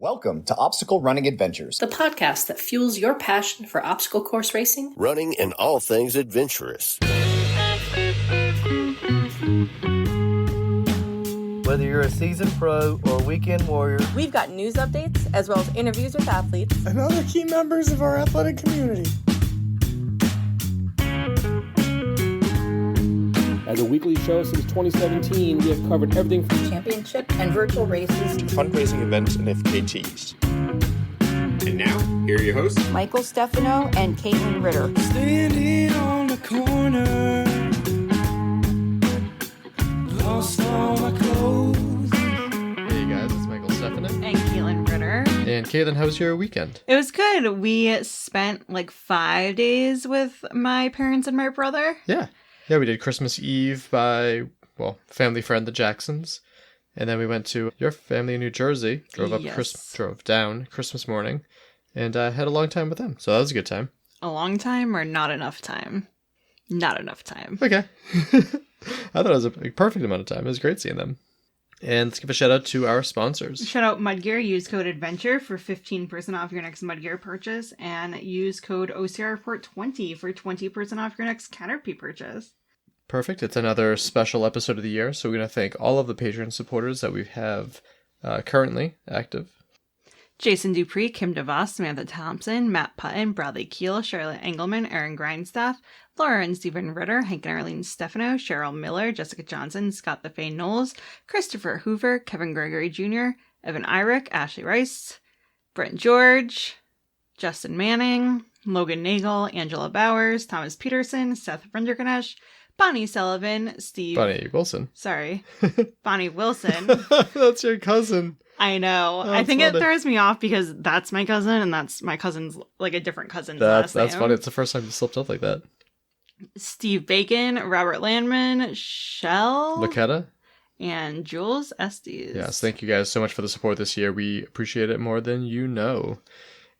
Welcome to Obstacle Running Adventures, the podcast that fuels your passion for obstacle course racing, running, and all things adventurous. Whether you're a seasoned pro or a weekend warrior, we've got news updates as well as interviews with athletes and other key members of our athletic community. As a weekly show since 2017, we have covered everything from championship and virtual races, fundraising events, and FKTs. And now, here are your hosts, Michael Stefano and Caitlin Ritter. Standing on the corner, lost all my clothes. Hey guys, it's Michael Stefano. And Caitlin Ritter. And Caitlin, how was your weekend? It was good. We spent like 5 days with my parents and my brother. Yeah, we did Christmas Eve by, family friend, the Jacksons. And then we went to your family in New Jersey, drove down Christmas morning, and had a long time with them. So that was a good time. A long time or not enough time? Not enough time. Okay. I thought it was a perfect amount of time. It was great seeing them. And let's give a shout out to our sponsors. Shout out Mudgear. Use code ADVENTURE for 15% off your next Mudgear purchase. And use code OCRReport20 for 20% off your next Caterpie purchase. Perfect. It's another special episode of the year, so we're going to thank all of the Patreon supporters that we have currently active. Jason Dupree, Kim DeVos, Samantha Thompson, Matt Putton, Bradley Keel, Charlotte Engelman, Aaron Grindstaff, Laura and Stephen Ritter, Hank and Arlene Stefano, Cheryl Miller, Jessica Johnson, Scott the Faye Knowles, Christopher Hoover, Kevin Gregory Jr., Evan Irick, Ashley Rice, Brent George, Justin Manning, Logan Nagel, Angela Bowers, Thomas Peterson, Seth Renderganesh, Bonnie Sullivan, Bonnie Wilson. Sorry. Bonnie Wilson. That's your cousin. I know. Oh, I think funny. It throws me off because that's my cousin and that's my cousin's, like a different cousin's last name. That's funny. It's the first time you slipped up like that. Steve Bacon, Robert Landman, Shell. Laketta. And Jules Estes. Yes, thank you guys so much for the support this year. We appreciate it more than you know.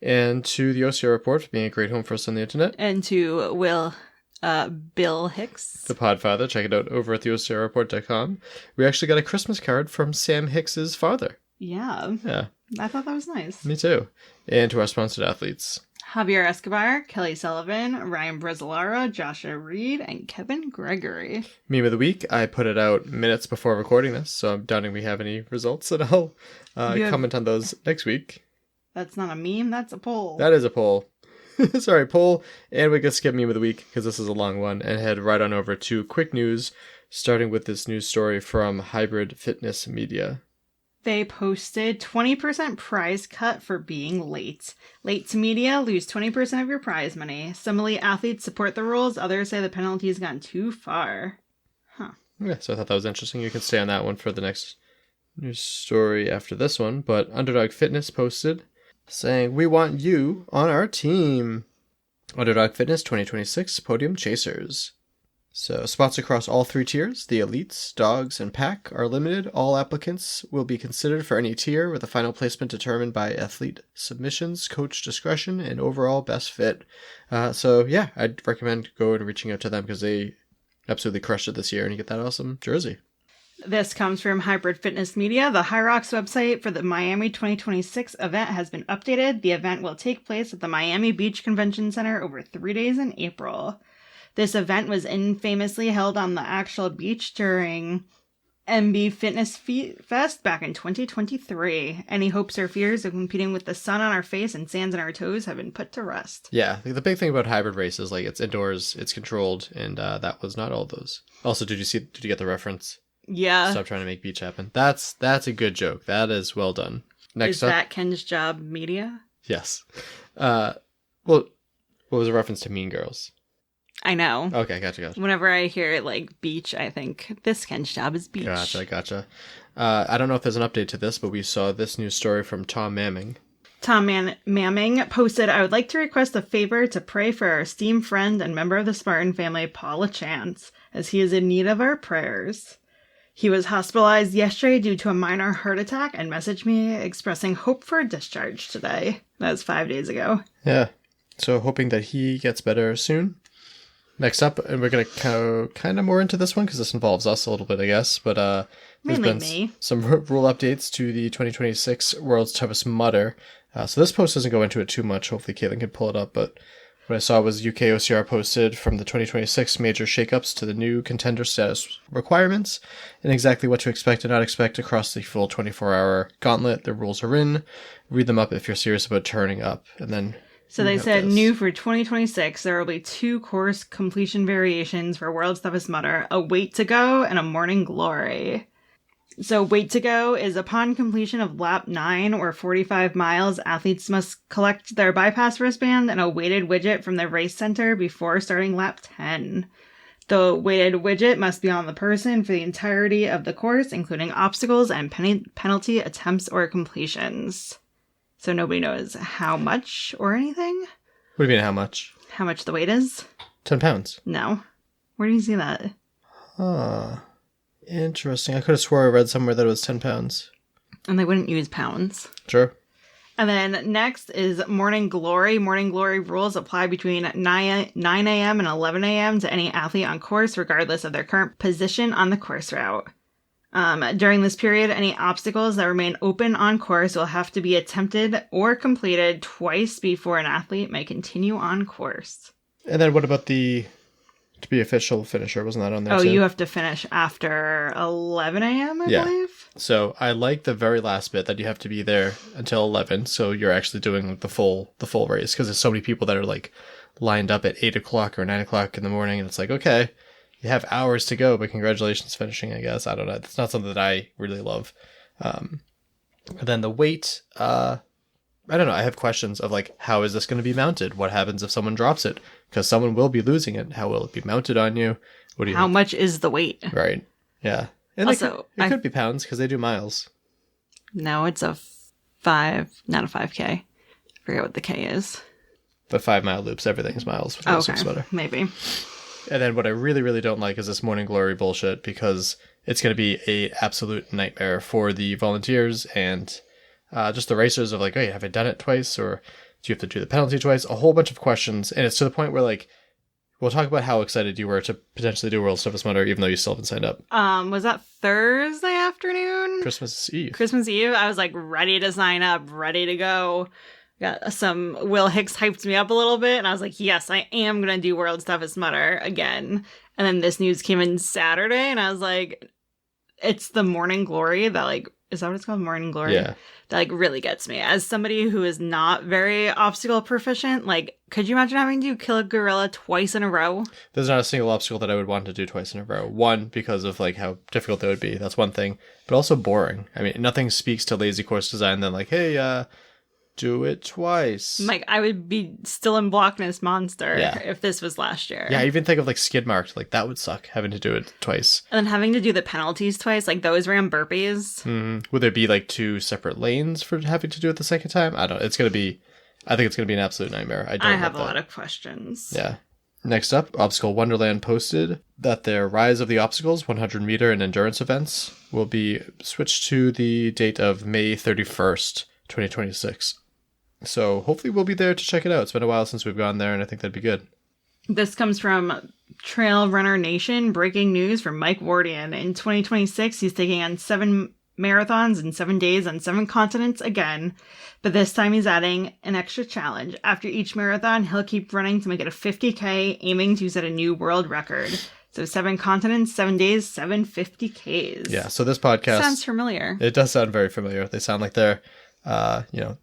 And to the OCR Report for being a great home for us on the internet. And to Bill Hicks. The Podfather. Check it out over at theocrreport.com. We actually got a Christmas card from Sam Hicks's father. Yeah. I thought that was nice. Me too. And to our sponsored athletes. Javier Escobar, Kelly Sullivan, Ryan Brazilara, Joshua Reed, and Kevin Gregory. Meme of the week. I put it out minutes before recording this, so I'm doubting we have any results, and I'll comment on those next week. That's not a meme, that's a poll. That is a poll. Sorry, poll. And we can skip meme of the week because this is a long one and head right on over to quick news, starting with this news story from Hybrid Fitness Media. They posted 20% prize cut for being late. Late to media, lose 20% of your prize money. Some elite athletes support the rules, others say the penalty has gone too far. Yeah, so I thought that was interesting. You can stay on that one for the next news story after this one. But Underdog Fitness posted saying, "We want you on our team. Underdog Fitness 2026 Podium Chasers." So spots across all three tiers, the elites, dogs, and pack, are limited. All applicants will be considered for any tier with a final placement determined by athlete submissions, coach discretion, and overall best fit. So yeah, I'd recommend going and reaching out to them because they absolutely crushed it this year and you get that awesome jersey. This comes from Hybrid Fitness Media. The High Rocks website for the Miami 2026 event has been updated. The event will take place at the Miami Beach Convention Center over 3 days in April. This event was infamously held on the actual beach during MB Fitness Fest back in 2023. Any hopes or fears of competing with the sun on our face and sands on our toes have been put to rest. Yeah, the big thing about hybrid races, like it's indoors, it's controlled, and that was not all those. Also, did you get the reference? Yeah. Stop trying to make beach happen. That's a good joke. That is well done. Next up. Is that Ken's Job Media? Yes. Well, what was a reference to Mean Girls? I know. Okay, gotcha. Whenever I hear, like, beach, I think, this Ken's Job is beach. Gotcha. I don't know if there's an update to this, but we saw this news story from Tom Mamming. Tom Mamming posted, "I would like to request a favor to pray for our esteemed friend and member of the Spartan family, Paul LaChance, as he is in need of our prayers. He was hospitalized yesterday due to a minor heart attack and messaged me expressing hope for a discharge today." That was 5 days ago. Yeah. So hoping that he gets better soon. Next up, and we're going to go kind of more into this one because this involves us a little bit, I guess. But there's Mainly been me. some rule updates to the 2026 World's Toughest Mudder. So this post doesn't go into it too much. Hopefully Caitlin can pull it up. But what I saw was UK OCR posted from the 2026 major shakeups to the new contender status requirements and exactly what to expect and not expect across the full 24-hour gauntlet. The rules are in. Read them up if you're serious about turning up. And then... So they said new for 2026, there will be 2 course completion variations for World's Toughest Mudder, a Wait to Go and a Morning Glory. So Wait to Go is upon completion of lap 9 or 45 miles, athletes must collect their bypass wristband and a weighted widget from the race center before starting lap 10. The weighted widget must be on the person for the entirety of the course, including obstacles and penalty attempts or completions. So nobody knows how much or anything? What do you mean, how much? How much the weight is? 10 pounds. No. Where do you see that? Huh. Interesting. I could have swore I read somewhere that it was 10 pounds. And they wouldn't use pounds. Sure. And then next is Morning Glory. Morning Glory rules apply between 9 a.m. and 11 a.m. to any athlete on course, regardless of their current position on the course route. During this period, any obstacles that remain open on course will have to be attempted or completed twice before an athlete may continue on course. And then what about the to be official finisher? Wasn't that on there Oh, too? you have to finish after 11 a.m., I believe? So I like the very last bit that you have to be there until 11. So you're actually doing the full race because there's so many people that are like lined up at 8 o'clock or 9 o'clock in the morning. And it's like, okay, you have hours to go, but congratulations finishing, I guess. I don't know. It's not something that I really love. And then the weight, I don't know. I have questions of like, how is this going to be mounted? What happens if someone drops it? Because someone will be losing it. How will it be mounted on you? What do you How think? much is the weight? Right. Yeah. And Also, it could be pounds because they do miles. No, it's not a 5K. I forget what the K is. But 5 mile loops, everything's miles. For Okay, sweater. maybe. And then what I really, really don't like is this Morning Glory bullshit because it's going to be a absolute nightmare for the volunteers and just the racers of like, hey, have I done it twice? Or do you have to do the penalty twice? A whole bunch of questions. And it's to the point where like, we'll talk about how excited you were to potentially do World's Toughest Mudder, even though you still haven't signed up. Was that Thursday afternoon? Christmas Eve. Christmas Eve. I was like ready to sign up, ready to go. Got some Will Hicks hyped me up a little bit, and I was like, yes, I am gonna do World's Toughest Mudder again. And then this news came in Saturday, and I was like, it's the Morning Glory that like, is that what it's called? Morning Glory? Yeah. That like really gets me. As somebody who is not very obstacle proficient, like, could you imagine having to kill a gorilla twice in a row? There's not a single obstacle that I would want to do twice in a row. One, because of like how difficult that would be. That's one thing. But also boring. I mean, nothing speaks to lazy course design than like, hey, do it twice. Like, I would be still in Block Ness Monster Yeah. if this was last year. Yeah, I even think of like skid marked. Like that would suck having to do it twice. And then having to do the penalties twice, like those ram burpees. Would there be like 2 separate lanes for having to do it the second time? I don't know. I think it's going to be an absolute nightmare. I have a lot of questions. Yeah. Next up, Obstacle Wonderland posted that their Rise of the Obstacles 100 meter and endurance events will be switched to the date of May 31st, 2026. So hopefully we'll be there to check it out. It's been a while since we've gone there, and I think that'd be good. This comes from Trail Runner Nation. Breaking news from Mike Wardian. In 2026, he's taking on 7 marathons in 7 days on 7 continents again, but this time he's adding an extra challenge. After each marathon, he'll keep running to make it a 50K, aiming to set a new world record. So 7 continents, 7 days, 7 50Ks. Yeah, so this podcast... Sounds familiar. It does sound very familiar. They sound like they're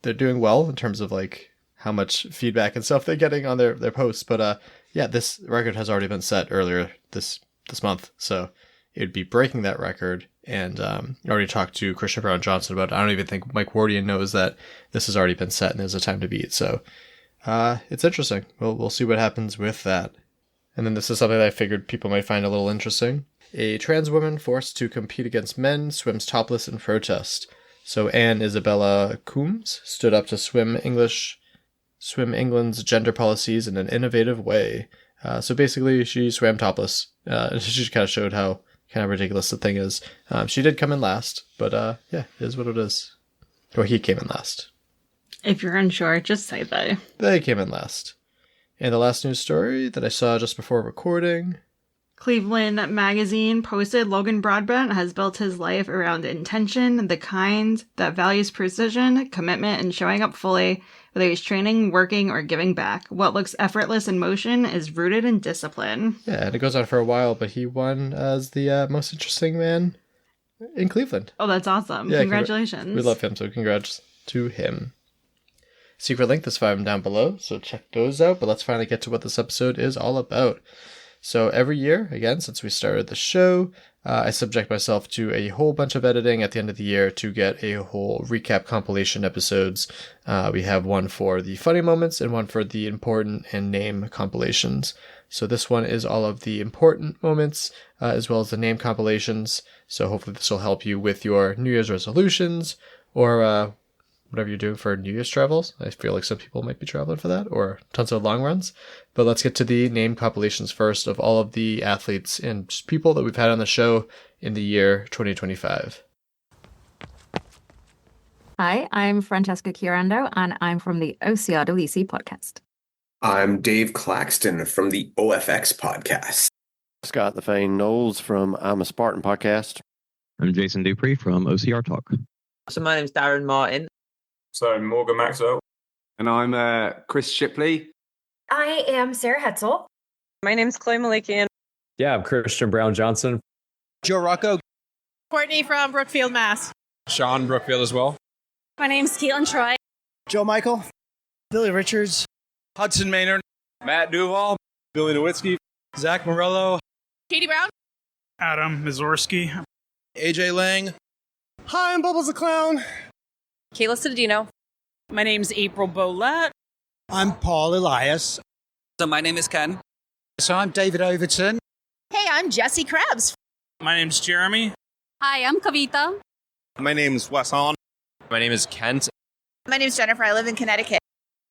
doing well in terms of like how much feedback and stuff they're getting on their posts. But yeah, this record has already been set earlier this month. So it would be breaking that record. And I already talked to Christian Brown Johnson about it. I don't even think Mike Wardian knows that this has already been set and there's a time to beat. So it's interesting. We'll see what happens with that. And then this is something that I figured people might find a little interesting. A trans woman forced to compete against men swims topless in protest. So Anne Isabella Coombs stood up to Swim England's gender policies in an innovative way. So basically, she swam topless. She just kind of showed how kind of ridiculous the thing is. She did come in last, but yeah, it is what it is. Or he came in last. If you're unsure, just say they. They came in last. And the last news story that I saw just before recording. Cleveland Magazine posted Logan Broadbent has built his life around intention, the kind that values precision, commitment, and showing up fully, whether he's training, working, or giving back. What looks effortless in motion is rooted in discipline. Yeah, and it goes on for a while, but he won as the most interesting man in Cleveland. Oh, that's awesome. Yeah, Congratulations. We love him, so congrats to him. Secret link, this 5 down below, so check those out. But let's finally get to what this episode is all about. So every year, again, since we started the show, I subject myself to a whole bunch of editing at the end of the year to get a whole recap compilation episodes. We have one for the funny moments and one for the important and name compilations. So this one is all of the important moments as well as the name compilations. So hopefully this will help you with your New Year's resolutions or whatever you're doing for New Year's travels. I feel like some people might be traveling for that, or tons of long runs. But let's get to the name compilations first of all of the athletes and just people that we've had on the show in the year 2025. Hi, I'm Francesca Chiarando, and I'm from the OCRWC podcast. I'm Dave Claxton from the OFX podcast. Scott the Fane Knowles from I'm a Spartan podcast. I'm Jason Dupree from OCR Talk. So my name's Darren Martin. So I'm Morgan Maxwell. And I'm Chris Shipley. I am Sarah Hetzel. My name's Chloe Malikian. Yeah, I'm Christian Brown Johnson. Joe Rocco. Courtney from Brookfield, Mass. Sean Brookfield as well. My name's Caitlin Troy. Joe Michael. Billy Richards. Hudson Maynard. Matt Duval. Billy Nowitzki. Zach Morello. Katie Brown. Adam Mazorski. AJ Lang. Hi, I'm Bubbles the Clown. Kayla Citadino. My name's April Bolette. I'm Paul Elias. So my name is Ken. So I'm David Overton. Hey, I'm Jesse Krabs. My name's Jeremy. Hi, I'm Kavita. My name's Wes Hahn. My name is Kent. My name's Jennifer. I live in Connecticut.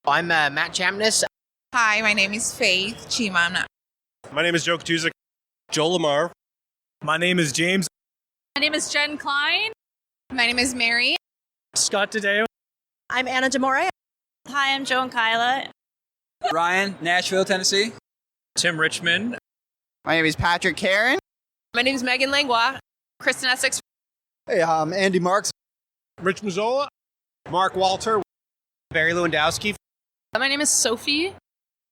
I'm Matt Chamness. Hi, my name is Faith Chiman. My name is Joe Katuzik. Joel Lamar. My name is James. My name is Jen Klein. My name is Mary. Scott Tadeo. I'm Anna DeMore. Hi, I'm Joan Kyla. Ryan, Nashville, Tennessee. Tim Richmond. My name is Patrick Karen. My name is Megan Langlois. Kristen Essex. Hey, I'm Andy Marks. Rich Mazzola. Mark Walter. Barry Lewandowski. My name is Sophie.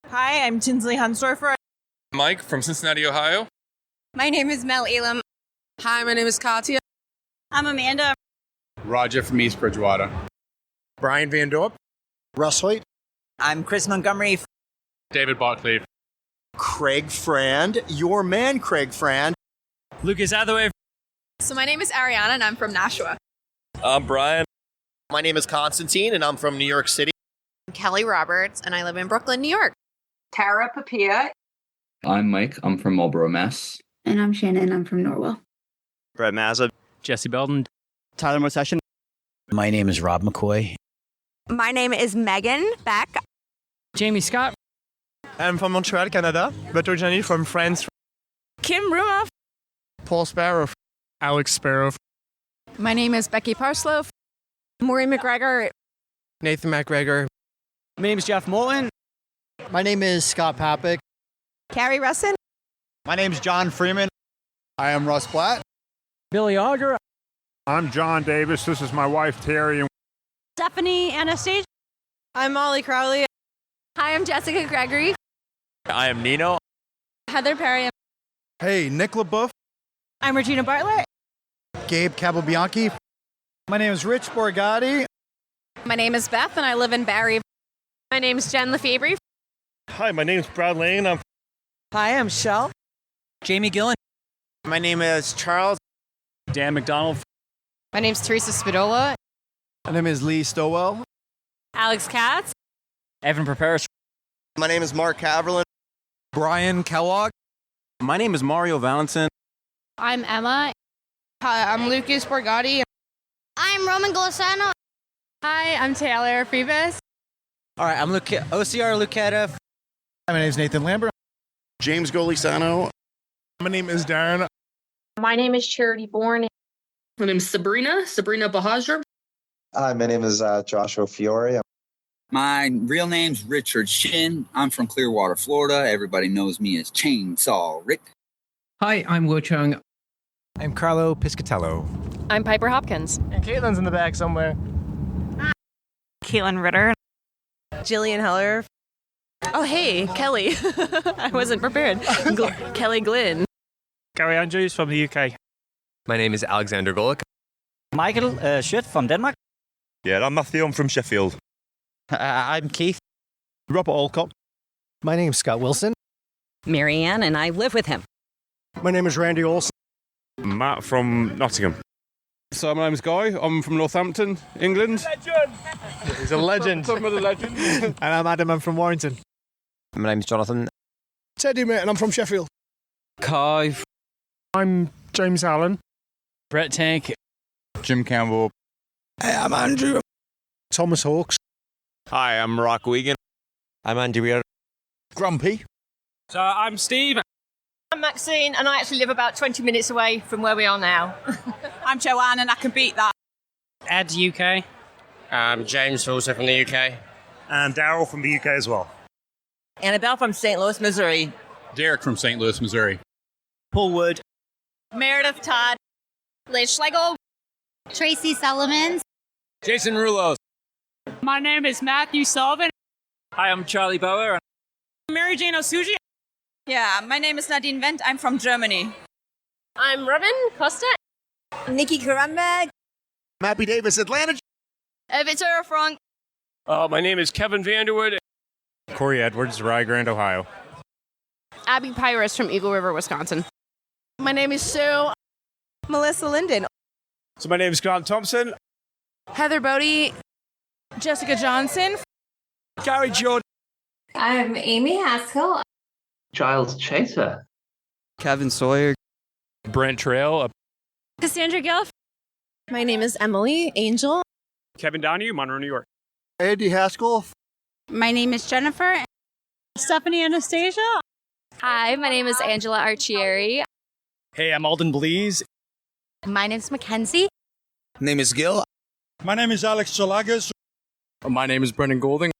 Hi, I'm Tinsley Hunsdorfer. Mike from Cincinnati, Ohio. My name is Mel Elam. Hi, my name is Katya. I'm Amanda. Roger from East Bridgewater. Brian Van Dorp. Russ Hoyt. I'm Chris Montgomery. David Barclay. Craig Frand. Your man, Craig Frand. Lucas Hathaway. So my name is Ariana and I'm from Nashua. I'm Brian. My name is Constantine and I'm from New York City. I'm Kelly Roberts and I live in Brooklyn, New York. Tara Papia. I'm Mike. I'm from Marlborough, Mass. And I'm Shannon. I'm from Norwell. Brett Mazza. Jesse Belden. Tyler Mosession. My name is Rob McCoy. My name is Megan Beck. Jamie Scott. I'm from Montreal, Canada, but originally from France. Kim Rumoff. Paul Sparrow. Alex Sparrow. My name is Becky Parslow. Maureen McGregor. Nathan McGregor. My name is Jeff Morton. My name is Scott Papick. Carrie Russin. My name is John Freeman. I am Russ Blatt. Billy Auger. I'm John Davis. This is my wife, Terry. Stephanie Anastasia. I'm Molly Crowley. Hi, I'm Jessica Gregory. I am Nino. Heather Perry. Hey, Nick LaBeouf. I'm Regina Bartlett. Gabe Capobianchi. My name is Rich Borgatti. My name is Beth and I live in Barrie. My name is Jen Lefebvre. Hi, my name is Brad Lane. Hi, I'm Shell. Jamie Gillen. My name is Charles. Dan McDonald. My name is Teresa Spadola. My name is Lee Stowell. Alex Katz. Evan Preparis. My name is Mark Haverland. Brian Kellogg. My name is Mario Valentin. I'm Emma. Hi, I'm Lucas Borgatti. I'm Roman Glissano. Hi, I'm Taylor Preface. All right, I'm OCR Lucetta. My name is Nathan Lambert. James Golisano. My name is Darren. My name is Charity Bourne. My name is Sabrina Bahadra. Hi, my name is Joshua Fiore. My real name's Richard Shin. I'm from Clearwater, Florida. Everybody knows me as Chainsaw Rick. Hi, I'm Wo Chung. I'm Carlo Piscatello. I'm Piper Hopkins. And Caitlin's in the back somewhere. Caitlin Ritter. Jillian Heller. Oh, hey, Kelly. I wasn't prepared. Kelly Glynn. Gary Andrews from the UK. My name is Alexander Golick. Michael Schütt from Denmark. Yeah, I'm Matthew. I'm from Sheffield. I'm Keith. Robert Alcott. My name's Scott Wilson. Marianne, and I live with him. My name is Randy Olson. Matt from Nottingham. So my name's Guy. I'm from Northampton, England. Legend! He's a legend. Some of the legends. And I'm Adam. I'm from Warrington. My name's Jonathan. Teddy, mate, and I'm from Sheffield. Kai. I'm James Allen. Brett Tank. Jim Campbell. Hey, I'm Andrew. Thomas Hawks. Hi, I'm Rock Wigan. I'm Andy Weir. Grumpy. So I'm Steve. I'm Maxine, and I actually live about 20 minutes away from where we are now. I'm Joanne, and I can beat that. Ed, UK. I'm James, also from the UK. And Daryl from the UK as well. Annabelle from St. Louis, Missouri. Derek from St. Louis, Missouri. Paul Wood. Meredith Todd. Liz Schlegel. Tracy Solomon. Jason Rulos. My name is Matthew Sullivan. Hi, I'm Charlie Bauer. Mary Jane Osuji. Yeah, my name is Nadine Wendt. I'm from Germany. I'm Robin Costa. Nikki Karanberg. Mappy Davis, Atlanta. Victoria Frank. My name is Kevin Vanderwood. Corey Edwards, Rye Grand, Ohio. Abby Pyrus from Eagle River, Wisconsin. My name is Sue. Melissa Linden. So my name is Grant Thompson. Heather Bodie. Jessica Johnson. Gary Jordan. I'm Amy Haskell. Giles Chaser. Kevin Sawyer. Brent Trail. Cassandra Gill. My name is Emily Angel. Kevin Donahue, Monroe, New York. Andy Haskell. My name is Jennifer. Stephanie Anastasia. Hi, my name is Angela Archieri. Hey, I'm Alden Blees. My name's Mackenzie. Name is Gil. My name is Alex Chalagas. My name is Brendan Golding.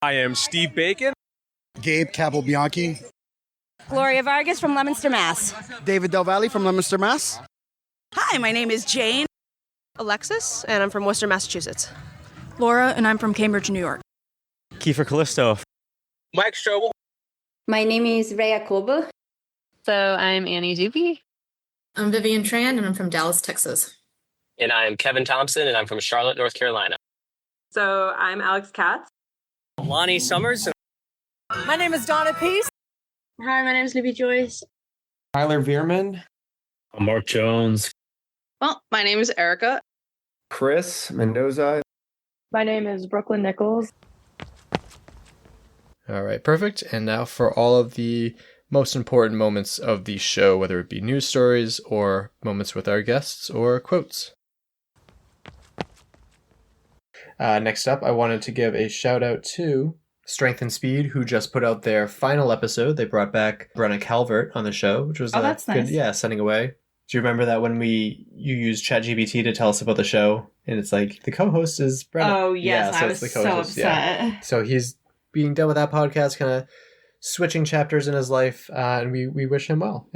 I am Steve Bacon. Gabe Capobianchi. Gloria Vargas from Leominster, Mass. David Del Valle from Leominster, Mass. Hi, my name is Jane. Alexis, and I'm from Worcester, Massachusetts. Laura, and I'm from Cambridge, New York. Kiefer Callisto. Mike Strobel. My name is Rhea Kobe. So I'm Annie Doopy. I'm Vivian Tran, and I'm from Dallas, Texas. And I'm Kevin Thompson, and I'm from Charlotte, North Carolina. So I'm Alex Katz. Lonnie Summers. My name is Donna Peace. Hi, my name is Libby Joyce. Tyler Veerman. I'm Mark Jones. Well, my name is Erica. Chris Mendoza. My name is Brooklyn Nichols. All right, perfect. And now for all of the most important moments of the show, whether it be news stories or moments with our guests or quotes. Next up, I wanted to give a shout out to Strength and Speed, who just put out their final episode. They brought back Brenna Calvert on the show, which was that's good. Nice. Yeah, sending away. Do you remember that when you used ChatGPT to tell us about the show, and it's like the co-host is Brenna? Oh yes, I was so upset. Yeah. So he's being done with that podcast, kind of switching chapters in his life, and we wish him well.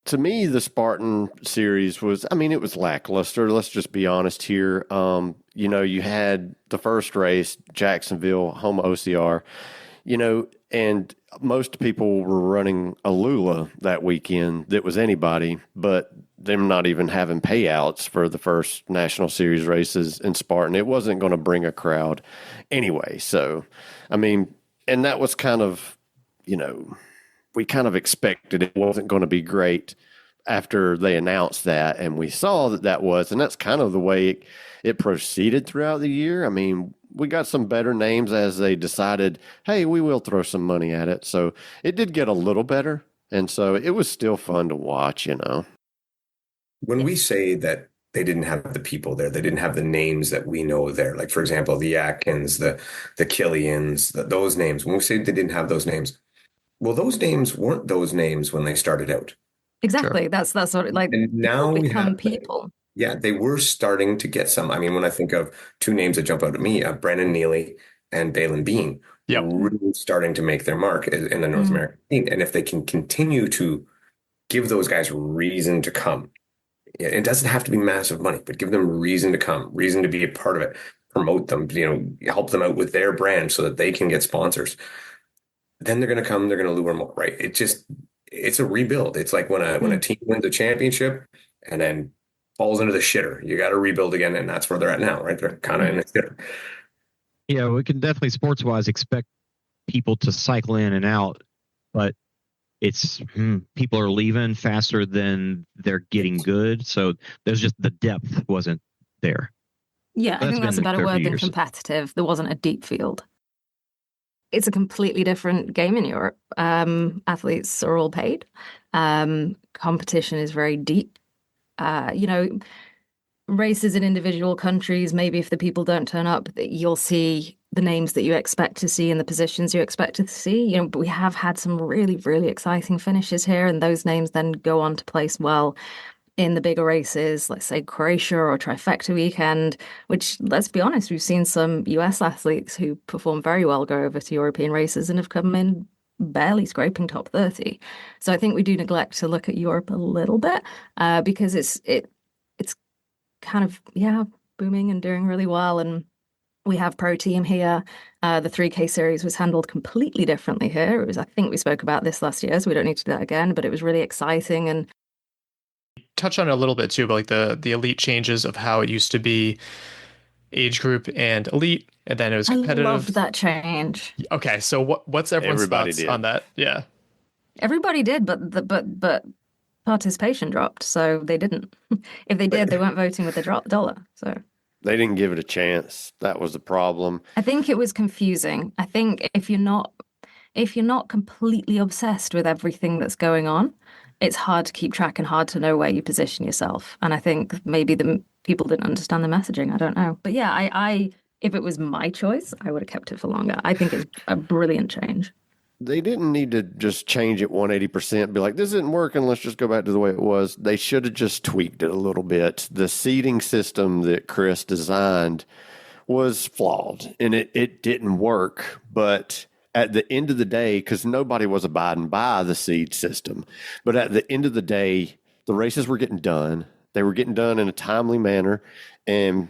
To me, the Spartan series was, it was lackluster. Let's just be honest here. You had the first race, Jacksonville, home OCR, and most people were running a Lula that weekend that was anybody, but them not even having payouts for the first national series races in Spartan. It wasn't going to bring a crowd anyway. So, and that was kind of, we kind of expected it wasn't going to be great after they announced that, and we saw that was, and that's kind of the way it proceeded throughout the year. We got some better names as they decided, hey, we will throw some money at it. So it did get a little better, and so it was still fun to watch, When we say that they didn't have the people there, they didn't have the names that we know there, like, for example, the Atkins, the Killians, those names, when we say they didn't have those names, well, those names weren't those names when they started out. Exactly. Sure. That's sort of like, and now people we become have people. Yeah, they were starting to get some. I mean, when I think of two names that jump out at me, Brennan Neely and Balin Bean, really starting to make their mark in the North American scene. And if they can continue to give those guys reason to come, it doesn't have to be massive money, but give them reason to come, reason to be a part of it, promote them, help them out with their brand so that they can get sponsors. Then they're going to come, they're going to lure more, right? It's a rebuild. It's like when a team wins a championship and then falls into the shitter, you got to rebuild again, and that's where they're at now, right? They're kind of in the shitter. Yeah, we can definitely sports-wise expect people to cycle in and out, but it's people are leaving faster than they're getting good, so there's just the depth wasn't there. Yeah, I think that's a better word than competitive. There wasn't a deep field. It's a completely different game in Europe. Athletes are all paid. Competition is very deep. Races in individual countries, maybe if the people don't turn up, you'll see the names that you expect to see and the positions you expect to see. But we have had some really, really exciting finishes here, and those names then go on to place well in the bigger races, let's say Croatia or Trifecta weekend, which, let's be honest, we've seen some US athletes who perform very well go over to European races and have come in barely scraping top 30. So I think we do neglect to look at Europe a little bit because it's kind of, booming and doing really well. And we have Pro Team here. The 3K series was handled completely differently here. I think we spoke about this last year, so we don't need to do that again, but it was really exciting. And touch on it a little bit too, but like the elite changes of how it used to be age group and elite, and then it was competitive. I loved that change. Okay, so what's everyone's thoughts on that? Yeah, everybody did, but participation dropped, so they didn't. If they did, they weren't voting with the dollar. So they didn't give it a chance. That was the problem. I think it was confusing. I think if you're not completely obsessed with everything that's going on, it's hard to keep track and hard to know where you position yourself. And I think maybe the people didn't understand the messaging. I don't know. But yeah, I if it was my choice, I would have kept it for longer. I think it's a brilliant change. They didn't need to just change it 180%, be like, this isn't working, let's just go back to the way it was. They should have just tweaked it a little bit. The seeding system that Chris designed was flawed, and it didn't work. But at the end of the day, because nobody was abiding by the seed system, but at the end of the day, the races were getting done. They were getting done in a timely manner, and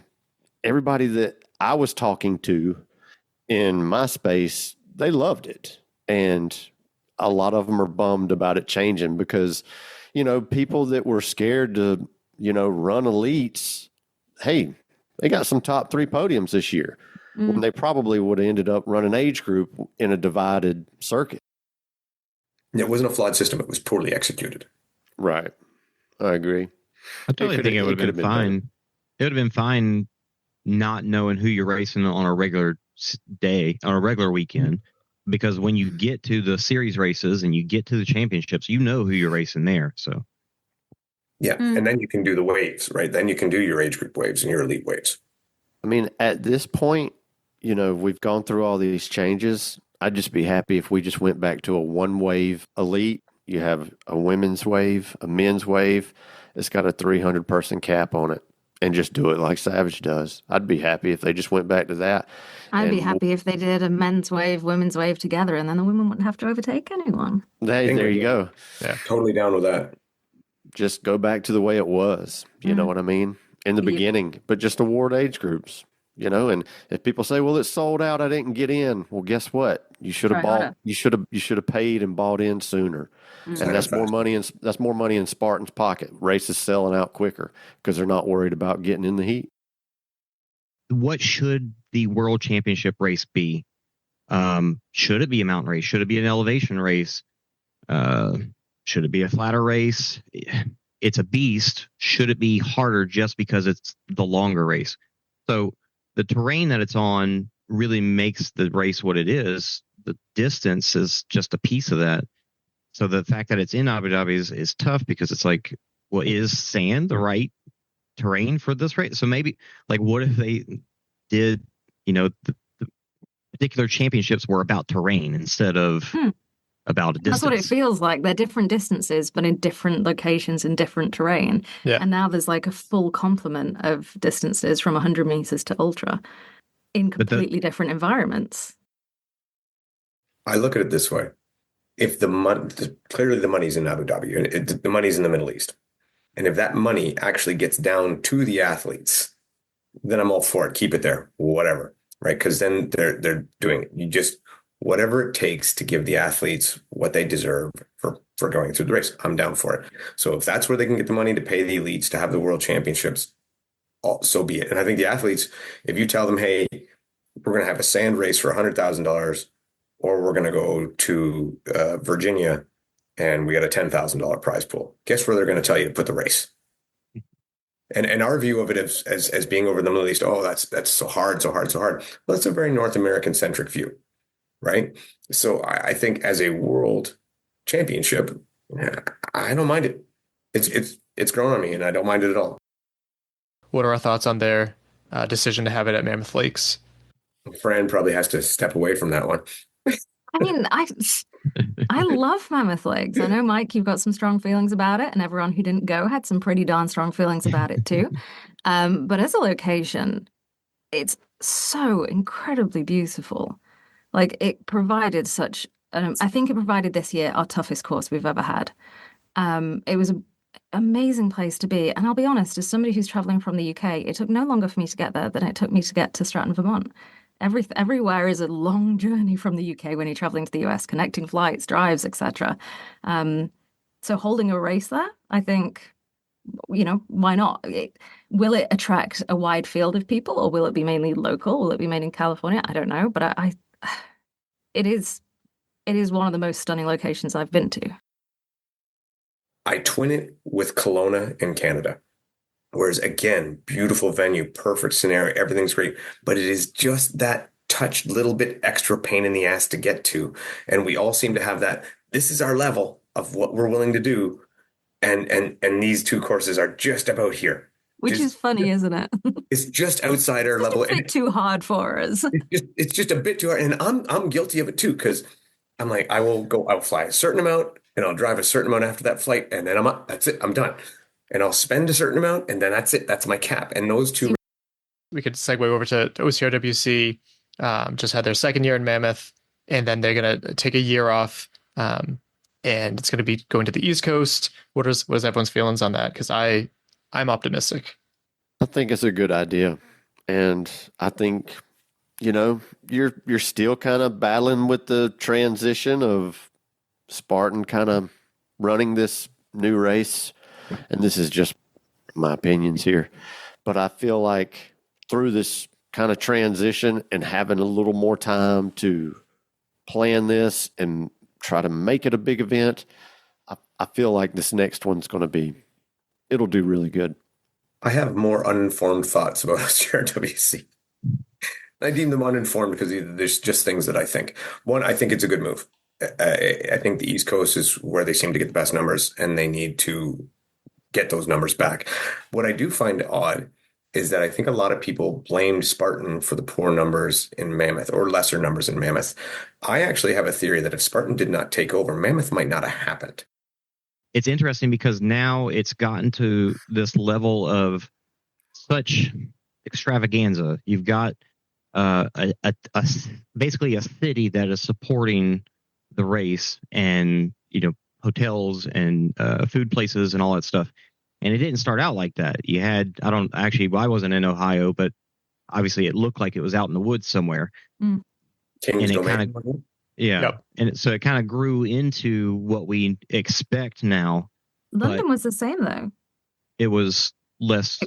everybody that I was talking to in my space, they loved it. And a lot of them are bummed about it changing because, people that were scared to, run elites, hey, they got some top 3 podiums this year when they probably would have ended up running age group in a divided circuit. It wasn't a flawed system. It was poorly executed. Right. I agree. I totally think it would have been fine. Better. It would have been fine not knowing who you're racing on a regular day, on a regular weekend. Because when you get to the series races and you get to the championships, you know who you're racing there. So, yeah. And then you can do the waves, right? Then you can do your age group waves and your elite waves. I mean, at this point, we've gone through all these changes. I'd just be happy if we just went back to a one wave elite. You have a women's wave, a men's wave. It's got a 300 person cap on it. And just do it like Savage does. I'd be happy if they just went back to that. I'd be happy if they did a men's wave, women's wave together, and then the women wouldn't have to overtake anyone. Hey, there you go. Yeah, totally down with that. Just go back to the way it was. You know what I mean? In the beginning, but just award age groups. And if people say, "Well, it's sold out, I didn't get in," well, guess what? You should have bought. You should have paid and bought in sooner. And that's more money. That's more money in Spartan's pocket. Races selling out quicker because they're not worried about getting in the heat. What should the World Championship race be? Should it be a mountain race? Should it be an elevation race? Should it be a flatter race? It's a beast. Should it be harder just because it's the longer race? So the terrain that it's on really makes the race what it is. The distance is just a piece of that. So the fact that it's in Abu Dhabi is tough because it's like, well, is sand the right terrain for this race? So maybe, like, what if they did, the particular championships were about terrain instead of about a distance. That's what it feels like. They're different distances, but in different locations and different terrain. Yeah. And now there's like a full complement of distances from 100 meters to ultra in completely different environments. I look at it this way. If clearly the money's in Abu Dhabi, and the money's in the Middle East. And if that money actually gets down to the athletes, then I'm all for it. Keep it there, whatever, right? Because then they're doing it. You just whatever it takes to give the athletes what they deserve for going through the race. I'm down for it. So if that's where they can get the money to pay the elites to have the world championships, so be it. And I think the athletes, if you tell them, hey, we're going to have a sand race for $100,000, or we're going to go to Virginia and we got a $10,000 prize pool. Guess where they're going to tell you to put the race? And our view of it as being over in the Middle East, oh, that's so hard. Well, that's a very North American centric view, right? So I think as a world championship, I don't mind it. It's grown on me, and I don't mind it at all. What are our thoughts on their decision to have it at Mammoth Lakes? Fran probably has to step away from that one. I mean, I love Mammoth Lakes. I know, Mike, you've got some strong feelings about it, and everyone who didn't go had some pretty darn strong feelings about it too. But as a location, it's so incredibly beautiful. Like, it provided such, I think it provided this year our toughest course we've ever had. It was an amazing place to be. And I'll be honest, as somebody who's traveling from the UK, it took no longer for me to get there than it took me to get to Stratton, Vermont. Everywhere is a long journey from the UK when you're traveling to the US, connecting flights, drives, etc. So holding a race there, I think, why not? Will it attract a wide field of people, or will it be mainly local? Will it be made in California? I don't know, but it is one of the most stunning locations I've been to. I twin it with Kelowna in Canada. Whereas again, beautiful venue, perfect scenario, everything's great, but it is just that touch little bit extra pain in the ass to get to. And we all seem to have that. This is our level of what we're willing to do. And these two courses are just about here. Which is funny, isn't it? It's just outside our level. It's a bit too hard for us. It's just a bit too hard. And I'm guilty of it too, because I'm like, I'll fly a certain amount and I'll drive a certain amount after that flight. And then I'm up. That's it. I'm done. And I'll spend a certain amount, and then that's it. That's my cap. And those two. We could segue over to OCRWC. Just had their second year in Mammoth, and then they're going to take a year off, and it's going to be going to the East Coast. What is everyone's feelings on that? Because I'm optimistic. I think it's a good idea, and I think you're still kind of battling with the transition of Spartan kind of running this new race. And this is just my opinions here, but I feel like through this kind of transition and having a little more time to plan this and try to make it a big event, I feel like this next one's it'll do really good. I have more uninformed thoughts about CRWC. I deem them uninformed because there's just things that I think. One, I think it's a good move. I think the East Coast is where they seem to get the best numbers, and they need to get those numbers back. What I do find odd is that I think a lot of people blamed Spartan for the poor numbers in Mammoth, or lesser numbers in Mammoth. I actually have a theory that if Spartan did not take over, Mammoth might not have happened. It's interesting because now it's gotten to this level of such extravaganza. You've got basically a city that is supporting the race, and hotels and food places and all that stuff. And it didn't start out like that. You had, I wasn't in Ohio, but obviously it looked like it was out in the woods somewhere. King's and it Domain. Yeah. Yep. And so it kind of grew into what we expect now. London was the same though. It was less.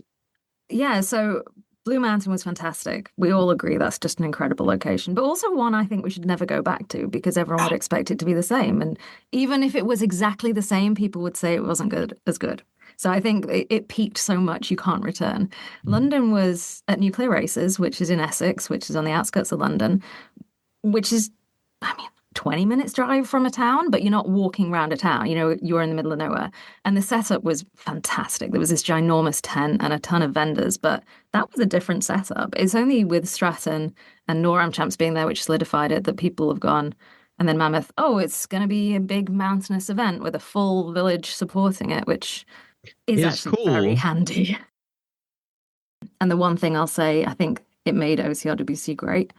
Yeah. So Blue Mountain was fantastic. We all agree that's just an incredible location, but also one I think we should never go back to because everyone would expect it to be the same. And even if it was exactly the same, people would say it wasn't as good. So I think it peaked so much you can't return. London was at Nuclear Races, which is in Essex, which is on the outskirts of London, which is, 20 minutes drive from a town, but you're not walking around a town. You're in the middle of nowhere. And the setup was fantastic. There was this ginormous tent and a ton of vendors, but that was a different setup. It's only with Stratton and NORAM champs being there, which solidified it, that people have gone, And then Mammoth, oh, it's going to be a big mountainous event with a full village supporting it, which is actually cool. Very handy. And the one thing I'll say, I think it made OCRWC great,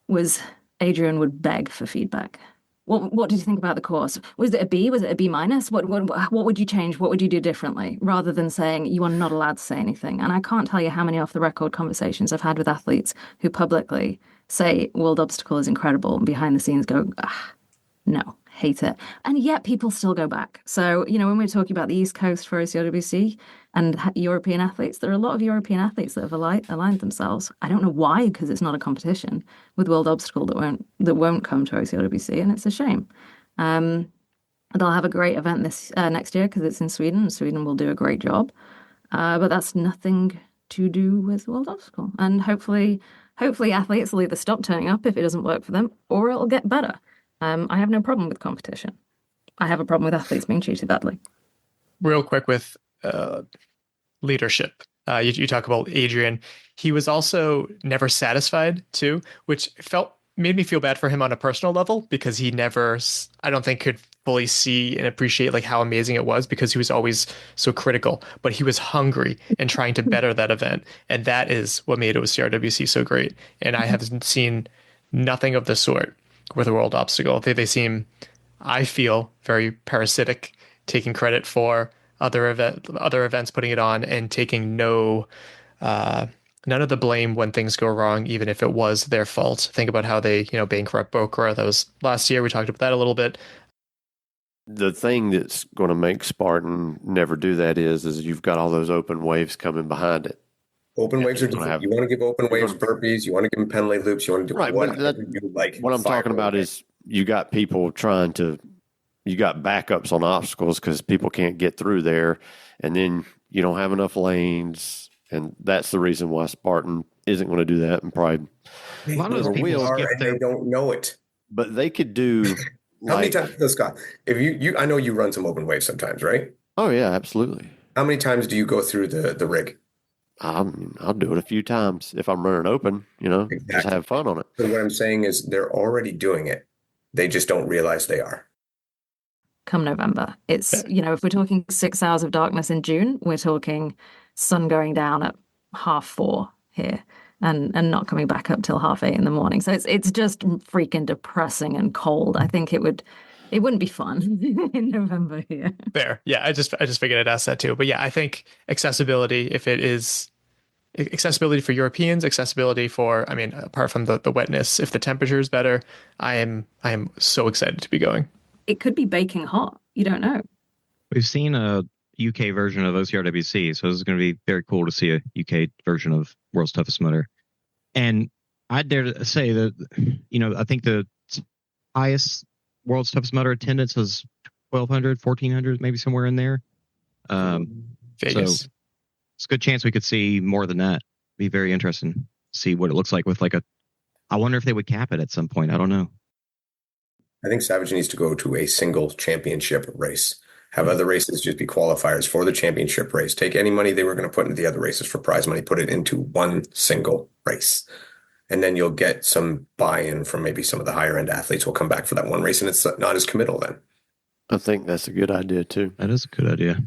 was Adrian would beg for feedback. What did you think about the course? Was it a B? Was it a B minus? What would you change? What would you do differently? Rather than saying you are not allowed to say anything. And I can't tell you how many off the record conversations I've had with athletes who publicly say World Obstacle is incredible and behind the scenes go, no, hate it. And yet people still go back. So, when we're talking about the East Coast for OCRWC and European athletes, there are a lot of European athletes that have aligned themselves. I don't know why, because it's not a competition with World Obstacle that won't come to OCRWC, and it's a shame. They'll have a great event this next year because it's in Sweden, and Sweden will do a great job. But that's nothing to do with World Obstacle. And hopefully athletes will either stop turning up if it doesn't work for them, or it'll get better. I have no problem with competition. I have a problem with athletes being treated badly. Real quick with leadership. You talk about Adrian. He was also never satisfied too, which made me feel bad for him on a personal level, because he never, I don't think, could fully see and appreciate like how amazing it was, because he was always so critical, but he was hungry and trying to better that event. And that is what made OCRWC so great. And I have seen nothing of the sort with a World Obstacle. They seem, I feel, very parasitic, taking credit for other events putting it on, and taking none of the blame when things go wrong, even if it was their fault. Think about how they, bankrupt Bokra. That was last year. We talked about that a little bit. The thing that's going to make Spartan never do that is you've got all those open waves coming behind it. Open waves are different. You want to give open waves burpees. You want to give them penalty loops. You want to do whatever you like. What I'm talking about is you got people you got backups on obstacles because people can't get through there, and then you don't have enough lanes, and that's the reason why Spartan isn't going to do that. And probably a lot of those people and they don't know it. But they could do. How many times, Scott? If you, I know you run some open waves sometimes, right? Oh yeah, absolutely. How many times do you go through the rig? I'll do it a few times if I'm running open, exactly. Just have fun on it. So what I'm saying is they're already doing it. They just don't realize they are. Come November. It's, if we're talking 6 hours of darkness in June, we're talking sun going down at 3:30 here and not coming back up till 8:30 in the morning. So it's just freaking depressing and cold. I think it wouldn't be fun in November here. Fair. Yeah, I just figured I'd ask that too. But yeah, I think accessibility, if it is accessibility for Europeans, accessibility for, apart from the wetness, if the temperature is better, I am so excited to be going. It could be baking hot. You don't know. We've seen a UK version of OCRWC, so this is going to be very cool to see a UK version of World's Toughest Mudder. And I dare to say that, I think the highest World's Toughest Mudder attendance was 1,200, 1,400, maybe somewhere in there. Vegas. So it's a good chance we could see more than that. Be very interesting to see what it looks like with I wonder if they would cap it at some point. I don't know. I think Savage needs to go to a single championship race. Have other races just be qualifiers for the championship race. Take any money they were going to put into the other races for prize money, put it into one single race. And then you'll get some buy-in from maybe some of the higher end athletes will come back for that one race, and it's not as committal then. I think that's a good idea too. That is a good idea.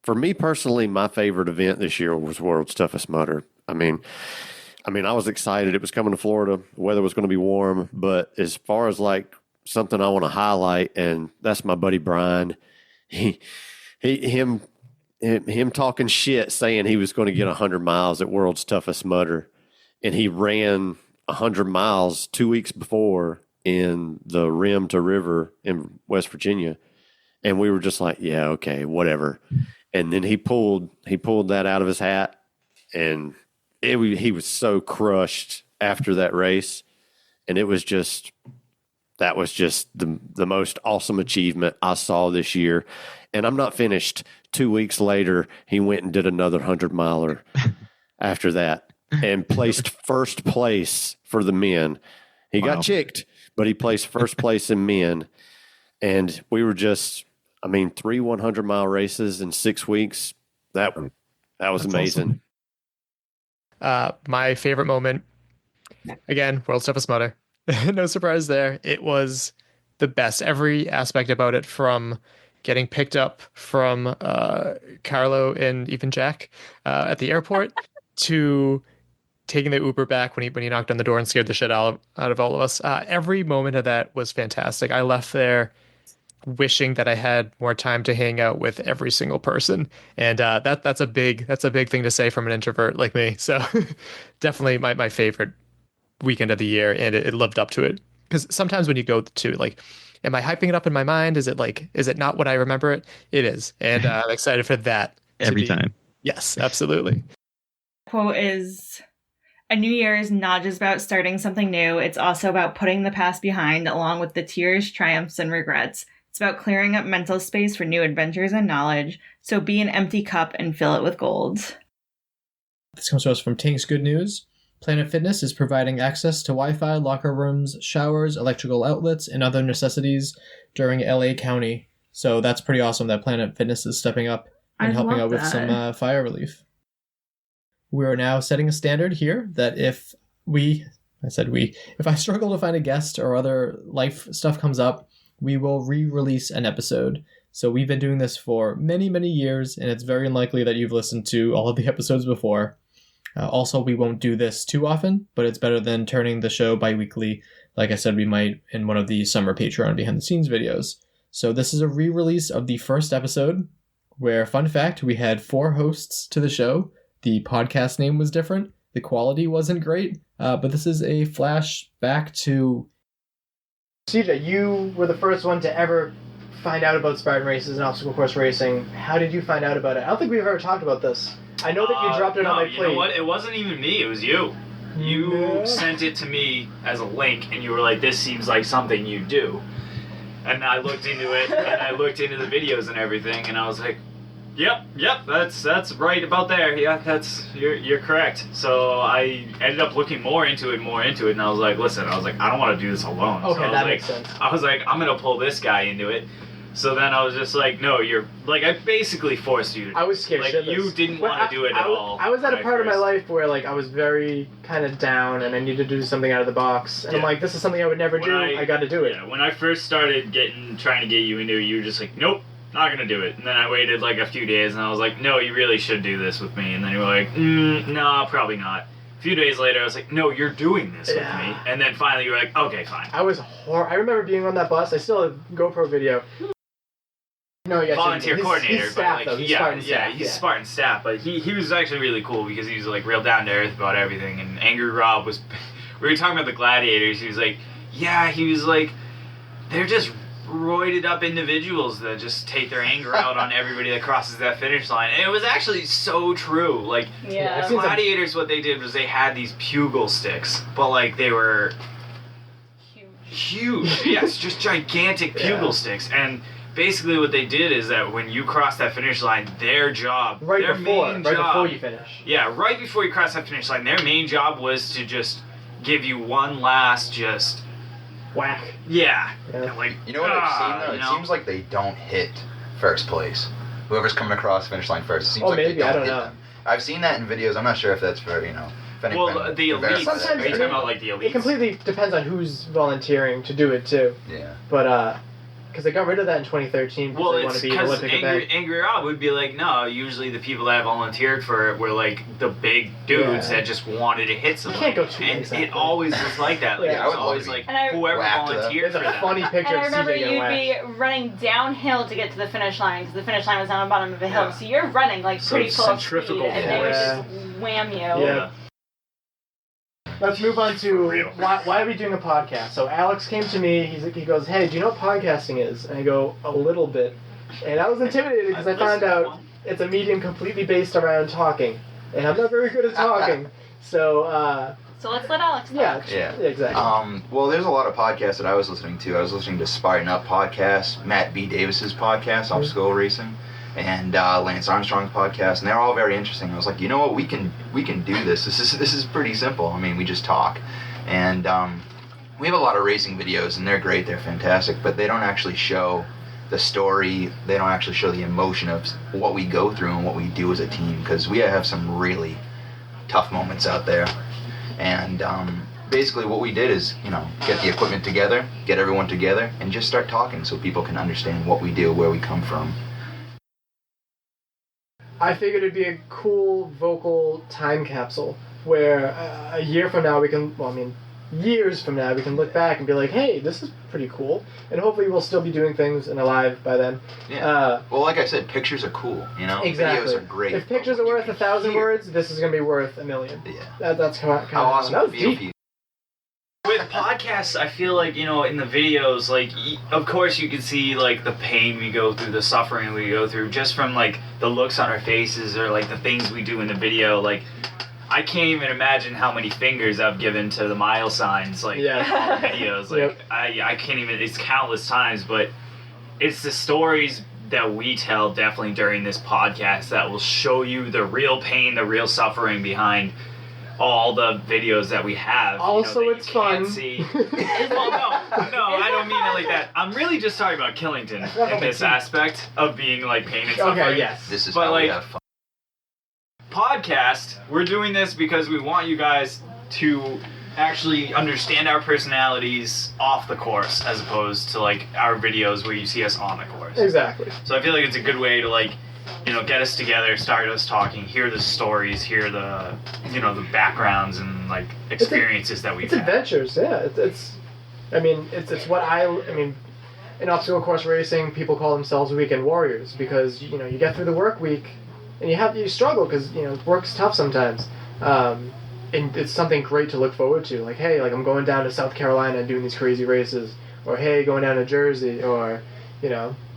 For me personally, my favorite event this year was World's Toughest Mudder. I was excited. It was coming to Florida. The weather was going to be warm. But as far as something I want to highlight, and that's my buddy Brian. Him talking shit, saying he was going to get 100 miles at World's Toughest Mudder, and he ran 100 miles 2 weeks before in the Rim to River in West Virginia, and we were just like, yeah, okay, whatever. And then he pulled that out of his hat, and he was so crushed after that race, and that was just the most awesome achievement I saw this year. And I'm not finished. 2 weeks later, he went and did another 100-miler after that and placed first place for the men. He got chicked, but he placed first place in men. And we were just, 3 100-mile races in 6 weeks. That was amazing. Awesome. My favorite moment, again, World's Toughest Mudder. No surprise there. It was the best. Every aspect about it, from getting picked up from Carlo and even Jack at the airport to taking the Uber back when he knocked on the door and scared the shit out of all of us. Every moment of that was fantastic. I left there wishing that I had more time to hang out with every single person, and that's a big thing to say from an introvert like me. So definitely my favorite weekend of the year, and it lived up to it. Because sometimes when you go to, like, am I hyping it up in my mind? Is it not what I remember it? It is, and I'm excited for that every time. Yes, absolutely. Quote is, a new year is not just about starting something new. It's also about putting the past behind, along with the tears, triumphs, and regrets. It's about clearing up mental space for new adventures and knowledge. So be an empty cup and fill it with gold. This comes to us from Tank's Good News. Planet Fitness is providing access to Wi-Fi, locker rooms, showers, electrical outlets, and other necessities during LA County. So that's pretty awesome that Planet Fitness is stepping up and helping out with some fire relief. We are now setting a standard here that if I struggle to find a guest or other life stuff comes up, we will re-release an episode. So we've been doing this for many, many years, and it's very unlikely that you've listened to all of the episodes before. Also, we won't do this too often, but it's better than turning the show bi-weekly, like I said we might in one of the summer Patreon behind-the-scenes videos. So this is a re-release of the first episode, where, fun fact, we had 4 hosts to the show. The podcast name was different. The quality wasn't great, but this is a flashback to... CJ, you were the first one to ever find out about Spartan races and obstacle course racing. How did you find out about it? I don't think we've ever talked about this. I know that you dropped it on my plate. You know what? It wasn't even me. It was you. You sent it to me as a link, and you were like, this seems like something you do. And I looked into it, and I looked into the videos and everything, and I was like, Yep, that's right about there. Yeah, you're correct. So I ended up looking more into it, and I was like, I don't want to do this alone. Okay, so that makes sense. I was like, I'm gonna pull this guy into it. So then I was just like, no, you're like, I basically forced you to. I was scared. Like, you didn't want to do it at all. I was at a part of my life where like I was very kind of down, and I needed to do something out of the box, and I'm like, this is something I would never do. I got to do it. Yeah, when I first started trying to get you into it, you were just like, nope. Not gonna do it. And then I waited like a few days and I was like, no, you really should do this with me. And then you were like, no, probably not. A few days later I was like, no, you're doing this with me. And then finally you were like, okay, fine. I remember being on that bus. I still have GoPro video. No, yeah, volunteer coordinator, he's staff, but like, he's Spartan staff, but he was actually really cool because he was like real down to earth about everything. And Angry Rob was, we were talking about the gladiators. He was like, they're just roided up individuals that just take their anger out on everybody that crosses that finish line. And it was actually so true. Like, gladiators, what they did was they had these pugil sticks, but like they were huge. Yes, just gigantic pugil sticks. And basically what they did is that when you cross that finish line, their job, right before you finish. Yeah, right before you cross that finish line, their main job was to just give you one last just whack. Yeah. Like, you know what I've seen though? It seems like they don't hit first place. Whoever's coming across the finish line first. It seems like maybe, they don't I don't hit know. them. I've seen that in videos. I'm not sure if that's for, the elites. Sometimes, are you talking about like the elites? It completely depends on who's volunteering to do it too. Yeah. But because they got rid of that in 2013 because they want to be an Olympic event. Angry Rob would be like, no, usually the people that volunteered for it were like the big dudes that just wanted to hit someone. You can't go too And it always was like that. Like, it was always like whoever volunteered for that. There's a funny picture of CJ getting you'd be running downhill to get to the finish line because the finish line was down the bottom of a hill. So you're running like pretty full of speed and they would just wham you. Yeah. Let's move on to why are we doing a podcast? So Alex came to me, he goes, hey, do you know what podcasting is? And I go, a little bit. And I was intimidated because I found out it's a medium completely based around talking. And I'm not very good at talking. So let's let Alex talk. Yeah, exactly. Well, there's a lot of podcasts that I was listening to. I was listening to Spartan Up podcast, Matt B. Davis's podcast, Obstacle Racing, and Lance Armstrong's podcast, and they're all very interesting. I was like, you know what, we can do this. This is pretty simple. I mean, we just talk, and we have a lot of racing videos, and they're great, they're fantastic, but they don't actually show the story. They don't actually show the emotion of what we go through and what we do as a team, because we have some really tough moments out there, and basically what we did is, get the equipment together, get everyone together, and just start talking so people can understand what we do, where we come from. I figured it'd be a cool vocal time capsule where a year from now years from now we can look back and be like, hey, this is pretty cool. And hopefully we'll still be doing things and alive by then. Yeah. Well, like I said, pictures are cool, Exactly. Videos are great. If pictures are worth 1,000 words, this is going to be worth 1,000,000. Yeah. That's kind of how awesome that was video deep. With podcasts, I feel like, in the videos, like, of course you can see, like, the pain we go through, the suffering we go through, just from, like, the looks on our faces or, like, the things we do in the video. Like, I can't even imagine how many fingers I've given to the mile signs, like, in all the videos. Like, yep. I can't even, it's countless times, but it's the stories that we tell definitely during this podcast that will show you the real pain, the real suffering behind all the videos that we have. Also, it's fun. See. Well, no, I don't mean it like that. I'm really just talking about Killington in this aspect of being like pain and suffering. Okay, yes. This is how we have fun. Podcast, we're doing this because we want you guys to actually understand our personalities off the course as opposed to like our videos where you see us on the course. Exactly. So I feel like it's a good way to like, get us together, start us talking, hear the stories, hear the, the backgrounds and like experiences that we've had. Adventures, yeah. It's what in obstacle course racing, people call themselves weekend warriors because, you get through the work week and you struggle because, work's tough sometimes. And it's something great to look forward to. Like, hey, I'm going down to South Carolina and doing these crazy races. Or, hey, going down to Jersey. Or,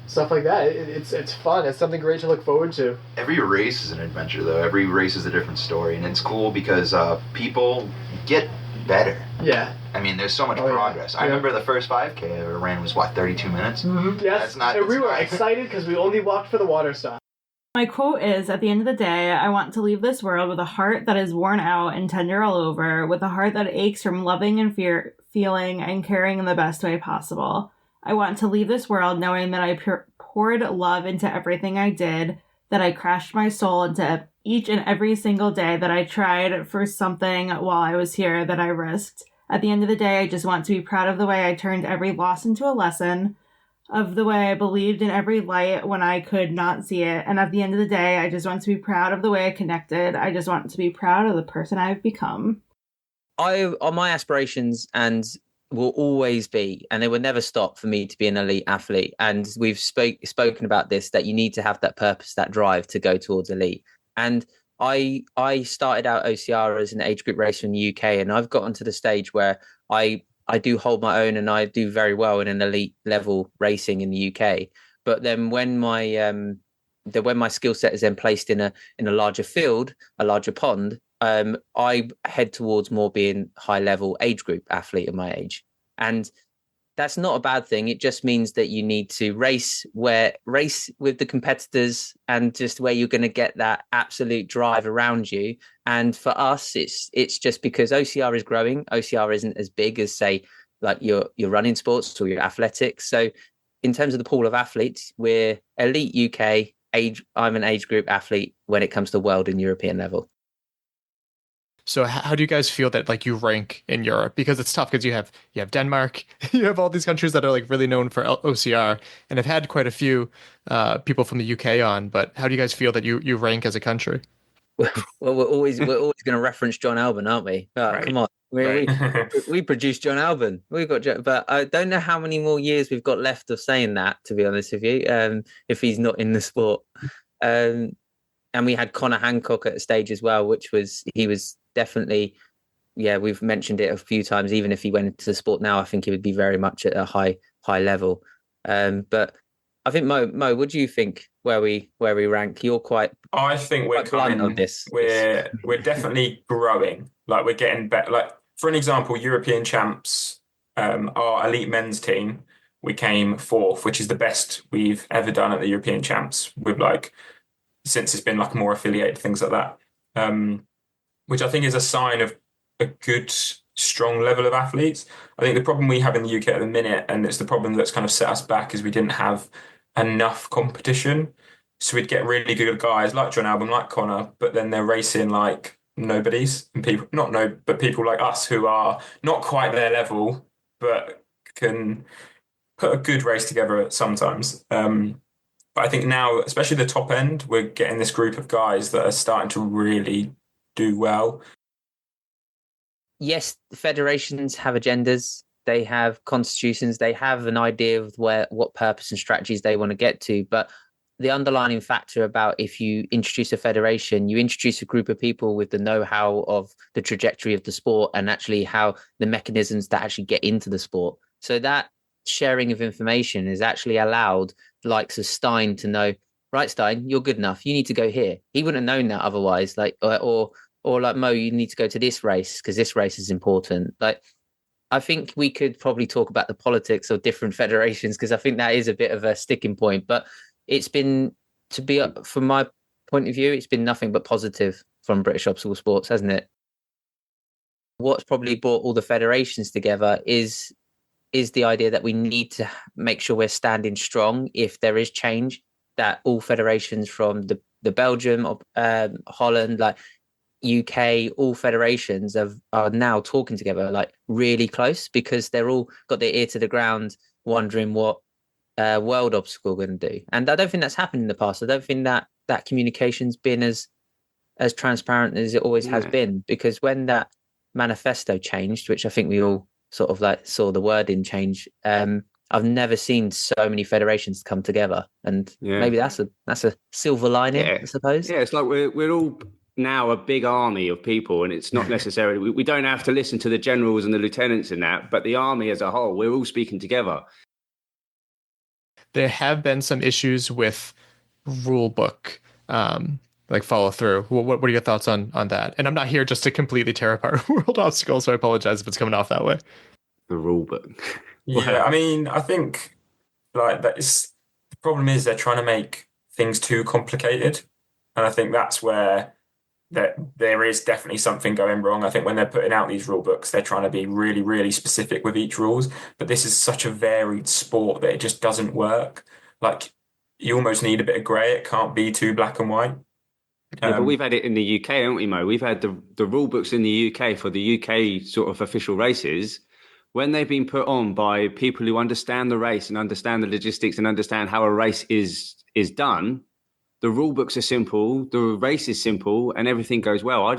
stuff like that. It's fun. It's something great to look forward to. Every race is an adventure, though. Every race is a different story. And it's cool because people get better. Yeah. There's so much progress. I remember the first 5K I ever ran was, 32 minutes? Mm-hmm. Yes. We were excited because we only walked for the water stop. My quote is, at the end of the day, I want to leave this world with a heart that is worn out and tender all over, with a heart that aches from loving and feeling and caring in the best way possible. I want to leave this world knowing that I poured love into everything I did, that I crashed my soul into each and every single day, that I tried for something while I was here, that I risked. At the end of the day, I just want to be proud of the way I turned every loss into a lesson, of the way I believed in every light when I could not see it. And at the end of the day, I just want to be proud of the way I connected. I just want to be proud of the person I've become. My aspirations and will always be, and they will never stop for me to be an elite athlete. And we've spoken about this, that you need to have that purpose, that drive to go towards elite. And I started out OCR as an age group racer in the UK, and I've gotten to the stage where I do hold my own and I do very well in an elite level racing in the UK. But then when my skill set is then placed in a larger field, a larger pond, I head towards more being high level age group athlete at my age. And that's not a bad thing. It just means that you need to race with the competitors and just where you're going to get that absolute drive around you. And for us, it's just because OCR is growing. OCR isn't as big as, say, like your running sports or your athletics. So in terms of the pool of athletes, we're elite UK age. I'm an age group athlete when it comes to world and European level. So how do you guys feel that like you rank in Europe? Because it's tough because you have Denmark, you have all these countries that are like really known for OCR, and I've had quite a few people from the UK on. But how do you guys feel that you rank as a country? Well, we're always going to reference John Albon, aren't we? Right. Come on, we produced John Albon. We've got, but I don't know how many more years we've got left of saying that. To be honest with you, if he's not in the sport, and we had Connor Hancock at a stage as well, he was definitely, we've mentioned it a few times. Even if he went into the sport now, I think he would be very much at a high level. But I think Mo, what do you think where we rank? You're quite. I think we're coming on this. We're definitely growing. Like we're getting better. Like for an example, European champs, our elite men's team, we came fourth, which is the best we've ever done at the European champs. With like since it's been like more affiliated things like that. Which I think is a sign of a good, strong level of athletes. I think the problem we have in the UK at the minute, and it's the problem that's kind of set us back, is we didn't have enough competition. So we'd get really good guys like John Albon, like Connor, but then they're racing like nobodies and people but people like us who are not quite their level, but can put a good race together sometimes. But I think now, especially the top end, we're getting this group of guys that are starting to really do well. Yes, federations have agendas. They have constitutions. They have an idea of what purpose and strategies they want to get to. But the underlying factor about if you introduce a federation, you introduce a group of people with the know-how of the trajectory of the sport and actually how the mechanisms that actually get into the sport. So that sharing of information has actually allowed the likes of Stein to know, right, Stein, you're good enough. You need to go here. He wouldn't have known that otherwise. Or like, Mo, you need to go to this race because this race is important. Like, I think we could probably talk about the politics of different federations because I think that is a bit of a sticking point. But it's been, from my point of view, it's been nothing but positive from British obstacle sports, hasn't it? What's probably brought all the federations together is the idea that we need to make sure we're standing strong if there is change, that all federations from the Belgium, Holland, like UK, all federations are now talking together like really close because they're all got their ear to the ground wondering what world obstacle are going to do. And I don't think that's happened in the past. I don't think that communication's been as transparent as it always has been, because when that manifesto changed, which I think we all sort of like saw the wording change, I've never seen so many federations come together, and maybe that's a silver lining, I suppose. Yeah, it's like we're all now a big army of people, and it's not necessarily we don't have to listen to the generals and the lieutenants in that, but the army as a whole, we're all speaking together. There have been some issues with rule book, like follow through. What are your thoughts on that? And I'm not here just to completely tear apart world obstacles, so I apologize if it's coming off that way. The rule book. Yeah, I mean, I think like the problem is they're trying to make things too complicated, and I think that's where there is definitely something going wrong. I think when they're putting out these rule books, they're trying to be really, really specific with each rules, but this is such a varied sport that it just doesn't work. Like, you almost need a bit of grey. It can't be too black and white. Yeah, but we've had it in the UK, haven't we, Mo? We've had the rule books in the UK for the UK sort of official races. When they've been put on by people who understand the race and understand the logistics and understand how a race is done, the rule books are simple, the race is simple, and everything goes well.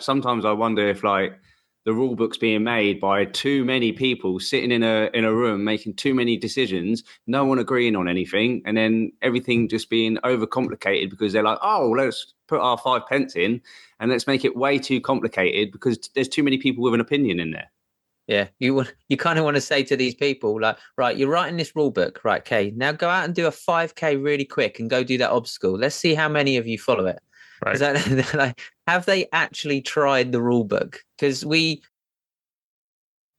Sometimes I wonder if like the rule book's being made by too many people sitting in a room making too many decisions, no one agreeing on anything, and then everything just being overcomplicated because they're like, oh, let's put our 5 pence in and let's make it way too complicated because there's too many people with an opinion in there. Yeah, you kind of want to say to these people, like, right, you're writing this rule book, right? Okay, now go out and do a 5K really quick and go do that obstacle. Let's see how many of you follow it. Right. Like, have they actually tried the rule book? Because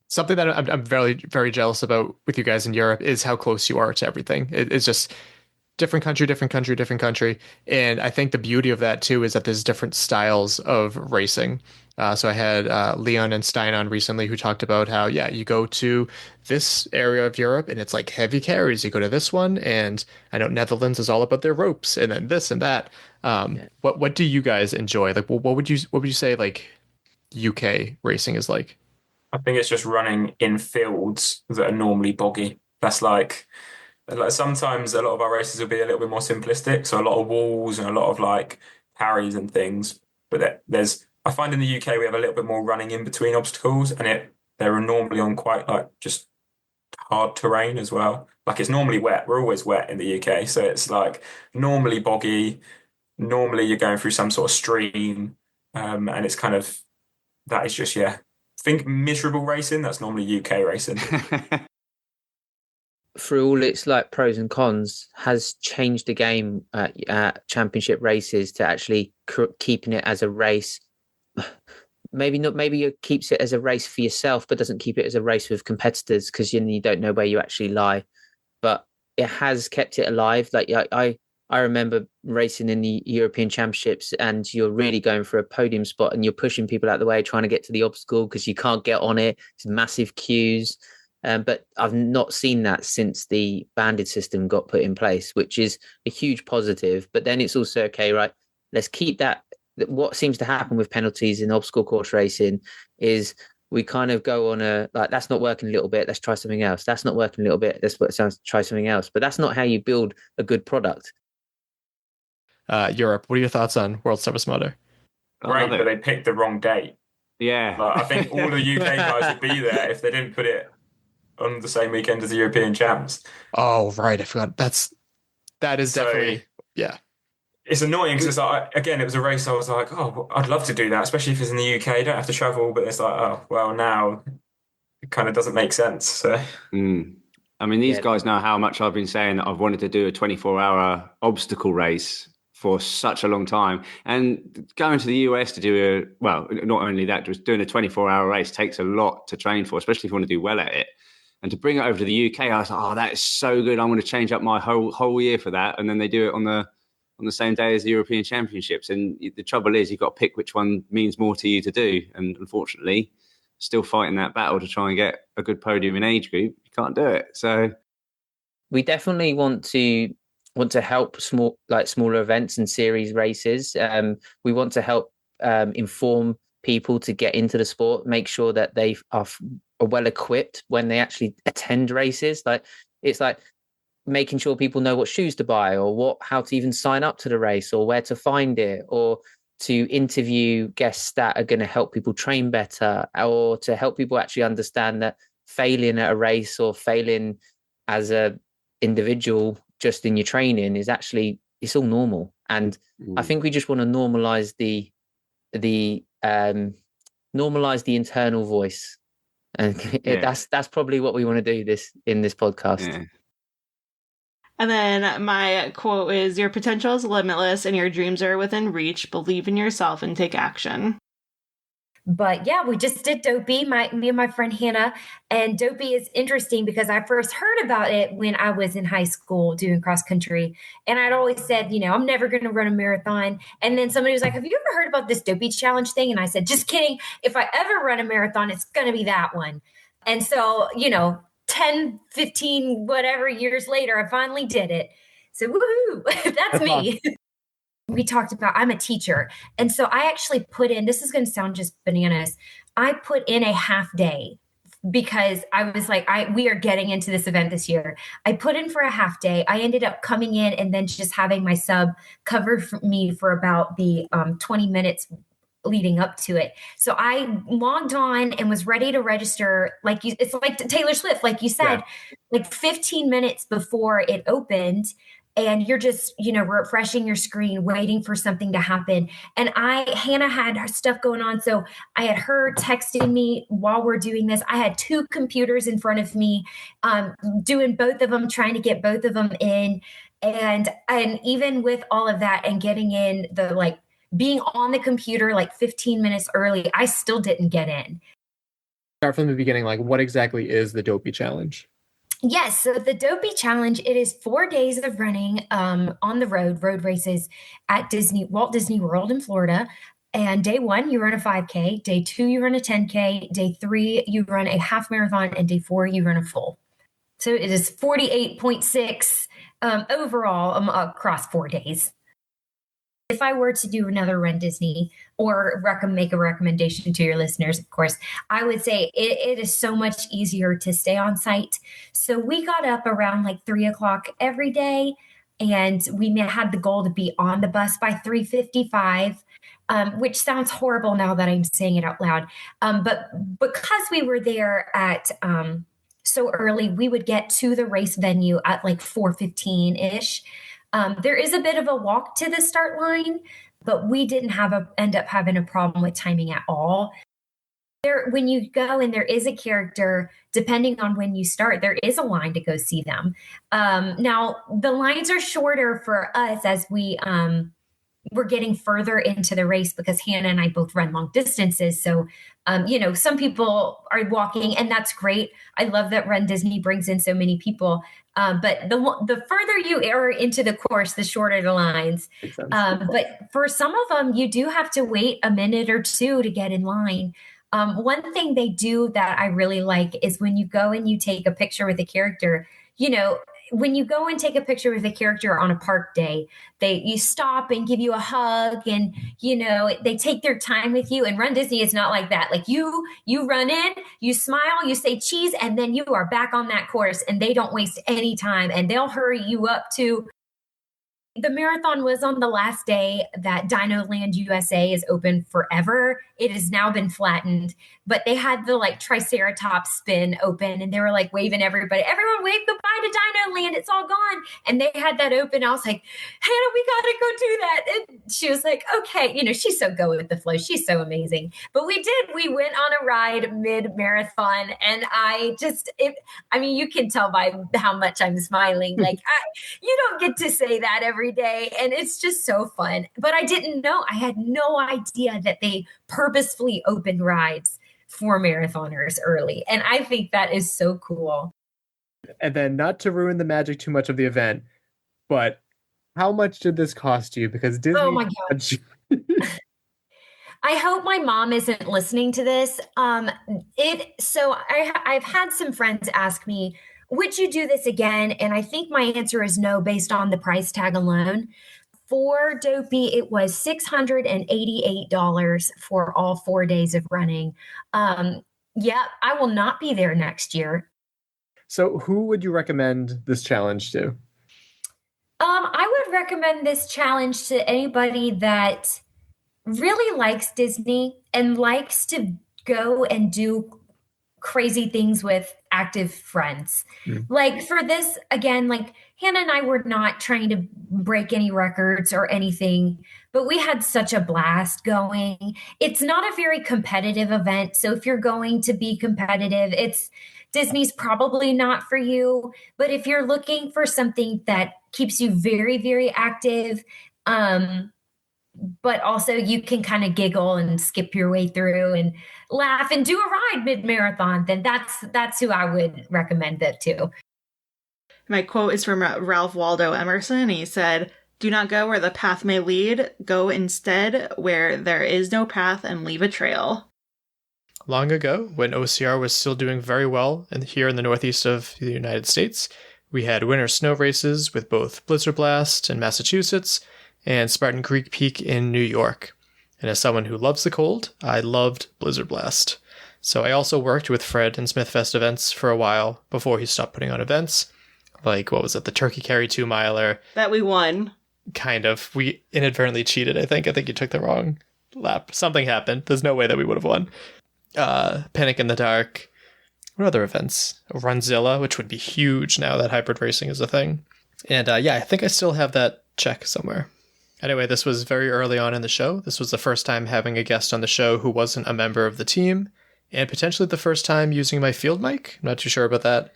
something that I'm very, very jealous about with you guys in Europe is how close you are to everything. It's just different country. And I think the beauty of that too is that there's different styles of racing. So I had Leon and Stein on recently who talked about how, you go to this area of Europe and it's like heavy carries. You go to this one, and I know Netherlands is all about their ropes, and then this and that. What do you guys enjoy? Like, what would you say like UK racing is like? I think it's just running in fields that are normally boggy. That's like sometimes a lot of our races will be a little bit more simplistic, so a lot of walls and a lot of like parries and things. But I find in the UK we have a little bit more running in between obstacles, and they're normally on quite like just hard terrain as well. Like, it's normally wet. We're always wet in the UK, so it's like normally boggy. Normally you're going through some sort of stream, and it's kind of, that is just think miserable racing. That's normally UK racing. Through all its like pros and cons, has changed the game at championship races to actually keeping it as a race. Maybe it keeps it as a race for yourself, but doesn't keep it as a race with competitors because you don't know where you actually lie. But it has kept it alive. Like I remember racing in the European Championships, and you're really going for a podium spot, and you're pushing people out of the way trying to get to the obstacle because you can't get on it. It's massive queues. But I've not seen that since the banded system got put in place, which is a huge positive. But then it's also okay, right? Let's keep that what seems to happen with penalties in obstacle course racing is we kind of go on that's not working a little bit, let's try something else. That's not working a little bit, try something else. But that's not how you build a good product. Europe, what are your thoughts on World Toughest Mudder? Great, but they picked the wrong date. Yeah. I think all the UK guys would be there if they didn't put it on the same weekend as the European champs. Oh, right. I forgot. That is definitely, yeah. It's annoying because it's like, again, it was a race I was like, oh, I'd love to do that, especially if it's in the UK. You don't have to travel, but it's like, oh, well, now it kind of doesn't make sense. So, I mean, these guys know how much I've been saying that I've wanted to do a 24-hour obstacle race for such a long time. And going to the US to do not only that, just doing a 24-hour race takes a lot to train for, especially if you want to do well at it. And to bring it over to the UK, I was like, oh, that is so good. I'm going to change up my whole year for that. And then they do it on the same day as the European Championships. And the trouble is you've got to pick which one means more to you to do. And unfortunately, still fighting that battle to try and get a good podium in age group, you can't do it. So we definitely want to help smaller events and series races. We want to help inform people to get into the sport, make sure that they are well equipped when they actually attend races. It's like making sure people know what shoes to buy, or how to even sign up to the race, or where to find it, or to interview guests that are going to help people train better, or to help people actually understand that failing at a race or failing as a individual just in your training is actually, it's all normal. And I think we just want to normalize the internal voice. And that's probably what we want to do in this podcast. Yeah. And then my quote is, your potential is limitless and your dreams are within reach. Believe in yourself and take action. But yeah, we just did Dopey, me and my friend Hannah. And Dopey is interesting because I first heard about it when I was in high school doing cross country. And I'd always said, I'm never going to run a marathon. And then somebody was like, have you ever heard about this Dopey challenge thing? And I said, just kidding. If I ever run a marathon, it's going to be that one. And so, 10, 15, whatever years later, I finally did it. So woohoo, that's me. We talked about, I'm a teacher. And so I actually put in, this is going to sound just bananas. I put in a half day because I was like, we are getting into this event this year. I put in for a half day. I ended up coming in and then just having my sub cover for me for about the 20 minutes leading up to it. So I logged on and was ready to register. It's like Taylor Swift, like you said, like 15 minutes before it opened. And you're just, refreshing your screen, waiting for something to happen. And Hannah had her stuff going on. So I had her texting me while we're doing this. I had 2 computers in front of me, doing both of them, trying to get both of them in. And even with all of that and getting in being on the computer 15 minutes early, I still didn't get in. Start from the beginning. What exactly is the Dopey Challenge? Yes. So the Dopey Challenge, it is 4 days of running on the road races at Walt Disney World in Florida. And day 1, you run a 5K. Day 2, you run a 10K. Day 3, you run a half marathon. And day 4, you run a full. So it is 48.6 overall across 4 days. If I were to do another Run Disney or make a recommendation to your listeners, of course, I would say it is so much easier to stay on site. So we got up around 3:00 every day, and we had the goal to be on the bus by 3:55, which sounds horrible now that I'm saying it out loud. But because we were there at so early, we would get to the race venue at 4:15-ish. There is a bit of a walk to the start line, but we didn't end up having a problem with timing at all. When you go and there is a character, depending on when you start, there is a line to go see them. Now, the lines are shorter for us as we're getting further into the race because Hannah and I both run long distances. So, some people are walking, and that's great. I love that Run Disney brings in so many people. But the further you are into the course, the shorter the lines. But for some of them, you do have to wait a minute or 2 to get in line. One thing they do that I really like is when you go and you take a picture with a character, when you go and take a picture with a character on a park day, you stop and give you a hug, and they take their time with you. And Run Disney is not like that. Like you run in, you smile, you say cheese, and then you are back on that course, and they don't waste any time, and they'll hurry you up to. The marathon was on the last day that Dino Land USA is open forever. It has now been flattened, but they had the Triceratops spin open, and they were waving everybody. Everyone wave goodbye to Dino Land. It's all gone. And they had that open. I was like, Hannah, we got to go do that. And she was like, okay. She's so go with the flow. She's so amazing. But we did. We went on a ride mid-marathon, and you can tell by how much I'm smiling. You don't get to say that every day, and it's just so fun. But I didn't know. I had no idea that they purposefully opened rides for marathoners early, and I think that is so cool. And then, not to ruin the magic too much of the event, but how much did this cost you? Because Disney. Oh my God. I hope my mom isn't listening to this. So I've had some friends ask me, would you do this again? And I think my answer is no, based on the price tag alone. For Dopey, it was $688 for all 4 days of running. I will not be there next year. So who would you recommend this challenge to? I would recommend this challenge to anybody that really likes Disney and likes to go and do crazy things with active friends. For this, again, Hannah and I were not trying to break any records or anything, but we had such a blast going. It's not a very competitive event, so if you're going to be competitive, Disney's probably not for you. But if you're looking for something that keeps you very, very active, but also you can kind of giggle and skip your way through and laugh and do a ride mid-marathon, then that's who I would recommend that to. My quote is from Ralph Waldo Emerson. He said, "Do not go where the path may lead. Go instead where there is no path and leave a trail." Long ago, when OCR was still doing very well here in the northeast of the United States, we had winter snow races with both Blizzard Blast in Massachusetts and Spartan Creek Peak in New York. And as someone who loves the cold, I loved Blizzard Blast. So I also worked with Fred in Smithfest events for a while before he stopped putting on events. What was it? The Turkey Carry 2-miler. That we won. Kind of. We inadvertently cheated, I think. I think you took the wrong lap. Something happened. There's no way that we would have won. Panic in the Dark. What other events? Runzilla, which would be huge now that hybrid racing is a thing. And I think I still have that check somewhere. Anyway, this was very early on in the show. This was the first time having a guest on the show who wasn't a member of the team, and potentially the first time using my field mic. I'm not too sure about that.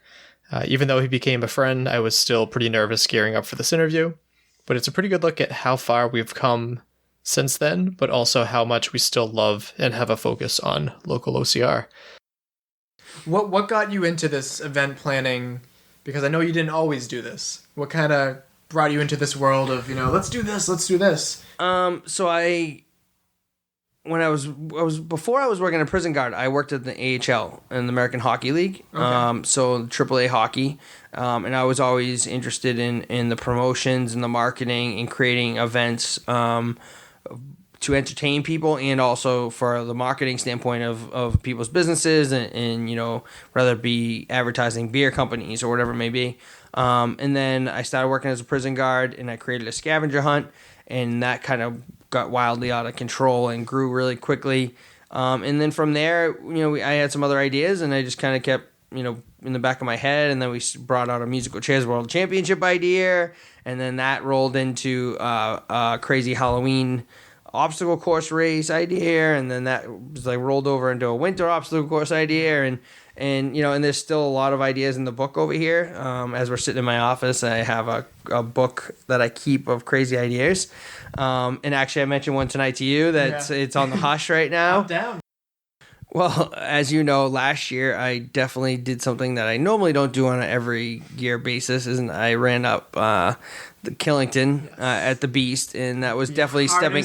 Even though he became a friend, I was still pretty nervous gearing up for this interview. But it's a pretty good look at how far we've come since then, but also how much we still love and have a focus on local OCR. What got you into this event planning? Because I know you didn't always do this. What kind of brought you into this world of, let's do this. Before I was working at Prison Guard, I worked at the AHL in the American Hockey League. Okay. So AAA hockey. And I was always interested in the promotions and the marketing and creating events to entertain people, and also for the marketing standpoint of people's businesses and whether it be advertising beer companies or whatever it may be. And then I started working as a prison guard, and I created a scavenger hunt, and that kind of got wildly out of control and grew really quickly. And then from there, I had some other ideas, and I just kind of kept, in the back of my head. And then we brought out a musical chairs world championship idea, and then that rolled into a crazy Halloween obstacle course race idea, and then that was rolled over into a winter obstacle course idea, and there's still a lot of ideas in the book over here. As we're sitting in my office, I have a book that I keep of crazy ideas. And actually, I mentioned one tonight to you that it's on the hush right now. I'm down. Well, as you know, last year I definitely did something that I normally don't do on an every year basis, and I ran up the Killington at the Beast, and that was definitely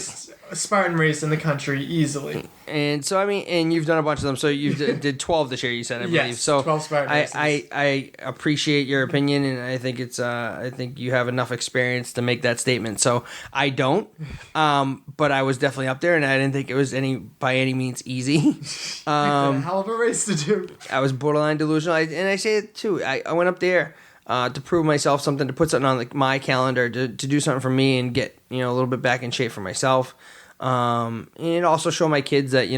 Spartan race in the country easily. And so, I mean, and you've done a bunch of them. So you did 12 this year, you said, I believe. Yes, so 12 Spartan races. I appreciate your opinion, and I think I think you have enough experience to make that statement. So I don't, but I was definitely up there, and I didn't think it was by any means easy. A hell of a race to do. I was borderline delusional, and I say it too. I went up there to prove myself something, to put something on my calendar, to do something for me and get a little bit back in shape for myself. And also show my kids that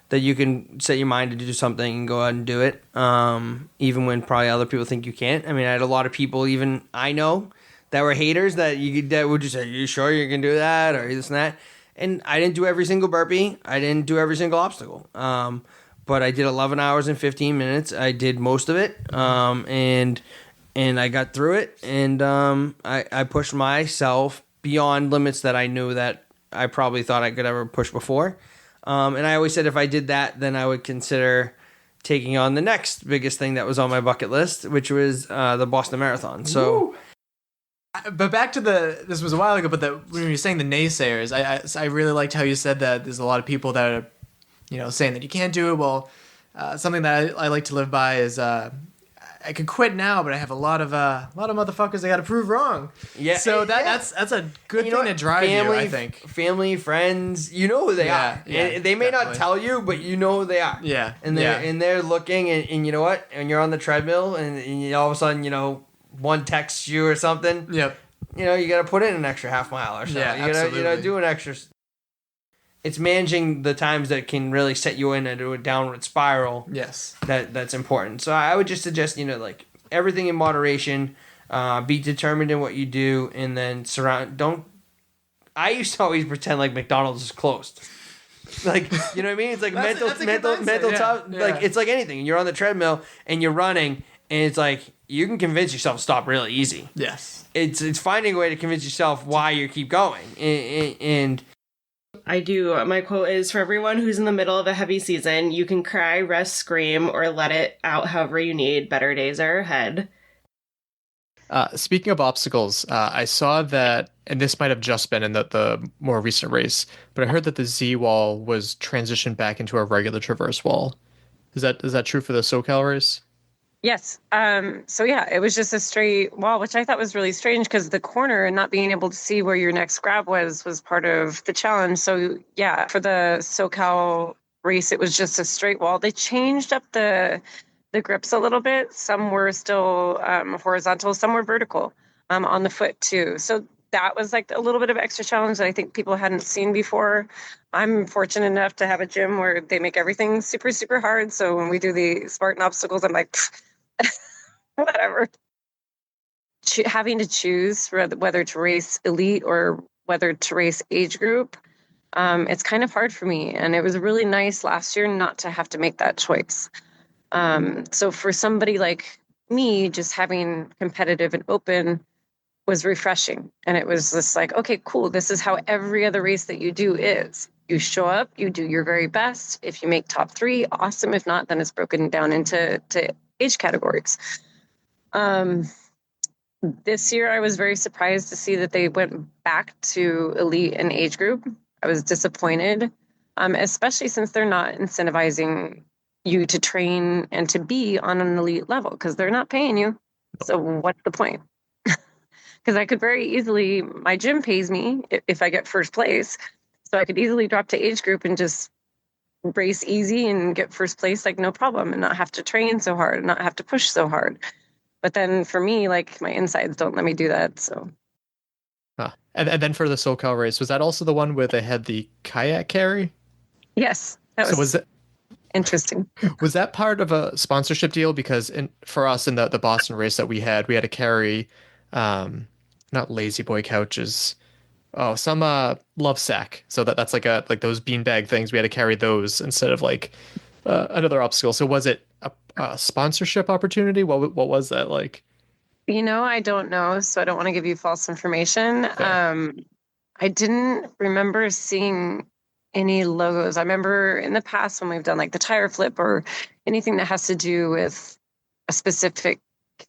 that you can set your mind to do something and go out and do it, even when probably other people think you can't. I mean, I had a lot of people, even I know, that were haters that would just say, "Are you sure you can do that?" or this and that. And I didn't do every single burpee. I didn't do every single obstacle. But I did 11 hours and 15 minutes. I did most of it, and I got through it. And I pushed myself beyond limits that I knew that I probably thought I could ever push before. And I always said if I did that, then I would consider taking on the next biggest thing that was on my bucket list, which was the Boston Marathon. So, Woo! But back to this was a while ago, but when you were saying the naysayers, I really liked how you said that there's a lot of people that are, saying that you can't do it. Well, something that I like to live by is I could quit now, but I have a lot of motherfuckers I got to prove wrong. Yeah. So that's a good thing to drive you, I think. Family, friends, you know who they are. Yeah, they may not tell you, but you know who they are. Yeah. And they're looking, and you know what? And you're on the treadmill, and all of a sudden, one texts you or something. Yep. You got to put in an extra half mile or so. Yeah, you gotta do an extra. It's managing the times that can really set you into a downward spiral. Yes. That's important. So I would just suggest, everything in moderation, be determined in what you do, and then I used to always pretend like McDonald's is closed. Like, you know what I mean? It's like mental tough. Yeah. Like, it's like anything. You're on the treadmill and you're running, and it's like, you can convince yourself to stop really easy. Yes. It's finding a way to convince yourself why you keep going. And I do. My quote is, for everyone who's in the middle of a heavy season, you can cry, rest, scream, or let it out however you need. Better days are ahead. Speaking of obstacles, I saw that, and this might have just been in the more recent race, but I heard that the Z wall was transitioned back into a regular traverse wall. Is that true for the SoCal race? Yes. So yeah, it was just a straight wall, which I thought was really strange because the corner and not being able to see where your next grab was part of the challenge. So yeah, for the SoCal race, it was just a straight wall. They changed up the grips a little bit. Some were still horizontal, some were vertical on the foot too. So that was like a little bit of extra challenge that I think people hadn't seen before. I'm fortunate enough to have a gym where they make everything super, super hard. So when we do the Spartan obstacles, I'm like, whatever. Having to choose whether to race elite or whether to race age group, it's kind of hard for me. And it was really nice last year not to have to make that choice. So for somebody like me, just having competitive and open was refreshing. And it was just like, okay, cool. This is how every other race that you do is. You show up, you do your very best. If you make top 3, awesome. If not, then it's broken down into age categories. This year, I was very surprised to see that they went back to elite and age group. I was disappointed, especially since they're not incentivizing you to train and to be on an elite level because they're not paying you. So what's the point? Because I could very easily, my gym pays me if I get first place. So I could easily drop to age group and just race easy and get first place, like no problem, and not have to train so hard and not have to push so hard. But then for me, like my insides don't let me do that. So. And then for the SoCal race, was that also the one where they had the kayak carry? Yes. That was interesting. Was that part of a sponsorship deal? Because for us in the Boston race that we had to carry, not lazy boy couches. Oh, some love sack. So that's like those beanbag things. We had to carry those instead of like another obstacle. So was it a sponsorship opportunity? What was that like? I don't know, so I don't want to give you false information. I didn't remember seeing any logos. I remember in the past when we've done like the tire flip or anything that has to do with a specific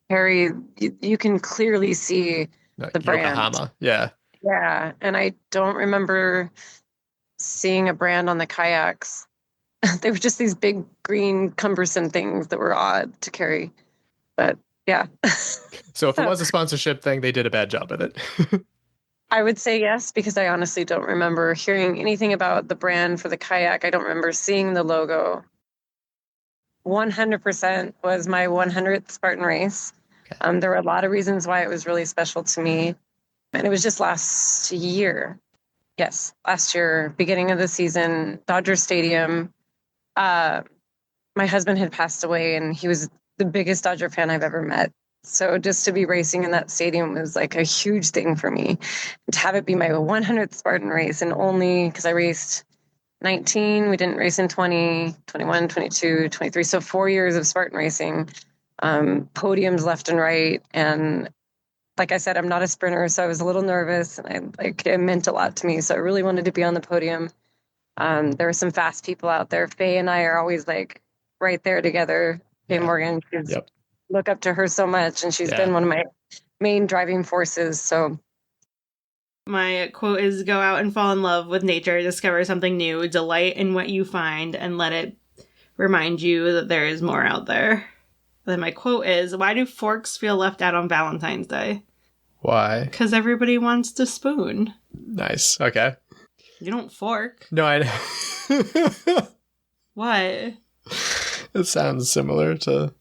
carry, you can clearly see the brand. Yokohama, yeah. Yeah, and I don't remember seeing a brand on the kayaks. They were just these big green cumbersome things that were odd to carry. But yeah. So if it was a sponsorship thing, they did a bad job with it. I would say yes, because I honestly don't remember hearing anything about the brand for the kayak. I don't remember seeing the logo. 100% was my 100th Spartan race. Okay. There were a lot of reasons why it was really special to me. And it was just last year. Yes, last year, beginning of the season, Dodger Stadium. My husband had passed away, and he was the biggest Dodger fan I've ever met. So just to be racing in that stadium was like a huge thing for me. And to have it be my 100th Spartan race, and only because I raced 19, we didn't race in 20, 21, 22, 23. So 4 years of Spartan racing, podiums left and right. And like I said, I'm not a sprinter, so I was a little nervous, and it meant a lot to me. So I really wanted to be on the podium. There were some fast people out there. Faye and I are always like right there together. Faye Morgan, look up to her so much, and she's been one of my main driving forces. So my quote is, go out and fall in love with nature, discover something new, delight in what you find, and let it remind you that there is more out there. Then my quote is, why do forks feel left out on Valentine's Day? Why? Because everybody wants to spoon. Nice. Okay. You don't fork. No, I know. What? It sounds similar to...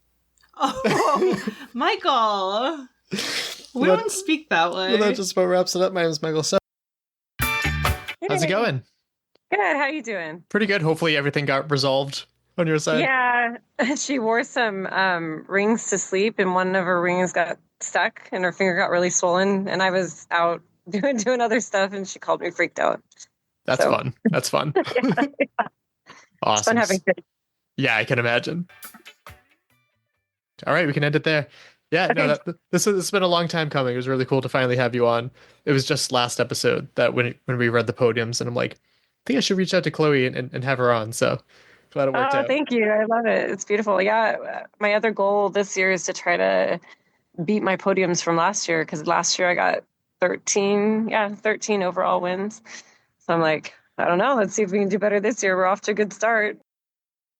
Oh, Michael! We don't speak that way. Well, that just about wraps it up. My name is Michael. How's it going? Good. How you doing? Pretty good. Hopefully everything got resolved on your side. Yeah. She wore some rings to sleep, and one of her rings got stuck, and her finger got really swollen. And I was out doing other stuff, and she called me freaked out. That's fun. That's fun. Yeah. Awesome. It's fun having kids. Yeah, I can imagine. All right, we can end it there. Yeah, okay. No, this has been a long time coming. It was really cool to finally have you on. It was just last episode that when we read the podiums, and I'm like, I think I should reach out to Chloe and have her on. So glad it worked out. Thank you. I love it. It's beautiful. Yeah, my other goal this year is to try to beat my podiums from last year, because last year I got 13 overall wins. So I'm like, I don't know. Let's see if we can do better this year. We're off to a good start.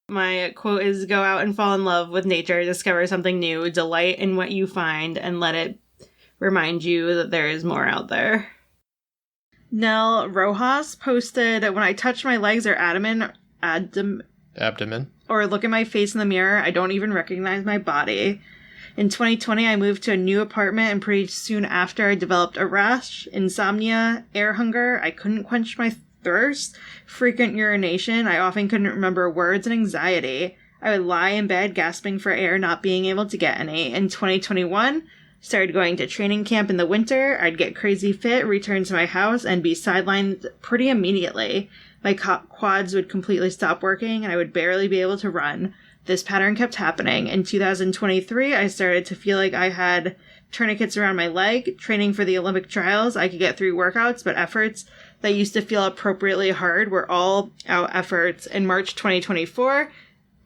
My quote is, go out and fall in love with nature, discover something new, delight in what you find, and let it remind you that there is more out there. Nell Rojas posted, when I touch my legs or abdomen, or look at my face in the mirror, I don't even recognize my body. In 2020, I moved to a new apartment, and pretty soon after, I developed a rash, insomnia, air hunger. I couldn't quench my thirst, frequent urination. I often couldn't remember words, and anxiety. I would lie in bed gasping for air, not being able to get any. In 2021, started going to training camp in the winter. I'd get crazy fit, return to my house, and be sidelined pretty immediately. My quads would completely stop working, and I would barely be able to run. This pattern kept happening. In 2023, I started to feel like I had tourniquets around my leg. Training for the Olympic trials, I could get through workouts, but efforts that used to feel appropriately hard were all out efforts. In March 2024...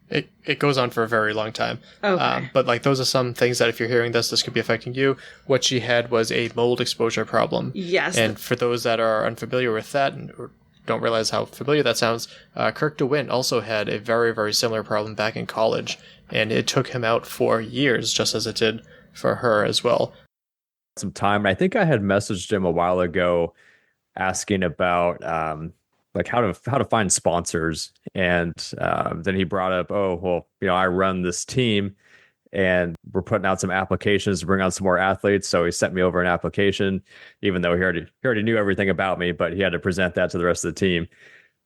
It goes on for a very long time. Okay. But like those are some things that if you're hearing this could be affecting you. What she had was a mold exposure problem. Yes. And for those that are unfamiliar with that or don't realize how familiar that sounds, Kirk DeWitt also had a very, very similar problem back in college. And it took him out for years, just as it did for her as well. Some time. I think I had messaged him a while ago asking about like how to find sponsors, and then he brought up, I run this team and we're putting out some applications to bring on some more athletes. So he sent me over an application, even though he already knew everything about me, but he had to present that to the rest of the team.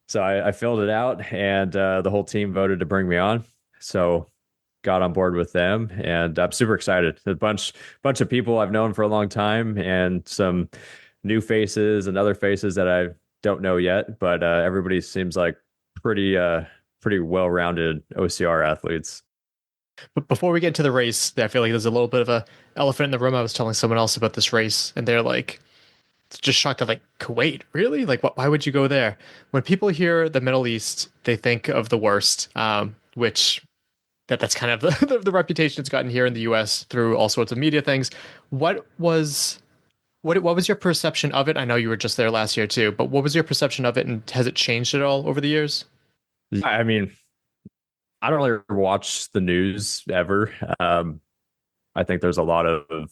So I filled it out, and the whole team voted to bring me on. So got on board with them, and I'm super excited. A bunch of people I've known for a long time, and some new faces and other faces that I don't know yet, but everybody seems like pretty well-rounded OCR athletes. But before we get to the race, I feel like there's a little bit of a elephant in the room. I was telling someone else about this race, and they're like, just shocked at like, Kuwait, really? Like, why would you go there? When people hear the Middle East, they think of the worst, which that's kind of the reputation it's gotten here in the U.S. through all sorts of media things. What was What was your perception of it? I know you were just there last year too, but what was your perception of it, and has it changed at all over the years? I mean, I don't really watch the news ever. I think there's a lot of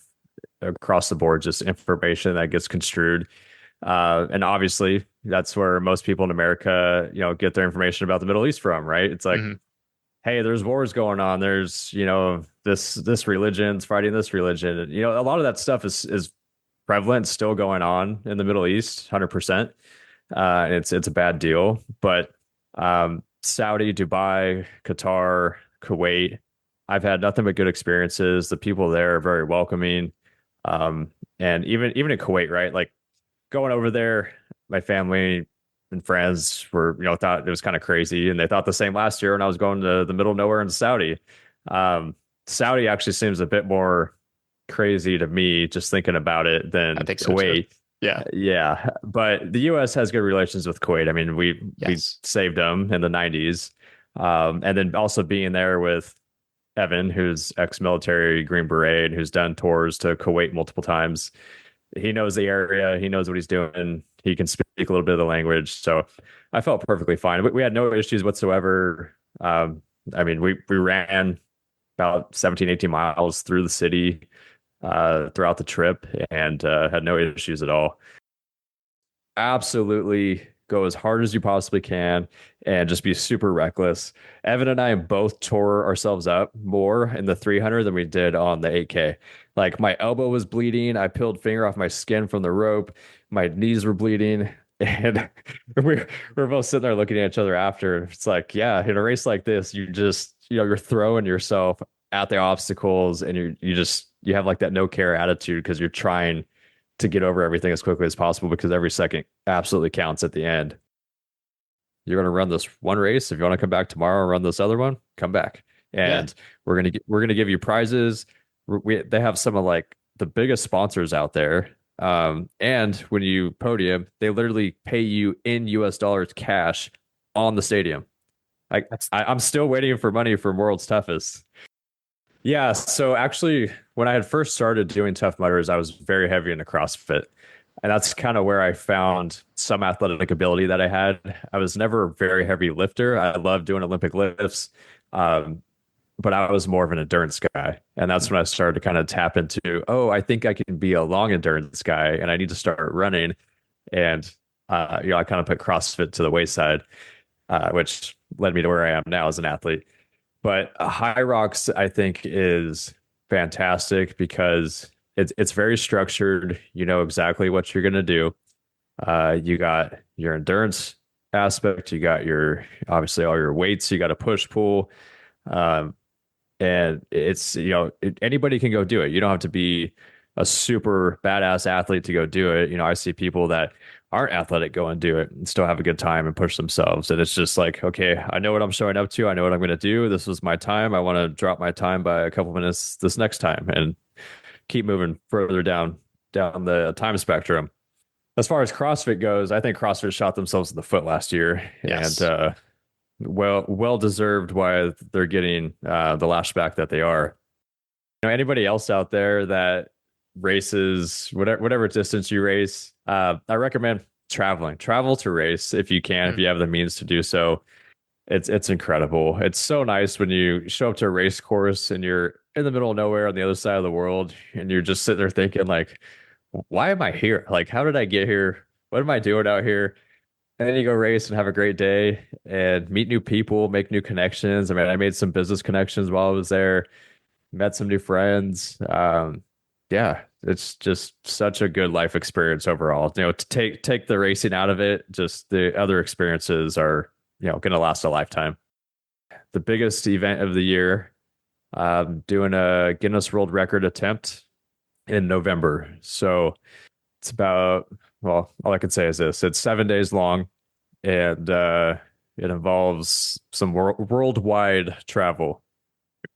across the board just information that gets construed. And obviously that's where most people in America, get their information about the Middle East from, right? It's like, hey, there's wars going on. There's, this religion's fighting this religion. And, a lot of that stuff is prevalent, still going on in the Middle East, 100%. It's a bad deal. But Saudi, Dubai, Qatar, Kuwait, I've had nothing but good experiences. The people there are very welcoming. And even in Kuwait, right? Like going over there, my family and friends were, thought it was kind of crazy, and they thought the same last year when I was going to the middle of nowhere in Saudi. Saudi actually seems a bit more crazy to me just thinking about it than Kuwait. So yeah. Yeah. But the US has good relations with Kuwait. I mean, we saved them in the 90s. And then also being there with Evan, who's ex-military Green Beret, who's done tours to Kuwait multiple times. He knows the area. He knows what he's doing. He can speak a little bit of the language. So I felt perfectly fine. We had no issues whatsoever. I mean, we ran about 17, 18 miles through the city throughout the trip, and had no issues at all. Absolutely go as hard as you possibly can and just be super reckless. Evan and I both tore ourselves up more in the 300 than we did on the 8K. Like my elbow was bleeding. I peeled finger off my skin from the rope. My knees were bleeding. And we're both sitting there looking at each other after. It's like, yeah, in a race like this, you just, you're throwing yourself at the obstacles, and you have like that no care attitude because you're trying to get over everything as quickly as possible, because every second absolutely counts at the end. You're going to run this one race. If you want to come back tomorrow and run this other one, come back. And we're going to give you prizes. They have some of like the biggest sponsors out there. And when you podium, they literally pay you in US dollars cash on the stadium. I'm still waiting for money from World's Toughest. Yeah, so actually, when I had first started doing Tough Mudders, I was very heavy into CrossFit. And that's kind of where I found some athletic ability that I had. I was never a very heavy lifter. I loved doing Olympic lifts, but I was more of an endurance guy. And that's when I started to kind of tap into, I think I can be a long endurance guy, and I need to start running. And, I kind of put CrossFit to the wayside, which led me to where I am now as an athlete. But High Rocks, I think, is fantastic because it's very structured. You know exactly what you're going to do. You got your endurance aspect. You got obviously all your weights. You got a push pull. And it's, anybody can go do it. You don't have to be a super badass athlete to go do it. I see people that aren't athletic go and do it and still have a good time and push themselves. And it's just like, okay, I know what I'm showing up to. I know what I'm going to do. This was my time. I want to drop my time by a couple minutes this next time and keep moving further down the time spectrum. As far as CrossFit goes, I think CrossFit shot themselves in the foot last year. Yes. And well deserved why they're getting the lashback that they are. Anybody else out there that races whatever distance you race, I recommend travel to race if you can. If you have the means to do so. It's incredible. It's so nice when you show up to a race course and you're in the middle of nowhere on the other side of the world, and you're just sitting there thinking like, why am I here? Like, how did I get here? What am I doing out here? And then you go race and have a great day and meet new people, make new connections. I mean, I made some business connections while I was there, met some new friends. Yeah, it's just such a good life experience overall. To take the racing out of it, just the other experiences are, going to last a lifetime. The biggest event of the year, doing a Guinness World Record attempt in November. So it's about, well, all I can say is this: it's 7 days long, and it involves some worldwide travel.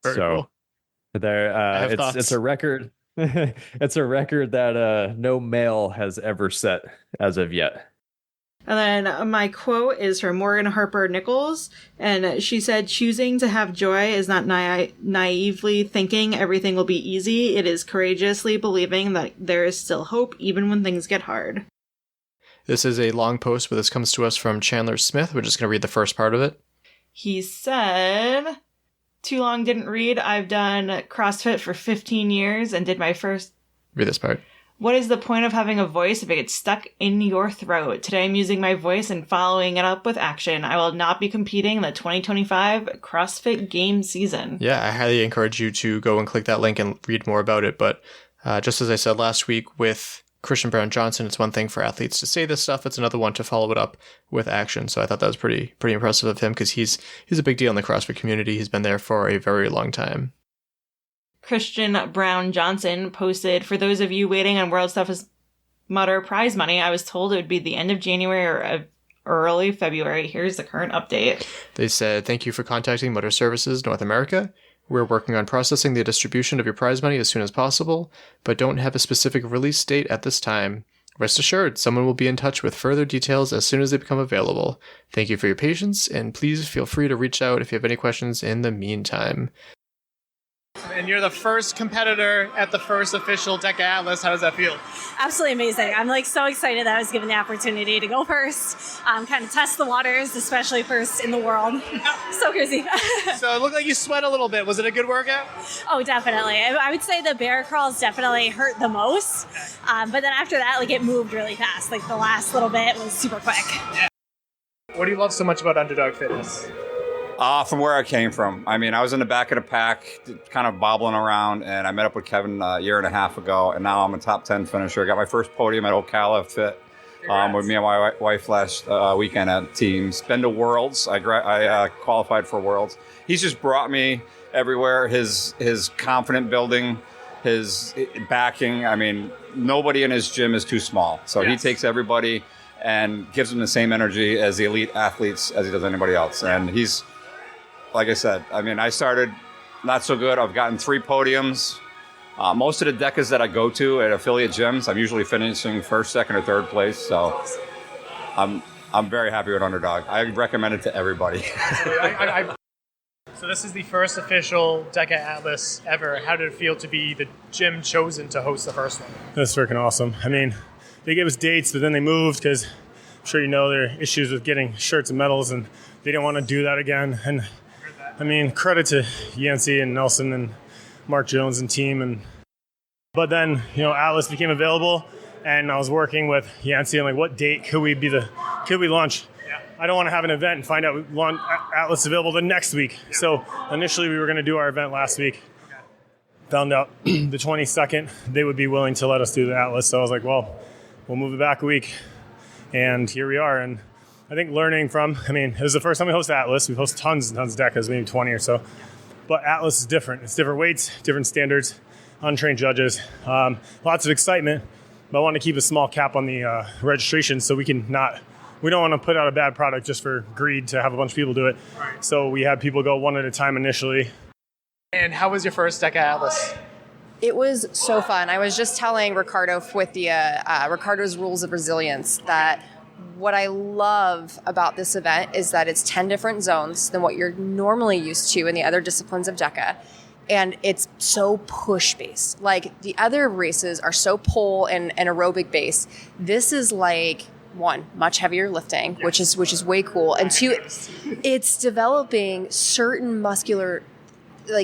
Very cool. There, it's a record. It's a record that no male has ever set as of yet. And then my quote is from Morgan Harper Nichols, and she said, "Choosing to have joy is not naively thinking everything will be easy. It is courageously believing that there is still hope even when things get hard." This is a long post, but this comes to us from Chandler Smith. We're just going to read the first part of it. He said, "Too long didn't read. I've done CrossFit for 15 years and did my first..." Read this part. "What is the point of having a voice if it gets stuck in your throat? Today I'm using my voice and following it up with action. I will not be competing in the 2025 CrossFit Games season." Yeah, I highly encourage you to go and click that link and read more about it. But just as I said last week with Christian Brown Johnson, it's one thing for athletes to say this stuff. It's another one to follow it up with action. So I thought that was pretty impressive of him because he's a big deal in the CrossFit community. He's been there for a very long time. Christian Brown Johnson posted, "For those of you waiting on World Toughest Mudder prize money, I was told it would be the end of January or early February. Here's the current update." They said, "Thank you for contacting Mudder Services North America. We're working on processing the distribution of your prize money as soon as possible, but don't have a specific release date at this time. Rest assured, someone will be in touch with further details as soon as they become available. Thank you for your patience, and please feel free to reach out if you have any questions in the meantime." And you're the first competitor at the first official DECA Atlas. How does that feel? Absolutely amazing. I'm so excited that I was given the opportunity to go first, kind of test the waters, especially first in the world. So crazy. So it looked like you sweat a little bit. Was it a good workout? Oh, definitely. I would say the bear crawls definitely hurt the most. But then after that, it moved really fast. The last little bit was super quick. Yeah. What do you love so much about Underdog Fitness? From where I came from. I was in the back of the pack, kind of bobbling around, and I met up with Kevin a year and a half ago, and now I'm a top 10 finisher. I got my first podium at Ocala Fit with me and my wife last weekend at Teams. Been to Worlds. I qualified for Worlds. He's just brought me everywhere. His confident building, his backing. Nobody in his gym is too small. So He takes everybody and gives them the same energy as the elite athletes as he does anybody else. And he's... Like I said, I started not so good. I've gotten 3 podiums. Most of the DECAs that I go to at affiliate gyms, I'm usually finishing first, second, or third place. So I'm very happy with Underdog. I recommend it to everybody. So this is the first official DECA Atlas ever. How did it feel to be the gym chosen to host the first one? That's freaking awesome. They gave us dates, but then they moved because I'm sure you know there are issues with getting shirts and medals, and they didn't want to do that again. And credit to Yancey and Nelson and Mark Jones and team. But then, Atlas became available, and I was working with Yancey on what date could we launch? Yeah. I don't want to have an event and find out we want Atlas available the next week. Yeah. So initially we were going to do our event last week. Okay. Found out the 22nd they would be willing to let us do the Atlas. So I was like, well, we'll move it back a week. And here we are. And I think learning from, it was the first time we hosted Atlas. We've hosted tons and tons of DECAs, maybe 20 or so. But Atlas is different. It's different weights, different standards, untrained judges. Lots of excitement, but I want to keep a small cap on the registration so we don't want to put out a bad product just for greed to have a bunch of people do it. Right. So we had people go one at a time initially. And how was your first DECA Atlas? It was so fun. I was just telling Ricardo with the Ricardo's Rules of Resilience that what I love about this event is that it's 10 different zones than what you're normally used to in the other disciplines of DECA. And it's so push-based. The other races are so pull and aerobic based. This is one, much heavier lifting, which is way cool. And two, it's developing certain muscular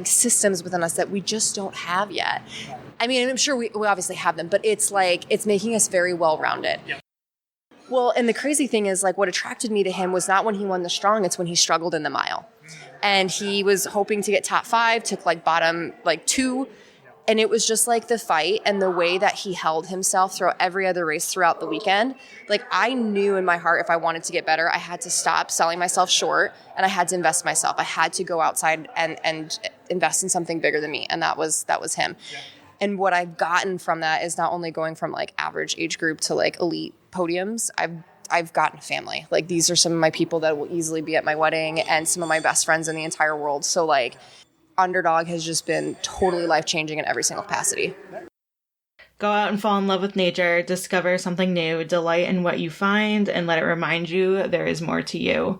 systems within us that we just don't have yet. I'm sure we obviously have them, but it's making us very well-rounded. Yep. Well, and the crazy thing is, what attracted me to him was not when he won the strong, it's when he struggled in the mile. And he was hoping to get top 5, took bottom 2. And it was just the fight and the way that he held himself throughout every other race throughout the weekend. I knew in my heart if I wanted to get better, I had to stop selling myself short and I had to invest in myself. I had to go outside and invest in something bigger than me. And that was him. Yeah. And what I've gotten from that is not only going from average age group to elite podiums, I've gotten family. These are some of my people that will easily be at my wedding and some of my best friends in the entire world. So Underdog has just been totally life-changing in every single capacity. Go out and fall in love with nature, discover something new, delight in what you find, and let it remind you there is more to you.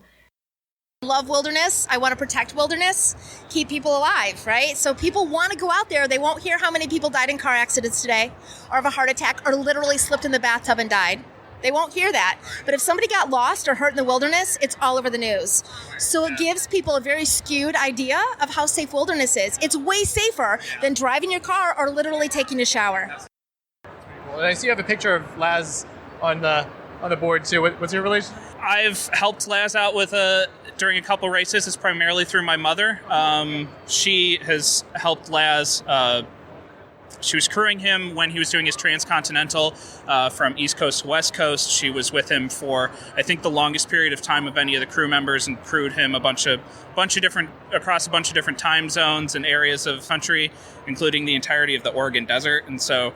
Love wilderness. I want to protect wilderness, keep people alive, right? So people want to go out there. They won't hear how many people died in car accidents today, or of a heart attack, or literally slipped in the bathtub and died. They won't hear that. But if somebody got lost or hurt in the wilderness, it's all over the news. So it gives people a very skewed idea of how safe wilderness is. It's way safer than driving your car or literally taking a shower. Well, I see you have a picture of Laz on the board too. What's your relation? I've helped Laz out with during a couple races. It's primarily through my mother. She has helped Laz. She was crewing him when he was doing his transcontinental from East Coast to West Coast. She was with him for, I think, the longest period of time of any of the crew members, and crewed him across a bunch of different time zones and areas of country, including the entirety of the Oregon Desert. And so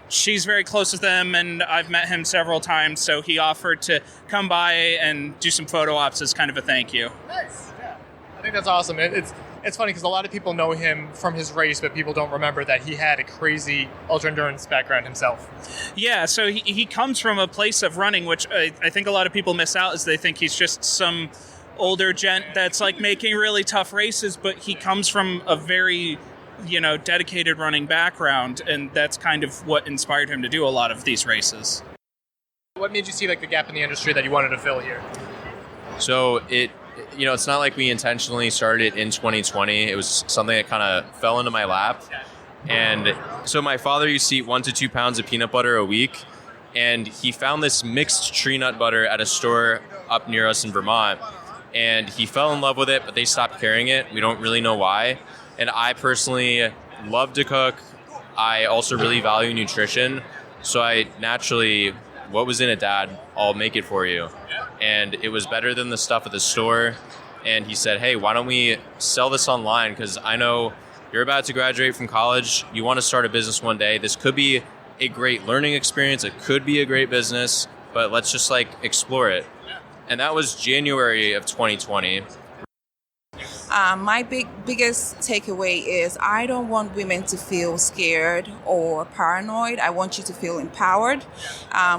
she's very close with them, and I've met him several times. So he offered to come by and do some photo ops as kind of a thank you. Nice. Yeah. I think that's awesome. It's funny because a lot of people know him from his race, but people don't remember that he had a crazy ultra-endurance background himself. Yeah, so he comes from a place of running, which I think a lot of people miss out, is they think he's just some older gent that's like making really tough races, but he comes from a very, dedicated running background, and that's kind of what inspired him to do a lot of these races. What made you see like the gap in the industry that you wanted to fill here? So it's not like we intentionally started it in 2020. It was something that kind of fell into my lap. And so my father used to eat 1 to 2 pounds of peanut butter a week. And he found this mixed tree nut butter at a store up near us in Vermont. And he fell in love with it, but they stopped carrying it. We don't really know why. And I personally love to cook. I also really value nutrition. So I naturally, what was in it, Dad? I'll make it for you. And it was better than the stuff at the store. And he said, hey, why don't we sell this online? Because I know you're about to graduate from college. You want to start a business one day. This could be a great learning experience. It could be a great business, but let's just explore it. And that was January of 2020. My biggest takeaway is I don't want women to feel scared or paranoid. I want you to feel empowered.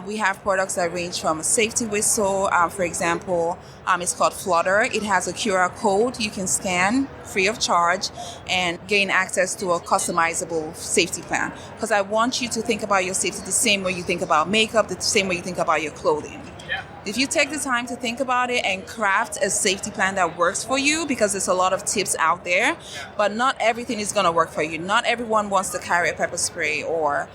We have products that range from a safety whistle, for example, it's called Flutter. It has a QR code you can scan free of charge and gain access to a customizable safety plan. Because I want you to think about your safety the same way you think about makeup, the same way you think about your clothing. If you take the time to think about it and craft a safety plan that works for you, because there's a lot of tips out there, but not everything is going to work for you. Not everyone wants to carry a pepper spray or...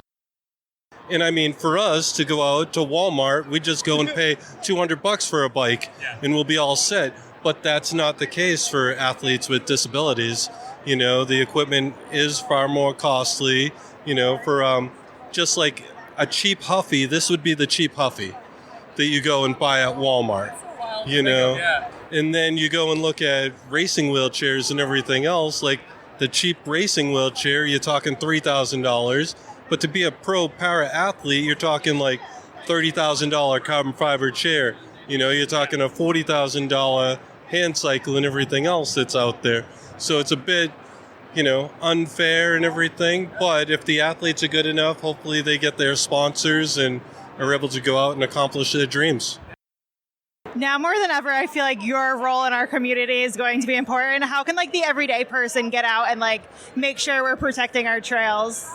And I mean, for us to go out to Walmart, we just go and pay $200 for a bike and we'll be all set. But that's not the case for athletes with disabilities. The equipment is far more costly, for just like a cheap Huffy. This would be the cheap Huffy that you go and buy at Walmart, and then you go and look at racing wheelchairs and everything else, like the cheap racing wheelchair, you're talking $3,000, but to be a pro para athlete, you're talking like $30,000 carbon fiber chair, you're talking a $40,000 hand cycle and everything else that's out there. So it's a bit, unfair and everything, but if the athletes are good enough, hopefully they get their sponsors and are able to go out and accomplish their dreams. Now more than ever, I feel like your role in our community is going to be important. How can the everyday person get out and make sure we're protecting our trails?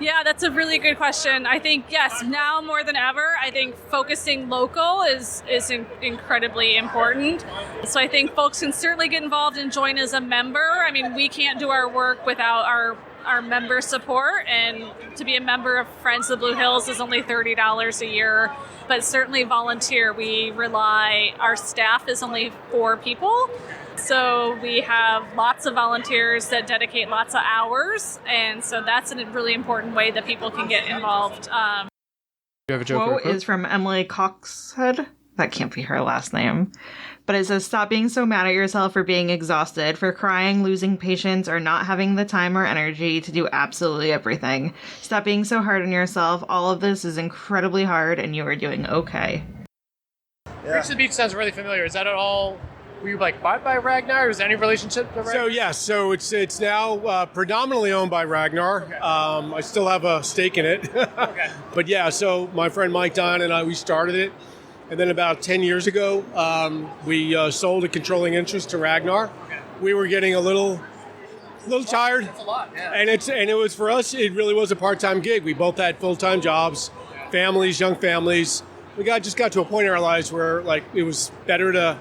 Yeah, that's a really good question. I think, yes, now more than ever, I think focusing local is incredibly important. So I think folks can certainly get involved and join as a member. I mean, we can't do our work without our member support, and to be a member of Friends of the Blue Hills is only $30 a year, but certainly volunteer. Our staff is only 4 people, so we have lots of volunteers that dedicate lots of hours, and so that's a really important way that people can get involved. You have a joke? Quote is from Emily Coxhead. That can't be her last name. But it says, stop being so mad at yourself for being exhausted, for crying, losing patience, or not having the time or energy to do absolutely everything. Stop being so hard on yourself. All of this is incredibly hard, and you are doing okay. Preach the Beach sounds really familiar. Is that at all were you like bought by Ragnar? Is there any relationship to Ragnar? So yes, so it's now predominantly owned by Ragnar. Okay. I still have a stake in it. Okay. But yeah, so my friend Mike Don and I, we started it. And then about 10 years ago, we sold a controlling interest to Ragnar. Okay. We were getting a little tired. That's a lot, yeah. And it was for us, it really was a part-time gig. We both had full-time jobs, families, young families. We just got to a point in our lives where like it was better to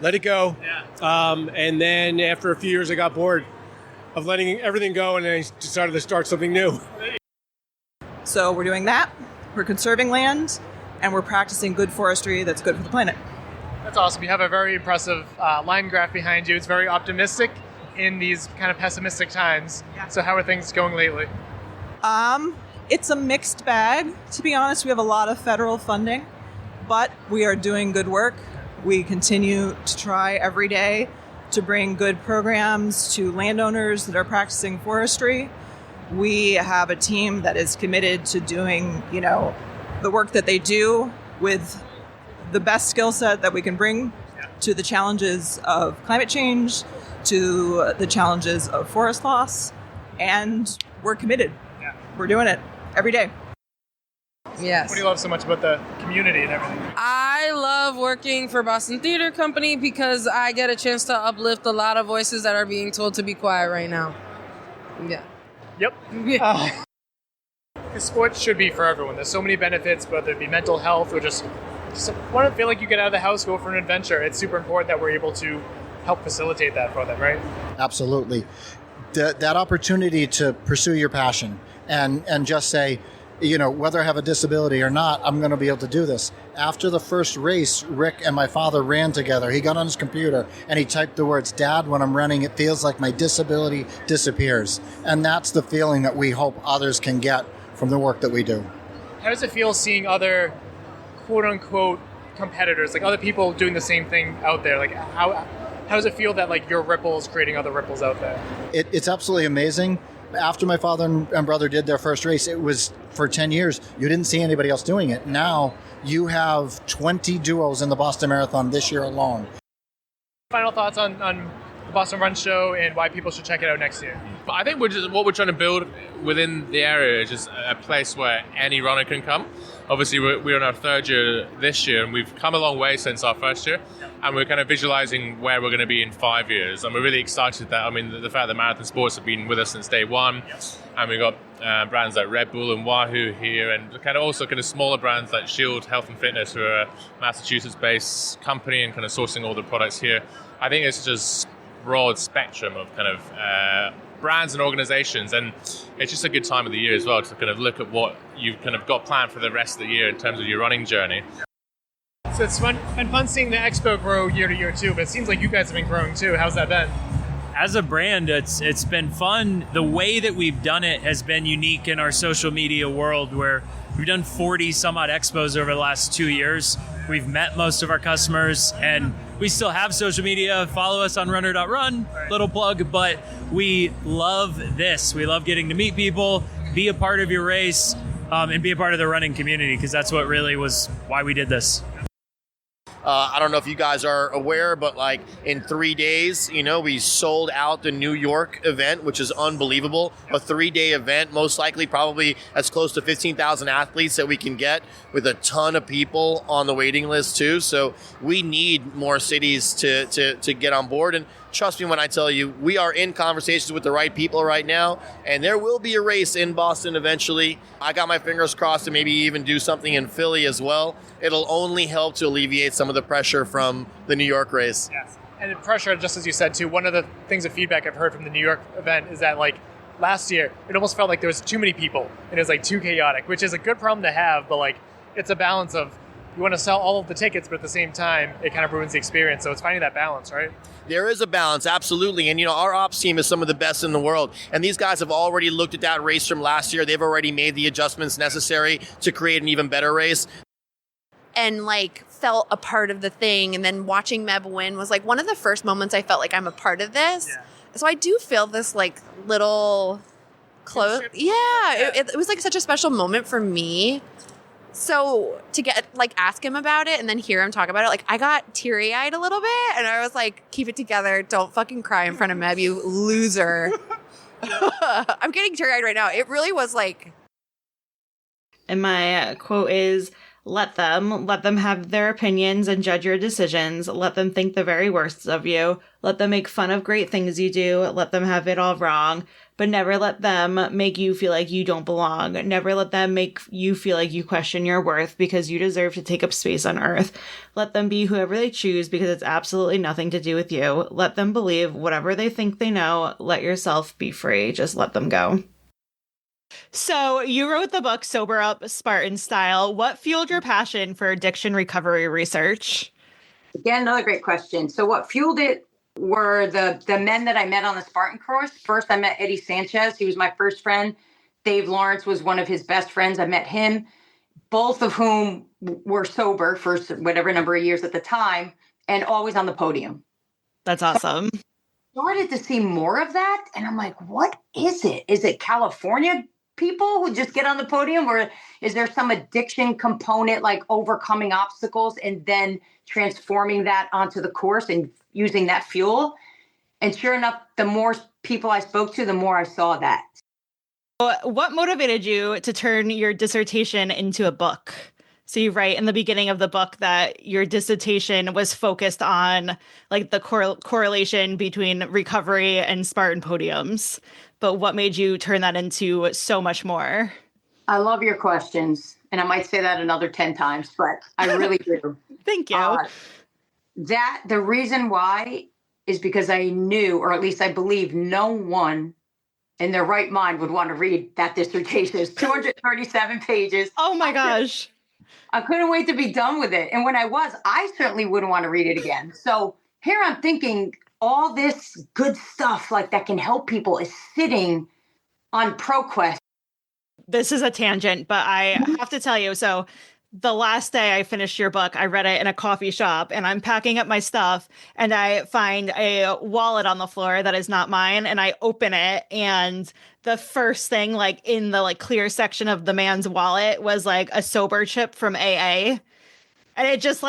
let it go. Yeah. And then after a few years, I got bored of letting everything go, and I decided to start something new. So we're doing that. We're conserving land, and we're practicing good forestry that's good for the planet. That's awesome. You have a very impressive line graph behind you. It's very optimistic in these kind of pessimistic times. Yeah. So how are things going lately? It's a mixed bag. To be honest, we have a lot of federal funding, but we are doing good work. We continue to try every day to bring good programs to landowners that are practicing forestry. We have a team that is committed to doing, the work that they do with the best skill set that we can bring to the challenges of climate change, to the challenges of forest loss, and we're committed. Yeah. We're doing it every day. Yes. What do you love so much about the community and everything? I love working for Boston Theater Company because I get a chance to uplift a lot of voices that are being told to be quiet right now. Yeah. Yep. Yeah. Sports should be for everyone. There's so many benefits, whether it be mental health or just want to feel like you get out of the house, go for an adventure. It's super important that we're able to help facilitate that for them, right? Absolutely. That opportunity to pursue your passion and just say, whether I have a disability or not, I'm going to be able to do this. After the first race, Rick and my father ran together. He got on his computer and he typed the words, "Dad, when I'm running, it feels like my disability disappears." And that's the feeling that we hope others can get from the work that we do. How does it feel seeing other quote-unquote competitors, like other people doing the same thing out there? Like how does it feel that like your ripple is creating other ripples out there? It's absolutely amazing. After my father and brother did their first race, it was for 10 years. You didn't see anybody else doing it. Now you have 20 duos in the Boston Marathon this year alone. Final thoughts on the Boston Run Show and why people should check it out next year? I think what we're trying to build within the area is just a place where any runner can come. Obviously, we're in our third year this year, and we've come a long way since our first year, and we're kind of visualizing where we're going to be in 5 years. And we're really excited that, the fact that Marathon Sports have been with us since day one, and we've got brands like Red Bull and Wahoo here, and kind of smaller brands like Shield Health and Fitness, who are a Massachusetts-based company and kind of sourcing all the products here. I think it's just broad spectrum of kind of brands and organizations, and it's just a good time of the year as well to kind of look at what you've kind of got planned for the rest of the year in terms of your running journey. So it's fun seeing the expo grow year to year too, but it seems like you guys have been growing too. How's that been? As a brand, it's been fun. The way that we've done it has been unique in our social media world, where we've done 40 some odd expos over the last 2 years. We've met most of our customers, and we still have social media. Follow us on runner.run, little plug, but we love this. We love getting to meet people, be a part of your race, and be a part of the running community, because that's what really was why we did this. I don't know if you guys are aware, but like in 3 days, we sold out the New York event, which is unbelievable. A 3-day event, most likely probably as close to 15,000 athletes that we can get, with a ton of people on the waiting list too. So we need more cities to get on board. And trust me when I tell you, we are in conversations with the right people right now, and there will be a race in Boston eventually. I got my fingers crossed to maybe even do something in Philly as well. It'll only help to alleviate some of the pressure from the New York race. Yes. And the pressure, just as you said too, one of the things of feedback I've heard from the New York event is that like last year, it almost felt like there was too many people and it was like too chaotic, which is a good problem to have, but like it's a balance of you want to sell all of the tickets, but at the same time, it kind of ruins the experience. So it's finding that balance, right? There is a balance, absolutely. And, our ops team is some of the best in the world. And these guys have already looked at that race from last year. They've already made the adjustments necessary to create an even better race. And felt a part of the thing. And then watching Meb win was one of the first moments I felt like I'm a part of this. Yeah. So I do feel this little close. Yeah, it was such a special moment for me So to get ask him about it and then hear him talk about it, I got teary-eyed a little bit, and I was like, keep it together. Don't fucking cry in front of Meb, you loser. I'm getting teary-eyed right now. It really was And my quote is, let them have their opinions and judge your decisions. Let them think the very worst of you. Let them make fun of great things you do. Let them have it all wrong. But never let them make you feel like you don't belong. Never let them make you feel like you question your worth because you deserve to take up space on Earth. Let them be whoever they choose because it's absolutely nothing to do with you. Let them believe whatever they think they know. Let yourself be free. Just let them go. So you wrote the book Sober Up Spartan Style. What fueled your passion for addiction recovery research? Again, another great question. So what fueled it were the men that I met on the Spartan course. First, I met Eddie Sanchez. He was my first friend. Dave Lawrence was one of his best friends. I met him, both of whom were sober for whatever number of years at the time and always on the podium. That's awesome. So I started to see more of that. And I'm like, what is it? Is it California people who just get on the podium, or is there some addiction component, like overcoming obstacles and then transforming that onto the course and using that fuel? And sure enough, the more people I spoke to, the more I saw that. What motivated you to turn your dissertation into a book? So you write in the beginning of the book that your dissertation was focused on the correlation between recovery and Spartan podiums. But what made you turn that into so much more? I love your questions. And I might say that another 10 times, but I really do. Thank you. The reason why is because I knew, or at least I believe, no one in their right mind would want to read that dissertation. It's 237 pages. Oh my gosh. I couldn't wait to be done with it. And when I certainly wouldn't want to read it again. So here I'm thinking all this good stuff that can help people is sitting on ProQuest. This is a tangent, but I have to tell you, so the last day I finished your book, I read it in a coffee shop, and I'm packing up my stuff, and I find a wallet on the floor that is not mine, and I open it, and the first thing in the clear section of the man's wallet was a sober chip from AA. And it just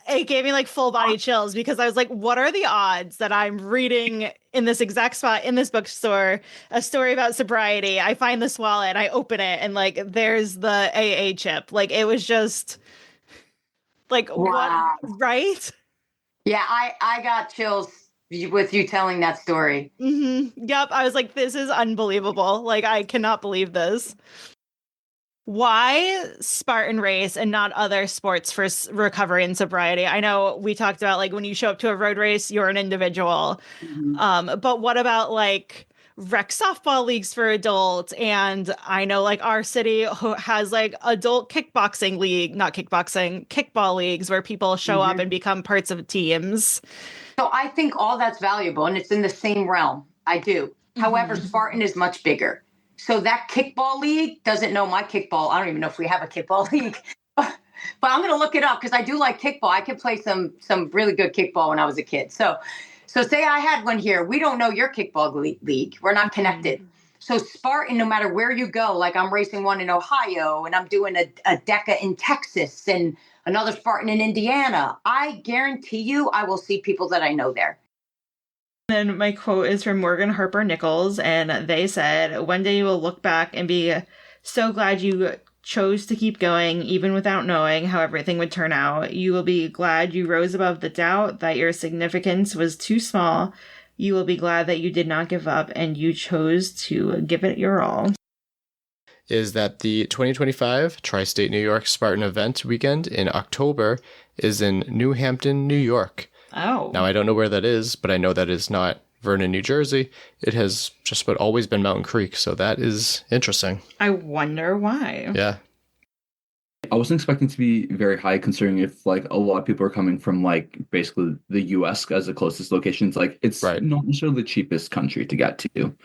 it gave me full body chills because I was like, what are the odds that I'm reading in this exact spot in this bookstore a story about sobriety? I find this wallet, I open it, and there's the AA chip. It was just wow. What, right? Yeah, I got chills with you telling that story. Mm-hmm. Yep. I was like, this is unbelievable. I cannot believe this. Why Spartan race and not other sports for recovery and sobriety? I know we talked about when you show up to a road race, you're an individual. Mm-hmm. But what about rec softball leagues for adults? And I know our city has adult kickboxing league, not kickboxing, kickball leagues where people show up and become parts of teams. So I think all that's valuable and it's in the same realm. I do. Mm-hmm. However, Spartan is much bigger. So that kickball league doesn't know my kickball. I don't even know if we have a kickball league, but I'm going to look it up because I do like kickball. I could play some really good kickball when I was a kid. So say I had one here. We don't know your kickball league. We're not connected. Mm-hmm. So Spartan, no matter where you go, I'm racing one in Ohio and I'm doing a DECA in Texas and another Spartan in Indiana. I guarantee you I will see people that I know there. And my quote is from Morgan Harper Nichols, and they said, one day you will look back and be so glad you chose to keep going, even without knowing how everything would turn out. You will be glad you rose above the doubt that your significance was too small. You will be glad that you did not give up and you chose to give it your all. Is that the 2025 Tri-State New York Spartan event weekend in October is in New Hampton, New York. Oh. Now, I don't know where that is, but I know that is not Vernon, New Jersey. It has just about always been Mountain Creek, so that is interesting. I wonder why. Yeah. I wasn't expecting to be very high, considering if a lot of people are coming from basically the U.S. as the closest locations. It's not necessarily the cheapest country to get to,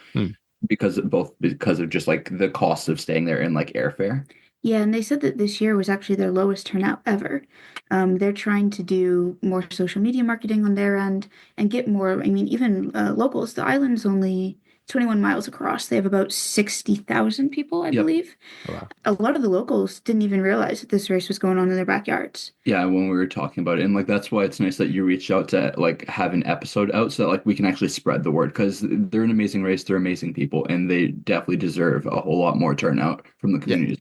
because of just the cost of staying there and airfare. Yeah, and they said that this year was actually their lowest turnout ever. They're trying to do more social media marketing on their end and get more. I mean, even locals. The island's only 21 miles across. They have about 60,000 people, I believe. Oh, wow. A lot of the locals didn't even realize that this race was going on in their backyards. Yeah, when we were talking about it, and like that's why it's nice that you reached out to like have an episode out so that like we can actually spread the word, because they're an amazing race, they're amazing people, and they definitely deserve a whole lot more turnout from the community.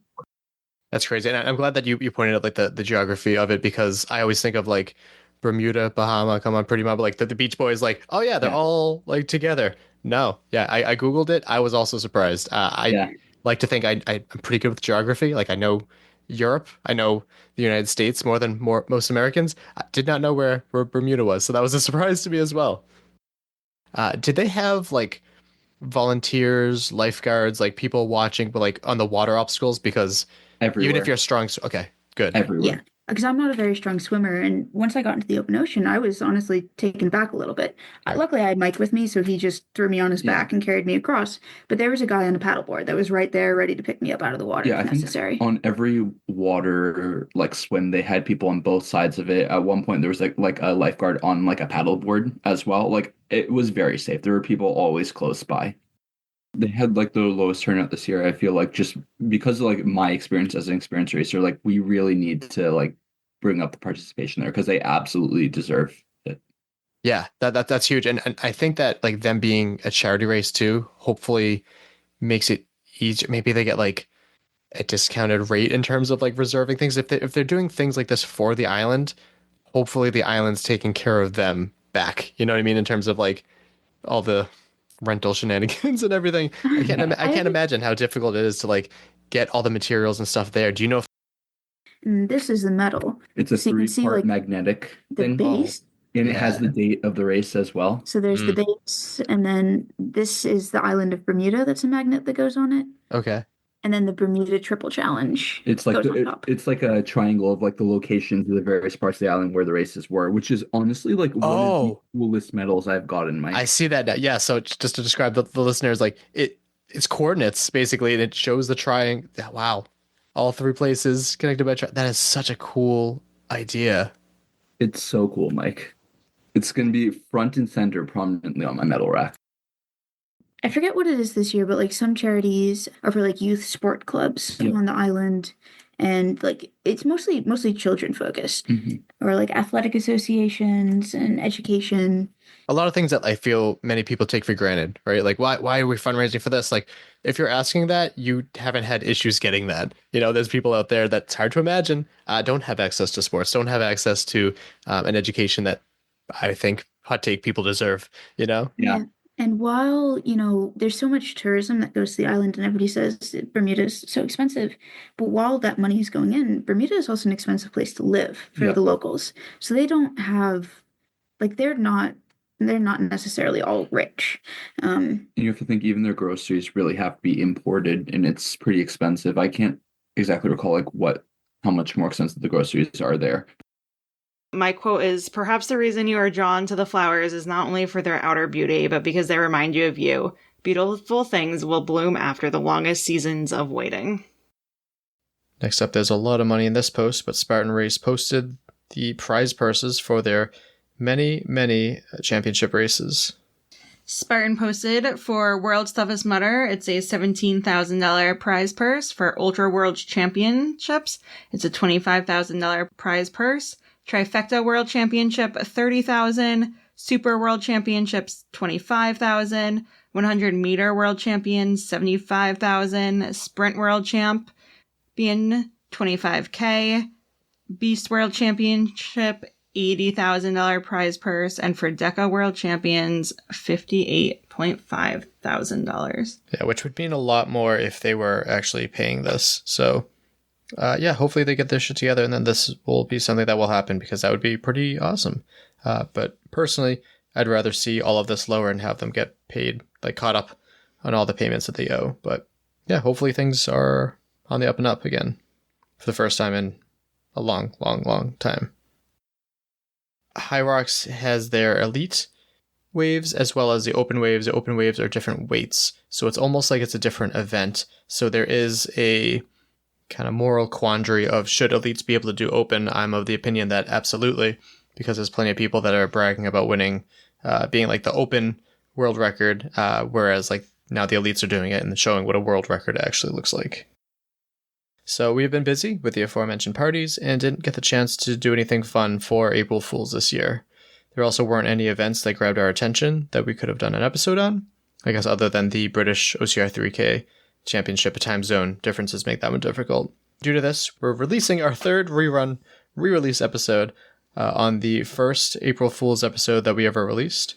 That's crazy. And I'm glad that you pointed out like the geography of it, because I always think of like Bermuda, Bahama, come on, Pretty Mama, like the Beach Boys, like, oh yeah, they're all like together. No, yeah, I Googled it. I was also surprised. I like to think I'm pretty good with geography. Like I know Europe, I know the United States more than most Americans. I did not know where Bermuda was, so that was a surprise to me as well. Did they have like volunteers, lifeguards, like people watching, but like on the water obstacles? Because even if you're strong, okay, good. Yeah, because I'm not a very strong swimmer, and once I got into the open ocean, I was honestly taken back a little bit. Luckily, I had Mike with me, so he just threw me on his back and carried me across. But there was a guy on a paddleboard that was right there, ready to pick me up out of the water if necessary. On every water like swim, they had people on both sides of it. At one point, there was like a lifeguard on like a paddleboard as well. Like it was very safe. There were people always close by. They had like the lowest turnout this year. I feel like just because of like my experience as an experienced racer, like we really need to like bring up the participation there because they absolutely deserve it. Yeah, that's huge. And I think that like them being a charity race too, hopefully makes it easy. Maybe they get like a discounted rate in terms of like reserving things. If they're doing things like this for the island, hopefully the island's taking care of them back. You know what I mean? In terms of like all the rental shenanigans and everything. I can't imagine how difficult it is to like get all the materials and stuff there. Do you know if this is the medal? It's a so you can see, three-part like, magnetic the thing. base. And it has the date of the race as well. So there's the base, and then this is the island of Bermuda. That's a magnet that goes on it. Okay. And then the Bermuda Triple Challenge. It's like goes on top. it's like a triangle of like the locations of the various parts of the island where the races were, which is honestly like one of the coolest medals I've got in my. I see that now. Yeah, so just to describe the listeners, like it's coordinates basically, and it shows the triangle. Wow, all three places connected by that is such a cool idea. It's so cool, Mike. It's going to be front and center prominently on my medal rack. I forget what it is this year, but like some charities are for like youth sport clubs on the island, and like it's mostly children focused, or like athletic associations and education. A lot of things that I feel many people take for granted, right? Like why are we fundraising for this? Like if you're asking that, you haven't had issues getting that. You know, there's people out there that's hard to imagine don't have access to sports, don't have access to an education that I think hot take people deserve. You know? Yeah. And while, there's so much tourism that goes to the island and everybody says Bermuda is so expensive, but while that money is going in, Bermuda is also an expensive place to live for the locals. So they don't have, like, they're not necessarily all rich. And you have to think even their groceries really have to be imported, and it's pretty expensive. I can't exactly recall like how much more expensive the groceries are there. My quote is, perhaps the reason you are drawn to the flowers is not only for their outer beauty, but because they remind you of you. Beautiful things will bloom after the longest seasons of waiting. Next up, there's a lot of money in this post, but Spartan Race posted the prize purses for their many, many championship races. Spartan posted for World's Toughest Mudder, it's a $17,000 prize purse. For Ultra World Championships, it's a $25,000 prize purse. Trifecta World Championship, $30,000. Super World Championships, $25,000. 100-meter World Champions, $75,000. Sprint World Champion, $25K. Beast World Championship, $80,000 prize purse. And for Deca World Champions, $58.5 thousand. Yeah, which would mean a lot more if they were actually paying this. So hopefully they get their shit together, and then this will be something that will happen, because that would be pretty awesome. But personally, I'd rather see all of this lower and have them get paid, like caught up on all the payments that they owe. But yeah, hopefully things are on the up and up again for the first time in a long, long, long time. High Rocks has their elite waves as well as the open waves. The open waves are different weights, so it's almost like it's a different event. So there is a kind of moral quandary of should elites be able to do open. I'm of the opinion that absolutely, because there's plenty of people that are bragging about winning, being like the open world record, whereas like now the elites are doing it and showing what a world record actually looks like. So we've been busy with the aforementioned parties and didn't get the chance to do anything fun for April Fools this year. There also weren't any events that grabbed our attention that we could have done an episode on, I guess, other than the British OCR 3K Championship. Time zone differences make that one difficult. Due to this, we're releasing our third re-release episode on the first April Fool's episode that we ever released.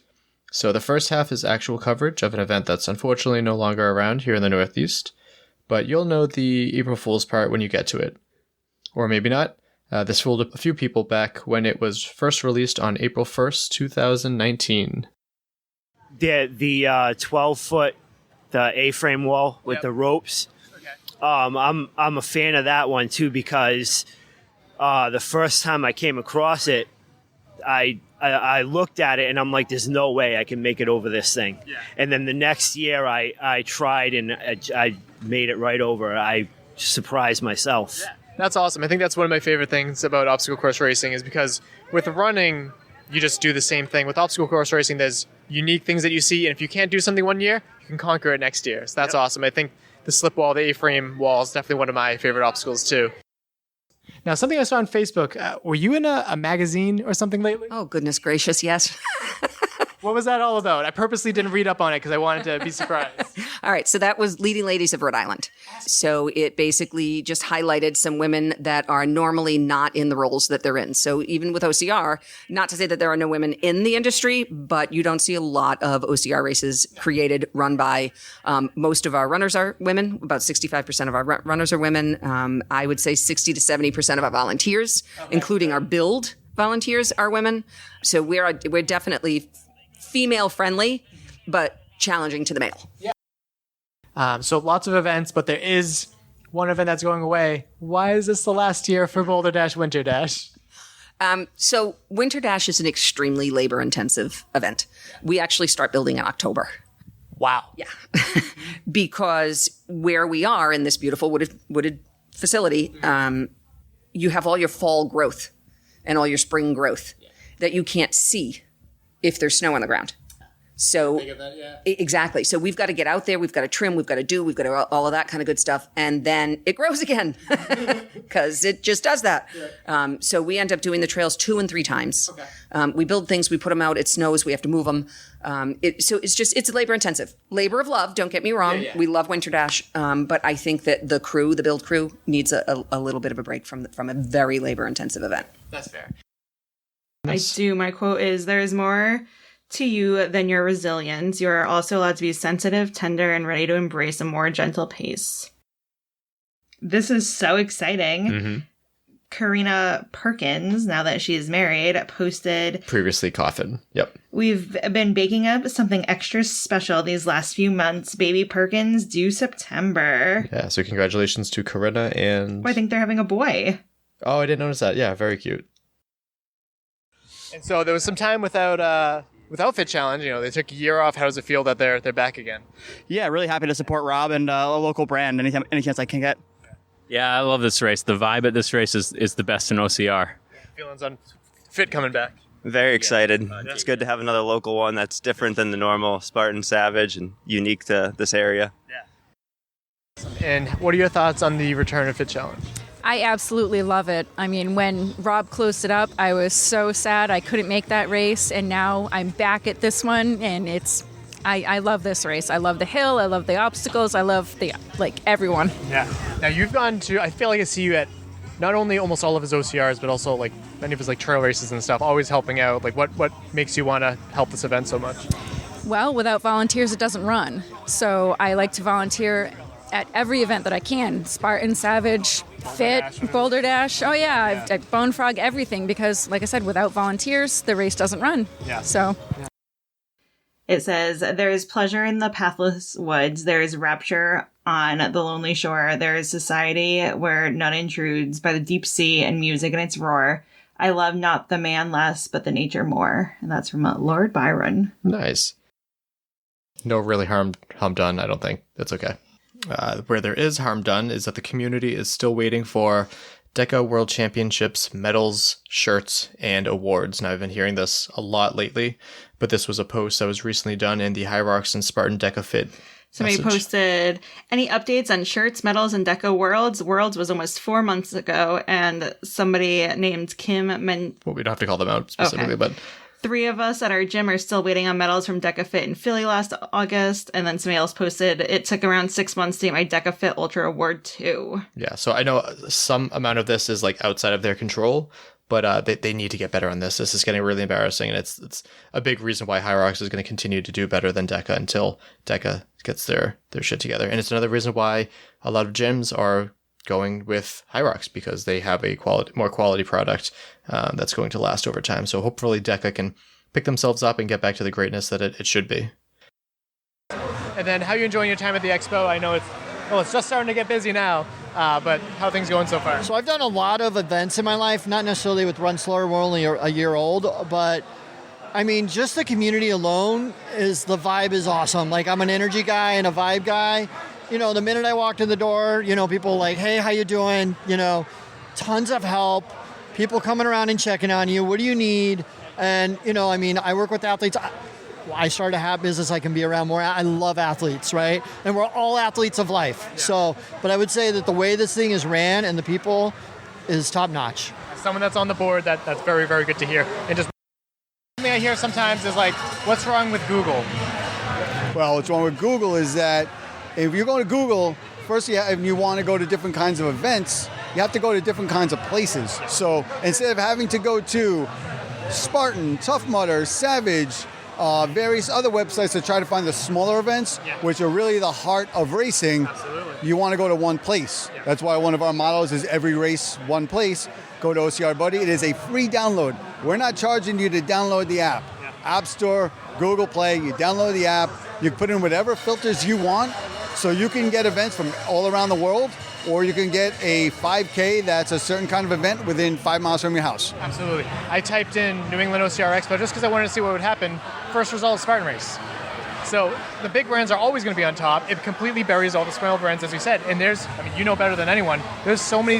So the first half is actual coverage of an event that's unfortunately no longer around here in the Northeast, but you'll know the April Fool's part when you get to it. Or maybe not. This fooled a few people back when it was first released on April 1st, 2019. The 12-foot, the A-frame wall with the ropes. I'm a fan of that one too, because the first time I came across it, I looked at it and I'm like, there's no way I can make it over this thing. Yeah. And then the next year I tried and I made it right over. I surprised myself. Yeah. That's awesome. I think that's one of my favorite things about obstacle course racing, is because with running, you just do the same thing. With obstacle course racing, there's unique things that you see, and if you can't do something one year, you can conquer it next year. So that's awesome. I think the slip wall, the A-frame wall, is definitely one of my favorite obstacles too. Now, something I saw on Facebook, were you in a magazine or something lately? Oh, goodness gracious, yes. What was that all about? I purposely didn't read up on it because I wanted to be surprised. All right, so that was Leading Ladies of Rhode Island. So it basically just highlighted some women that are normally not in the roles that they're in. So even with OCR, not to say that there are no women in the industry, but you don't see a lot of OCR races created, run by. Most of our runners are women. About 65% of our runners are women. I would say 60 to 70% of our volunteers, including our build volunteers, are women. So we're definitely female friendly, but challenging to the male. Yeah. So lots of events, but there is one event that's going away. Why is this the last year for Boulder Dash Winter Dash? So Winter Dash is an extremely labor intensive event. We actually start building in October. Wow. Yeah. Because where we are in this beautiful wooded facility, you have all your fall growth and all your spring growth that you can't see if there's snow on the ground. So exactly. So we've got to get out there. We've got to trim. We've got to all of that kind of good stuff. And then it grows again because it just does that. Right. So we end up doing the trails 2 and 3 times. Okay. We build things. We put them out. It snows. We have to move them. So it's labor intensive. Labor of love. Don't get me wrong. Yeah. We love Winter Dash. But I think that the build crew needs a little bit of a break from a very labor intensive event. That's fair. I do. My quote is, there is more to you than your resilience. You are also allowed to be sensitive, tender, and ready to embrace a more gentle pace. This is so exciting. Mm-hmm. Karina Perkins, now that she is married, posted... Previously Coffin. Yep. We've been baking up something extra special these last few months. Baby Perkins due September. Yeah, so congratulations to Karina and... I think they're having a boy. Oh, I didn't notice that. Yeah, very cute. And so there was some time without Fit Challenge. You know, they took a year off. How does it feel that they're back again? Yeah, really happy to support Rob and a local brand any chance I can get. Yeah, I love this race. The vibe at this race is the best in OCR. Feelings on Fit coming back? Very excited. It's good to have another local one that's different than the normal Spartan Savage and unique to this area. Yeah. And what are your thoughts on the return of Fit Challenge? I absolutely love it. I mean, when Rob closed it up, I was so sad I couldn't make that race, and now I'm back at this one, and I love this race. I love the hill, I love the obstacles, I love everyone. Yeah. Now you've gone to, I feel like I see you at not only almost all of his OCRs, but also many of his trail races and stuff, always helping out. What makes you want to help this event so much? Well, without volunteers, it doesn't run. So I like to volunteer at every event that I can. Spartan, Savage, Fit, Boulder Dash. Oh yeah, I've Bone Frog, everything, because like I said, without volunteers, the race doesn't run. Yeah. So. It says, there is pleasure in the pathless woods. There is rapture on the lonely shore. There is society where none intrudes, by the deep sea and music in its roar. I love not the man less, but the nature more. And that's from Lord Byron. Nice. No really harm done, I don't think. That's okay. Where there is harm done is that the community is still waiting for DECA World Championships, medals, shirts, and awards. Now, I've been hearing this a lot lately, but this was a post that was recently done in the Hyrox and Spartan DECA Fit Somebody posted, any updates on shirts, medals, and Deco Worlds? Worlds was almost 4 months ago, and somebody named Kim Well, we don't have to call them out specifically, but 3 of us at our gym are still waiting on medals from DecaFit in Philly last August, and then somebody else posted, it took around 6 months to get my DecaFit Ultra Award 2. Yeah, so I know some amount of this is like outside of their control, but they need to get better on this. This is getting really embarrassing, and it's a big reason why Hyrox is going to continue to do better than Deca until Deca gets their shit together. And it's another reason why a lot of gyms are going with Hyrox, because they have a more quality product that's going to last over time. So hopefully Deca can pick themselves up and get back to the greatness that it should be. And then how are you enjoying your time at the expo? I know it's just starting to get busy now, but how are things going so far? So I've done a lot of events in my life, not necessarily with Run Slower, we're only a year old, but I mean, just the community alone the vibe is awesome. Like, I'm an energy guy and a vibe guy. You know, the minute I walked in the door, you know, people like, hey, how you doing? You know, tons of help, people coming around and checking on you. What do you need? And, you know, I mean, I work with athletes. I started a hat business. I can be around more. I love athletes, right? And we're all athletes of life. Yeah. So, but I would say that the way this thing is ran and the people is top notch. As someone that's on the board, that's very, very good to hear. And just something I hear sometimes is like, what's wrong with Google? Well, what's wrong with Google is that if you're going to Google, first if you want to go to different kinds of events, you have to go to different kinds of places. So instead of having to go to Spartan, Tough Mudder, Savage, various other websites to try to find the smaller events, which are really the heart of racing, you want to go to one place. Yeah. That's why one of our mottos is every race, one place. Go to OCR Buddy. It is a free download. We're not charging you to download the app. Yeah. App Store, Google Play, you download the app, you put in whatever filters you want, so you can get events from all around the world, or you can get a 5K that's a certain kind of event within 5 miles from your house. Absolutely. I typed in New England OCR Expo just because I wanted to see what would happen. First result, Spartan Race. So the big brands are always going to be on top. It completely buries all the small brands, as you said. And you know better than anyone, there's so many,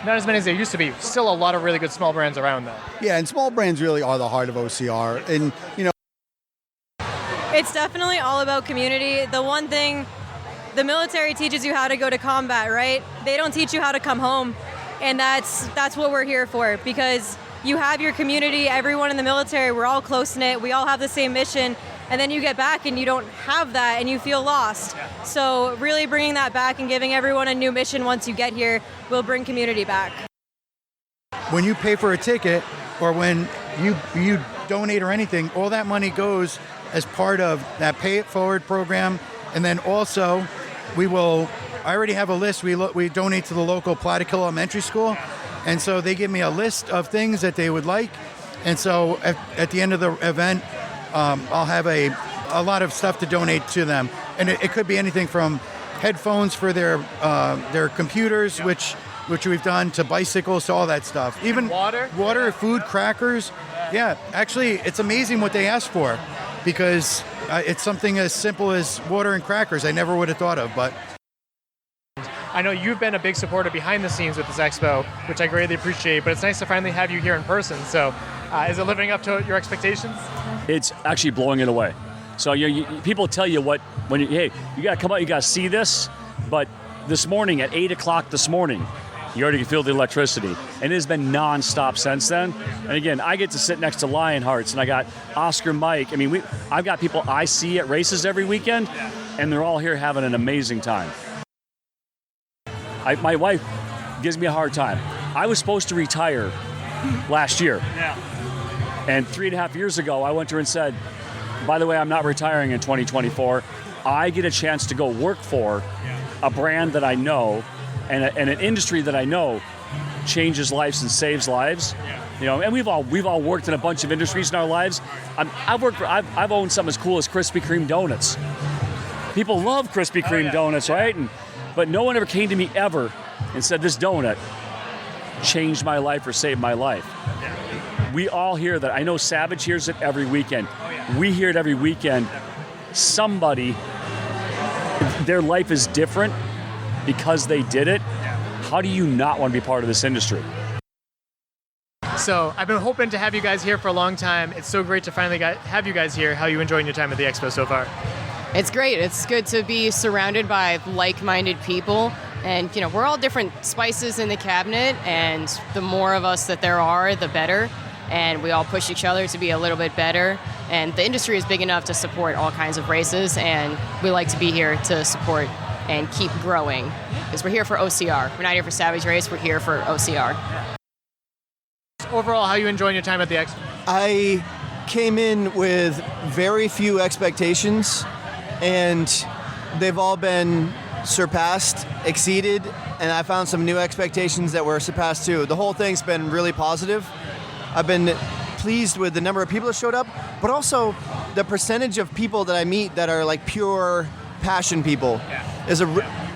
not as many as there used to be. Still a lot of really good small brands around though. Yeah, and small brands really are the heart of OCR. And, you know, it's definitely all about community. The one thing, the military teaches you how to go to combat, right? They don't teach you how to come home. And that's what we're here for, because you have your community, everyone in the military, we're all close-knit, we all have the same mission, and then you get back and you don't have that and you feel lost. Yeah. So really bringing that back and giving everyone a new mission once you get here will bring community back. When you pay for a ticket or when you donate or anything, all that money goes as part of that Pay It Forward program. And then also, I already have a list. We donate to the local Plattekill Elementary School. And so they give me a list of things that they would like. And so at the end of the event, I'll have a lot of stuff to donate to them. And it could be anything from headphones for their computers, which we've done, to bicycles, to all that stuff. Even water, food, crackers. Yeah, actually, it's amazing what they ask for, because it's something as simple as water and crackers I never would have thought of. But I know you've been a big supporter behind the scenes with this expo, which I greatly appreciate, but it's nice to finally have you here in person. So is it living up to your expectations? It's actually blowing it away. So people tell you you got to come out, you got to see this. But this morning at 8 o'clock this morning, you already can feel the electricity. And it has been nonstop since then. And again, I get to sit next to Lionhearts, and I got Oscar Mike. I mean, I've got people I see at races every weekend, and they're all here having an amazing time. My wife gives me a hard time. I was supposed to retire last year. Yeah. And 3.5 years ago, I went to her and said, by the way, I'm not retiring in 2024. I get a chance to go work for a brand that I know and an industry that I know changes lives and saves lives. Yeah. You know, and we've all worked in a bunch of industries in our lives. I've owned something as cool as Krispy Kreme donuts. People love Krispy Kreme donuts, right? But no one ever came to me ever and said, this donut changed my life or saved my life. Yeah. We all hear that. I know Savage hears it every weekend. Oh, yeah. We hear it every weekend. Somebody, their life is different because they did it. Yeah. How do you not want to be part of this industry? So I've been hoping to have you guys here for a long time. It's so great to finally have you guys here. How are you enjoying your time at the expo so far? It's great. It's good to be surrounded by like-minded people. And, we're all different spices in the cabinet, and the more of us that there are, the better. And we all push each other to be a little bit better. And the industry is big enough to support all kinds of races, and we like to be here to support and keep growing. Because we're here for OCR. We're not here for Savage Race, we're here for OCR. Overall, how are you enjoying your time at the Expo? I came in with very few expectations, and they've all been surpassed, exceeded, and I found some new expectations that were surpassed too. The whole thing's been really positive. I've been pleased with the number of people that showed up, but also the percentage of people that I meet that are like pure passion people.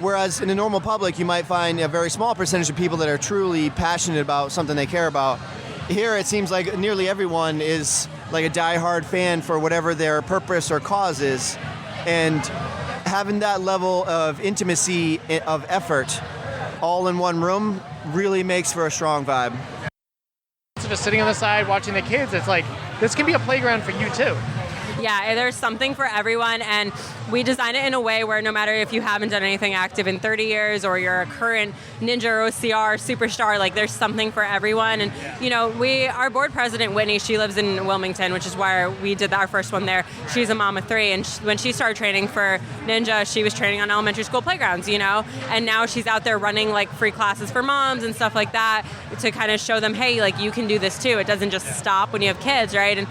Whereas in the normal public, you might find a very small percentage of people that are truly passionate about something they care about. Here, it seems like nearly everyone is like a diehard fan for whatever their purpose or cause is. And having that level of intimacy, of effort, all in one room really makes for a strong vibe. So just sitting on the side watching the kids, it's like, this can be a playground for you too. Yeah, there's something for everyone, and we design it in a way where no matter if you haven't done anything active in 30 years or you're a current Ninja or OCR superstar, like there's something for everyone. And our board president Whitney, she lives in Wilmington, which is where we did our first one there. She's a mom of 3, and when she started training for Ninja, she was training on elementary school playgrounds, and now she's out there running like free classes for moms and stuff like that to kind of show them, hey, like you can do this too. It doesn't just stop when you have kids, right? And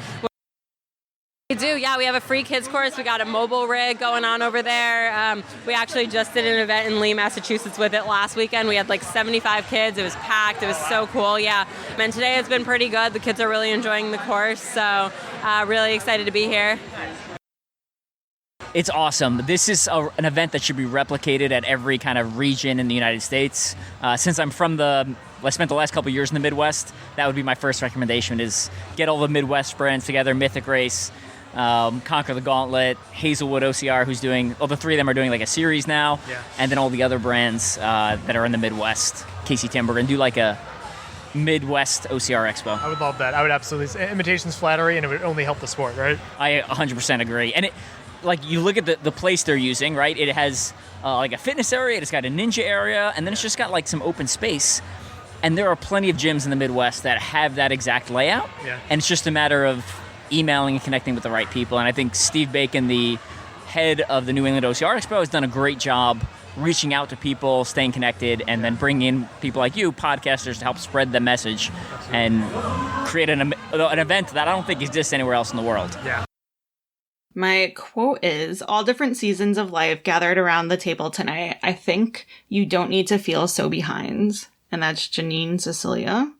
we do, yeah. We have a free kids course. We got a mobile rig going on over there. We actually just did an event in Lee, Massachusetts with it last weekend. We had like 75 kids. It was packed. It was so cool, yeah. And today has been pretty good. The kids are really enjoying the course, so really excited to be here. It's awesome. This is an event that should be replicated at every kind of region in the United States. Since I spent the last couple of years in the Midwest, that would be my first recommendation is get all the Midwest brands together, Mythic Race, Conquer the Gauntlet, Hazelwood OCR, who's doing, the 3 of them are doing like a series now, and then all the other brands that are in the Midwest, Casey Timber, and do like a Midwest OCR Expo. I would love that. I would absolutely. Imitation's flattery, and it would only help the sport, right? I 100% agree. And you look at the place they're using, right? It has like a fitness area, it's got a ninja area, and then it's just got like some open space. And there are plenty of gyms in the Midwest that have that exact layout. Yeah. And it's just a matter of emailing and connecting with the right people. And I think Steve Bacon, the head of the New England OCR Expo, has done a great job reaching out to people, staying connected, and then bringing in people like you, podcasters, to help spread the message and create an event that I don't think exists anywhere else in the world. Yeah. My quote is, all different seasons of life gathered around the table tonight. I think you don't need to feel so behind. And that's Janine Cecilia.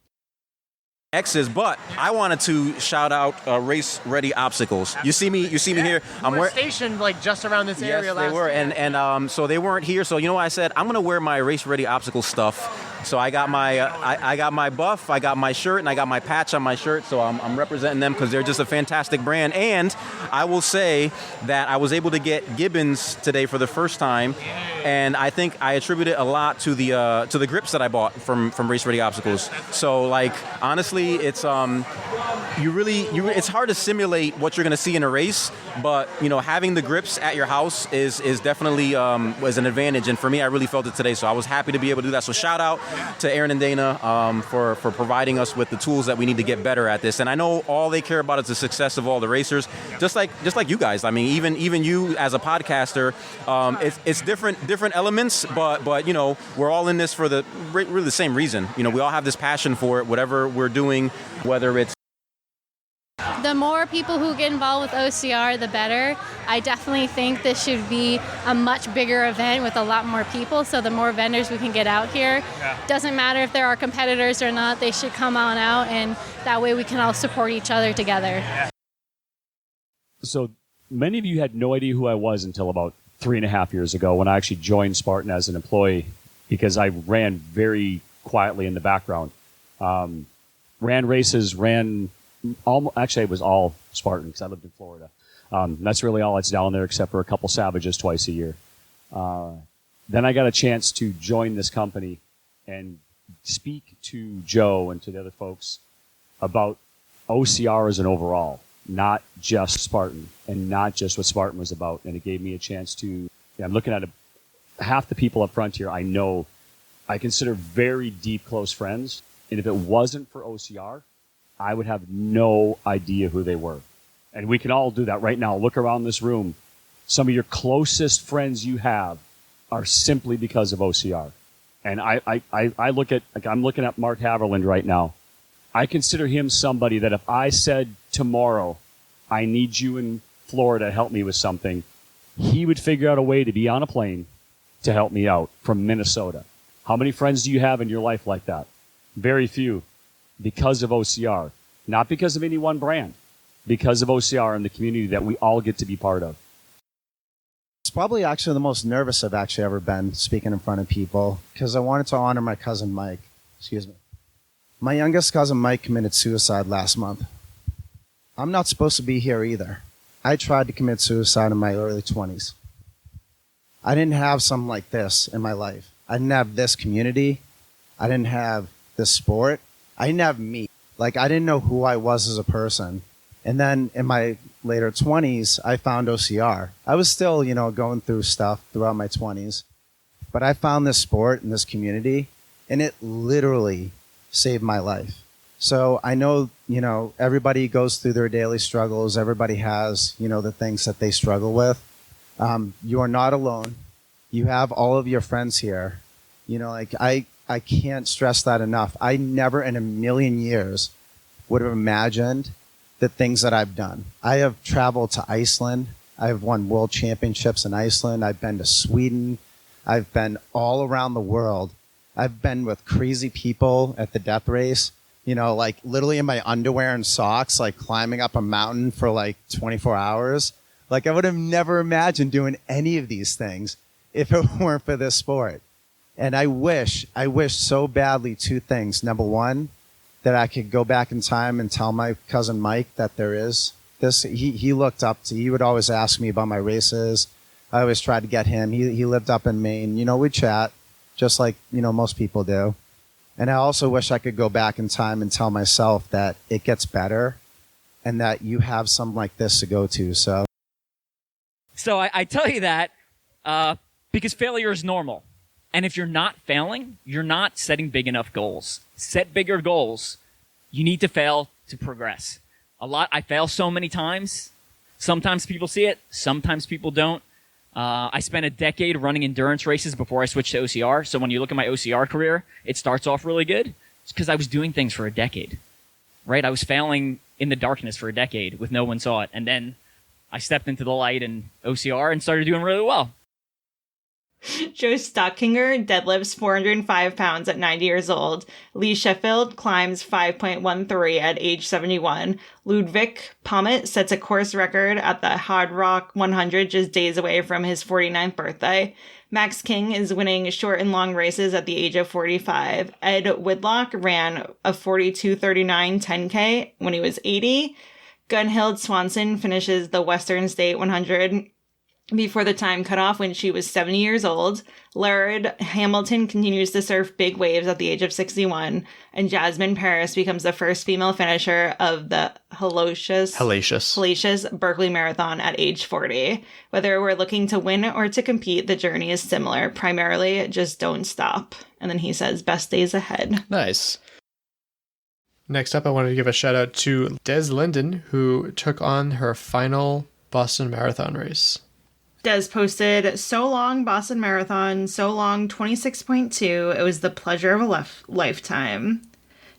X's, but I wanted to shout out Race Ready Obstacles. You see me here. We're stationed like just around this area. Yes, they were, and so they weren't here. So you know what I said? I'm gonna wear my Race Ready Obstacle stuff. So I got my I got my buff, I got my shirt, and I got my patch on my shirt. So I'm representing them because they're just a fantastic brand. And I will say that I was able to get Gibbons today for the first time, and I think I attribute it a lot to the grips that I bought from Race Ready Obstacles. So like honestly, it's it's hard to simulate what you're going to see in a race, but having the grips at your house is definitely was an advantage. And for me, I really felt it today. So I was happy to be able to do that. So shout out to Aaron and Dana for providing us with the tools that we need to get better at this. And I know all they care about is the success of all the racers, just like you guys. I mean, even you as a podcaster, it's different elements, but we're all in this for really the same reason. We all have this passion for it, whatever we're doing, whether it's the more people who get involved with OCR, the better. I definitely think this should be a much bigger event with a lot more people, so the more vendors we can get out here. Doesn't matter if there are competitors or not, they should come on out, and that way we can all support each other together. So many of you had no idea who I was until about 3.5 years ago when I actually joined Spartan as an employee, because I ran very quietly in the background. Ran races, actually, it was all Spartan because I lived in Florida. That's really all that's down there except for a couple Savages twice a year. Then I got a chance to join this company and speak to Joe and to the other folks about OCR as an overall. not just Spartan and not just what Spartan was about. And it gave me a chance to, I'm looking at half the people up front here I consider very deep, close friends. And if it wasn't for OCR, I would have no idea who they were. And we can all do that right now. Look around this room. Some of your closest friends you have are simply because of OCR. And I look at, like, I'm looking at Mark Haverland right now. I consider him somebody that if I said tomorrow, I need you in Florida to help me with something, he would figure out a way to be on a plane to help me out from Minnesota. How many friends do you have in your life like that? Very few. Because of OCR. Not because of any one brand. Because of OCR and the community that we all get to be part of. It's probably actually the most nervous I've actually ever been speaking in front of people because I wanted to honor my cousin Mike. Excuse me. My youngest cousin Mike committed suicide last month. I'm not supposed to be here either. I tried to commit suicide in my early 20s. I didn't have something like this in my life. I didn't have this community. I didn't have this sport. I didn't have me. Like, I didn't know who I was as a person. And then in my later 20s, I found OCR. I was still, going through stuff throughout my 20s. But I found this sport and this community, and it literally saved my life. So I know, everybody goes through their daily struggles. Everybody has, the things that they struggle with. You are not alone. You have all of your friends here. I can't stress that enough. I never in a million years would have imagined the things that I've done. I have traveled to Iceland. I've won world championships in Iceland. I've been to Sweden. I've been all around the world. I've been with crazy people at the death race, literally in my underwear and socks, climbing up a mountain for 24 hours. I would have never imagined doing any of these things if it weren't for this sport. And I wish so badly two things. Number one, that I could go back in time and tell my cousin Mike that there is this. He looked up to, he would always ask me about my races. I always tried to get him. He lived up in Maine. We'd chat just like, most people do. And I also wish I could go back in time and tell myself that it gets better and that you have something like this to go to. So I tell you that because failure is normal. And if you're not failing, you're not setting big enough goals. Set bigger goals. You need to fail to progress. I fail so many times. Sometimes people see it. Sometimes people don't. I spent a decade running endurance races before I switched to OCR. So when you look at my OCR career, it starts off really good. It's because I was doing things for a decade, right? I was failing in the darkness for a decade with no one saw it. And then I stepped into the light in OCR and started doing really well. Joe Stockinger deadlifts 405 pounds at 90 years old. Lee Sheffield climbs 5.13 at age 71. Ludwig Pommet sets a course record at the Hard Rock 100 just days away from his 49th birthday. Max King is winning short and long races at the age of 45. Ed Whitlock ran a 42:39 10K when he was 80. Gunhild Swanson finishes the Western State 100 before the time cutoff when she was 70 years old. Laird Hamilton continues to surf big waves at the age of 61. And Jasmine Paris becomes the first female finisher of the Hellacious Berkeley Marathon at age 40. Whether we're looking to win or to compete, the journey is similar. Primarily, just don't stop. And then he says, best days ahead. Nice. Next up, I wanted to give a shout out to Des Linden, who took on her final Boston Marathon race. Des posted, so long Boston Marathon, so long 26.2. It was the pleasure of a lifetime.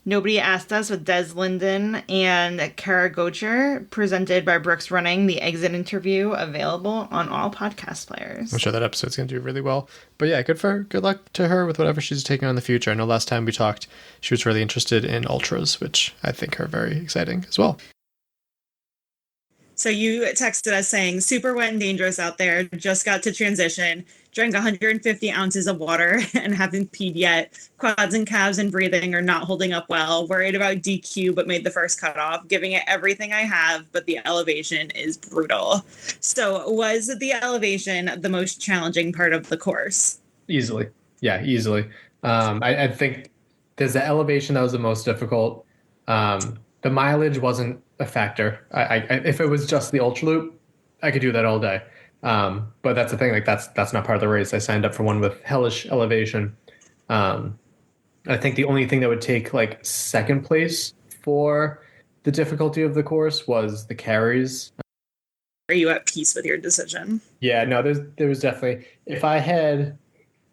Nobody Asked Us with Des Linden and Kara Gocher, presented by Brooks Running, the exit interview available on all podcast players. I'm sure that episode's going to do really well. But yeah, good luck to her with whatever she's taking on in the future. I know last time we talked, she was really interested in ultras, which I think are very exciting as well. So you texted us saying, super wet and dangerous out there, just got to transition, drank 150 ounces of water and haven't peed yet. Quads and calves and breathing are not holding up well. Worried about DQ, but made the first cutoff. Giving it everything I have, but the elevation is brutal. So was the elevation the most challenging part of the course? Easily. Yeah, easily. I think there's the elevation that was the most difficult. the mileage wasn't a factor. I if it was just the ultra loop, I could do that all day. But that's the thing, like that's not part of the race. I signed up for one with hellish elevation. I think the only thing that would take like second place for the difficulty of the course was the carries. Are you at peace with your decision? Yeah, no, there was definitely, if I had,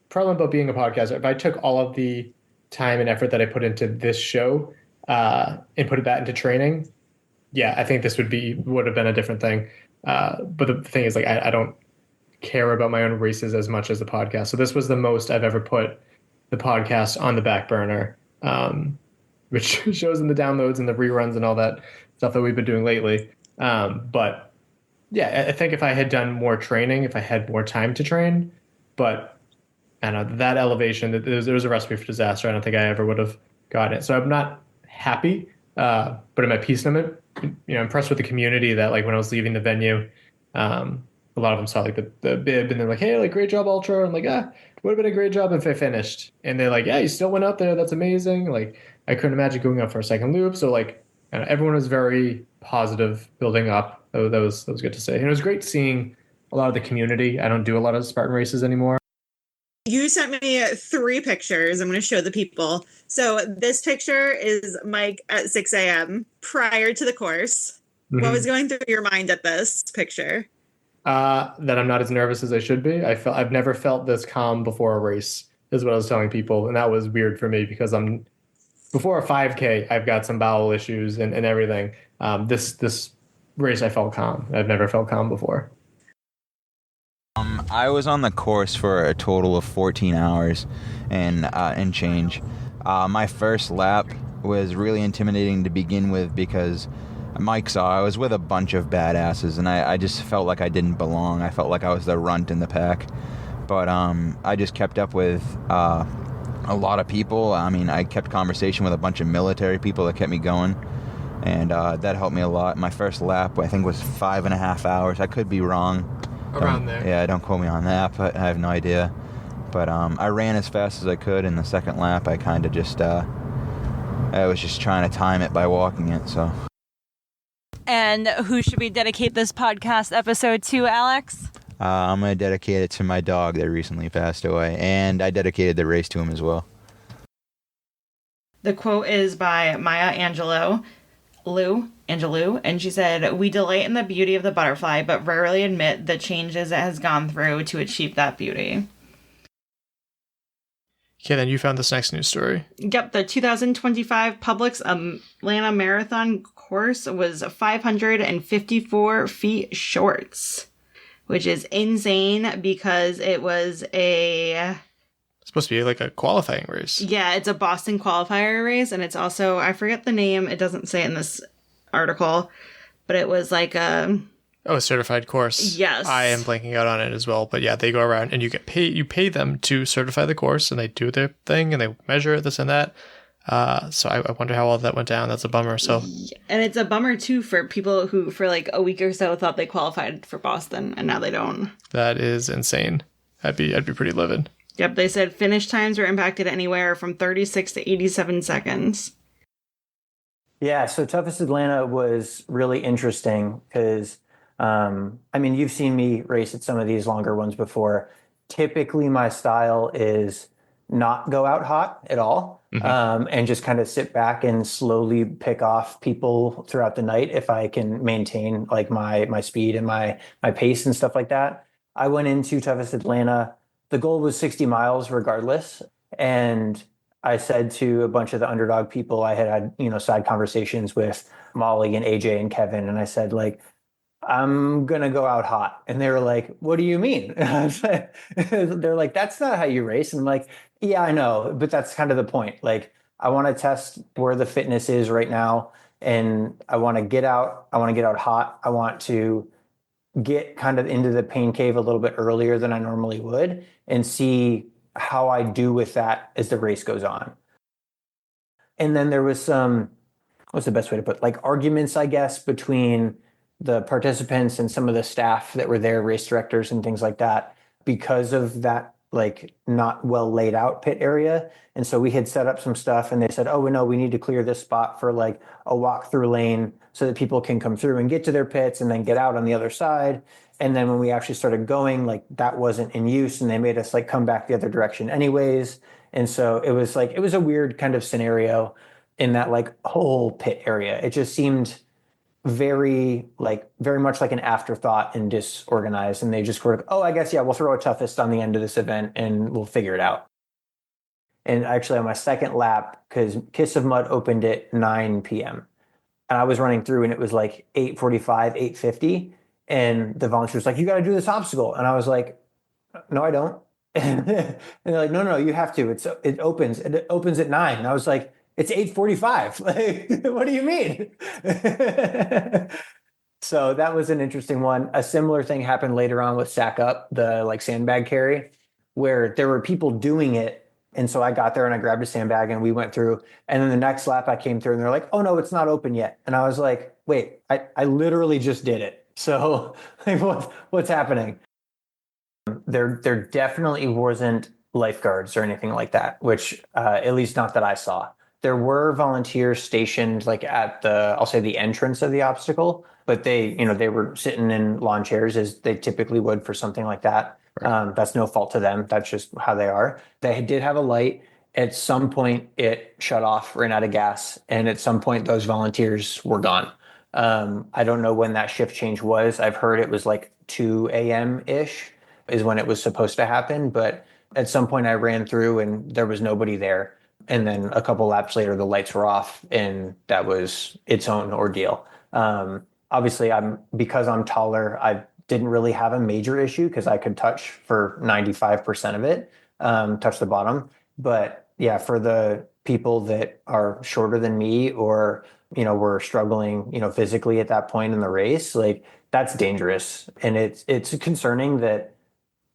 problem about being a podcaster, if I took all of the time and effort that I put into this show and put that into training, yeah, I think this would have been a different thing. But the thing is, like, I don't care about my own races as much as the podcast. So this was the most I've ever put the podcast on the back burner, which shows in the downloads and the reruns and all that stuff that we've been doing lately. But yeah, I think if I had done more training, if I had more time to train, but I don't know, that elevation, there was a recipe for disaster. I don't think I ever would have gotten it. So I'm not happy, but I'm at peace in it. Impressed with the community that, like, when I was leaving the venue, a lot of them saw like the bib and they're like, hey, like, great job, Ultra. I'm like, would have been a great job if I finished. And they're like, yeah, you still went out there. That's amazing. Like, I couldn't imagine going out for a second loop. So, like, everyone was very positive building up. That was good to see. And it was great seeing a lot of the community. I don't do a lot of Spartan races anymore. You sent me 3 pictures. I'm going to show the people. So this picture is Mike at 6 a.m. prior to the course. Mm-hmm. What was going through your mind at this picture? That I'm not as nervous as I should be. I've never felt this calm before a race, is what I was telling people. And that was weird for me because before a 5K, I've got some bowel issues and everything. This race, I felt calm. I've never felt calm before. I was on the course for a total of 14 hours and change. My first lap was really intimidating to begin with because Mike saw I was with a bunch of badasses and I just felt like I didn't belong. I felt like I was the runt in the pack. But I just kept up with a lot of people. I mean, I kept conversation with a bunch of military people that kept me going. And that helped me a lot. My first lap, I think, was 5.5 hours. I could be wrong. Around there. Yeah, don't quote me on that, but I have no idea. But I ran as fast as I could. In the second lap, I kind of just, I was just trying to time it by walking it, so. And who should we dedicate this podcast episode to, Alex? I'm going to dedicate it to my dog that recently passed away. And I dedicated the race to him as well. The quote is by Maya Angelou, and she said, "We delight in the beauty of the butterfly, but rarely admit the changes it has gone through to achieve that beauty." Okay, then you found this next news story. Yep, the 2025 Publix Atlanta Marathon course was 554 feet short, which is insane because it was it's supposed to be like a qualifying race. Yeah, it's a Boston qualifier race, and it's also, I forget the name, it doesn't say it in this article, but it was like a certified course. Yes. I am blanking out on it as well, but yeah, they go around and you pay them to certify the course, and they do their thing and they measure this and that. So I wonder how all that went down. That's a bummer. So, and it's a bummer too for people who for like a week or so thought they qualified for Boston and now they don't. That is insane. I'd be pretty livid. Yep, they said finish times were impacted anywhere from 36 to 87 seconds. Yeah, so Toughest Atlanta was really interesting because, you've seen me race at some of these longer ones before. Typically, my style is not go out hot at all, and just kind of sit back and slowly pick off people throughout the night if I can maintain like my speed and my pace and stuff like that. I went into Toughest Atlanta. The goal was 60 miles regardless. And I said to a bunch of the underdog people, I had side conversations with Molly and AJ and Kevin. And I said, like, I'm going to go out hot. And they were like, what do you mean? They're like, that's not how you race. And I'm like, yeah, I know, but that's kind of the point. Like, I want to test where the fitness is right now. And I want to get out. I want to get out hot. I want to get kind of into the pain cave a little bit earlier than I normally would and see how I do with that as the race goes on. And then there was some, what's the best way to put it? Like arguments, I guess, between the participants and some of the staff that were there, race directors and things like that, because of that like not well laid out pit area. And so we had set up some stuff and they said, oh, no, we need to clear this spot for like a walk through lane so that people can come through and get to their pits and then get out on the other side. And then when we actually started going, like that wasn't in use and they made us like come back the other direction anyways. And so it was a weird kind of scenario in that like whole pit area. It just seemed very much like an afterthought and disorganized. And they just were like, oh, I guess, yeah, we'll throw a toughest on the end of this event and we'll figure it out. And actually on my second lap, because Kiss of Mud opened at 9 p.m. and I was running through and it was like 8:45, 8:50. And the volunteer was like, you got to do this obstacle. And I was like, no, I don't. And they're like, no, you have to. It opens at 9. And I was like, it's 8:45. Like, what do you mean? So that was an interesting one. A similar thing happened later on with Sack Up, the like sandbag carry, where there were people doing it. And so I got there and I grabbed a sandbag and we went through. And then the next lap I came through and they're like, oh no, it's not open yet. And I was like, wait, I literally just did it. So like, what's happening? There definitely wasn't lifeguards or anything like that, which at least not that I saw. There were volunteers stationed like at the entrance of the obstacle, but they were sitting in lawn chairs as they typically would for something like that. Right. That's no fault to them. That's just how they are. They did have a light. At some point it shut off, ran out of gas. And at some point those volunteers were gone. I don't know when that shift change was. I've heard it was like 2 a.m. ish is when it was supposed to happen. But at some point I ran through and there was nobody there. And then a couple laps later, the lights were off and that was its own ordeal. Obviously because I'm taller, I didn't really have a major issue because I could touch for 95% of it, touch the bottom. But yeah, for the people that are shorter than me or, were struggling, physically at that point in the race, like that's dangerous. And it's concerning that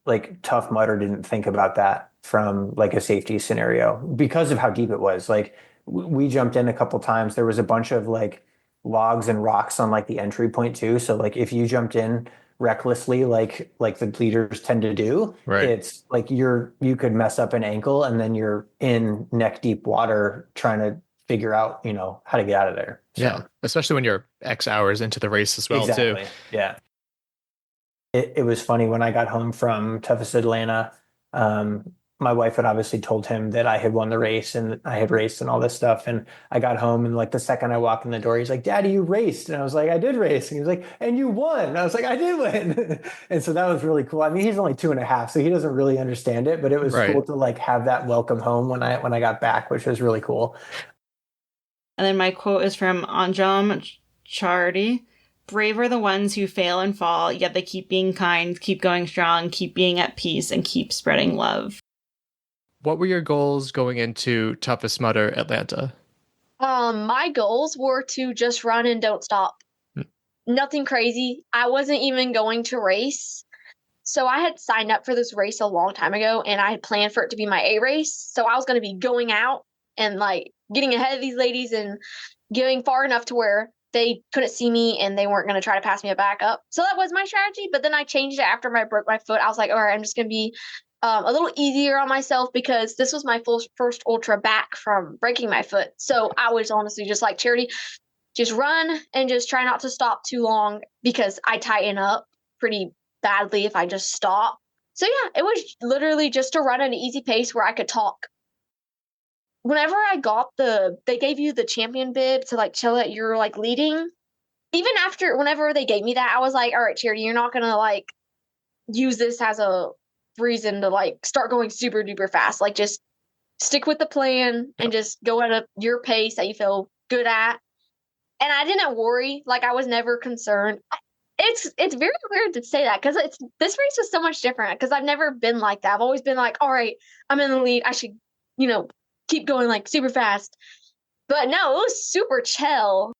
like Tough Mudder didn't think about that from like a safety scenario because of how deep it was. Like we jumped in a couple times. There was a bunch of like logs and rocks on like the entry point too. So like if you jumped in recklessly, like the leaders tend to do, right, it's like you could mess up an ankle and then you're in neck deep water trying to figure out, how to get out of there. So, yeah. Especially when you're X hours into the race as well, exactly, too. Yeah. It was funny when I got home from Toughest Atlanta. My wife had obviously told him that I had won the race and I had raced and all this stuff. And I got home and like the second I walked in the door, he's like, Daddy, you raced. And I was like, I did race. And he was like, and you won. And I was like, I did win. And so that was really cool. I mean, he's only 2.5, so he doesn't really understand it, but it was cool to like have that welcome home when I got back, which was really cool. And then my quote is from Anjum Charity. Brave are the ones who fail and fall, yet they keep being kind, keep going strong, keep being at peace, and keep spreading love. What were your goals going into Toughest Mudder Atlanta? My goals were to just run and don't stop. Nothing crazy. I wasn't even going to race. So I had signed up for this race a long time ago and I had planned for it to be my A race. So I was going to be going out and like getting ahead of these ladies and getting far enough to where they couldn't see me and they weren't going to try to pass me back up. So that was my strategy. But then I changed it after I broke my foot. I was like, all right, I'm just going to be a little easier on myself because this was my first ultra back from breaking my foot. So I was honestly just like, Charity, just run and just try not to stop too long because I tighten up pretty badly if I just stop. So yeah, it was literally just to run at an easy pace where I could talk. Whenever I got they gave you the champion bib to like show that you're like leading. Even whenever they gave me that, I was like, all right, Charity, you're not going to like use this as a reason to like start going super duper fast. Like just stick with the plan and just go at your pace that you feel good at. And I didn't worry. Like I was never concerned. It's very weird to say that because this race was so much different because I've never been like that. I've always been like, all right, I'm in the lead. I should, keep going like super fast. But no, it was super chill.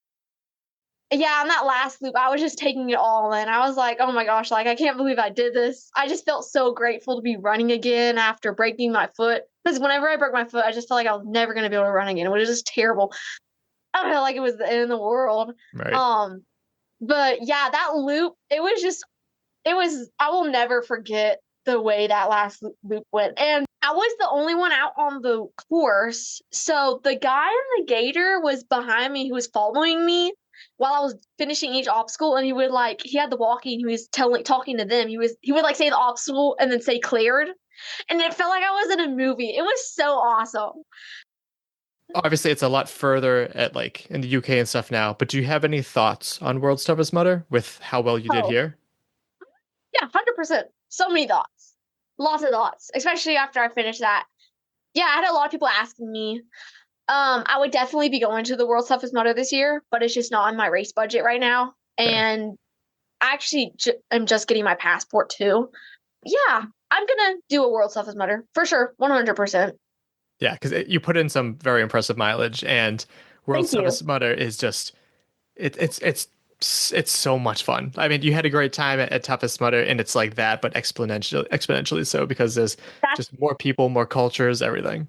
Yeah, on that last loop, I was just taking it all in. I was like, oh my gosh, like I can't believe I did this. I just felt so grateful to be running again after breaking my foot. Because whenever I broke my foot, I just felt like I was never going to be able to run again. It was just terrible. I felt like it was the end of the world. Right. But yeah, that loop, I will never forget the way that last loop went. And I was the only one out on the course. So the guy in the gator was behind me, who was following me while I was finishing each obstacle. And he had the walkie and he was talking to them. He would like say the obstacle and then say cleared. And it felt like I was in a movie. It was so awesome. Obviously, it's a lot further at like in the UK and stuff now. But do you have any thoughts on World's Toughest Mudder with how well you did here? Yeah, 100%. So many thoughts. Lots of thoughts, especially after I finished that. Yeah, I had a lot of people asking me. I would definitely be going to the World's Toughest Mudder this year, but it's just not in my race budget right now. And I actually am just getting my passport too. Yeah, I'm going to do a World's Toughest Mudder for sure, 100%. Yeah, because you put in some very impressive mileage, and World's Toughest Mudder is just it's so much fun. I mean, you had a great time at Toughest Mudder, and it's like that, but exponentially so, because there's just more people, more cultures, everything.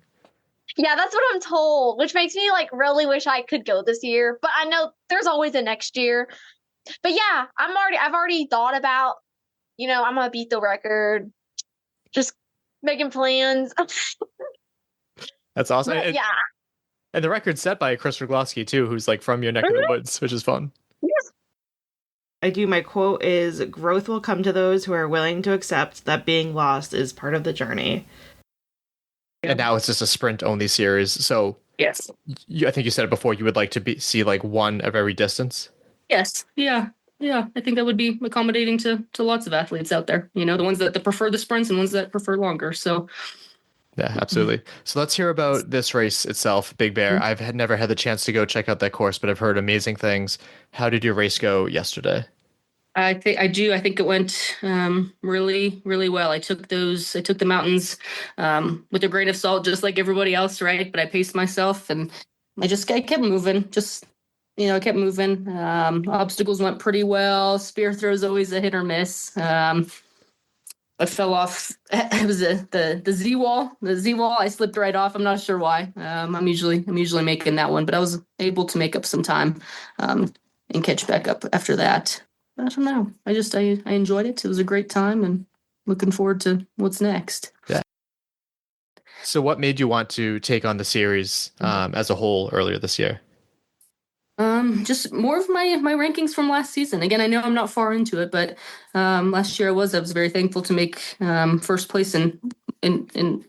Yeah, that's what I'm told, which makes me like really wish I could go this year. But I know there's always a next year. But yeah, I've already thought about, I'm gonna beat the record. Just making plans. That's awesome. But, yeah. And the record's set by Chris Rogloski too, who's like from your neck of the woods, which is fun. My quote is, growth will come to those who are willing to accept that being lost is part of the journey. And now it's just a sprint only series. So yes, I think you said it before, you would like to see like one of every distance. Yes. Yeah. I think that would be accommodating to lots of athletes out there. The ones that prefer the sprints and ones that prefer longer. So yeah, absolutely. So let's hear about this race itself, Big Bear. I've never had the chance to go check out that course, but I've heard amazing things. How did your race go yesterday? I think it went really, really well. I took the mountains with a grain of salt, just like everybody else, right? But I paced myself and I kept moving. I kept moving. Obstacles went pretty well. Spear throws always a hit or miss. I fell off. It was the Z wall. The Z wall. I slipped right off. I'm not sure why. I'm usually making that one, but I was able to make up some time and catch back up after that. I don't know. I enjoyed it. It was a great time, and looking forward to what's next. Yeah. So, what made you want to take on the series as a whole earlier this year? Just more of my rankings from last season. Again, I know I'm not far into it, but last year I was very thankful to make first place in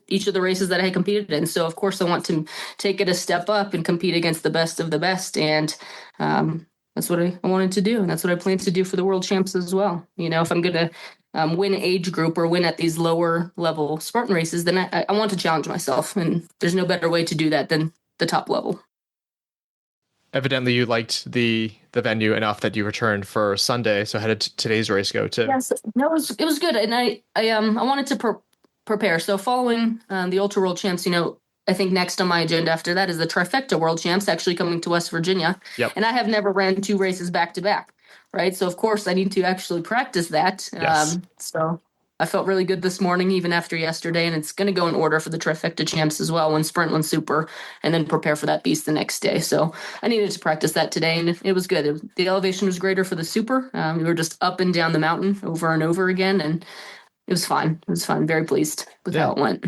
each of the races that I had competed in. So of course I want to take it a step up and compete against the best of the best. And that's what I wanted to do. And that's what I plan to do for the World Champs as well. If I'm going to win age group or win at these lower level Spartan races, then I want to challenge myself. And there's no better way to do that than the top level. Evidently, you liked the venue enough that you returned for Sunday. So how did today's race go too? Yes, no, it was good, and I wanted to prepare. So following the Ultra World Champs, I think next on my agenda after that is the Trifecta World Champs, actually coming to West Virginia. Yep. And I have never ran 2 races back to back, right? So of course I need to actually practice that. Yes. So I felt really good this morning, even after yesterday, and it's going to go in order for the Trifecta Champs as well, one sprint, one super, and then prepare for that beast the next day. So I needed to practice that today, and it was good. The elevation was greater for the super. We were just up and down the mountain over and over again, and it was fun. It was fun. Very pleased with how it went.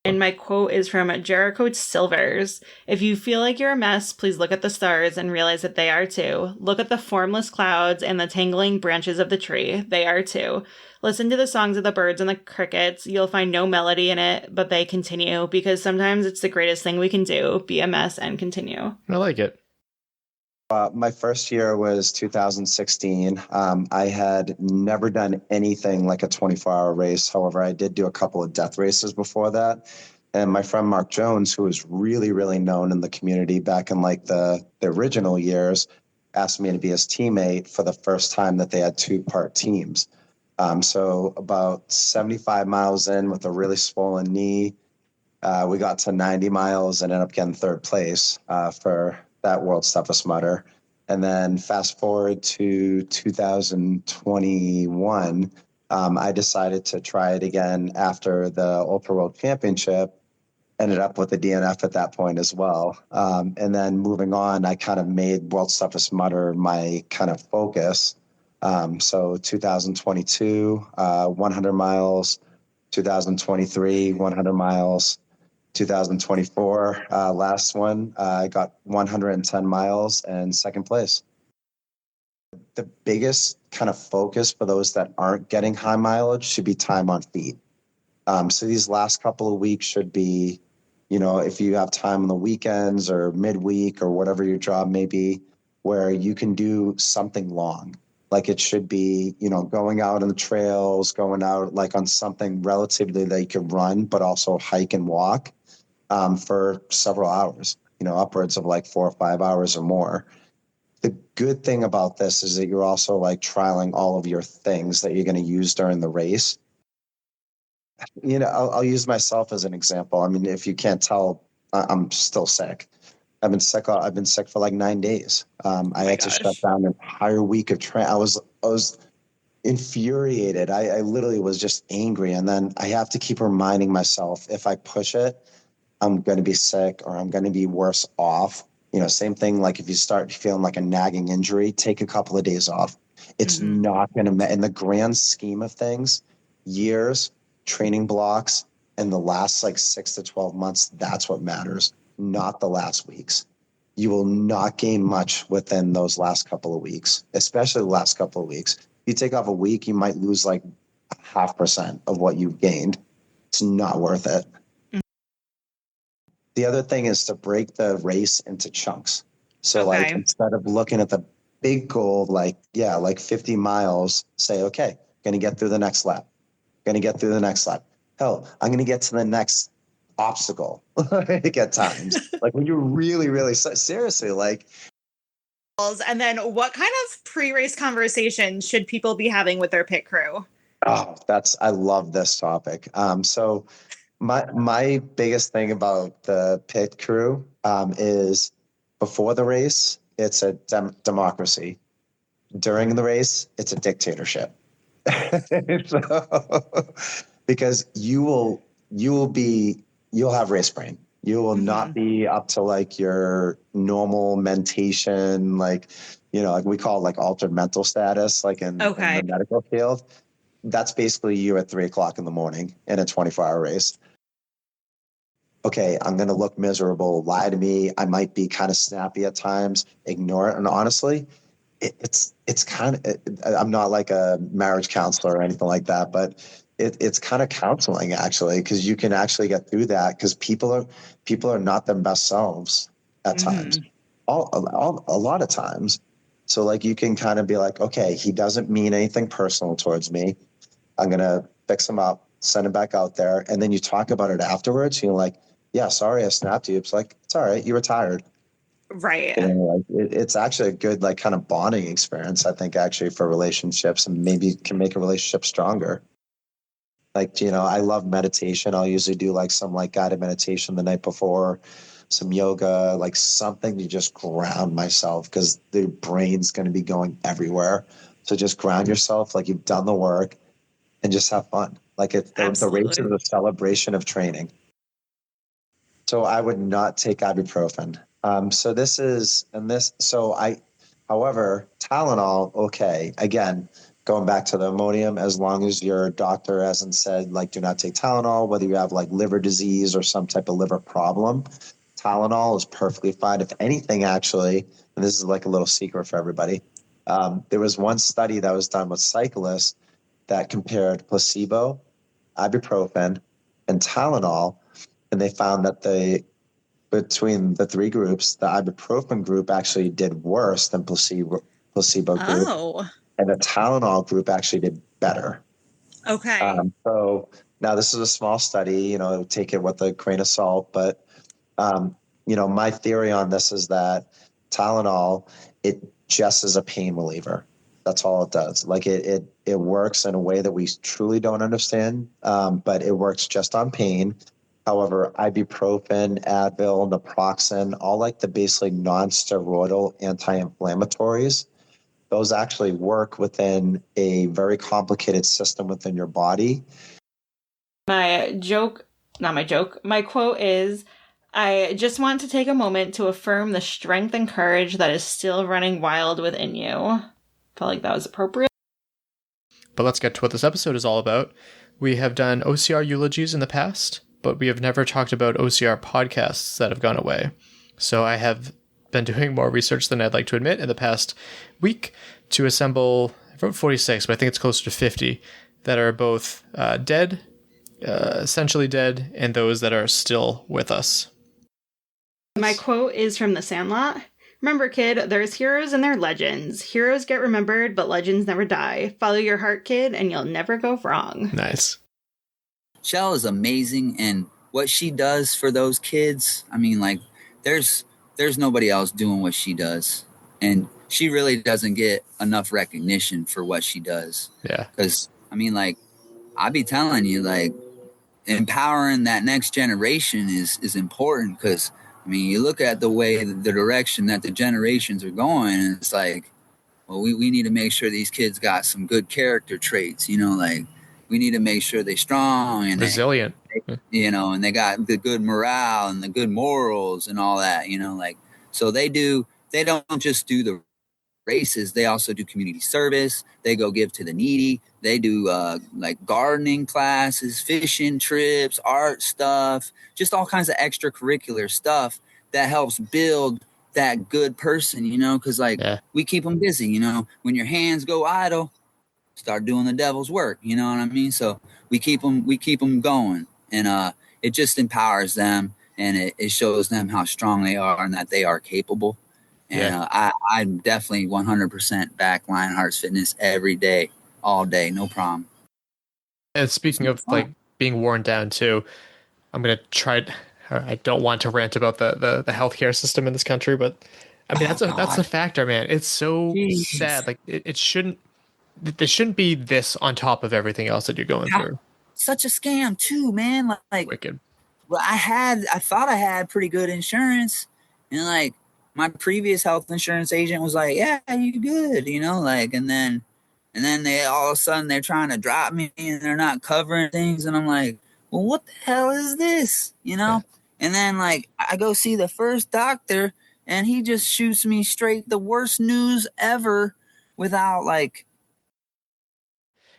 And my quote is from Jericho Silvers. If you feel like you're a mess, please look at the stars and realize that they are too. Look at the formless clouds and the tangling branches of the tree. They are too. Listen to the songs of the birds and the crickets. You'll find no melody in it, but they continue, because sometimes it's the greatest thing we can do, be a mess and continue. I like it. My first year was 2016. I had never done anything like a 24-hour race. However, I did do a couple of death races before that. And my friend Mark Jones, who was really, really known in the community back in like the original years, asked me to be his teammate for the first time that they had 2-part teams. So about 75 miles in with a really swollen knee, we got to 90 miles and ended up getting 3rd place for that World's Toughest Mudder. And then fast forward to 2021, I decided to try it again after the Ultra World Championship. Ended up with a DNF at that point as well. And then moving on, I kind of made World's Toughest Mudder my kind of focus. So 2022, 100 miles, 2023, 100 miles, 2024, last one, I got 110 miles and second place. The biggest kind of focus for those that aren't getting high mileage should be time on feet. So these last couple of weeks should be, if you have time on the weekends or midweek or whatever your job may be, where you can do something long. Like it should be, going out on the trails, going out like on something relatively that you could run, but also hike and walk for several hours, upwards of like 4 or 5 hours or more. The good thing about this is that you're also like trialing all of your things that you're going to use during the race. I'll use myself as an example. I mean, if you can't tell, I'm still sick. I've been sick for like 9 days. I had to shut down an entire week of training. I was infuriated. I literally was just angry. And then I have to keep reminding myself, if I push it, I'm going to be sick or I'm going to be worse off. Same thing. Like if you start feeling like a nagging injury, take a couple of days off. It's not going to, in the grand scheme of things, years, training blocks, and the last like 6 to 12 months, that's what matters, not the last weeks. You will not gain much within those last couple of weeks, especially the last couple of weeks. You take off a week, you might lose like 0.5% of what you've gained. It's not worth it. The other thing is to break the race into chunks. So like instead of looking at the big goal, like 50 miles, say, okay, going to get through the next lap. Going to get through the next lap. Hell, I'm going to get to the next obstacle at times. Like when you're really, really seriously like. And then what kind of pre-race conversation should people be having with their pit crew? Oh, I love this topic. So my biggest thing about the pit crew is before the race, it's a democracy. During the race, it's a dictatorship. Because you'll have race brain. You will not be up to like your normal mentation, like we call it like altered mental status, like in the medical field. That's basically you at 3:00 in the morning in a 24-hour race. Okay, I'm going to look miserable, lie to me. I might be kind of snappy at times, ignore it. And honestly, it's kind of, I'm not like a marriage counselor or anything like that, but it's kind of counseling actually, because you can actually get through that because people are not their best selves at times, a lot of times. So like you can kind of be like, okay, he doesn't mean anything personal towards me. I'm going to fix him up, send him back out there. And then you talk about it afterwards. You're like, yeah, sorry, I snapped you. It's like, it's all right. You were tired. Right. It's actually a good, like kind of bonding experience, I think, actually for relationships, and maybe can make a relationship stronger. Like, I love meditation. I'll usually do like some like guided meditation the night before, some yoga, like something to just ground myself because the brain's going to be going everywhere. So just ground yourself like you've done the work and just have fun. Like the race is a celebration of training. So I would not take ibuprofen. However, Tylenol, okay. Again, going back to the ammonium, as long as your doctor hasn't said, like, do not take Tylenol, whether you have like liver disease or some type of liver problem, Tylenol is perfectly fine. If anything, actually, and this is like a little secret for everybody, there was one study that was done with cyclists that compared placebo, ibuprofen, and Tylenol, and they found that between the three groups, the ibuprofen group actually did worse than placebo group. Oh. And the Tylenol group actually did better. Okay. So now this is a small study, take it with a grain of salt. But, my theory on this is that Tylenol, it just is a pain reliever. That's all it does. Like it works in a way that we truly don't understand, but it works just on pain. However, ibuprofen, Advil, naproxen, all like the basically non-steroidal anti-inflammatories, those actually work within a very complicated system within your body. My quote is, I just want to take a moment to affirm the strength and courage that is still running wild within you. Felt like that was appropriate. but let's get to what this episode is all about. We have done OCR eulogies in the past, but we have never talked about OCR podcasts that have gone away. So I have been doing more research than I'd like to admit in the past week to assemble, I wrote 46, but I think it's closer to 50, that are both dead, essentially dead, and those that are still with us. My quote is from The Sandlot. Remember, kid, there's heroes and they're legends. Heroes get remembered, but legends never die. Follow your heart, kid, and you'll never go wrong. Nice. Shell is amazing, and what she does for those kids, I mean, like, there's nobody else doing what she does. And she really doesn't get enough recognition for what she does. Yeah. Because, I mean, like, I be telling you, like, empowering that next generation is important because, I mean, you look at the way, the direction that the generations are going, and it's like, well, we need to make sure these kids got some good character traits, you know, like we need to make sure they're strong and resilient, you know, and they got the good morale and the good morals and all that, you know, like, so they don't just do the races, they also do community service. They go give to the needy. They do like gardening classes, fishing trips, art stuff, just all kinds of extracurricular stuff that helps build that good person, you know, because like we keep them busy, you know, when your hands go idle, start doing the devil's work, you know what I mean? So we keep them going, and it just empowers them, and it shows them how strong they are and that they are capable. And I'm definitely 100% back Lionheart's Fitness every day, all day, no problem. And speaking of like being worn down too, I'm gonna try. I don't want to rant about the healthcare system in this country, but I mean that's a factor, man. It's so sad. Like it shouldn't. There shouldn't be this on top of everything else that you're going through. Such a scam too, man. Like wicked. Well, I thought I had pretty good insurance, and like my previous health insurance agent was like, "Yeah, you good," you know, like, and then they all of a sudden they're trying to drop me and they're not covering things, and I'm like, well, what the hell is this, you know? And then like I go see the first doctor, and he just shoots me straight the worst news ever without like.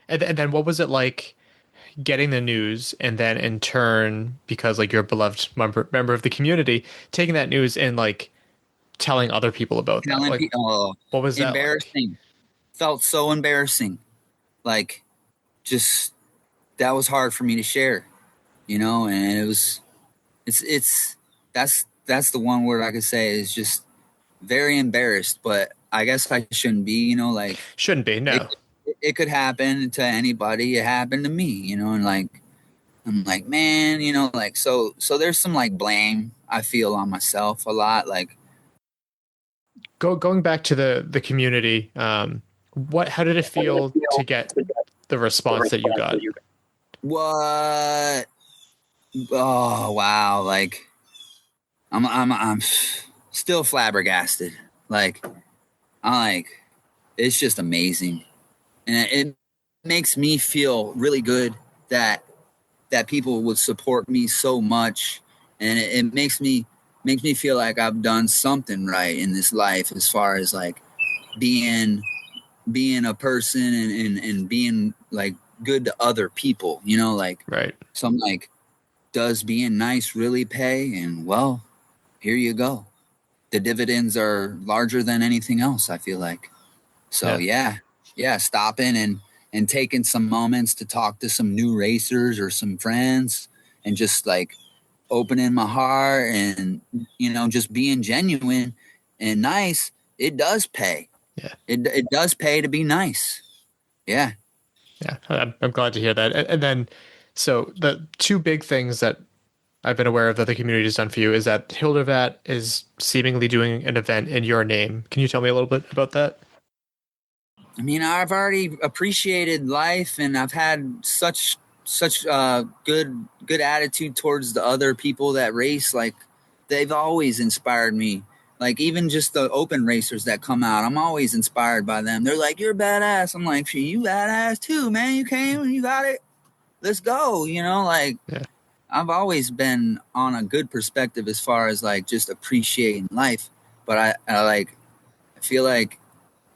And then what was it like getting the news, and then in turn, because like you're a beloved member of the community, taking that news and like telling other people about that? Like, what was that embarrassing? like? Felt so embarrassing. Like, just that was hard for me to share, you know. And that's the one word I could say is just very embarrassed. But I guess I shouldn't be, you know, like shouldn't be. No, it could happen to anybody. It happened to me, you know, and like I'm like, man, you know, like so there's some like blame I feel on myself a lot, like. Going back to the community, how did it feel to get the response that you got? What? Oh wow! Like, I'm still flabbergasted. Like, it's just amazing, and it makes me feel really good that people would support me so much, and it makes me feel like I've done something right in this life as far as like being a person and being like good to other people, you know, like, right. So I'm like, does being nice really pay? And well, here you go. The dividends are larger than anything else, I feel like. So yeah, stopping and taking some moments to talk to some new racers or some friends and just like opening my heart and, you know, just being genuine and nice, it does pay. Yeah. It does pay to be nice. Yeah. Yeah. I'm glad to hear that. And then, so the two big things that I've been aware of that the community has done for you is that Hildervat is seemingly doing an event in your name. Can you tell me a little bit about that? I mean, I've already appreciated life, and I've had such good attitude towards the other people that race. Like, they've always inspired me. Like, even just the open racers that come out, I'm always inspired by them. They're like, "You're badass." I'm like, "You badass too, man. You came, you got it. Let's go." You know, like, I've always been on a good perspective as far as like just appreciating life. But I feel like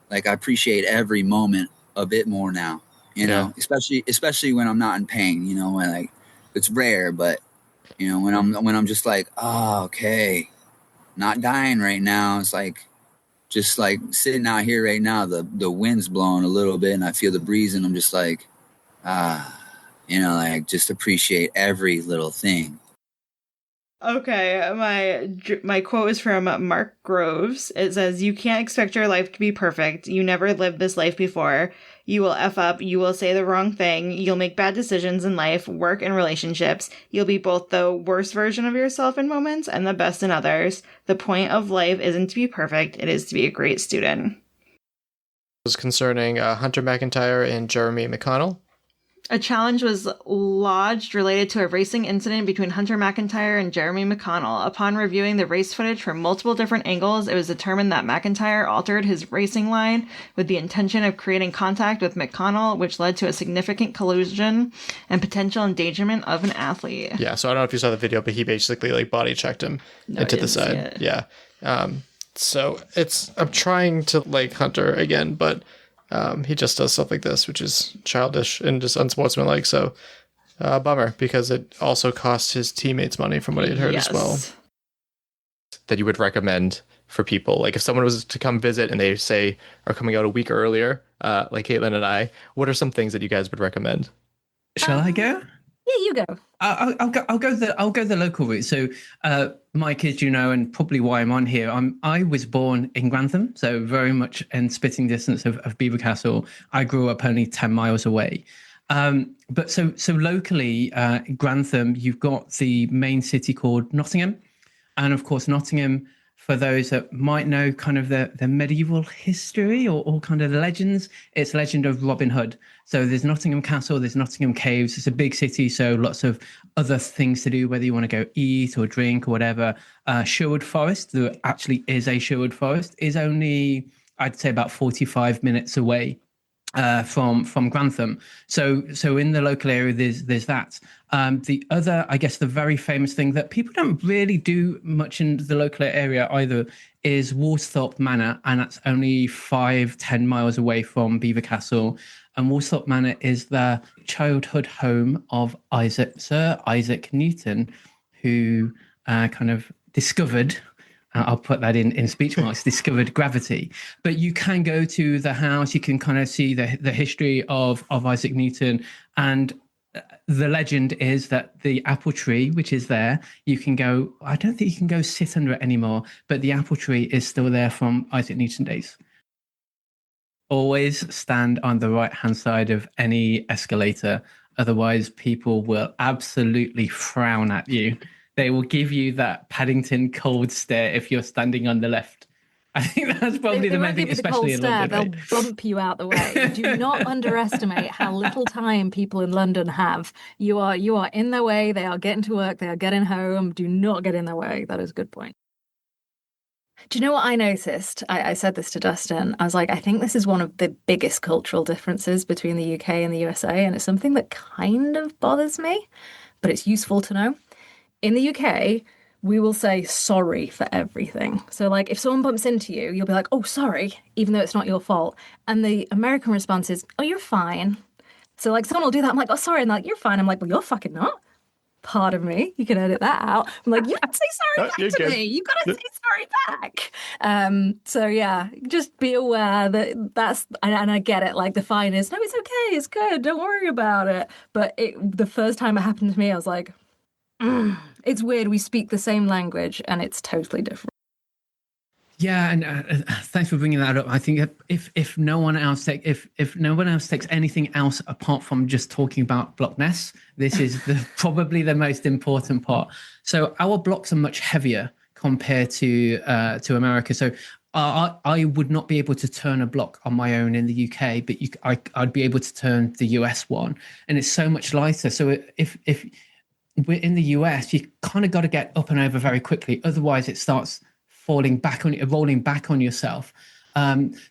I appreciate every moment a bit more now, you know, especially when I'm not in pain, you know, when like it's rare, but you know, when I'm just like, oh, okay, not dying right now. It's like just like sitting out here right now, the wind's blowing a little bit and I feel the breeze and I'm just like, you know, like just appreciate every little thing. Okay, my quote is from Mark Groves. It says, "You can't expect your life to be perfect. You never lived this life before. You will F up, you will say the wrong thing, you'll make bad decisions in life, work, and relationships. You'll be both the worst version of yourself in moments and the best in others. The point of life isn't to be perfect, it is to be a great student." Was concerning Hunter McIntyre and Jeremy McConnell. A challenge was lodged related to a racing incident between Hunter McIntyre and Jeremy McConnell. Upon reviewing the race footage from multiple different angles, it was determined that McIntyre altered his racing line with the intention of creating contact with McConnell, which led to a significant collision and potential endangerment of an athlete. Yeah, so I don't know if you saw the video, but he basically like body checked him into the side. Yeah. So I'm trying to like Hunter again, but he just does stuff like this, which is childish and just unsportsmanlike. So, bummer, because it also cost his teammates money from what I had heard as well. That you would recommend for people, like if someone was to come visit and they say are coming out a week earlier, like Caitlin and I, what are some things that you guys would recommend? Shall I go? Yeah, you go. I'll go the local route. So, Mike, as you know, and probably why I'm on here, I was born in Grantham, so very much in spitting distance of Beaver Castle. I grew up only 10 miles away. But so locally, Grantham, you've got the main city called Nottingham, and of course Nottingham, for those that might know kind of the medieval history or kind of the legends, it's legend of Robin Hood. So there's Nottingham Castle, there's Nottingham Caves. It's a big city, so lots of other things to do, whether you want to go eat or drink or whatever. Sherwood Forest, there actually is a Sherwood Forest, is only, I'd say, about 45 minutes away from Grantham. So in the local area, there's that. The other, I guess, the very famous thing that people don't really do much in the local area either is Woolsthorpe Manor, and that's only 5-10 miles away from Beaver Castle. And Woolsthorpe Manor is the childhood home of Sir Isaac Newton, who kind of discovered, I'll put that in speech marks, discovered gravity. But you can go to the house, you can kind of see the history of Isaac Newton. And the legend is that the apple tree, which is there, you can go, I don't think you can go sit under it anymore, but the apple tree is still there from Isaac Newton days. Always stand on the right-hand side of any escalator. Otherwise, people will absolutely frown at you. They will give you that Paddington cold stare if you're standing on the left. I think that's probably the main thing, especially in London. They'll bump you out the way. Do not underestimate how little time people in London have. You are in their way. They are getting to work. They are getting home. Do not get in their way. That is a good point. Do you know what I noticed? I said this to Dustin. I was like, I think this is one of the biggest cultural differences between the UK and the USA, and it's something that kind of bothers me, but it's useful to know. In the UK, we will say sorry for everything. So, like, if someone bumps into you, you'll be like, oh, sorry, even though it's not your fault. And the American response is, oh, you're fine. So, like, someone will do that. I'm like, oh, sorry. And they're like, you're fine. I'm like, well, you're fucking not. Pardon me. You can edit that out. I'm like, you have to say sorry back to me. You've got to say sorry back. So, yeah, just be aware that's, and I get it. Like, the fine is, no, it's okay. It's good. Don't worry about it. But the first time it happened to me, I was like, it's weird. We speak the same language and it's totally different. Yeah, and thanks for bringing that up. I think if no one else takes anything else apart from just talking about Block Ness, this is probably the most important part. So our blocks are much heavier compared to America. So I would not be able to turn a block on my own in the UK, but I'd be able to turn the US one, and it's so much lighter. So if we're in the US, you kind of got to get up and over very quickly, otherwise it starts rolling back on yourself.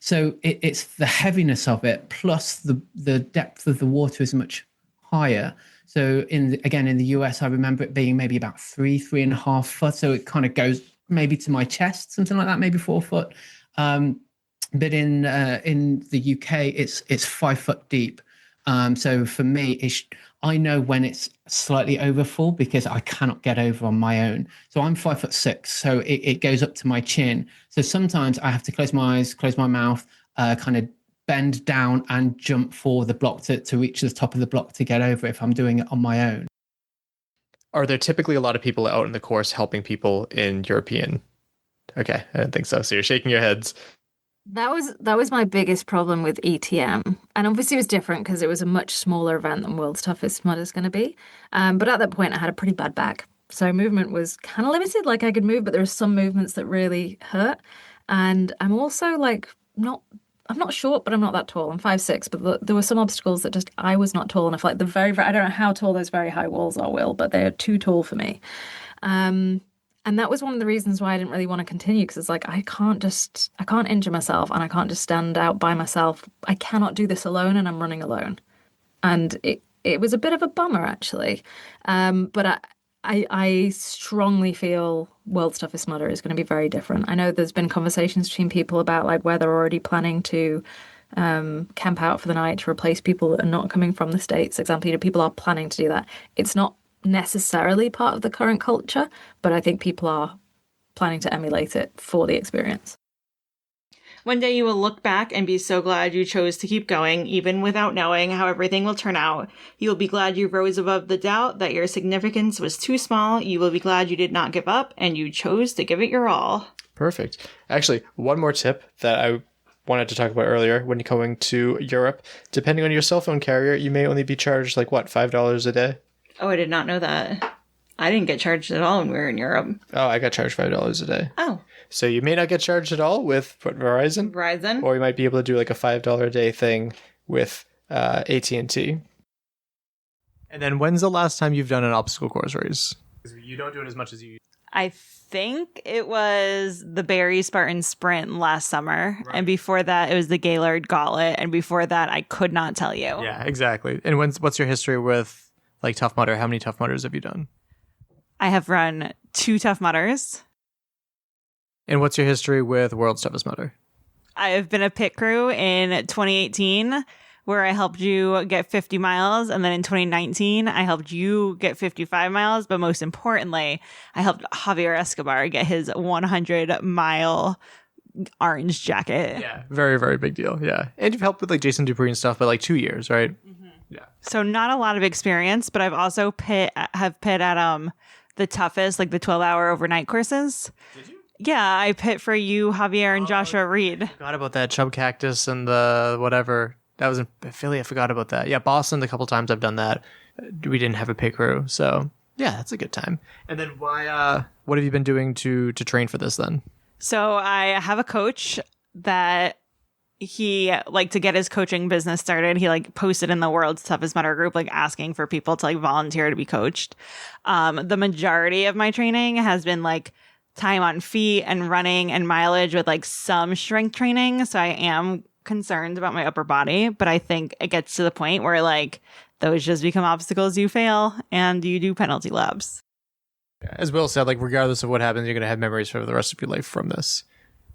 So it's the heaviness of it, plus the depth of the water is much higher. So in the US, I remember it being maybe about 3.5 foot. So it kind of goes maybe to my chest, something like that, maybe 4 foot. But in the UK, it's 5 foot deep. So for me, I know when it's slightly over full because I cannot get over on my own. So I'm 5'6", so it goes up to my chin. So sometimes I have to close my eyes, close my mouth, kind of bend down and jump for the block to reach the top of the block to get over if I'm doing it on my own. Are there typically a lot of people out in the course helping people in European? Okay, I don't think so. So you're shaking your heads. That was my biggest problem with ETM, and obviously it was different because it was a much smaller event than World's Toughest Mud is going to be. But at that point, I had a pretty bad back, so movement was kind of limited. Like I could move, but there were some movements that really hurt. And I'm also like I'm not short, but I'm not that tall. I'm 5'6", but there were some obstacles that just I was not tall enough. Like the very, I don't know how tall those very high walls are, Will, but they're too tall for me. And that was one of the reasons why I didn't really want to continue, because it's like I can't injure myself and I can't just stand out by myself. I cannot do this alone, and I'm running alone. And it was a bit of a bummer, actually. But I strongly feel World's Toughest Mudder is going to be very different. I know there's been conversations between people about like where they're already planning to camp out for the night to replace people that are not coming from the States. Example, people are planning to do that. It's not necessarily part of the current culture, but I think people are planning to emulate it for the experience. One day you will look back and be so glad you chose to keep going, even without knowing how everything will turn out. You will be glad you rose above the doubt that your significance was too small. You will be glad you did not give up and you chose to give it your all. Perfect. Actually, one more tip that I wanted to talk about earlier. When you're going to Europe, depending on your cell phone carrier, you may only be charged like, what, $5 a day? Oh, I did not know that. I didn't get charged at all when we were in Europe. Oh, I got charged $5 a day. Oh. So you may not get charged at all with Verizon. Or you might be able to do like a $5 a day thing with AT&T. And then when's the last time you've done an obstacle course race? You don't do it as much as you used. I think it was the Barry Spartan Sprint last summer. Right. And before that, it was the Gaylord Gauntlet. And before that, I could not tell you. Yeah, exactly. And what's your history with like Tough Mudder? How many Tough Mudders have you done? I have run 2 Tough Mudders. And what's your history with World's Toughest Mudder? I have been a pit crew in 2018 where I helped you get 50 miles. And then in 2019, I helped you get 55 miles. But most importantly, I helped Javier Escobar get his 100-mile orange jacket. Yeah, very, very big deal. Yeah. And you've helped with like Jason Dupree and stuff, but like 2 years, right? Mm-hmm. Yeah. So not a lot of experience, but I've also pit at the toughest, like the 12-hour overnight courses. Did you? Yeah, I pit for you, Javier, and Joshua Reed. I forgot about that Chub Cactus and the whatever. That was in Philly. I forgot about that. Yeah, Boston, the couple times I've done that, we didn't have a pit crew. So yeah, that's a good time. And then what have you been doing to train for this then? So I have a coach that he, like, to get his coaching business started, he like posted in the World's Toughest Mudder group, like asking for people to like volunteer to be coached. The majority of my training has been like time on feet and running and mileage with like some strength training. So I am concerned about my upper body, but I think it gets to the point where like those just become obstacles you fail and you do penalty laps. As Will said, like regardless of what happens, you're going to have memories for the rest of your life from this.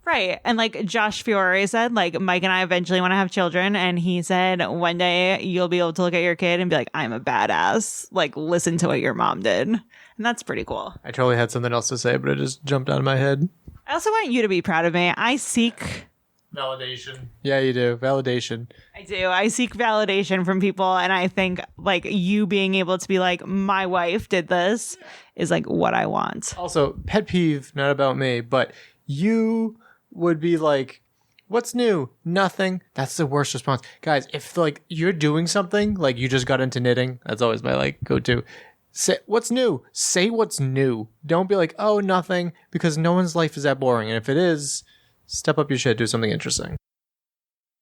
Right. And like Josh Fiore said, like Mike and I eventually want to have children. And he said, one day you'll be able to look at your kid and be like, I'm a badass. Like, listen to what your mom did. And that's pretty cool. I totally had something else to say, but it just jumped out of my head. I also want you to be proud of me. I seek validation. Yeah, you do. Validation. I do. I seek validation from people. And I think like you being able to be like, my wife did this is like what I want. Also, pet peeve, not about me, but you would be like, what's new? Nothing. That's the worst response. Guys, if like you're doing something, like you just got into knitting, that's always my like go-to. Say what's new. Say what's new. Don't be like, oh, nothing, because no one's life is that boring. And if it is, step up your shit, do something interesting.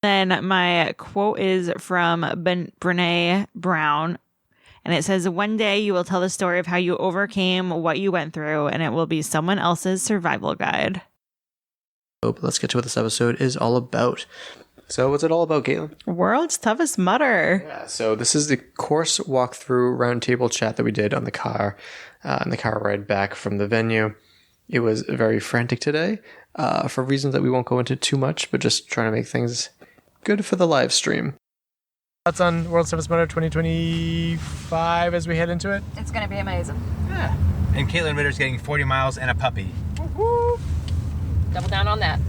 Then my quote is from Brene Brown. And it says, one day you will tell the story of how you overcame what you went through, and it will be someone else's survival guide. But let's get to what this episode is all about. So what's it all about, Caitlin? World's Toughest Mudder. Yeah, so this is the course walkthrough roundtable chat that we did on the car ride back from the venue. It was very frantic today for reasons that we won't go into too much, but just trying to make things good for the live stream. Thoughts on World's Toughest Mudder 2025 as we head into it? It's going to be amazing. Yeah. And Caitlin Ritter's getting 40 miles and a puppy. Double down on that.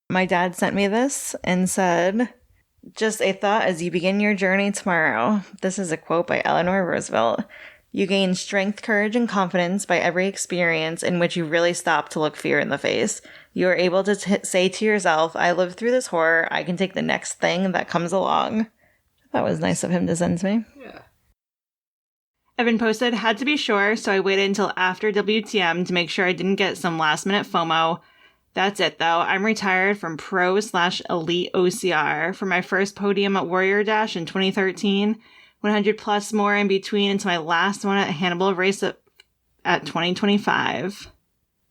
My dad sent me this and said, "Just a thought as you begin your journey tomorrow." This is a quote by Eleanor Roosevelt. "You gain strength, courage, and confidence by every experience in which you really stop to look fear in the face. You are able to say to yourself, I lived through this horror. I can take the next thing that comes along." That was nice of him to send to me. Yeah. Evan posted, "Had to be sure, so I waited until after WTM to make sure I didn't get some last minute FOMO. That's it, though. I'm retired from pro/elite OCR. For my first podium at Warrior Dash in 2013, 100 plus more in between until my last one at Hannibal Race at 2025.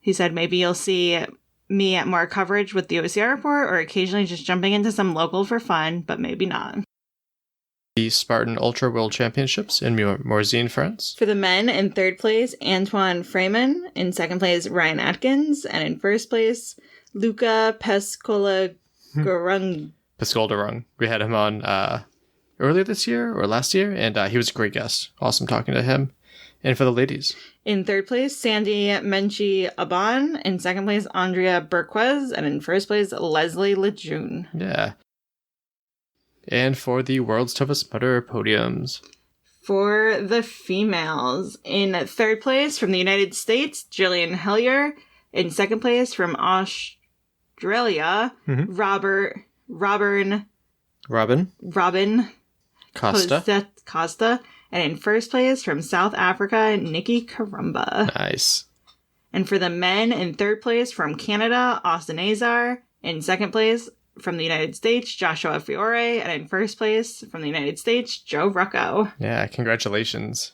He said maybe you'll see me at more coverage with the OCR report or occasionally just jumping into some local for fun, but maybe not." The Spartan Ultra World Championships in Morzine, France. For the men, in third place, Antoine Freeman. In second place, Ryan Atkins. And in first place, Luca Pescolagorung. Pescolderung. We had him on earlier this year or last year, and he was a great guest. Awesome talking to him. And for the ladies. In third place, Sandy Menchie Aban. In second place, Andrea Berquez. And in first place, Leslie Lejeune. Yeah. And for the World's Toughest Mudder podiums. For the females, in third place from the United States, Jillian Hellier. In second place from Australia, Robin Costa. And in first place from South Africa, Nikki Karumba. Nice. And for the men, in third place from Canada, Austin Azar. In second place from the United States, Joshua Fiore. And in first place from the United States, Joe Rucco. Yeah, congratulations.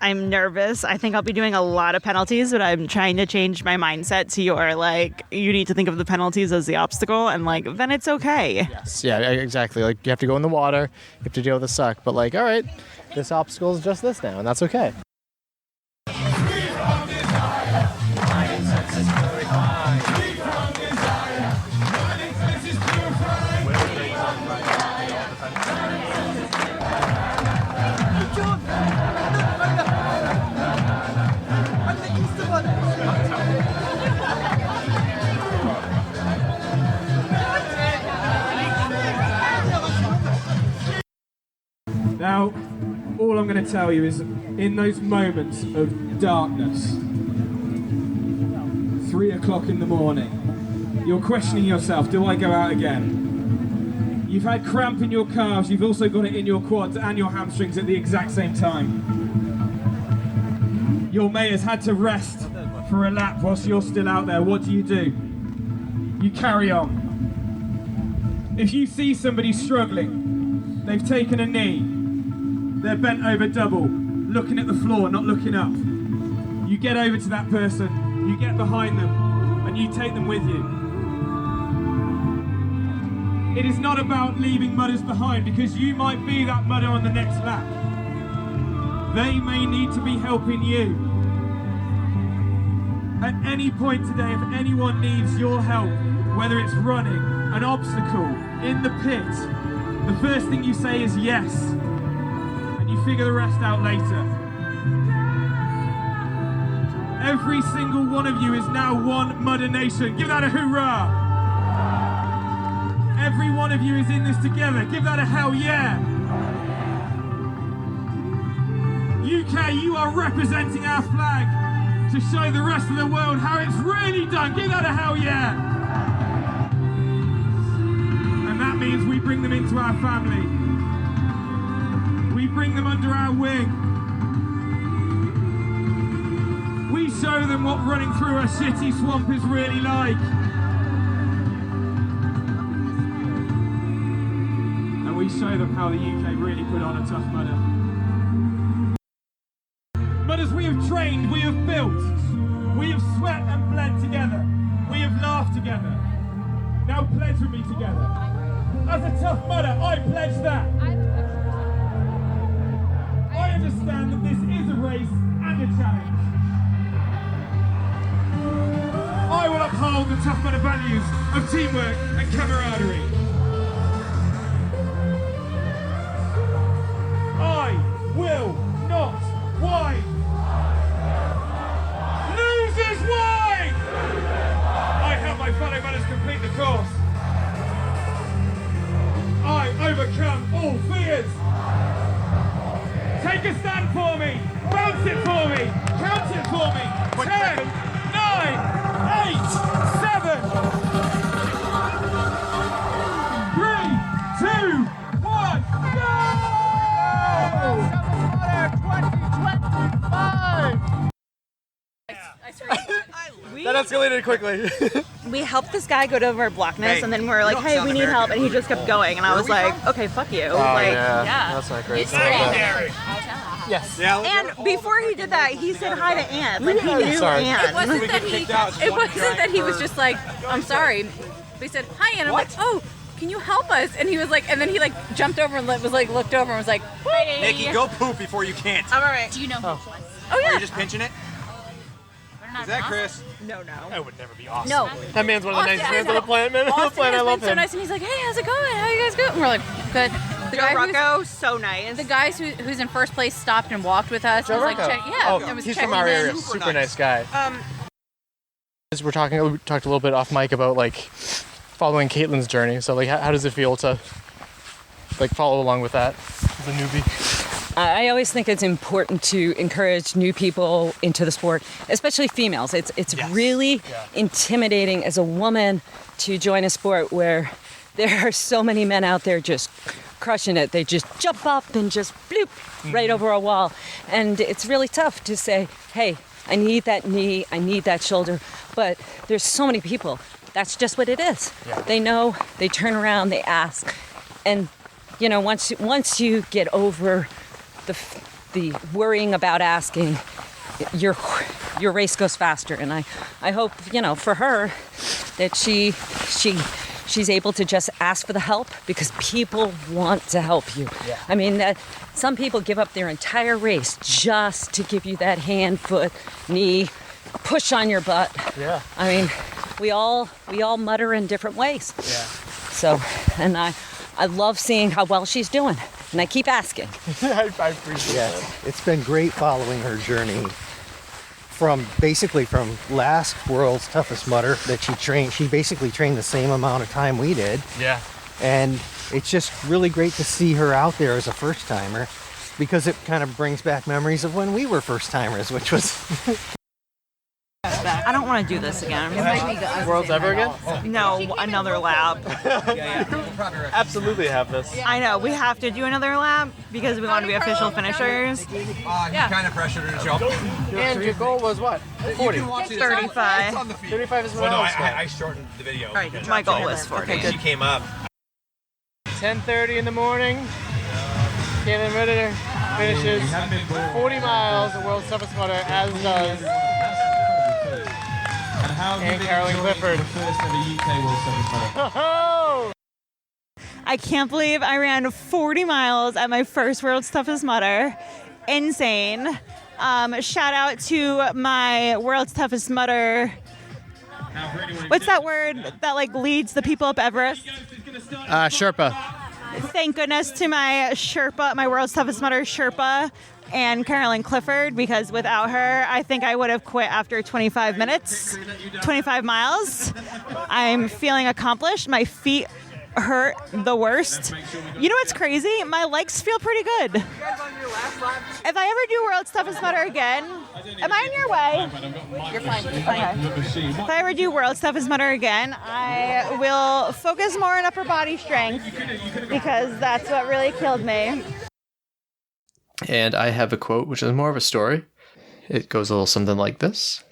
I'm nervous. I think I'll be doing a lot of penalties, but I'm trying to change my mindset to your, like, you need to think of the penalties as the obstacle, and, like, then it's okay. Yes, yeah, exactly. Like, you have to go in the water, you have to deal with the suck, but, like, all right, this obstacle is just this now, and that's okay. Now, all I'm going to tell you is, in those moments of darkness, 3 o'clock in the morning, you're questioning yourself, do I go out again? You've had cramp in your calves, you've also got it in your quads and your hamstrings at the exact same time. Your mate has had to rest for a lap whilst you're still out there. What do? You carry on. If you see somebody struggling, they've taken a knee, they're bent over double, looking at the floor, not looking up. You get over to that person, you get behind them, and you take them with you. It is not about leaving mudders behind, because you might be that mudder on the next lap. They may need to be helping you. At any point today, if anyone needs your help, whether it's running, an obstacle, in the pit, the first thing you say is yes, and you figure the rest out later. Every single one of you is now one Mudder Nation. Give that a hoorah! Every one of you is in this together. Give that a hell yeah! UK, you are representing our flag to show the rest of the world how it's really done. Give that a hell yeah! And that means we bring them into our family. We bring them under our wing. We show them what running through a shitty swamp is really like. And we show them how the UK really put on a tough mudder. Mudders, we have trained, we have built, we have sweat and bled together, we have laughed together. Now pledge with me together. As a tough mudder, I pledge that. I understand that this is a race and a challenge. I will uphold the tough mudder values of teamwork and camaraderie. That escalated quickly. We helped this guy go over blackness, Hey, and then we were like, you don't "Hey, sound we need help," and he American. just kept going, and I was like, "Okay, fuck you." Like, That's not great. Yes. And before he did that, he said hi to Anne. Like he knew Sorry. Anne. It wasn't that he was just like, I'm sorry. But he said, hi, and I'm like, oh, can you help us? And he was like, and then he like jumped over and was like, looked over and was like, hey. Nikki, go poop before you can't. I'm all right. Do you know who it was? Oh Are yeah. you just pinching it? Is that Chris? No. That would never be awesome. No. That man's one of the nicest men on the planet. Man, on the Austin planet. I has love been so him. nice, and he's like, hey, how's it going? How you guys doing? And we're like, good. The Joe guy Rocco, so nice. the guys who's in first place stopped and walked with us. Joe and was like, Rocco. check, yeah, Oh, and was he's checking from our in. area. Super nice guy. Um, As we talked a little bit off mic about like following Caitlin's journey. So like, how does it feel to like follow along with that as a newbie? I always think it's important to encourage new people into the sport, especially females. It's really intimidating as a woman to join a sport where there are so many men out there just crushing it. They just jump up and just bloop right over a wall. And it's really tough to say, hey, I need that knee, I need that shoulder. But there's so many people. That's just what it is. Yeah. They know, they turn around, they ask. And, you know, once you get over the worrying about asking, your race goes faster. And I hope, you know, for her that she's able to just ask for the help because people want to help you. Yeah. I mean, some people give up their entire race just to give you that hand, foot, knee, push on your butt. Yeah. I mean, we all mutter in different ways. Yeah. So, and I love seeing how well she's doing. And I keep asking. I appreciate Yes, that. it's been great following her journey from last World's Toughest Mudder that she trained. She basically trained the same amount of time we did. Yeah. And it's just really great to see her out there as a first timer because it kind of brings back memories of when we were first timers, which was I don't want to do this again. Worlds ever again? No, another lab. Absolutely have this. I know, we have to do another lab because we want to be official finishers. You kind of pressured her to jump. And your goal was what? 40. 35. 35 is what Well, no, else got. I shortened the video. Right, because my goal was 40. Okay, she came up. 10:30 in the morning. Caitlin Ritter finishes 40 miles, the world's toughest mudder, as does and Carolyn Clifford. I can't believe I ran 40 miles at my first World's Toughest Mudder. Insane. Shout out to my World's Toughest Mudder. What's that word that like leads the people up Everest? Sherpa. Thank goodness to my Sherpa, my World's Toughest Mudder Sherpa, and Carolyn Clifford, because without her, I think I would have quit after 25 minutes, 25 miles. I'm feeling accomplished. My feet hurt the worst. You know what's crazy? My legs feel pretty good. If I ever do World's Toughest Mudder again, am I in your way? You're fine. Okay. If I ever do World's Toughest Mudder again, I will focus more on upper body strength because that's what really killed me. And I have a quote, which is more of a story. It goes a little something like this.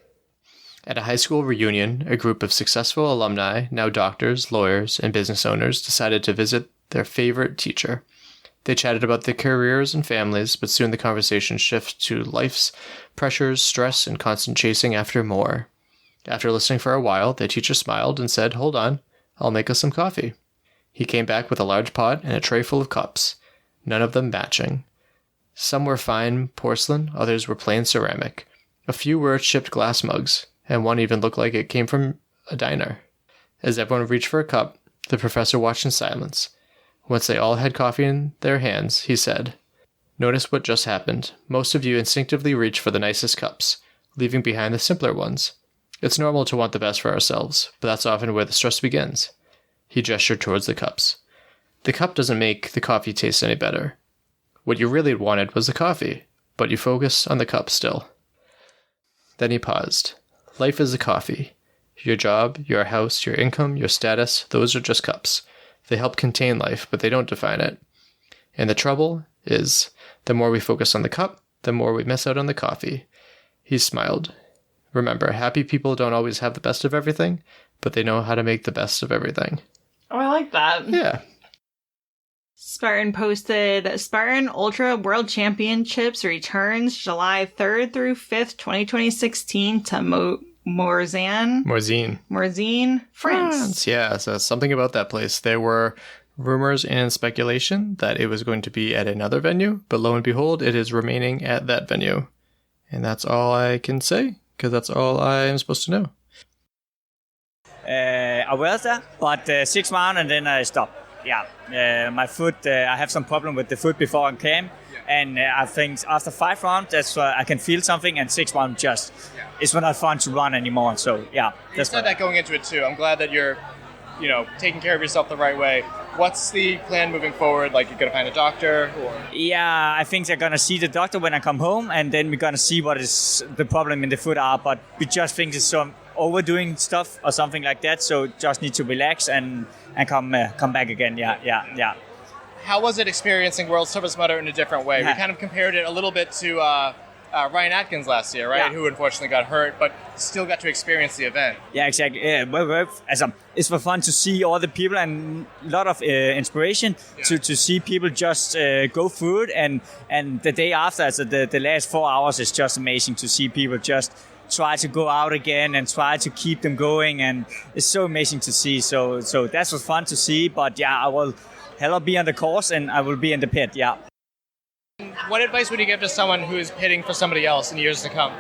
At a high school reunion, a group of successful alumni, now doctors, lawyers, and business owners, decided to visit their favorite teacher. They chatted about their careers and families, but soon the conversation shifted to life's pressures, stress, and constant chasing after more. After listening for a while, the teacher smiled and said, "Hold on, I'll make us some coffee." He came back with a large pot and a tray full of cups, none of them matching. Some were fine porcelain, others were plain ceramic. A few were chipped glass mugs, and one even looked like it came from a diner. As everyone reached for a cup, the professor watched in silence. Once they all had coffee in their hands, he said, "Notice what just happened. Most of you instinctively reach for the nicest cups, leaving behind the simpler ones. It's normal to want the best for ourselves, but that's often where the stress begins." He gestured towards the cups. "The cup doesn't make the coffee taste any better. What you really wanted was the coffee, but you focus on the cup still." Then he paused. "Life is a coffee. Your job, your house, your income, your status, those are just cups. They help contain life, but they don't define it. And the trouble is, the more we focus on the cup, the more we miss out on the coffee." He smiled. remember, happy people don't always have the best of everything, but they know how to make the best of everything. Oh, I like that. Yeah. Spartan posted Spartan Ultra World Championships returns July 3rd through 5th, 2016 to Morzine, France. Yeah, so something about that place. There were rumors and speculation that it was going to be at another venue, but lo and behold, it is remaining at that venue. And that's all I can say, because that's all I am supposed to know. I was there, but 6 rounds and then I stopped. Yeah, my foot, I have some problem with the foot before I came. And I think after 5 rounds, that's I can feel something, and 6 rounds just, it's not fun to run anymore. So, yeah. You said that going into it, too. I'm glad that you're, taking care of yourself the right way. What's the plan moving forward? Like, you're going to find a doctor? Or? Yeah, I think they're going to see the doctor when I come home, and then we're going to see what is the problem in the foot are. But we just think it's some overdoing stuff or something like that. So just need to relax and come back again. Yeah. How was it experiencing World's Toughest Mudder in a different way? We kind of compared it a little bit to Ryan Atkins last year, right? Who unfortunately got hurt, but still got to experience the event. Yeah, exactly. Yeah, it's for fun to see all the people and a lot of inspiration to see people just go through it. And the day after, so the last 4 hours is just amazing to see people just try to go out again and try to keep them going. And it's so amazing to see. So that was fun to see. But yeah, I will hell be on the course and I will be in the pit. Yeah. What advice would you give to someone who is pitting for somebody else in years to come?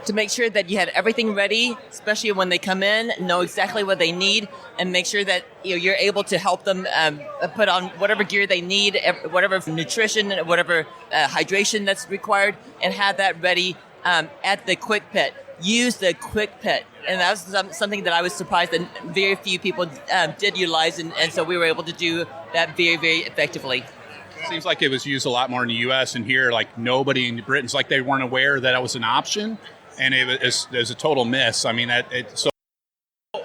To make sure that you had everything ready, especially when they come in, know exactly what they need, and make sure that you're able to help them put on whatever gear they need, whatever nutrition, whatever hydration that's required, and have that ready at the quick pit. Use the quick pit. And that was something that I was surprised that very few people did utilize, and so we were able to do that very, very effectively. Seems like it was used a lot more in the U.S. and here, like nobody in Britain's like they weren't aware that it was an option, and it was a total miss. I mean, so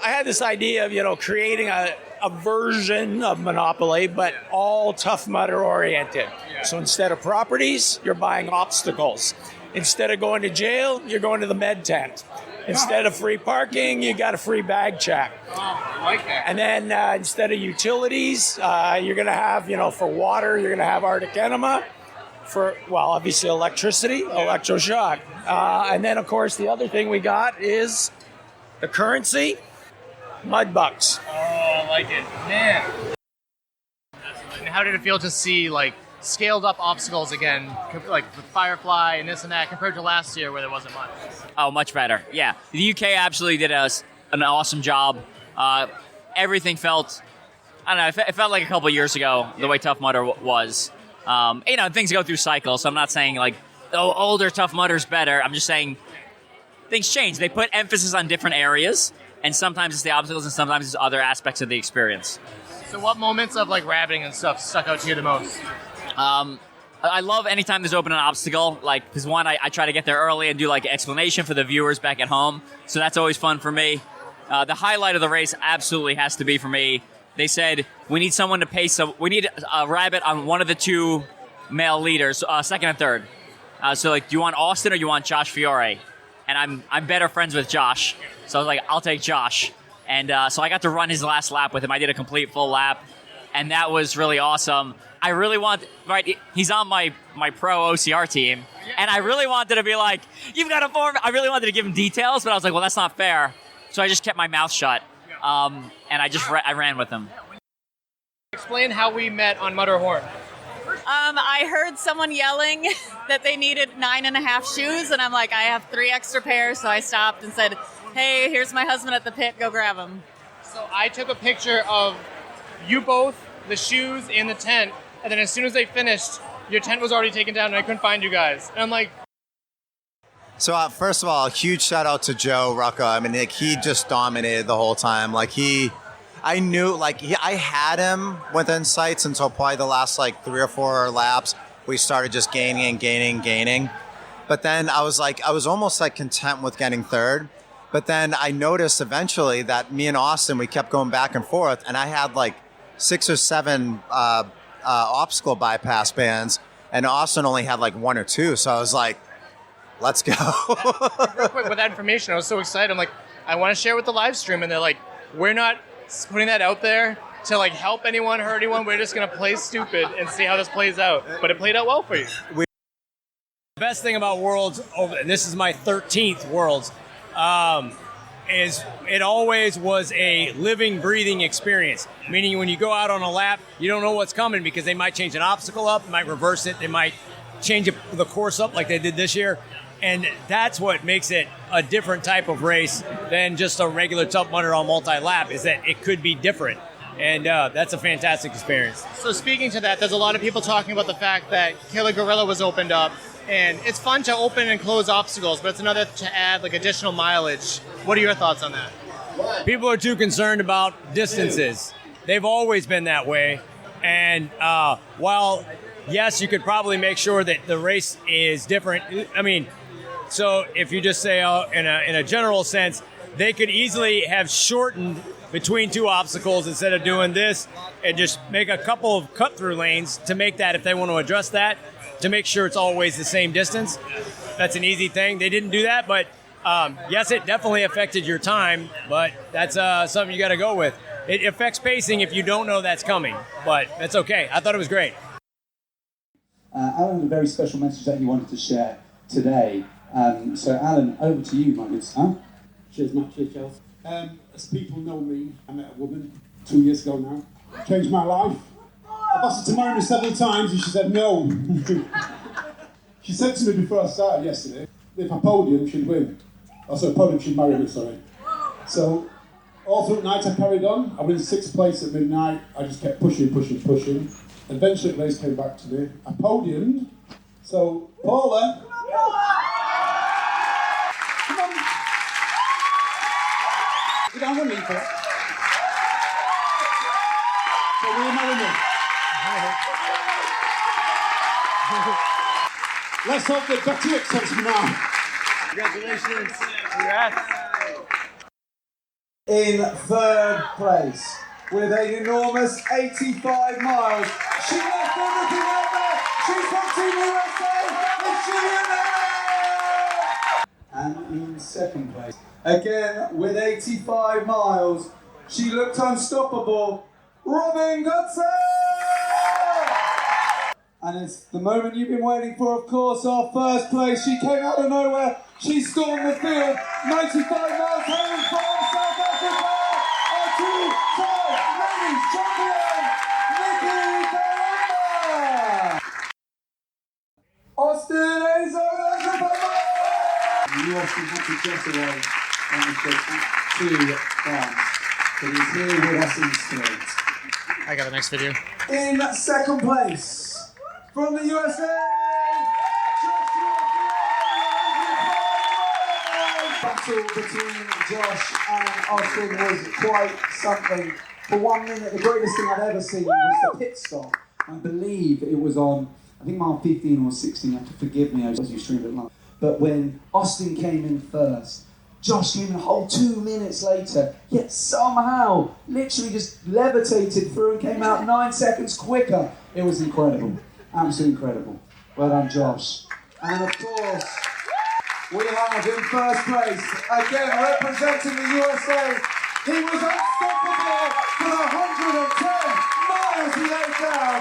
I had this idea of creating a version of Monopoly, but all Tough Mudder oriented. So instead of properties, you're buying obstacles. Instead of going to jail, you're going to the med tent. Instead of free parking, you got a free bag check. Oh, I like that. And then instead of utilities, you're going to have, for water, you're going to have Arctic enema. For, obviously electricity, electroshock. And then, of course, the other thing we got is the currency, mud bucks. Oh, I like it. Man. And how did it feel to see, scaled up obstacles again, like with Firefly and this and that, compared to last year where there wasn't much? Oh, much better. Yeah. The UK absolutely did an awesome job. Everything felt, I don't know, it felt like a couple years ago, the way Tough Mudder was. Things go through cycles, so I'm not saying older Tough Mudder's better. I'm just saying things change. They put emphasis on different areas, and sometimes it's the obstacles and sometimes it's other aspects of the experience. So what moments of rabbiting and stuff stuck out to you the most? I love anytime there's open an obstacle, because one, I try to get there early and do explanation for the viewers back at home, so that's always fun for me. The highlight of the race absolutely has to be for me. They said, we need someone to pace, we need a rabbit on one of the two male leaders, second and third. Do you want Austin or you want Josh Fiore? And I'm better friends with Josh, so I was like, I'll take Josh. And so I got to run his last lap with him. I did a complete full lap, and that was really awesome. I really he's on my pro OCR team, and I really wanted to be like, you've got to form. I really wanted to give him details, but I was like, well, that's not fair. So I just kept my mouth shut, and I ran with him. Explain how we met on Mudderhorn. I heard someone yelling that they needed 9.5 shoes, and I'm like, I have 3 extra pairs, so I stopped and said, hey, here's my husband at the pit, go grab him. So I took a picture of you both, the shoes, and the tent, and then as soon as they finished, your tent was already taken down and I couldn't find you guys. And I'm like... So first of all, a huge shout out to Joe Rucka. I mean, he just dominated the whole time. I had him within sights until probably the last 3 or 4 laps. We started just gaining. But then I was almost content with getting third. But then I noticed eventually that me and Austin, we kept going back and forth, and I had 6 or 7 obstacle bypass bands, and Austin only had 1 or 2. So I was like, let's go. Real quick, with that information, I was so excited. I'm like, I want to share with the live stream, and they're like, we're not putting that out there to like help anyone, hurt anyone. We're just gonna play stupid and see how this plays out. But it played out well for you. The best thing about Worlds, and this is my 13th Worlds, is it always was a living, breathing experience. Meaning when you go out on a lap, you don't know what's coming because they might change an obstacle up, they might reverse it, they might change the course up like they did this year. And that's what makes it a different type of race than just a regular Tough Mudder on multi-lap, is that it could be different. And that's a fantastic experience. So speaking to that, there's a lot of people talking about the fact that Killer Gorilla was opened up. And it's fun to open and close obstacles, but it's another to add like additional mileage. What are your thoughts on that? People are too concerned about distances. They've always been that way. And while, yes, you could probably make sure that the race is different. I mean, so if you just say in a general sense, they could easily have shortened between two obstacles instead of doing this and just make a couple of cut-through lanes to make that, if they want to address that, to make sure it's always the same distance. That's an easy thing. They didn't do that, but yes, it definitely affected your time, but that's something you got to go with. It affects pacing if you don't know that's coming, but that's okay. I thought it was great. Alan had a very special message that he wanted to share today. So Alan, over to you, my good son. Cheers, Matt. Cheers, Charles. As people know me, I met a woman 2 years ago now. Changed my life. I've asked her to marry me several times and she said no. She said to me before I started yesterday, if I podium, she'd win. Oh, sorry, podium, she'd marry me, sorry. So, all through the night I carried on. I was in 6th place at midnight. I just kept pushing. Eventually the race came back to me. I podiumed. So, Paula... Come on. You don't want me first. So will you marry me? Let's hope that Betty accepts me now. Congratulations. Congrats. In 3rd place, with an enormous 85 miles, she left everything out there. She's from Team USA. It's Julian. And in 2nd place, again with 85 miles, she looked unstoppable. Robin Goodson! And it's the moment you've been waiting for, of course, our 1st place. She came out of nowhere. She stormed the field. 95 miles home from South Africa. Our 2-time ladies champion, Nikki Kalamba. Austin is over. You Austin had to get away on the trip to France. But he's here with us instead. I got the next video. In 2nd place, from the USA, battle between Josh and Austin was quite something. For 1 minute, the greatest thing I'd ever seen was the pit stop. I believe it was on, I think mile 15 or 16, you have to forgive me as you streamed it live. But when Austin came in first, Josh came in a whole 2 minutes later, yet somehow, literally just levitated through and came out 9 seconds quicker. It was incredible. Absolutely incredible. Well done, Josh. And of course, we have in 1st place, again representing the USA, he was unstoppable for the 110 miles he laid down,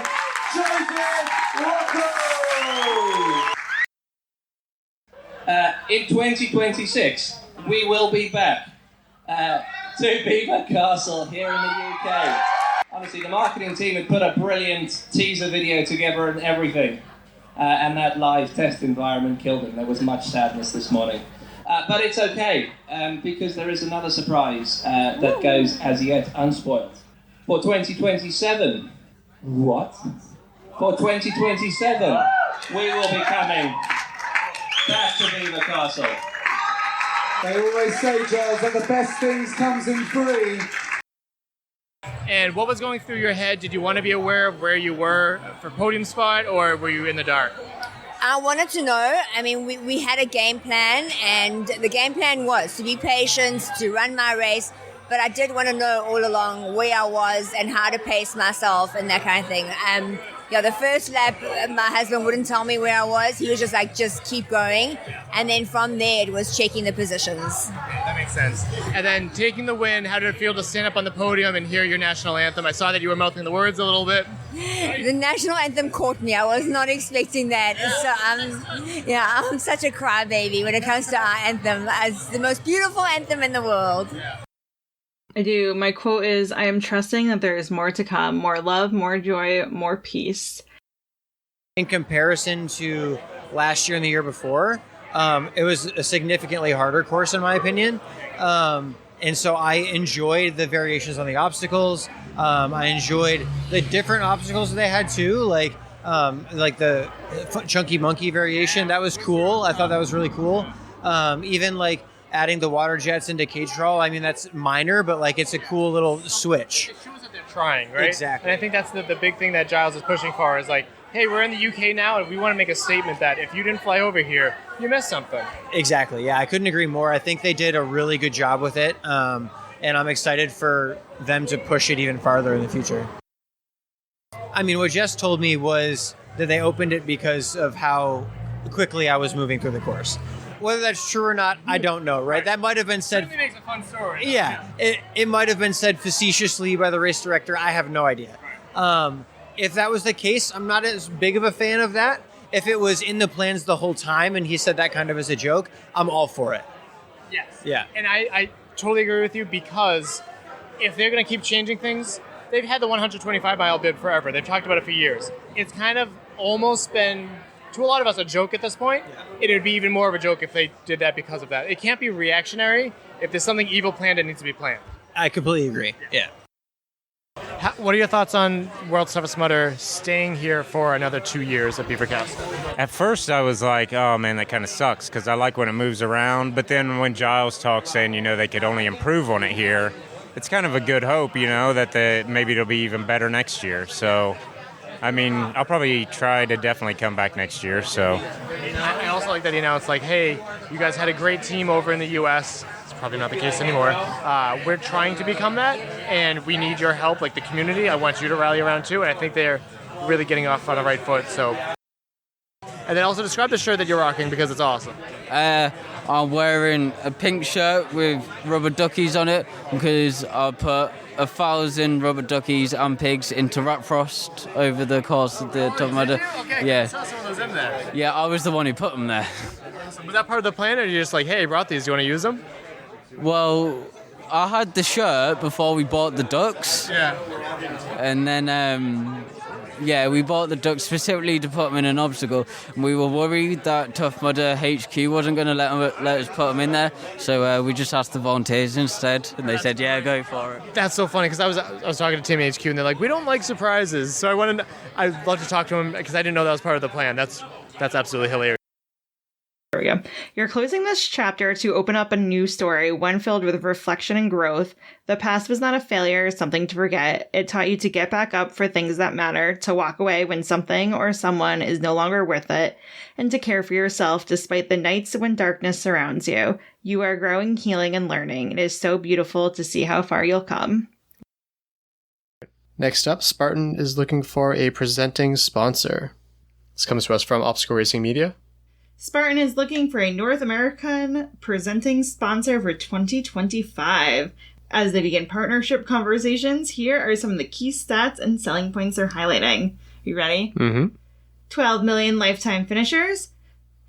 JJ Rocco! In 2026, we will be back to Beaver Castle here in the UK. Honestly, the marketing team had put a brilliant teaser video together and everything. And that live test environment killed them. There was much sadness this morning. But it's okay, because there is another surprise that goes as yet unspoiled. For 2027, what? For 2027, we will be coming back to Beaver Castle. They always say, Giles, that the best things comes in free. And what was going through your head? Did you want to be aware of where you were for podium spot, or were you in the dark? I wanted to know. I mean, we had a game plan, and the game plan was to be patient, to run my race, but I did want to know all along where I was and how to pace myself and that kind of thing. Yeah, the first lap, my husband wouldn't tell me where I was. He was just like, just keep going. And then from there, it was checking the positions. That makes sense. And then taking the win, how did it feel to stand up on the podium and hear your national anthem? I saw that you were mouthing the words a little bit. The national anthem caught me. I was not expecting that. So I'm such a crybaby when it comes to our anthem. It's the most beautiful anthem in the world. I do. My quote is, I am trusting that there is more to come, more love, more joy, more peace. In comparison to last year and the year before, it was a significantly harder course in my opinion. And so I enjoyed the variations on the obstacles. I enjoyed the different obstacles that they had too, like the chunky monkey variation. That was cool. I thought that was really cool. Even like adding the water jets into cage crawl. I mean, that's minor, but like it's a cool little switch. It shows that they're trying, right? Exactly. And I think that's the big thing that Giles is pushing for is like, hey, we're in the UK now, and we want to make a statement that if you didn't fly over here, you missed something. Exactly. Yeah, I couldn't agree more. I think they did a really good job with it, and I'm excited for them to push it even farther in the future. I mean, what Jess told me was that they opened it because of how quickly I was moving through the course. Whether that's true or not, I don't know, right? That might have been said... It makes a fun story. Yeah, it might have been said facetiously by the race director. I have no idea. If that was the case, I'm not as big of a fan of that. If it was in the plans the whole time and he said that kind of as a joke, I'm all for it. Yes. Yeah. And I totally agree with you because if they're going to keep changing things, they've had the 125-mile bid forever. They've talked about it for years. It's kind of almost been, to a lot of us, a joke at this point. It would be even more of a joke if they did that because of that. It can't be reactionary. If there's something evil planned, it needs to be planned. I completely agree. Yeah. What are your thoughts on World's Toughest Mudder staying here for another 2 years at Beaver Castle? At first, I was like, oh, man, that kind of sucks because I like when it moves around. But then when Giles talks saying, they could only improve on it here, it's kind of a good hope, that maybe it'll be even better next year. So, I mean, I'll probably try to definitely come back next year. So, I also like that he announced, like, hey, you guys had a great team over in the U.S., probably not the case anymore. We're trying to become that, and we need your help, like the community. I want you to rally around too, and I think they're really getting off on the right foot. So, and then also describe the shirt that you're rocking because it's awesome. I'm wearing a pink shirt with rubber duckies on it because I put 1,000 rubber duckies and pigs into Rat Frost over the course of the Tough Mudder. Okay, Yeah. I saw some of those in there. Yeah, I was the one who put them there. Was that part of the plan, or you just like, hey, I brought these, do you want to use them? Well, I had the shirt before we bought the ducks. Yeah. And then, we bought the ducks specifically to put them in an obstacle. And we were worried that Tough Mudder HQ wasn't going to let us put them in there. So we just asked the volunteers instead. And they said, yeah, go for it. That's so funny because I was talking to Team HQ and they're like, we don't like surprises. So I'd love to talk to him because I didn't know that was part of the plan. That's absolutely hilarious. There we go. You're closing this chapter to open up a new story, one filled with reflection and growth. The past was not a failure, something to forget. It taught you to get back up for things that matter, to walk away when something or someone is no longer worth it, and to care for yourself despite the nights when darkness surrounds you. You are growing, healing, and learning. It is so beautiful to see how far you'll come. Next up, Spartan is looking for a presenting sponsor. This comes to us from Obstacle Racing Media. Spartan is looking for a North American presenting sponsor for 2025. As they begin partnership conversations, here are some of the key stats and selling points they're highlighting. You ready? Mm-hmm. 12 million lifetime finishers,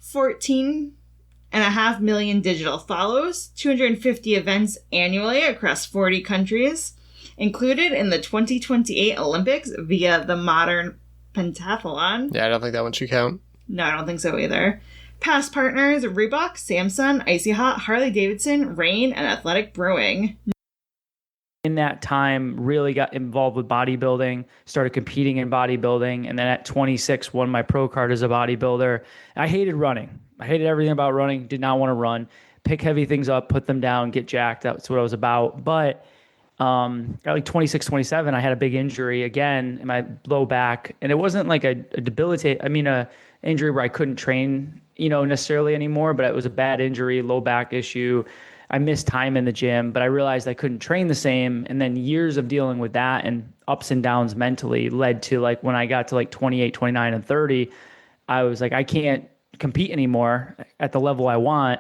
14.5 million digital follows, 250 events annually across 40 countries, included in the 2028 Olympics via the modern pentathlon. Yeah, I don't think that one should count. No, I don't think so either. Past partners, Reebok, Samsung, Icy Hot, Harley-Davidson, Rain, and Athletic Brewing. In that time, really got involved with bodybuilding, started competing in bodybuilding, and then at 26, won my pro card as a bodybuilder. I hated running. I hated everything about running, did not want to run. Pick heavy things up, put them down, get jacked. That's what I was about. But at like 26, 27, I had a big injury again in my low back. And it wasn't like a injury where I couldn't train, necessarily anymore, but it was a bad injury, low back issue. I missed time in the gym, but I realized I couldn't train the same. And then years of dealing with that and ups and downs mentally led to like when I got to like 28, 29, and 30, I was like, I can't compete anymore at the level I want.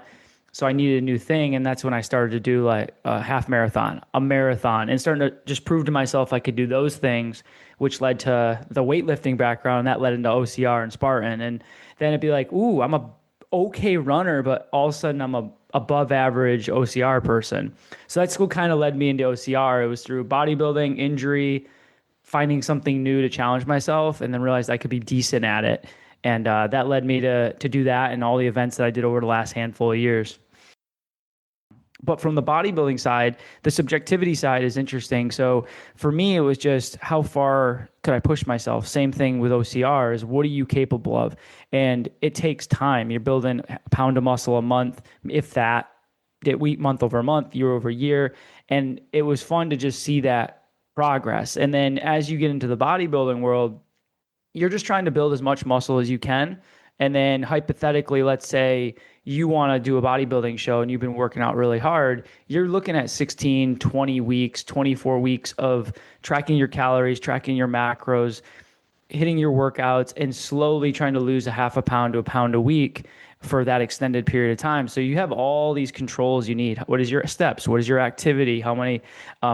So I needed a new thing. And that's when I started to do like a half marathon, a marathon, and starting to just prove to myself I could do those things, which led to the weightlifting background. And that led into OCR and Spartan. And then it'd be like, ooh, I'm a okay runner, but all of a sudden I'm a above average OCR person. So that's what kind of led me into OCR. It was through bodybuilding, injury, finding something new to challenge myself, and then realized I could be decent at it. And that led me to do that and all the events that I did over the last handful of years. But from the bodybuilding side, the subjectivity side is interesting. So for me, it was just how far could I push myself? Same thing with OCR is what are you capable of? And it takes time. You're building a pound of muscle a month, if that, month over month, year over year. And it was fun to just see that progress. And then as you get into the bodybuilding world, you're just trying to build as much muscle as you can. And then hypothetically, let's say you want to do a bodybuilding show and you've been working out really hard, you're looking at 16, 20 weeks, 24 weeks of tracking your calories, tracking your macros, hitting your workouts, and slowly trying to lose a half a pound to a pound a week for that extended period of time. So you have all these controls you need. What is your steps? What is your activity? How many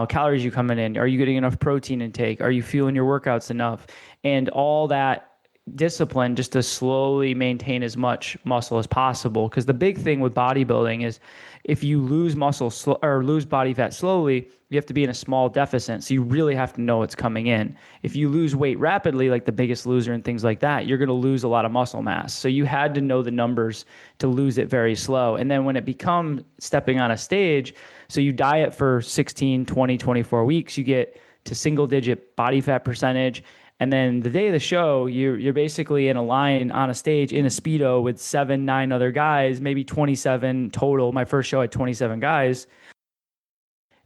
calories you coming in? Are you getting enough protein intake? Are you fueling your workouts enough? And all that discipline just to slowly maintain as much muscle as possible. Because the big thing with bodybuilding is if you lose muscle or lose body fat slowly, you have to be in a small deficit. So you really have to know what's coming in. If you lose weight rapidly, like the Biggest Loser and things like that, you're going to lose a lot of muscle mass. So you had to know the numbers to lose it very slow. And then when it becomes stepping on a stage, so you diet for 16, 20, 24 weeks, you get to single digit body fat percentage. And then the day of the show, you're basically in a line on a stage in a Speedo with 7, 9 other guys, maybe 27 total. My first show had 27 guys.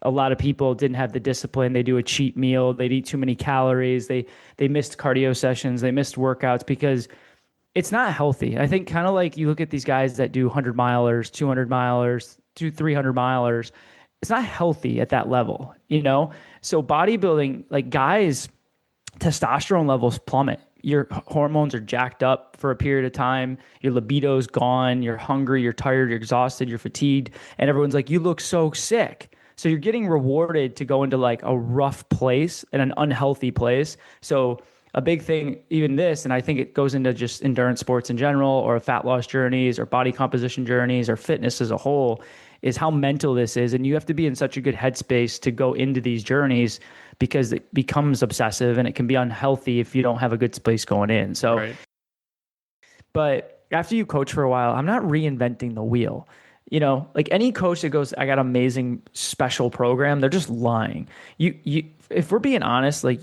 A lot of people didn't have the discipline. They do a cheat meal. They'd eat too many calories. They missed cardio sessions. They missed workouts because it's not healthy. I think kind of like you look at these guys that do 100 milers, 200 milers, 300 milers. It's not healthy at that level, you know? So bodybuilding, like guys, testosterone levels plummet. Your hormones are jacked up for a period of time. Your libido's gone. You're hungry. You're tired. You're exhausted. You're fatigued. And everyone's like, you look so sick. So you're getting rewarded to go into like a rough place and an unhealthy place. So a big thing, even this, and I think it goes into just endurance sports in general or fat loss journeys or body composition journeys or fitness as a whole, is how mental this is. And you have to be in such a good headspace to go into these journeys because it becomes obsessive and it can be unhealthy if you don't have a good space going in. So, right. But after you coach for a while, I'm not reinventing the wheel. You know, like any coach that goes, I got an amazing special program, they're just lying. If we're being honest, like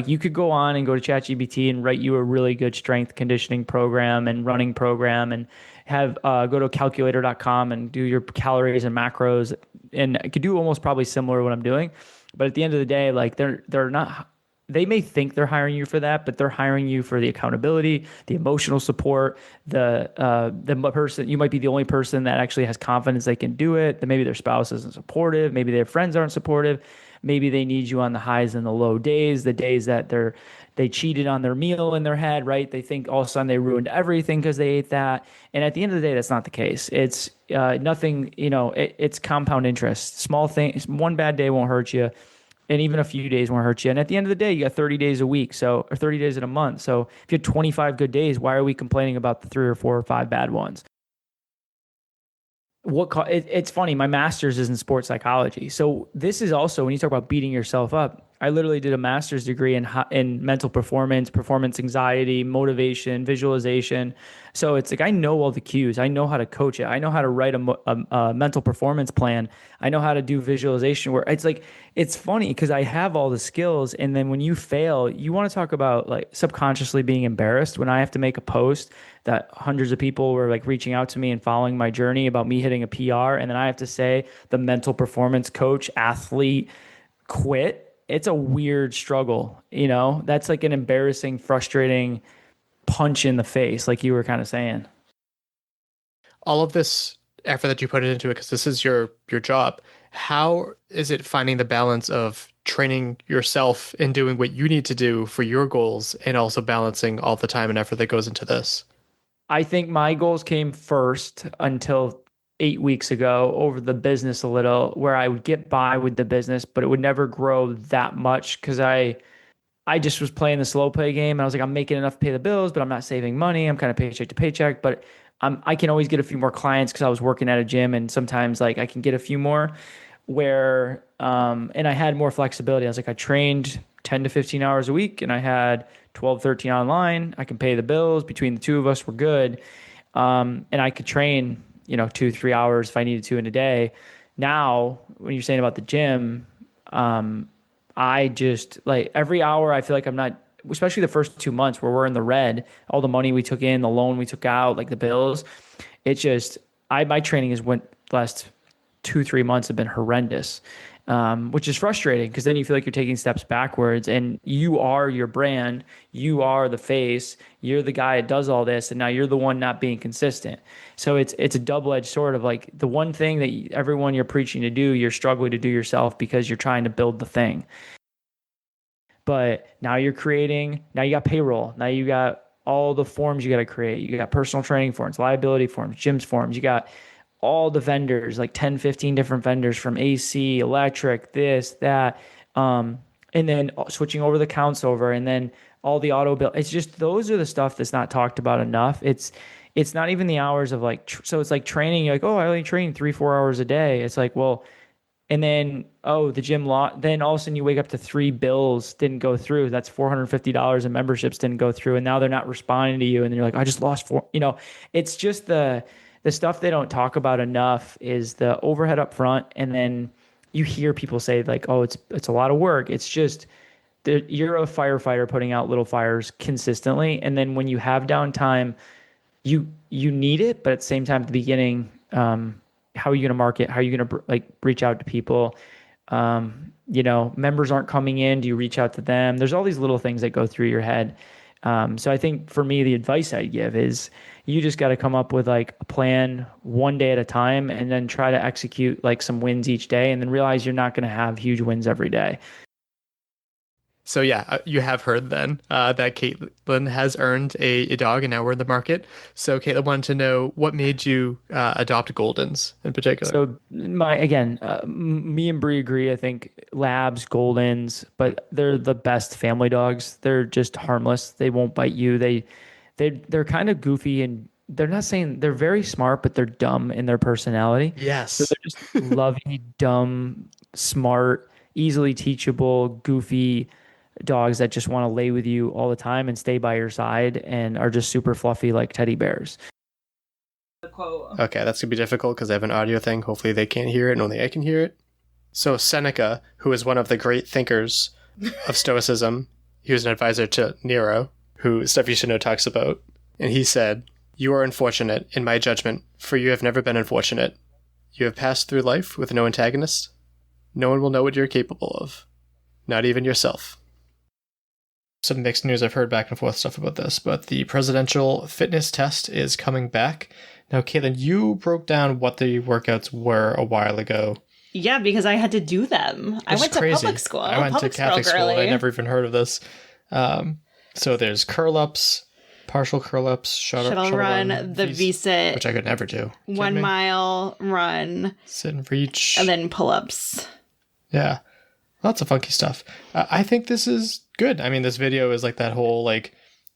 you could go on and go to ChatGPT and write you a really good strength conditioning program and running program and have go to calculator.com and do your calories and macros, and I could do almost probably similar to what I'm doing. But at the end of the day, like they're not. They may think they're hiring you for that, but they're hiring you for the accountability, the emotional support, the person. You might be the only person that actually has confidence they can do it. That maybe their spouse isn't supportive, maybe their friends aren't supportive, maybe they need you on the highs and the low days, the days that they cheated on their meal in their head, right? They think all of a sudden they ruined everything because they ate that. And at the end of the day, that's not the case. It's nothing, it's compound interest. Small things, one bad day won't hurt you. And even a few days won't hurt you. And at the end of the day, you got 30 days a week, or 30 days in a month. So if you had 25 good days, why are we complaining about the 3 or 4 or 5 bad ones? It's funny. My master's is in sports psychology. So this is also, when you talk about beating yourself up, I literally did a master's degree in mental performance anxiety, motivation, visualization. So it's like I know all the cues. I know how to coach it. I know how to write a mental performance plan. I know how to do visualization where it's like, it's funny because I have all the skills. And then when you fail, you want to talk about like subconsciously being embarrassed when I have to make a post that hundreds of people were like reaching out to me and following my journey about me hitting a PR. And then I have to say the mental performance coach, athlete quit. It's a weird struggle, that's like an embarrassing, frustrating punch in the face, like you were kind of saying. All of this effort that you put into it, because this is your job. How is it finding the balance of training yourself and doing what you need to do for your goals and also balancing all the time and effort that goes into this? I think my goals came first until 8 weeks ago over the business a little, where I would get by with the business, but it would never grow that much because I just was playing the slow play game. I was like, I'm making enough to pay the bills, but I'm not saving money. I'm kind of paycheck to paycheck, but I can always get a few more clients because I was working at a gym, and sometimes like I can get a few more where, and I had more flexibility. I was like, I trained 10 to 15 hours a week and I had 12, 13 online. I can pay the bills between the two of us. We're good. And I could train, 2-3 hours if I needed to in a day. Now, when you're saying about the gym, I just like every hour I feel like I'm not, especially the first 2 months where we're in the red, all the money we took in, the loan we took out, like the bills, it's just, my training has went last 2-3 months have been horrendous, which is frustrating because then you feel like you're taking steps backwards, and you are your brand, you are the face, you're the guy that does all this, and now you're the one not being consistent. So it's a double-edged sword of like the one thing that everyone you're preaching to do, you're struggling to do yourself because you're trying to build the thing. But now you're creating, now you got payroll, now you got all the forms you got to create. You got personal training forms, liability forms, gyms forms, you got all the vendors, like 10, 15 different vendors from AC, electric, this, that, and then switching over the accounts over, and then all the auto bill. It's just, those are the stuff that's not talked about enough. It's not even the hours of like, so it's like training, you're like, oh, I only train 3-4 hours a day. It's like, well, and then, oh, the gym then all of a sudden you wake up to 3 bills didn't go through. That's $450 in memberships didn't go through. And now they're not responding to you. And then you're like, I just lost 4, it's just the stuff they don't talk about enough is the overhead up front. And then you hear people say like, oh, it's a lot of work. It's just you're a firefighter putting out little fires consistently. And then when you have downtime, you need it. But at the same time, at the beginning, how are you going to market? How are you going to reach out to people? Members aren't coming in. Do you reach out to them? There's all these little things that go through your head. So I think for me, the advice I'd give is you just got to come up with like a plan one day at a time and then try to execute like some wins each day, and then realize you're not going to have huge wins every day. So yeah, you have heard then that Caitlin has earned a dog, and now we're in the market. So Caitlin wanted to know what made you adopt Goldens in particular. So me and Bree agree. I think Labs, Goldens, but they're the best family dogs. They're just harmless. They won't bite you. They're kind of goofy, and they're not saying they're very smart, but they're dumb in their personality. Yes. So they're just lovey, dumb, smart, easily teachable, goofy dogs that just want to lay with you all the time and stay by your side and are just super fluffy like teddy bears. Okay, that's going to be difficult because I have an audio thing. Hopefully they can't hear it and only I can hear it. So Seneca, who is one of the great thinkers of Stoicism, he was an advisor to Nero, who Stuff You Should Know talks about. And he said, "You are unfortunate, in my judgment, for you have never been unfortunate. You have passed through life with no antagonist. No one will know what you're capable of. Not even yourself." Some mixed news. I've heard back and forth stuff about this, but the presidential fitness test is coming back. Now, Caitlin, you broke down what the workouts were a while ago. Yeah, because I had to do them. I went to public school. I went to Catholic school and I never even heard of this. So there's curl-ups, partial curl-ups, shuttle run, the V-sit, which I could never do. 1 mile run, sit and reach, and then pull-ups. Yeah. Lots of funky stuff. I think this is good. I mean, this video is like that whole like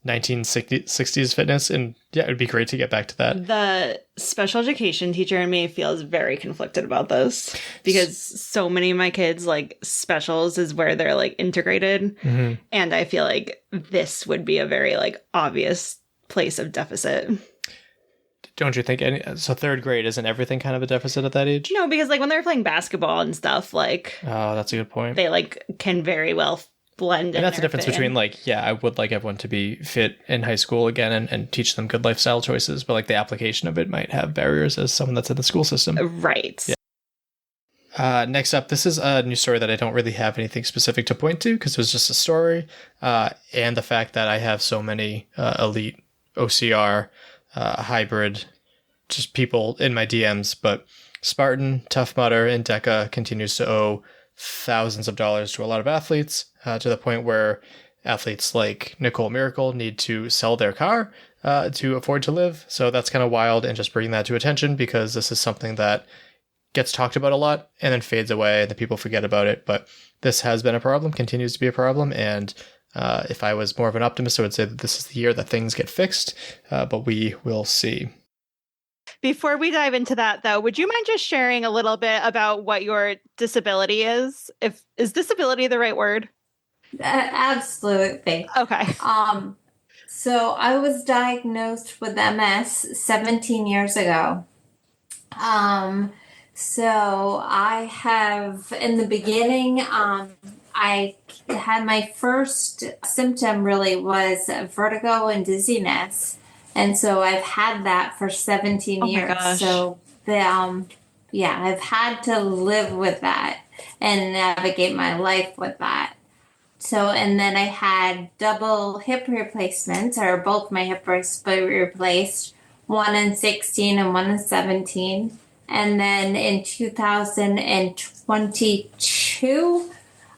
1960s fitness, and yeah, it would be great to get back to that. The special education teacher in me feels very conflicted about this because so many of my kids like specials is where they're like integrated. Mm-hmm. And I feel like this would be a very like obvious place of deficit. Don't you think? So third grade, isn't everything kind of a deficit at that age? No, because like when they're playing basketball and stuff, like... Oh, that's a good point. They like can very well blend. And that's the difference between like, yeah, I would like everyone to be fit in high school again and teach them good lifestyle choices, but like the application of it might have barriers as someone that's in the school system. Right. Yeah. Next up, this is a news story that I don't really have anything specific to point to because it was just a story, and the fact that I have so many elite OCR hybrid just people in my DMs, but Spartan, Tough Mudder, and Deca continues to owe thousands of dollars to a lot of athletes, to the point where athletes like Nicole Miracle need to sell their car to afford to live. So that's kind of wild, and just bringing that to attention because this is something that gets talked about a lot and then fades away and the people forget about it. But this has been a problem, continues to be a problem. And if I was more of an optimist, I would say that this is the year that things get fixed, but we will see. Before we dive into that, though, would you mind just sharing a little bit about what your disability is? Is disability the right word? Absolutely. Okay. So I was diagnosed with MS 17 years ago. So I have, in the beginning, I had my first symptom really was vertigo and dizziness. And so I've had that for 17 years. Gosh. So I've had to live with that and navigate my life with that. So, and then I had double hip replacements, or both my hips replaced, one in 16 and one in 17. And then in 2022,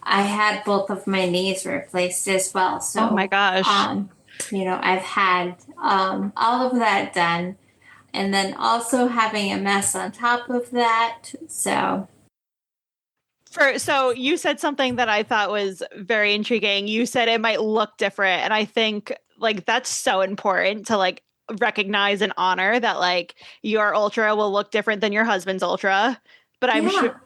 I had both of my knees replaced as well. So, oh my gosh. I've had all of that done. And then also having a mess on top of that. So you said something that I thought was very intriguing. You said it might look different. And I think like that's so important to like recognize and honor that like your ultra will look different than your husband's ultra. But I'm sure.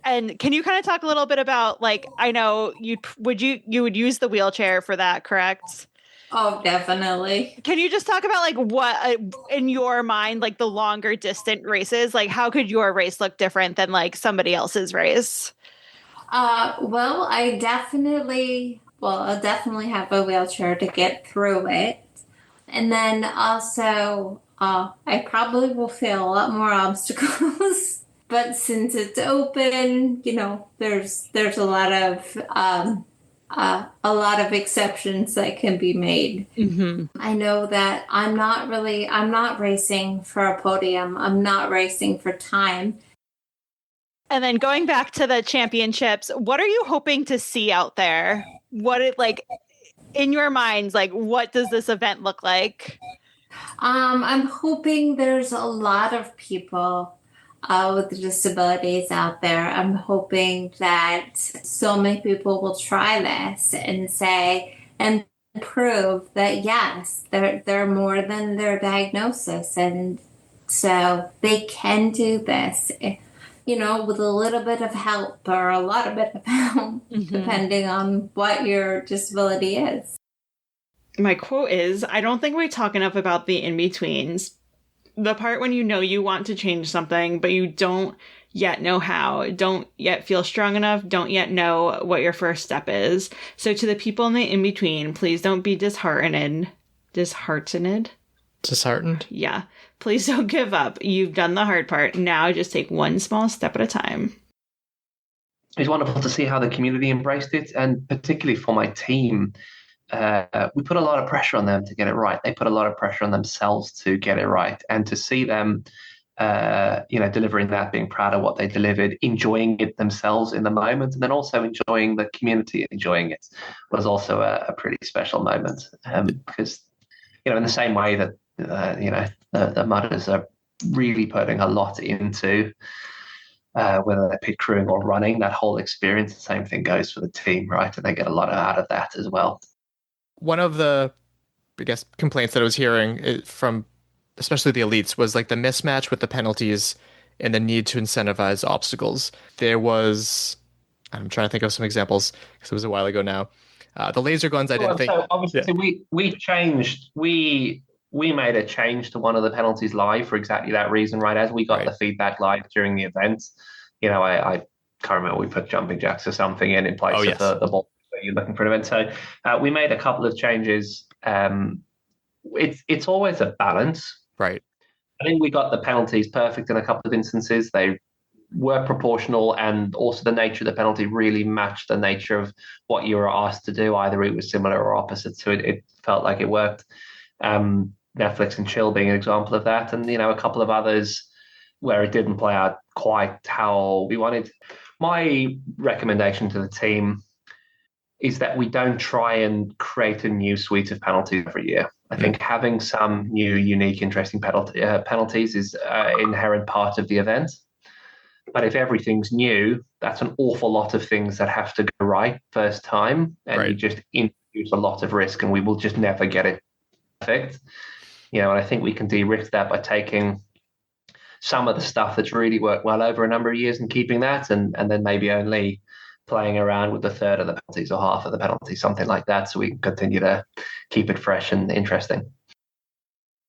And can you kind of talk a little bit about like, I know you would use the wheelchair for that, correct? Oh, definitely. Can you just talk about like what in your mind, like the longer distant races, like how could your race look different than like somebody else's race? Well, I'll definitely have a wheelchair to get through it. And then also, I probably will fail a lot more obstacles. But since it's open, there's a lot of exceptions that can be made. Mm-hmm. I know that I'm not racing for a podium. I'm not racing for time. And then going back to the championships, what are you hoping to see out there? What it like in your minds, like what does this event look like? I'm hoping there's a lot of people with disabilities out there. I'm hoping that so many people will try this and say and prove that yes, they're more than their diagnosis, and so they can do this. With a little bit of help or a lot of bit of help, depending on what your disability is. My quote is, I don't think we talk enough about the in-betweens. The part when you want to change something, but you don't yet know how, don't yet feel strong enough, don't yet know what your first step is. So to the people in the in-between, please don't be disheartened? Disheartened? Yeah. Please don't give up. You've done the hard part. Now just take one small step at a time. It's wonderful to see how the community embraced it, and particularly for my team. We put a lot of pressure on them to get it right. They put a lot of pressure on themselves to get it right. And to see them, delivering that, being proud of what they delivered, enjoying it themselves in the moment, and then also enjoying the community, enjoying it, was also a pretty special moment. Because, in the same way that, the mudders are really putting a lot into whether they're pit crewing or running, that whole experience, the same thing goes for the team, right? And they get a lot out of that as well. One of the, complaints that I was hearing from especially the elites was like the mismatch with the penalties and the need to incentivize obstacles. There was, I'm trying to think of some examples because it was a while ago now. The laser guns, I didn't think. So obviously, we changed. We made a change to one of the penalties live for exactly that reason, right? As we got the feedback live during the event, I can't remember, we put jumping jacks or something in place of the ball that you're looking for an event. So we made a couple of changes. It's always a balance. Right. I think we got the penalties perfect in a couple of instances. They were proportional, and also the nature of the penalty really matched the nature of what you were asked to do. Either it was similar or opposite, so it felt like it worked. Netflix and Chill being an example of that, and a couple of others where it didn't play out quite how we wanted. My recommendation to the team is that we don't try and create a new suite of penalties every year. I think having some new, unique, interesting penalties is an inherent part of the event. But if everything's new, that's an awful lot of things that have to go right first time, and you just introduce a lot of risk, and we will just never get it perfect. And I think we can de-risk that by taking some of the stuff that's really worked well over a number of years and keeping that, and then maybe only playing around with a third of the penalties or half of the penalties, something like that, so we can continue to keep it fresh and interesting.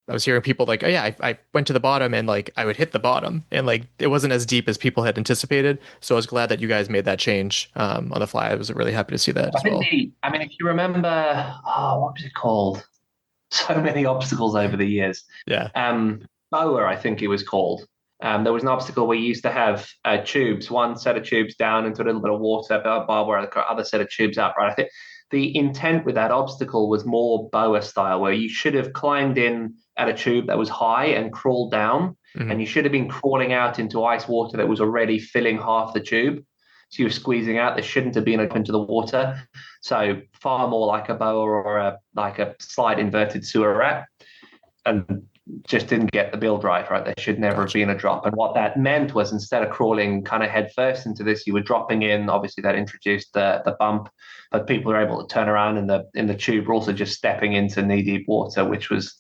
I was hearing people like, oh yeah, I went to the bottom and like I would hit the bottom, and like it wasn't as deep as people had anticipated. So I was glad that you guys made that change on the fly. I was really happy to see that as well. If you remember, what was it called? So many obstacles over the years. Yeah. Boa, I think it was called. There was an obstacle where you used to have tubes, one set of tubes down into a little bit of water, barbed wire, the other set of tubes up, right? I think the intent with that obstacle was more Boa style, where you should have climbed in at a tube that was high and crawled down, and you should have been crawling out into ice water that was already filling half the tube. So you were squeezing out. There shouldn't have been up into the water. So far more like a Boa or a slight inverted sewer rat, and just didn't get the build right. There should never have been a drop. And what that meant was, instead of crawling kind of head first into this, you were dropping in. Obviously, that introduced the bump, but people were able to turn around in the tube, were also just stepping into knee-deep water, which was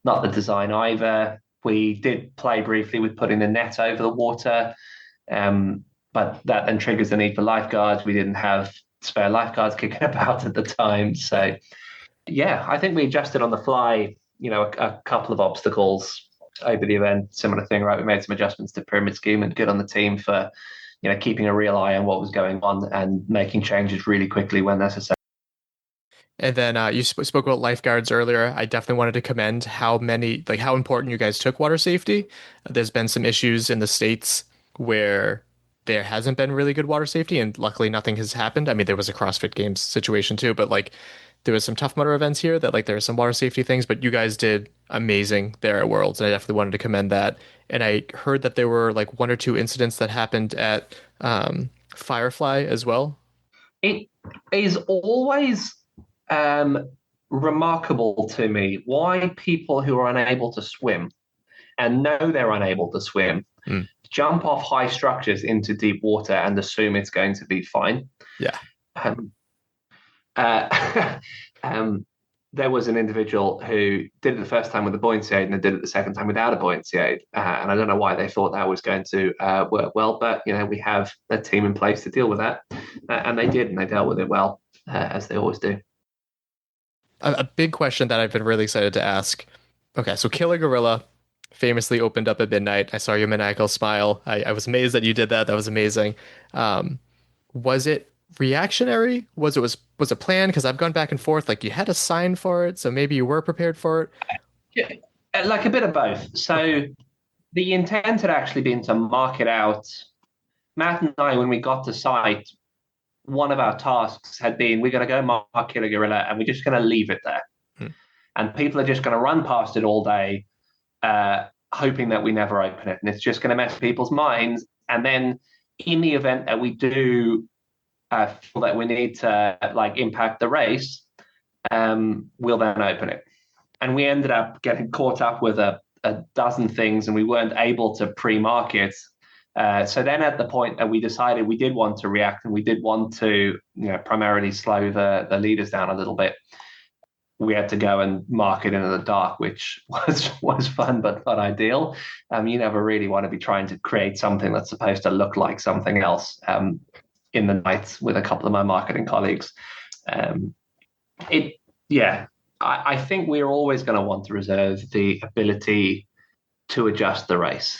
not the design either. We did play briefly with putting the net over the water, but that then triggers the need for lifeguards. We didn't have spare lifeguards kicking about at the time. So, yeah, I think we adjusted on the fly, a couple of obstacles over the event. Similar thing, right? We made some adjustments to pyramid scheme, and good on the team for, keeping a real eye on what was going on and making changes really quickly when necessary. And then you spoke about lifeguards earlier. I definitely wanted to commend how important you guys took water safety. There's been some issues in the States where there hasn't been really good water safety, and luckily nothing has happened. I mean, there was a CrossFit Games situation too, but there was some Tough Mudder events here that there were some water safety things, but you guys did amazing there at Worlds, and I definitely wanted to commend that. And I heard that there were one or two incidents that happened at Firefly as well. It is always remarkable to me why people who are unable to swim and know they're unable to swim jump off high structures into deep water and assume it's going to be fine. Yeah. There was an individual who did it the first time with a buoyancy aid and then did it the second time without a buoyancy aid. And I don't know why they thought that was going to work well, but we have a team in place to deal with that. And they did, and they dealt with it well, as they always do. A big question that I've been really excited to ask. Okay, so Killer Gorilla famously opened up at midnight. I saw your maniacal smile. I was amazed that you did that. That was amazing. Was it reactionary? Was it planned? Because I've gone back and forth. You had a sign for it, so maybe you were prepared for it. Yeah, a bit of both. So the intent had actually been to mark it out. Matt and I, when we got to site, one of our tasks had been, we're going to go mark Killer Gorilla, and we're just going to leave it there. And people are just going to run past it all day, hoping that we never open it. And it's just going to mess people's minds. And then in the event that we do feel that we need to impact the race, we'll then open it. And we ended up getting caught up with a dozen things, and we weren't able to pre-market. So then at the point that we decided we did want to react, and we did want to primarily slow the leaders down a little bit, we had to go and mark it in the dark, which was fun but not ideal. You never really want to be trying to create something that's supposed to look like something else in the night with a couple of my marketing colleagues. I think we're always going to want to reserve the ability to adjust the race.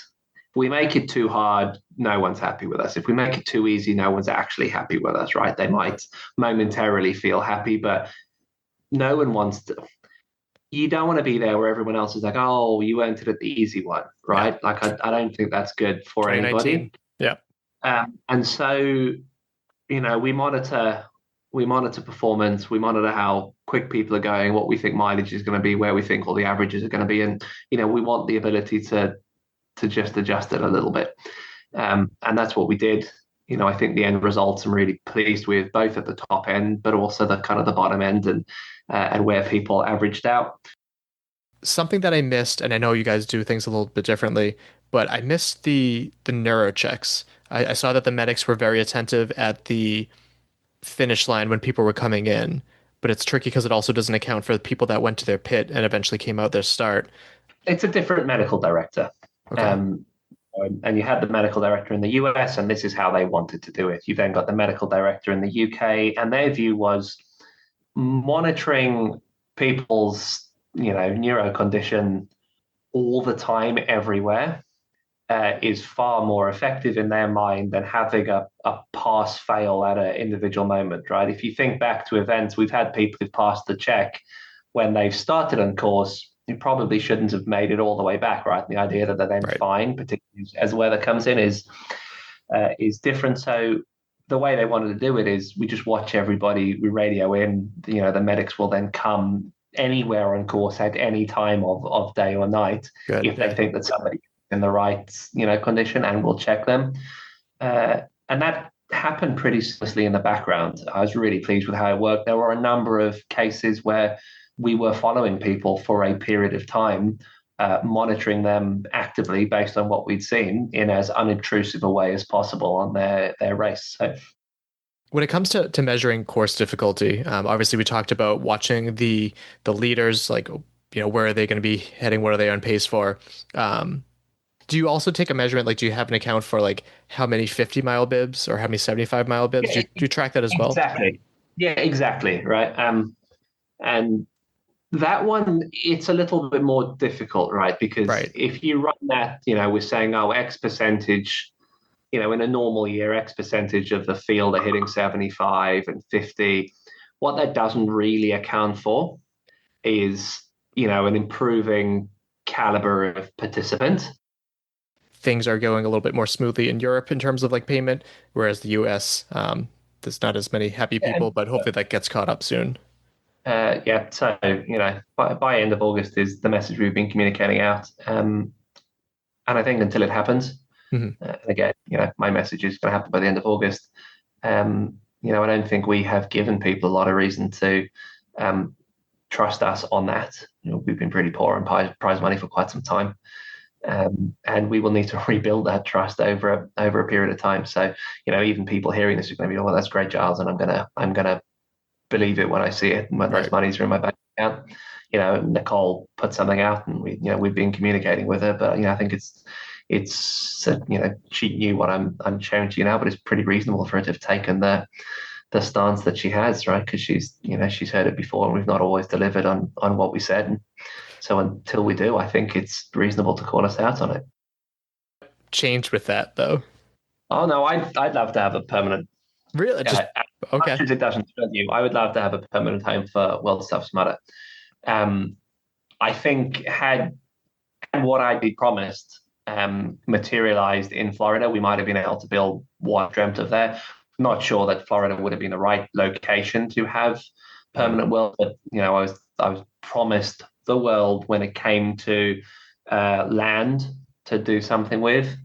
If we make it too hard, no one's happy with us. If we make it too easy, no one's actually happy with us, right? They might momentarily feel happy, but no one wants to. You don't want to be there where everyone else is like, oh, you entered at the easy one, right? Yeah. I don't think that's good for anybody. Yeah. And so, we monitor we monitor performance, we monitor how quick people are going, what we think mileage is going to be, where we think all the averages are going to be, and we want the ability to just adjust it a little bit, and that's what we did. I think the end results I'm really pleased with, both at the top end, but also the kind of the bottom end and where people averaged out. Something that I missed, and I know you guys do things a little bit differently, but I missed the neuro checks. I saw that the medics were very attentive at the finish line when people were coming in, but it's tricky because it also doesn't account for the people that went to their pit and eventually came out their start. It's a different medical director. Okay. And you had the medical director in the US, and this is how they wanted to do it. You then got the medical director in the UK, and their view was monitoring people's, neuro condition all the time, everywhere, is far more effective in their mind than having a pass-fail at an individual moment, right? If you think back to events, we've had people who've passed the check when they've started on course. You probably shouldn't have made it all the way back, right? The idea that they're then fine, particularly as weather comes in, is different. So the way they wanted to do it is we just watch everybody, we radio in, the medics will then come anywhere on course at any time of day or night if they think that somebody's in the right, condition, and we'll check them. And that happened pretty seamlessly in the background. I was really pleased with how it worked. There were a number of cases where we were following people for a period of time, monitoring them actively based on what we'd seen in as unobtrusive a way as possible on their race. So, when it comes to measuring course difficulty, obviously we talked about watching the leaders, like, where are they going to be heading? What are they on pace for? Do you also take a measurement? Like, do you have an account for like how many 50-mile bibs or how many 75-mile bibs? Do you track that as well? Exactly. Yeah, exactly. Right. And that one, it's a little bit more difficult, right? Because if you run that, we're saying, X percentage, in a normal year, X percentage of the field are hitting 75 and 50. What that doesn't really account for is, an improving caliber of participant. Things are going a little bit more smoothly in Europe in terms of like payment, whereas the US, there's not as many happy people, but hopefully that gets caught up soon. So, by end of August is the message we've been communicating out. And I think until it happens, again, my message is going to happen by the end of August. I don't think we have given people a lot of reason to trust us on that. We've been pretty poor on prize money for quite some time. And we will need to rebuild that trust over a period of time. So, even people hearing this are going to be, oh, well, that's great, Giles, and I'm gonna believe it when I see it, and when those monies are in my bank account. Nicole put something out, and we've been communicating with her, but I think it's she knew what I'm sharing to you now, but it's pretty reasonable for her to have taken the stance that she has, right? Because she's heard it before, and we've not always delivered on what we said. And so until we do, I think it's reasonable to call us out on it. Change with that, though. Oh no, I'd love to have a permanent. Really? Okay. As it doesn't hurt you, I would love to have a permanent home for World Stuff Smarter. I think had what I'd be promised materialized in Florida, we might have been able to build what I dreamt of there. I'm not sure that Florida would have been the right location to have permanent world, but I was promised the world when it came to land to do something with.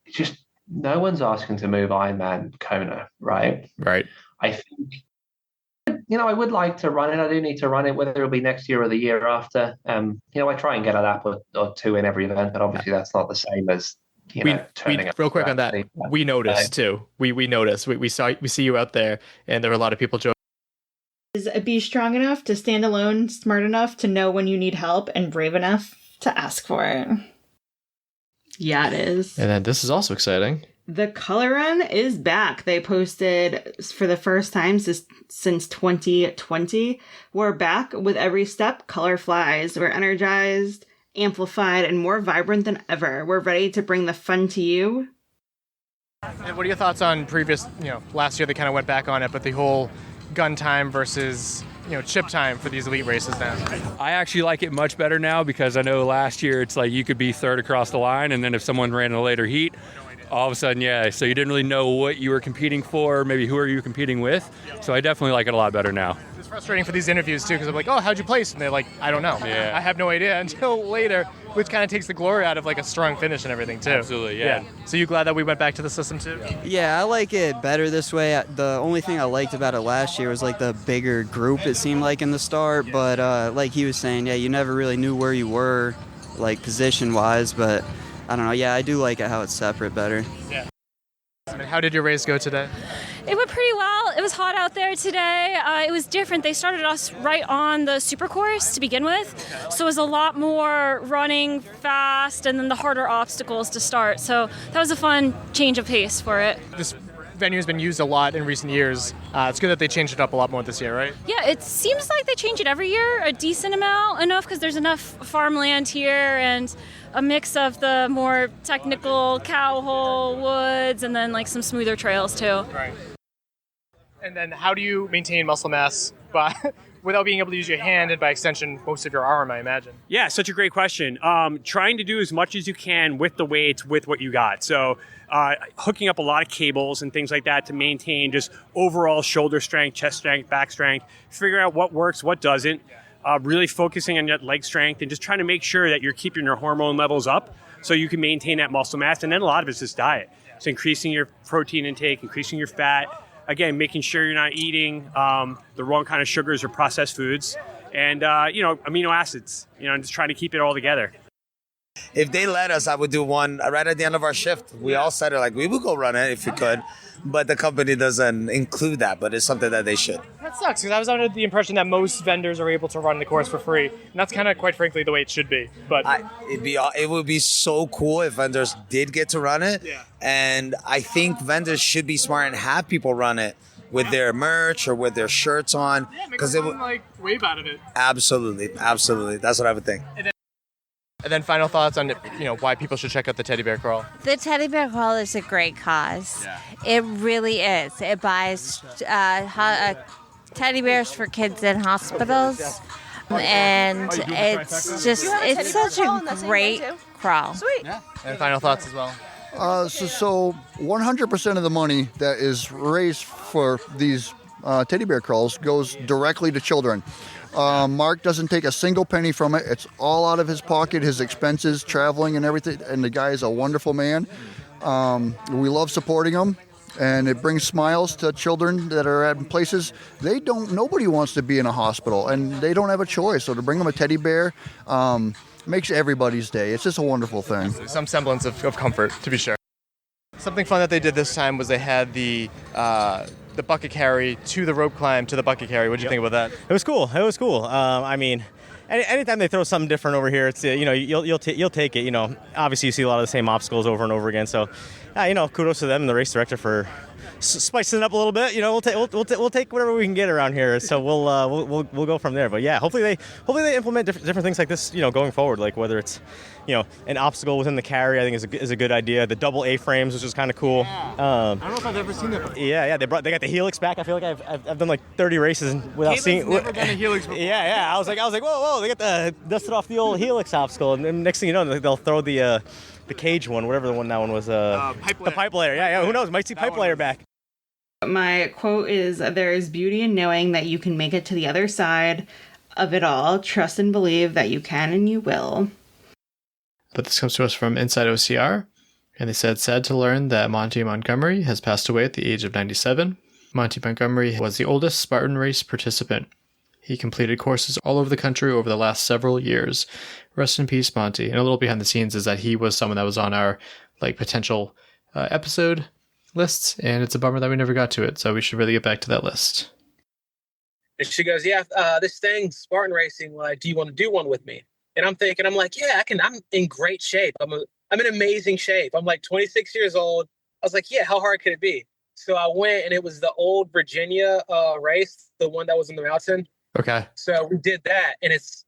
Just no one's asking to move Ironman Kona, right? Right. I think, I would like to run it. I do need to run it, whether it'll be next year or the year after. I try and get a lap or two in every event, but obviously that's not the same as turning up. Real quick on that, we noticed too. We noticed. We see you out there, and there were a lot of people joking. Is be strong enough to stand alone, smart enough to know when you need help, and brave enough to ask for it. Yeah, it is. And then this is also exciting. The Color Run is back. They posted for the first time since 2020. We're back with every step, color flies. We're energized, amplified, and more vibrant than ever. We're ready to bring the fun to you. And what are your thoughts on previous, last year they kind of went back on it, but the whole gun time versus chip time for these elite races now? I actually like it much better now, because I know last year it's like you could be third across the line, and then if someone ran a later heat, all of a sudden, yeah. So you didn't really know what you were competing for, maybe who are you competing with. So I definitely like it a lot better now. It's frustrating for these interviews too, because I'm like, oh, how'd you place? And they're like, I don't know. Yeah. I have no idea until later, which kind of takes the glory out of like a strong finish and everything too. Absolutely, yeah. So you glad that we went back to the system too? Yeah, I like it better this way. The only thing I liked about it last year was like the bigger group it seemed like in the start, but like he was saying, yeah, you never really knew where you were, like position-wise, but I don't know. Yeah, I do like it how it's separate better. Yeah. How did your race go today? It went pretty well. It was hot out there today. It was different. They started us right on the super course to begin with, so it was a lot more running fast and then the harder obstacles to start. So that was a fun change of pace for it. This venue has been used a lot in recent years. It's good that they changed it up a lot more this year, right? Yeah, it seems like they change it every year a decent amount, enough because there's enough farmland here and a mix of the more technical cow hole woods and then like some smoother trails too. Right. And then how do you maintain muscle mass without being able to use your hand and by extension most of your arm, I imagine? Yeah, such a great question. Trying to do as much as you can with the weights with what you got. So hooking up a lot of cables and things like that to maintain just overall shoulder strength, chest strength, back strength, figure out what works, what doesn't, really focusing on your leg strength and just trying to make sure that you're keeping your hormone levels up so you can maintain that muscle mass. And then a lot of it's just diet. So increasing your protein intake, increasing your fat, again, making sure you're not eating the wrong kind of sugars or processed foods, and amino acids. And just trying to keep it all together. If they let us, I would do one right at the end of our shift. We all said it, like, we would go run it if we could, but the company doesn't include that, but it's something that they should. That sucks, because I was under the impression that most vendors are able to run the course for free, and that's kind of, quite frankly, the way it should be. But it would be so cool if vendors did get to run it, and I think vendors should be smart and have people run it with their merch or with their shirts on, because it would wave out of it. Absolutely, that's what I would think. And then final thoughts on why people should check out the Teddy Bear Crawl. The Teddy Bear Crawl is a great cause. Yeah. It really is. It buys teddy bears for kids in hospitals, and it's such a great crawl. Sweet. Yeah. And final thoughts as well. So 100% of the money that is raised for these teddy bear crawls goes directly to children. Mark doesn't take a single penny from it. It's all out of his pocket, his expenses, traveling and everything. And the guy is a wonderful man. We love supporting him. And it brings smiles to children that are at places nobody wants to be in a hospital and they don't have a choice. So to bring them a teddy bear makes everybody's day. It's just a wonderful thing. Some semblance of comfort, to be sure. Something fun that they did this time was they had the bucket carry to the rope climb to the bucket carry. What did you think about that? It was cool. I mean, anytime they throw something different over here, it's you'll take it. Obviously you see a lot of the same obstacles over and over again. So, kudos to them and the race director for spicing it up a little bit. We'll take whatever we can get around here. So we'll go from there. But yeah, hopefully they implement different things like this. Going forward, like whether it's an obstacle within the carry, I think is a good idea. The double A-frames, which is kind of cool. I don't know if I've ever seen that before. Yeah. They got the helix back. I feel like I've done like 30 races without seeing. Never done a helix before. Yeah. I was like, whoa! They got the dusted off the old helix obstacle, and then next thing you know, they'll throw the cage one, whatever that one was. The pipe layer. Yeah. Who knows? Might see pipe layer back. My quote is, "There is beauty in knowing that you can make it to the other side of it all. Trust and believe that you can and you will." But this comes to us from Inside OCR, and they said, sad to learn that Monty Montgomery has passed away at the age of 97. Monty Montgomery was the oldest Spartan race participant. He completed courses all over the country over the last several years. Rest in peace, Monty. And a little behind the scenes is that he was someone that was on our potential episode lists, and it's a bummer that we never got to it, so we should really get back to that list. And she goes, yeah, this thing, Spartan racing, do you want to do one with me? And I'm like, yeah, I can. I'm in great shape. I'm in amazing shape. I'm like 26 years old. I was like, yeah, how hard could it be? So I went, and it was the old Virginia race, the one that was in the mountain. Okay. So we did that, and it's,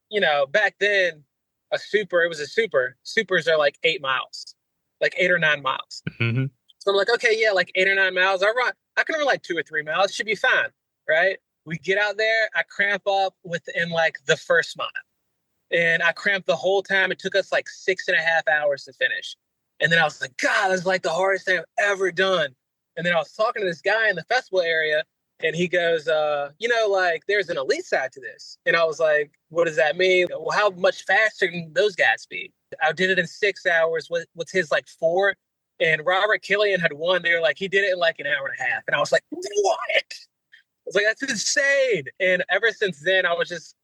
back then, it was a super. Supers are like 8 miles, like 8 or 9 miles. Mm-hmm. So I'm like, okay, yeah, like 8 or 9 miles. I can run like 2 or 3 miles. Should be fine, right? We get out there. I cramp up within like the first mile. And I cramped the whole time. It took us like 6.5 hours to finish. And then I was like, God, that's like the hardest thing I've ever done. And then I was talking to this guy in the festival area, and he goes, like there's an elite side to this. And I was like, what does that mean? Well, how much faster can those guys be? I did it in 6 hours. What's his like 4? And Robert Killian had won. They were like, he did it in like an hour and a half. And I was like, what? I was like, that's insane. And ever since then, I was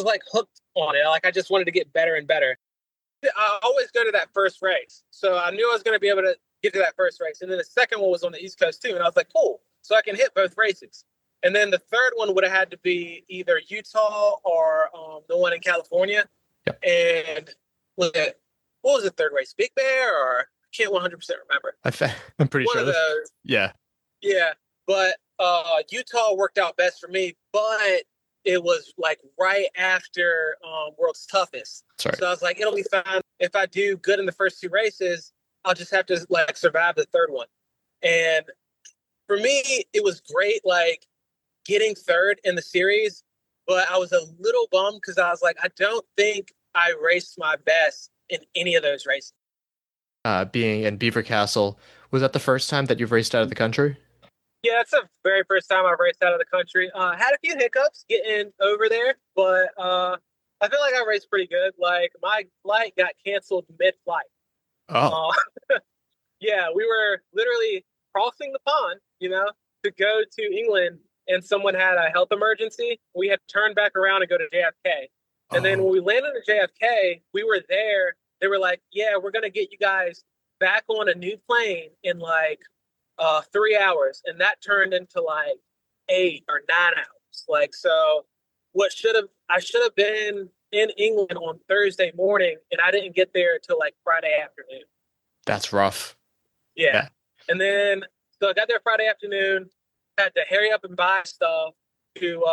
like hooked on it. Like I just wanted to get better and better. I always go to that first race. So I knew I was going to be able to get to that first race. And then the second one was on the East Coast too. And I was like, cool. So I can hit both races. And then the third one would have had to be either Utah or the one in California. Yep. And what was the third race? Big Bear, or I can't 100% remember. I'm pretty One sure. of those. Yeah. Yeah. But Utah worked out best for me, but it was like right after World's Toughest. Sorry. So I was like, it'll be fine. If I do good in the first 2 races, I'll just have to like survive the third one. And for me, it was great, like getting third in the series, but I was a little bummed because I was like, I don't think I raced my best in any of those races. Being in Beaver Castle, was that the first time that you've raced out of the country? Yeah, it's the very first time I've raced out of the country. Had a few hiccups getting over there, but I feel like I raced pretty good. Like my flight got canceled mid-flight. Oh. Yeah, we were literally crossing the pond, to go to England, and someone had a health emergency. We had to turn back around and go to JFK. And then when we landed at JFK, we were there. They were like, yeah, we're going to get you guys back on a new plane in like 3 hours. And that turned into like 8 or 9 hours. Like, so I should have been in England on Thursday morning, and I didn't get there until like Friday afternoon. That's rough. Yeah. And then, so I got there Friday afternoon, had to hurry up and buy stuff to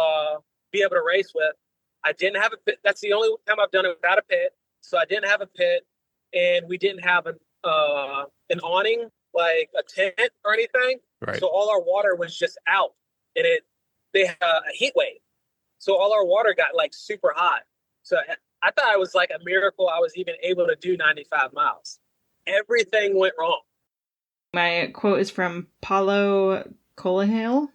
be able to race with. I didn't have a pit. That's the only time I've done it without a pit. So I didn't have a pit, and we didn't have an awning, like a tent or anything. Right. So all our water was just out, and they had a heat wave. So all our water got like super hot. So I thought it was like a miracle I was even able to do 95 miles. Everything went wrong. My quote is from Paulo Coelho.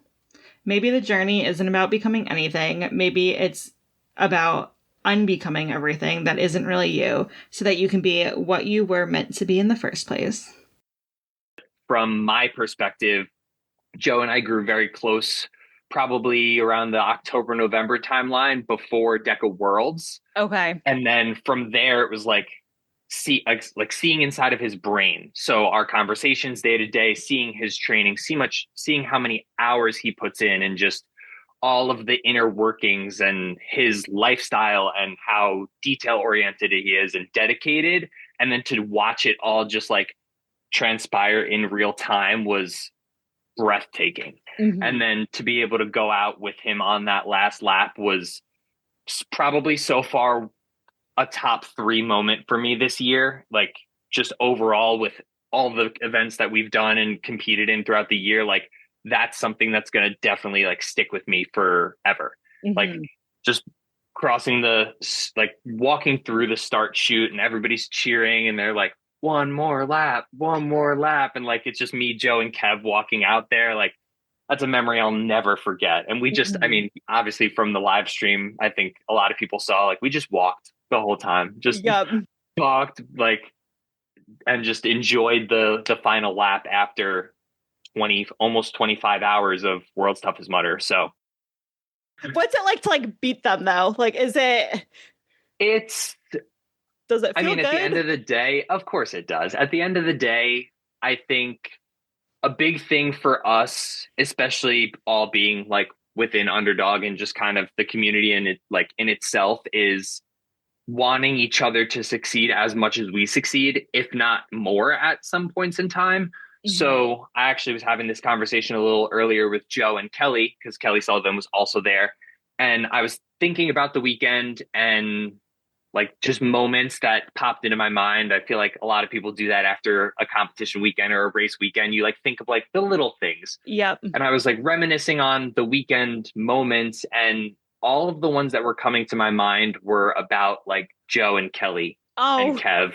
Maybe the journey isn't about becoming anything. Maybe it's about unbecoming everything that isn't really you, so that you can be what you were meant to be in the first place. From my perspective, Joe and I grew very close, probably around the October, November timeline before DECA Worlds. Okay. And then from there, it was like seeing inside of his brain. So our conversations day to day, seeing his training, seeing how many hours he puts in, and just all of the inner workings and his lifestyle and how detail oriented he is and dedicated. And then to watch it all just like transpire in real time was breathtaking. Mm-hmm. And then to be able to go out with him on that last lap was probably so far a top 3 moment for me this year. Like just overall with all the events that we've done and competed in throughout the year, like that's something that's going to definitely like stick with me forever. Mm-hmm. Like just walking through the start chute and everybody's cheering and they're like, one more lap. And like, it's just me, Joe, and Kev walking out there. Like that's a memory I'll never forget. And we just, I mean, obviously from the live stream, I think a lot of people saw, like, we just walked the whole time, just walked like, and just enjoyed the final lap after almost 25 hours of World's Toughest Mudder. So what's it like to like beat them though? Like, does it feel good? At the end of the day, of course it does. At the end of the day, I think a big thing for us, especially all being like within Underdog and just kind of the community and it like in itself, is wanting each other to succeed as much as we succeed, if not more at some points in time. Mm-hmm. So I actually was having this conversation a little earlier with Joe and Kelly, because Kelly Sullivan was also there. And I was thinking about the weekend and like just moments that popped into my mind. I feel like a lot of people do that after a competition weekend or a race weekend. You like think of like the little things. Yep. And I was like reminiscing on the weekend moments, and all of the ones that were coming to my mind were about like Joe and Kelly and Kev.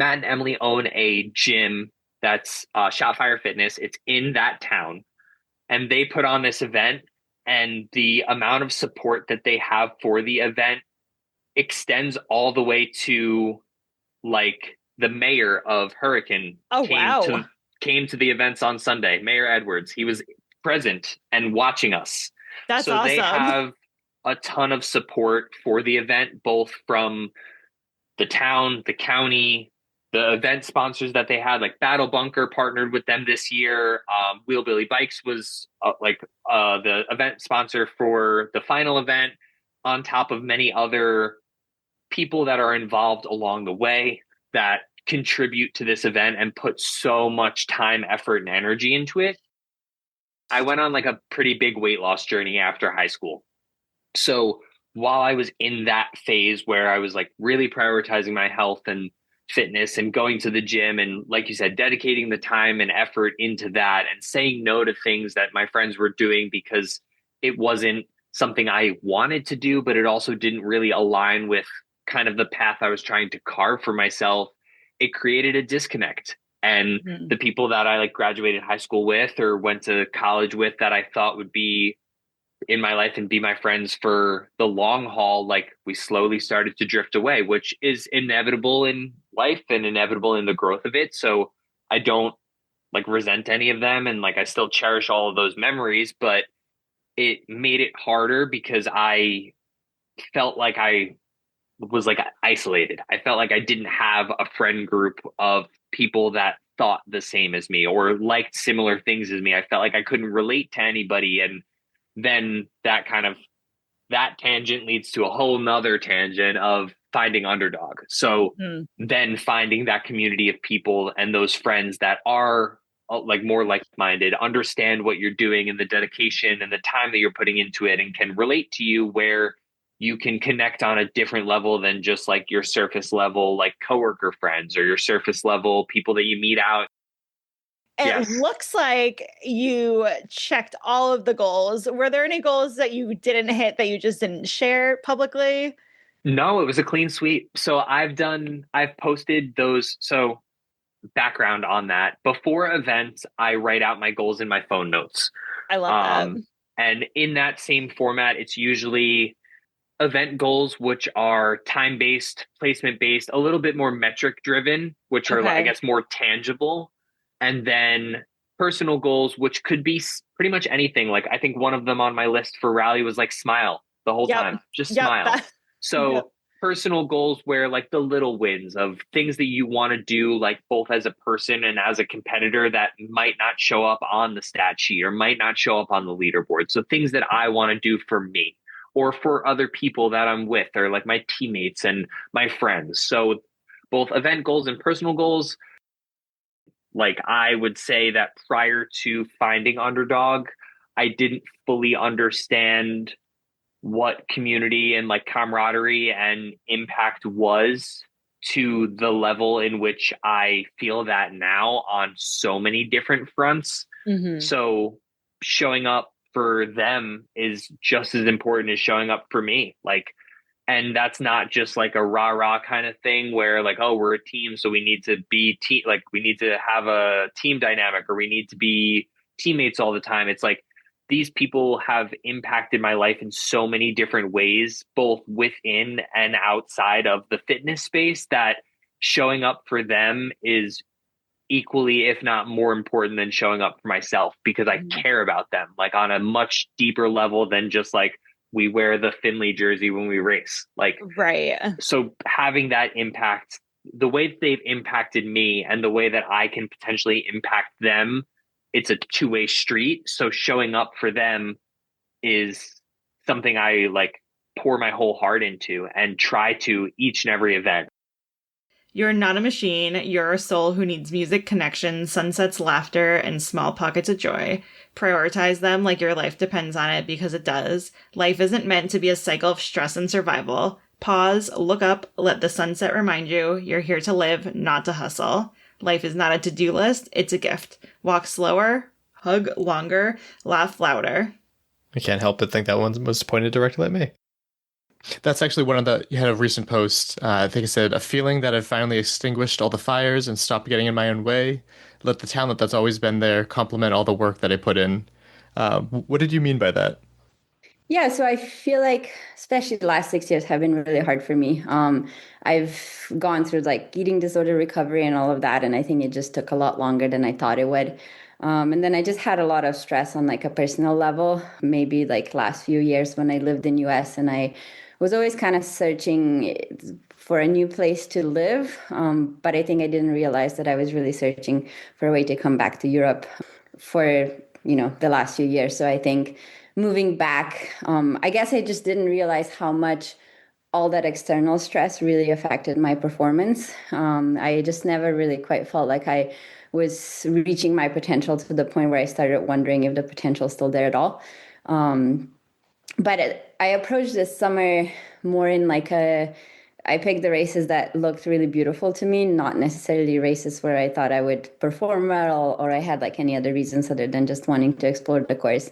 Matt and Emily own a gym that's Shot Fire Fitness. It's in that town, and they put on this event, and the amount of support that they have for the event extends all the way to like the mayor of Hurricane came to the events on Sunday. Mayor Edwards, he was present and watching us. That's so awesome. They have a ton of support for the event, both from the town, the county, the event sponsors that they had, like Battle Bunker partnered with them this year. Wheelbilly Bikes was the event sponsor for the final event, on top of many other people that are involved along the way that contribute to this event and put so much time, effort, and energy into it. I went on like a pretty big weight loss journey after high school. So while I was in that phase where I was like really prioritizing my health and fitness and going to the gym and, like you said, dedicating the time and effort into that and saying no to things that my friends were doing because it wasn't something I wanted to do, but it also didn't really align with kind of the path I was trying to carve for myself, it created a disconnect. And the people that I like graduated high school with or went to college with that I thought would be in my life and be my friends for the long haul, like we slowly started to drift away, which is inevitable in life and inevitable in the growth of it. So I don't like resent any of them. And like, I still cherish all of those memories, but it made it harder because I felt like I was like isolated. I felt like I didn't have a friend group of people that thought the same as me or liked similar things as me. I felt like I couldn't relate to anybody. And then that tangent leads to a whole nother tangent of finding underdog. So then finding that community of people and those friends that are like more like-minded, understand what you're doing and the dedication and the time that you're putting into it and can relate to you, where you can connect on a different level than just like your surface level, like coworker friends or your surface level people that you meet out. It looks like you checked all of the goals. Were there any goals that you didn't hit that you just didn't share publicly? No, it was a clean sweep. So I've posted those. So background on that, before events, I write out my goals in my phone notes. I love that. And in that same format, it's usually event goals, which are time-based, placement-based, a little bit more metric-driven, which are, I guess, more tangible. And then personal goals, which could be pretty much anything. Like, I think one of them on my list for rally was like smile the whole time, just smile. So personal goals where like the little wins of things that you want to do, like both as a person and as a competitor that might not show up on the stat sheet or might not show up on the leaderboard. So things that I want to do for me or for other people that I'm with, or like my teammates and my friends. So both event goals and personal goals. Like, I would say that prior to finding Underdog, I didn't fully understand what community and like camaraderie and impact was to the level in which I feel that now on so many different fronts. So showing up for them is just as important as showing up for me. Like, and that's not just like a rah-rah kind of thing where like, oh, we're a team, so we need to be like we need to have a team dynamic or we need to be teammates all the time. It's like these people have impacted my life in so many different ways, both within and outside of the fitness space, that showing up for them is equally, if not more important than showing up for myself, because I care about them like on a much deeper level than just like, we wear the Finley jersey when we race. Like, so having that impact, the way that they've impacted me and the way that I can potentially impact them, it's a two-way street. So showing up for them is something I like pour my whole heart into and try to each and every event. You're not a machine. You're a soul who needs music, connection, sunsets, laughter, and small pockets of joy. Prioritize them like your life depends on it, because it does. Life isn't meant to be a cycle of stress and survival. Pause, look up, let the sunset remind you you're here to live, not to hustle. Life is not a to-do list, it's a gift. Walk slower, hug longer, laugh louder. I can't help but think that one was pointed directly at me. That's actually one of you had a recent post. I think it said, a feeling that I've finally extinguished all the fires and stopped getting in my own way. Let the talent that's always been there complement all the work that I put in. What did you mean by that? Yeah, so I feel like, especially the last 6 years, have been really hard for me. I've gone through like eating disorder recovery and all of that, and I think it just took a lot longer than I thought it would. And then I just had a lot of stress on like a personal level, maybe like last few years when I lived in US, and I was always kind of searching for a new place to live. But I think I didn't realize that I was really searching for a way to come back to Europe for, the last few years. So I think moving back, I guess I just didn't realize how much all that external stress really affected my performance. I just never really quite felt like I was reaching my potential to the point where I started wondering if the potential is still there at all. I approached this summer more in like I picked the races that looked really beautiful to me, not necessarily races where I thought I would perform well or I had like any other reasons other than just wanting to explore the course.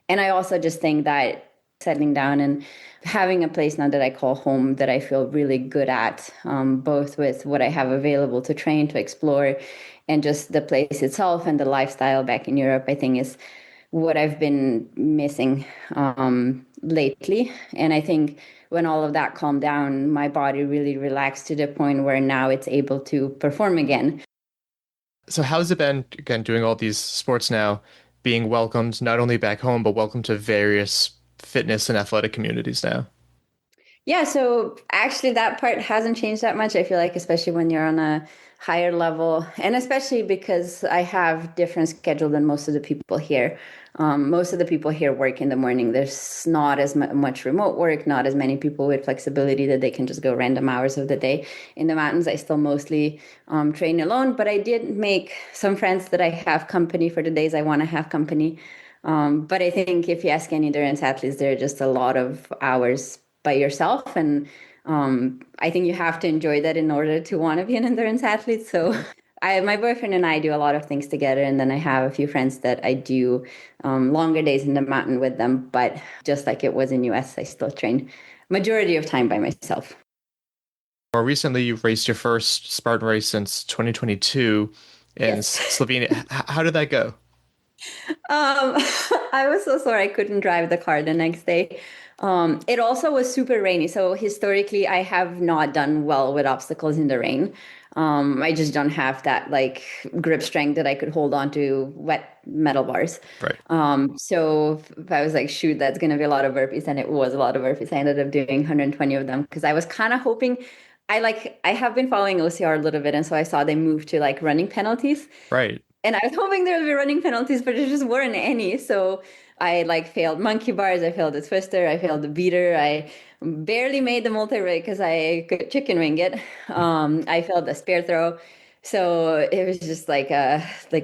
And I also just think that settling down and having a place now that I call home that I feel really good at, both with what I have available to train, to explore, and just the place itself and the lifestyle back in Europe, I think is what I've been missing lately. And I think when all of that calmed down, my body really relaxed to the point where now it's able to perform again. So how's it been, again, doing all these sports now, being welcomed not only back home, but welcomed to various fitness and athletic communities now? Yeah, so actually that part hasn't changed that much. I feel like, especially when you're on a higher level, and especially because I have different schedule than most of the people here. Most of the people here work in the morning. There's not as much remote work, not as many people with flexibility that they can just go random hours of the day. In the mountains, I still mostly train alone, but I did make some friends that I have company for the days I want to have company. But I think if you ask any endurance athletes, there are just a lot of hours by yourself. And I think you have to enjoy that in order to want to be an endurance athlete. So my boyfriend and I do a lot of things together. And then I have a few friends that I do longer days in the mountain with them. But just like it was in US, I still train majority of time by myself. More recently, you've raced your first Spartan race since 2022 in Slovenia. How did that go? I was so sorry I couldn't drive the car the next day. It also was super rainy. So historically, I have not done well with obstacles in the rain. I just don't have that like grip strength that I could hold on to wet metal bars. Right. So if I was like, shoot, that's going to be a lot of burpees. And it was a lot of burpees. I ended up doing 120 of them because I was kind of hoping I have been following OCR a little bit. And so I saw they moved to like running penalties. Right. And I was hoping there would be running penalties, but there just weren't any. So I like failed monkey bars, I failed the twister, I failed the beater, I barely made the multi-rig because I could chicken wing it. I failed the spear throw. So it was just like a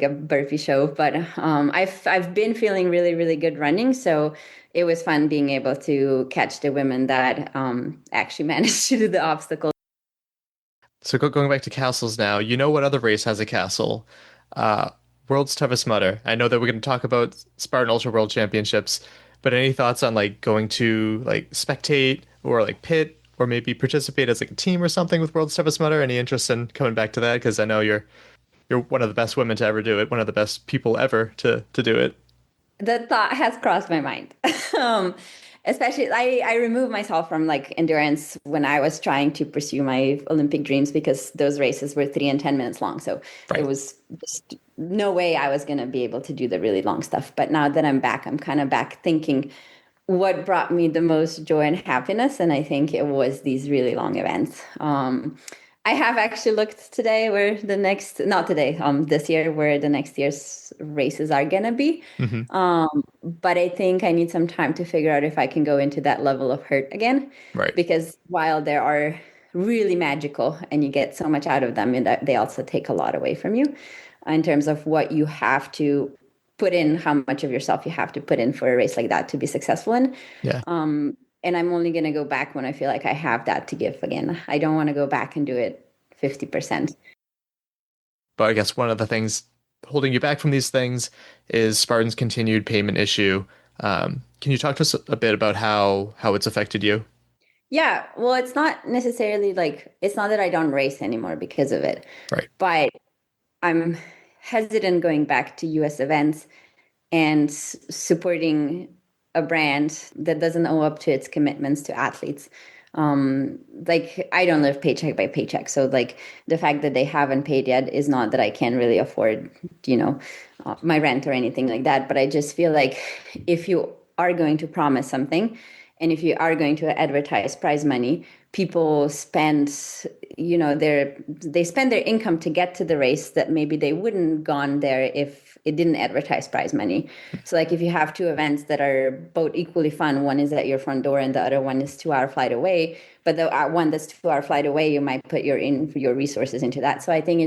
burpee show. But I've been feeling really, really good running. So it was fun being able to catch the women that actually managed to do the obstacle. So going back to castles now, you know what other race has a castle? World's Toughest Mudder. I know that we're going to talk about Spartan Ultra World Championships, but any thoughts on like going to like spectate or like pit or maybe participate as like a team or something with World's Toughest Mudder? Any interest in coming back to that? Because I know you're one of the best women to ever do it, one of the best people ever to do it. The thought has crossed my mind. Especially, I removed myself from like endurance when I was trying to pursue my Olympic dreams because those races were 3 and 10 minutes long. So It was just no way I was going to be able to do the really long stuff. But now that I'm back, I'm kind of back thinking what brought me the most joy and happiness. And I think it was these really long events. I have actually looked today where this year, where the next year's races are going to be. Mm-hmm. But I think I need some time to figure out if I can go into that level of hurt again. Right. Because while they are really magical and you get so much out of them, they also take a lot away from you in terms of what you have to put in, how much of yourself you have to put in for a race like that to be successful in. Yeah. And I'm only going to go back when I feel like I have that to give again. I don't want to go back and do it 50%. But I guess one of the things holding you back from these things is Spartan's continued payment issue. Can you talk to us a bit about how it's affected you? Yeah, well, it's not necessarily like, it's not that I don't race anymore because of it. Right. But I'm hesitant going back to US events and supporting a brand that doesn't owe up to its commitments to athletes. Like I don't live paycheck by paycheck. So like the fact that they haven't paid yet is not that I can't really afford, my rent or anything like that. But I just feel like if you are going to promise something, and if you are going to advertise prize money, people spend, they spend their income to get to the race that maybe they wouldn't gone there if it didn't advertise prize money. So like if you have two events that are both equally fun, one is at your front door and the other one is 2 hour flight away, but the one that's 2 hour flight away, you might put your resources into that. So I think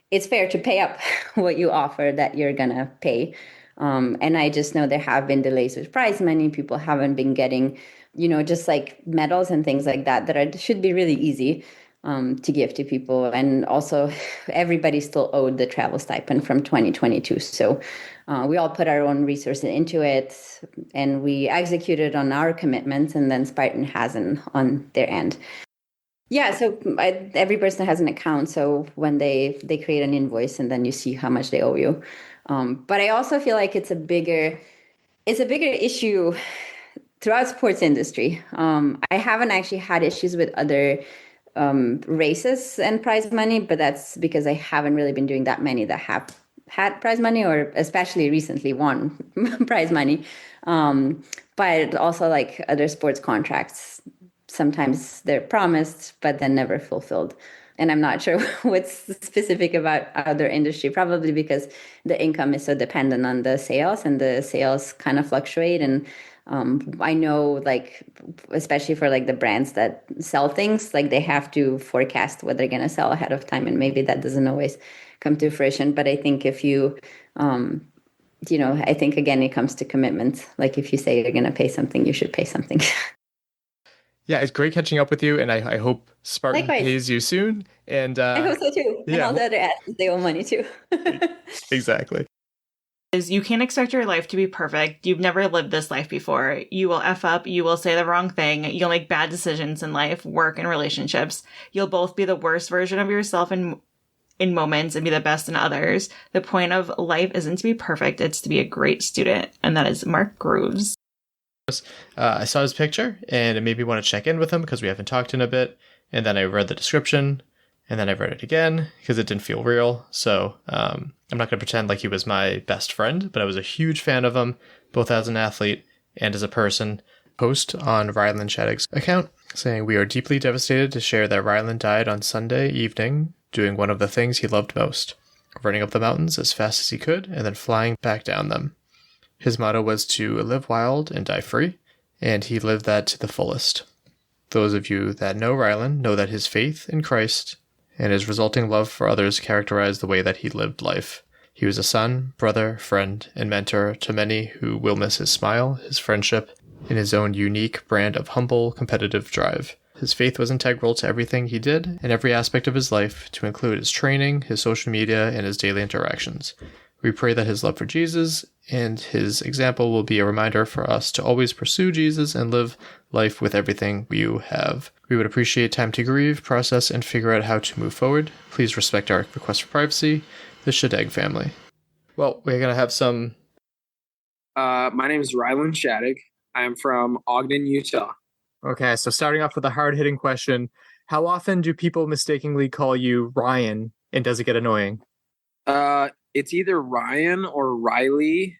it's fair to pay up what you offer that you're gonna pay. And I just know there have been delays with prize money. People haven't been getting, just like medals and things like that should be really easy to give to people. And also, everybody still owed the travel stipend from 2022. So we all put our own resources into it, and we executed on our commitments, and then Spartan hasn't on their end. Yeah, so every person has an account. So when they create an invoice, and then you see how much they owe you. But I also feel like it's a bigger issue throughout sports industry. I haven't actually had issues with other races and prize money, but that's because I haven't really been doing that many that have had prize money, or especially recently won prize money. But also like other sports contracts, sometimes they're promised, but then never fulfilled. And I'm not sure what's specific about other industry, probably because the income is so dependent on the sales, and the sales kind of fluctuate. And I know, like, especially for like the brands that sell things, like they have to forecast what they're going to sell ahead of time. And maybe that doesn't always come to fruition. But I think if you, I think, again, it comes to commitments. Like if you say you're going to pay something, you should pay something. Yeah, it's great catching up with you, and I hope Spartan Likewise. pays you soon. And I hope so too. And all the other athletes, they owe money too. Exactly. Is you can't expect your life to be perfect. You've never lived this life before. You will F up. You will say the wrong thing. You'll make bad decisions in life, work, and relationships. You'll both be the worst version of yourself in moments and be the best in others. The point of life isn't to be perfect. It's to be a great student. And that is Mark Grooves. I saw his picture, and it made me want to check in with him because we haven't talked in a bit. And then I read the description, and then I read it again because it didn't feel real. So I'm not going to pretend like he was my best friend, but I was a huge fan of him, both as an athlete and as a person. Post on Ryland Shattuck's account saying, "We are deeply devastated to share that Ryland died on Sunday evening doing one of the things he loved most, running up the mountains as fast as he could and then flying back down them. His motto was to live wild and die free, and he lived that to the fullest. Those of you that know Ryland know that his faith in Christ and his resulting love for others characterized the way that he lived life. He was a son, brother, friend, and mentor to many who will miss his smile, his friendship, and his own unique brand of humble, competitive drive. His faith was integral to everything he did in every aspect of his life, to include his training, his social media, and his daily interactions. We pray that his love for Jesus and his example will be a reminder for us to always pursue Jesus and live life with everything you have. We would appreciate time to grieve, process, and figure out how to move forward. Please respect our request for privacy, the Shadegg family." Well, we're going to have some... My name is Ryland Shattuck. I am from Ogden, Utah. Okay, so starting off with a hard-hitting question. How often do people mistakenly call you Ryan, and does it get annoying? It's either Ryan or Riley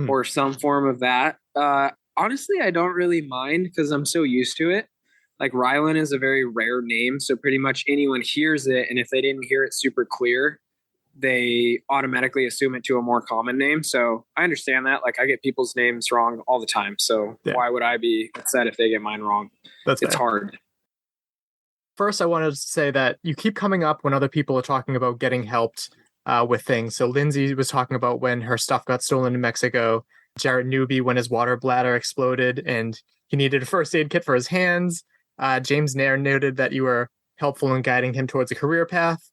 or some form of that. Honestly, I don't really mind because I'm so used to it. Like Rylan is a very rare name, so pretty much anyone hears it, and if they didn't hear it super clear, they automatically assume it to a more common name. So I understand that. Like I get people's names wrong all the time. So why would I be upset if they get mine wrong? It's fair. Hard. First, I wanted to say that you keep coming up when other people are talking about getting helped with things. So Lindsay was talking about when her stuff got stolen in Mexico. Jarrett Newby when his water bladder exploded and he needed a first aid kit for his hands. James Nair noted that you were helpful in guiding him towards a career path.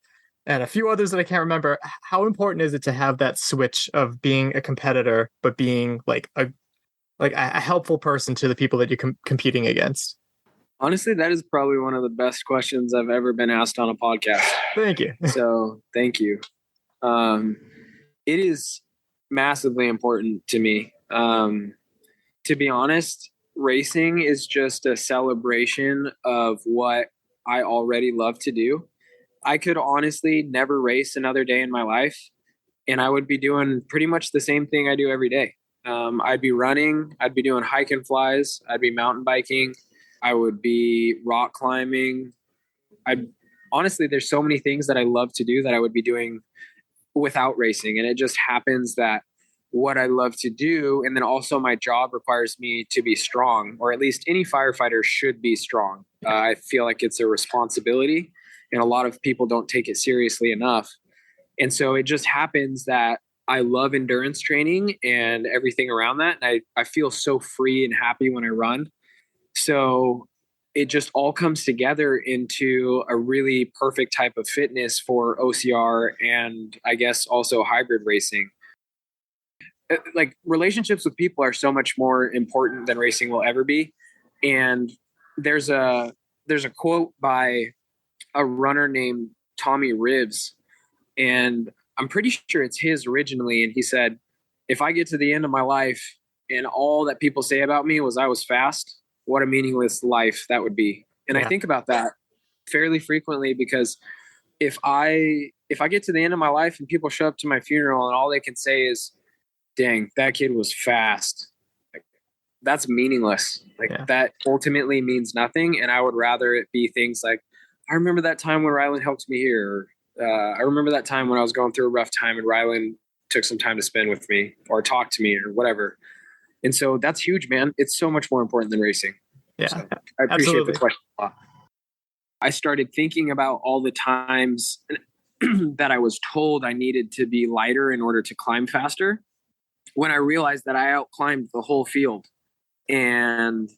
And a few others that I can't remember. How important is it to have that switch of being a competitor, but being like a helpful person to the people that you're competing against? Honestly, that is probably one of the best questions I've ever been asked on a podcast. Thank you. So thank you. It is massively important to me. To be honest, racing is just a celebration of what I already love to do. I could honestly never race another day in my life, and I would be doing pretty much the same thing I do every day. I'd be running, I'd be doing hike and flies, I'd be mountain biking, I would be rock climbing. Honestly, there's so many things that I love to do that I would be doing without racing. And it just happens that what I love to do, and then also my job requires me to be strong, or at least any firefighter should be strong. I feel like it's a responsibility, and a lot of people don't take it seriously enough. And so it just happens that I love endurance training and everything around that. And I feel so free and happy when I run. So it just all comes together into a really perfect type of fitness for OCR and I guess also hybrid racing. Like relationships with people are so much more important than racing will ever be. And there's a quote by a runner named Tommy Rivs, and I'm pretty sure it's his originally. And he said, if I get to the end of my life and all that people say about me was I was fast, what a meaningless life that would be. And I think about that fairly frequently, because if I get to the end of my life and people show up to my funeral and all they can say is, dang, that kid was fast, like, that's meaningless. That ultimately means nothing. And I would rather it be things like, I remember that time when Rylan helped me here. I remember that time when I was going through a rough time and Rylan took some time to spend with me or talk to me or whatever. And so that's huge, man. It's so much more important than racing. Yeah, so I appreciate the question a lot. I started thinking about all the times that I was told I needed to be lighter in order to climb faster, when I realized that I out-climbed the whole field. And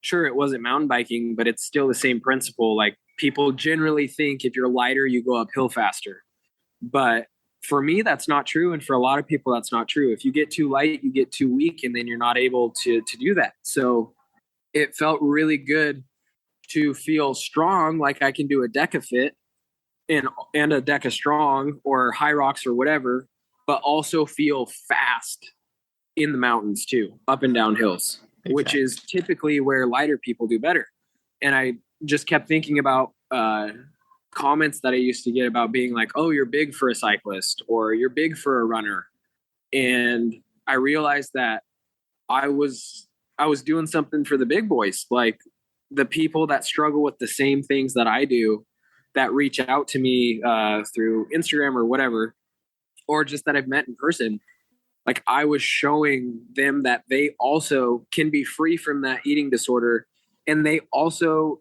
sure, it wasn't mountain biking, but it's still the same principle. Like, people generally think if you're lighter, you go uphill faster. But for me, that's not true. And for a lot of people, that's not true. If you get too light, you get too weak, and then you're not able to do that. So it felt really good to feel strong, like I can do a deca fit and a deca strong or high rocks or whatever, but also feel fast in the mountains too, up and down hills, which is typically where lighter people do better. And I just kept thinking about comments that I used to get about being like, oh, you're big for a cyclist or you're big for a runner. And I realized that I was doing something for the big boys, like the people that struggle with the same things that I do, that reach out to me through Instagram or whatever, or just that I've met in person. Like, I was showing them that they also can be free from that eating disorder, and they also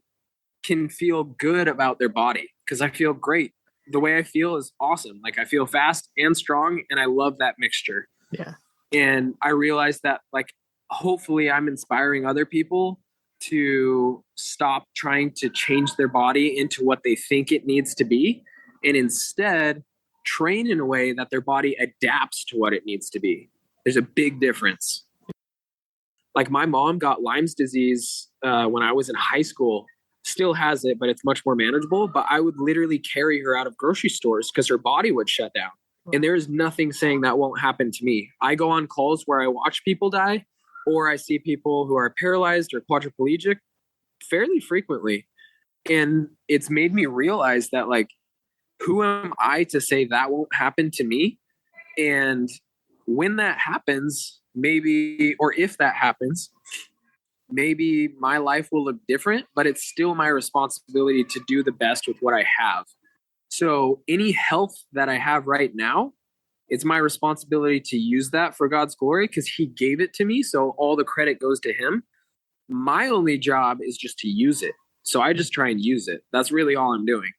can feel good about their body, because I feel great. The way I feel is awesome. Like, I feel fast and strong, and I love that mixture. Yeah. And I realized that, like, hopefully I'm inspiring other people to stop trying to change their body into what they think it needs to be, and instead train in a way that their body adapts to what it needs to be. There's a big difference. Like, my mom got Lyme's disease when I was in high school, still has it, but it's much more manageable. But I would literally carry her out of grocery stores because her body would shut down. And there is nothing saying that won't happen to me. I go on calls where I watch people die, or I see people who are paralyzed or quadriplegic fairly frequently. And it's made me realize that, like, who am I to say that won't happen to me? And when that happens, maybe, or if that happens, maybe my life will look different, but it's still my responsibility to do the best with what I have. So any health that I have right now, it's my responsibility to use that for God's glory, because He gave it to me. So all the credit goes to Him. My only job is just to use it. So I just try and use it. That's really all I'm doing.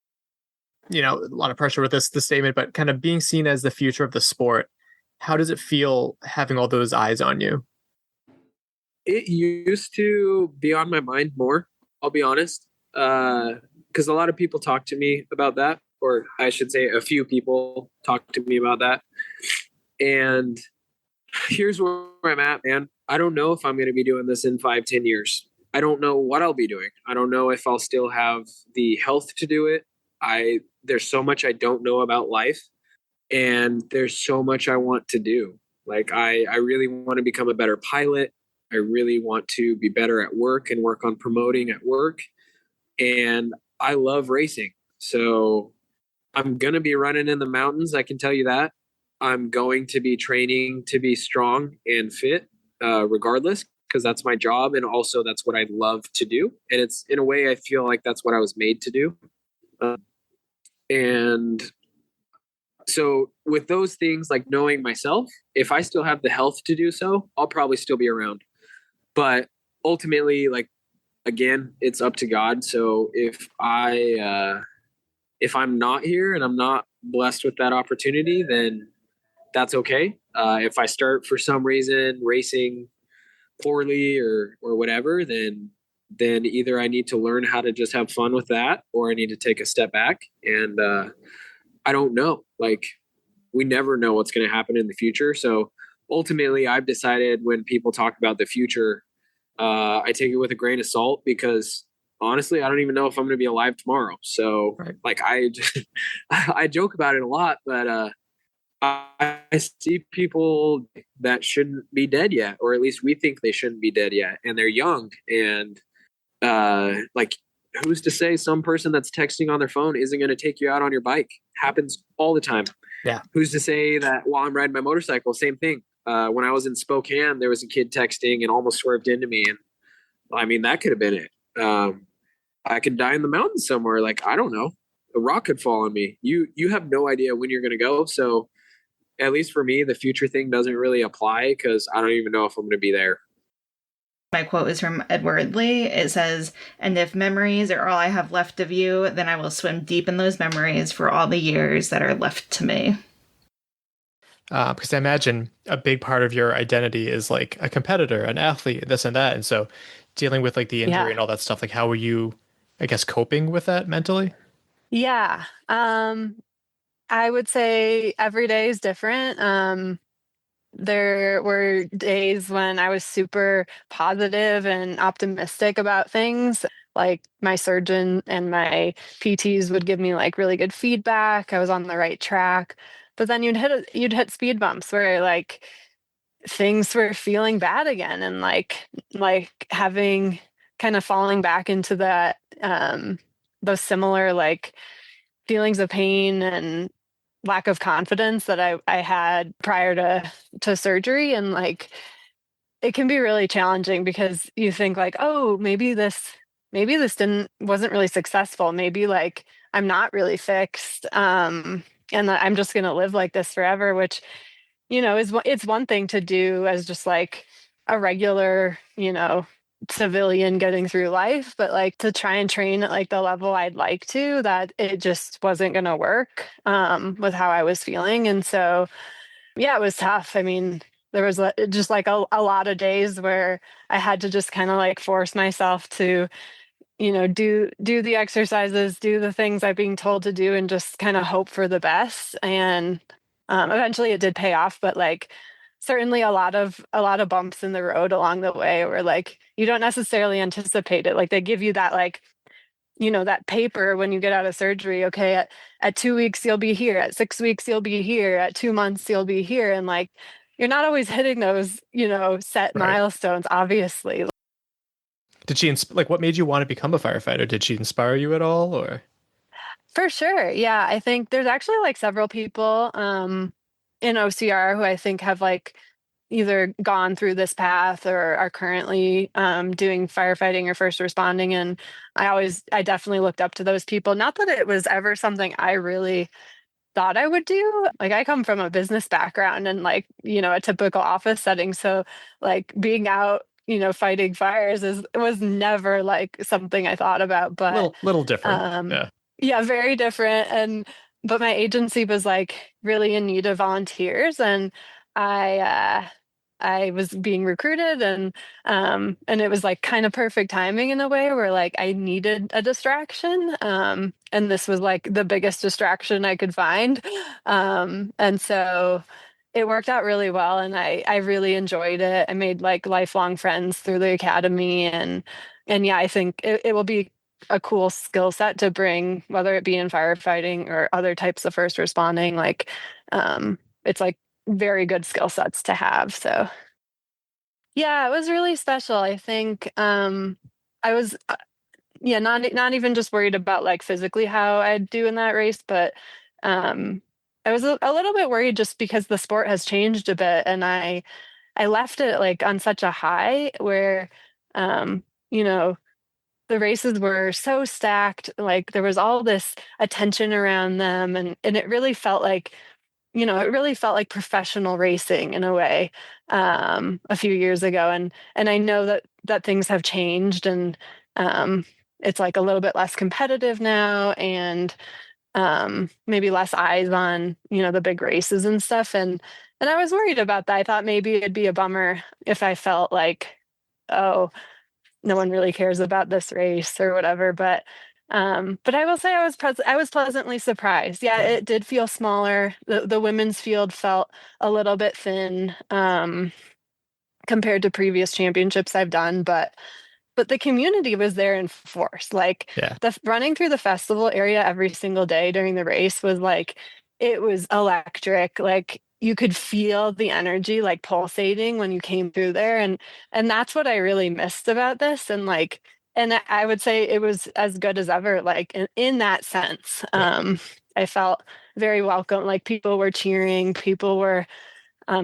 You know, a lot of pressure with this statement, but kind of being seen as the future of the sport. How does it feel having all those eyes on you? It used to be on my mind more, I'll be honest, because a lot of people talk to me about that, or I should say a few people talk to me about that. And here's where I'm at, man. I don't know if I'm going to be doing this in 5-10 years. I don't know what I'll be doing. I don't know if I'll still have the health to do it. There's so much I don't know about life, and there's so much I want to do. Like I really want to become a better pilot. I really want to be better at work and work on promoting at work. And I love racing. So I'm going to be running in the mountains. I can tell you that. I'm going to be training to be strong and fit, regardless, because that's my job. And also that's what I love to do. And it's, in a way, I feel like that's what I was made to do. And so with those things, like knowing myself, if I still have the health to do so, I'll probably still be around. But ultimately, like, again, it's up to God. So if I'm not here and I'm not blessed with that opportunity, then that's okay. If I start for some reason racing poorly or whatever, then either I need to learn how to just have fun with that, or I need to take a step back. And I don't know. Like, we never know what's going to happen in the future. So ultimately, I've decided when people talk about the future, I take it with a grain of salt, because honestly, I don't even know if I'm going to be alive tomorrow. So like I joke about it a lot, but I see people that shouldn't be dead yet, or at least we think they shouldn't be dead yet, and they're young. And like, who's to say some person that's texting on their phone isn't going to take you out on your bike? Happens all the time. Yeah. Who's to say that while I'm riding my motorcycle, same thing. When I was in Spokane, there was a kid texting and almost swerved into me. And I mean, that could have been it. I could die in the mountains somewhere. Like, I don't know. A rock could fall on me. You have no idea when you're going to go. So at least for me, the future thing doesn't really apply, because I don't even know if I'm going to be there. My quote is from Edward Lee. It says, "And if memories are all I have left of you, then I will swim deep in those memories for all the years that are left to me." Because I imagine a big part of your identity is like a competitor, an athlete, this and that. And so dealing with like the injury and all that stuff, like how were you, I guess, coping with that mentally? Yeah. I would say every day is different. There were days when I was super positive and optimistic about things. Like, my surgeon and my PTs would give me like really good feedback. I was on the right track. But then you'd hit speed bumps where like things were feeling bad again, and like having kind of falling back into that those similar like feelings of pain and lack of confidence that I had prior to surgery. And like, it can be really challenging because you think like, oh, maybe this wasn't really successful. Maybe like I'm not really fixed. And that I'm just going to live like this forever, which, it's one thing to do as just like a regular, civilian getting through life, but like to try and train at like the level I'd like to, that it just wasn't going to work with how I was feeling. And so, yeah, it was tough. I mean, there was just like a lot of days where I had to just kind of like force myself to, do the exercises, do the things I'm being told to do, and just kind of hope for the best. And eventually it did pay off, but like certainly a lot of bumps in the road along the way where like you don't necessarily anticipate it. Like, they give you that like, that paper when you get out of surgery. Okay, at 2 weeks you'll be here, at 6 weeks you'll be here, at 2 months you'll be here. And like, you're not always hitting those, set milestones, obviously. Did she, like, what made you want to become a firefighter? Did she inspire you at all, or? For sure. Yeah. I think there's actually like several people in OCR who I think have like either gone through this path or are currently doing firefighting or first responding. And I definitely looked up to those people. Not that it was ever something I really thought I would do. Like, I come from a business background and like, a typical office setting. So like being out, fighting fires was never like something I thought about, but little different. Yeah. Yeah, very different. But my agency was like really in need of volunteers, and I was being recruited, and it was like kind of perfect timing in a way where like I needed a distraction. And this was like the biggest distraction I could find. And so it worked out really well, and I really enjoyed it. I made like lifelong friends through the academy, and yeah, I think it will be a cool skill set to bring, whether it be in firefighting or other types of first responding. Like, it's like very good skill sets to have. So yeah, it was really special. I think I was yeah, not even just worried about like physically how I'd do in that race, but I was a little bit worried just because the sport has changed a bit, and I left it like on such a high where you know, the races were so stacked, like there was all this attention around them, and it really felt like, it really felt like professional racing in a way, a few years ago. And I know that things have changed, and it's like a little bit less competitive now, and maybe less eyes on, the big races and stuff. And I was worried about that. I thought maybe it'd be a bummer if I felt like, oh, no one really cares about this race or whatever. But I will say I was pleasantly surprised. Yeah, it did feel smaller. The women's field felt a little bit thin, compared to previous championships I've done, but the community was there in force. Like, Yeah. running through the festival area every single day during the race was like, it was electric. Like, you could feel the energy like pulsating when you came through there, and that's what I really missed about this. And I would say it was as good as ever, like in that sense. I felt very welcome. Like, people were cheering, people were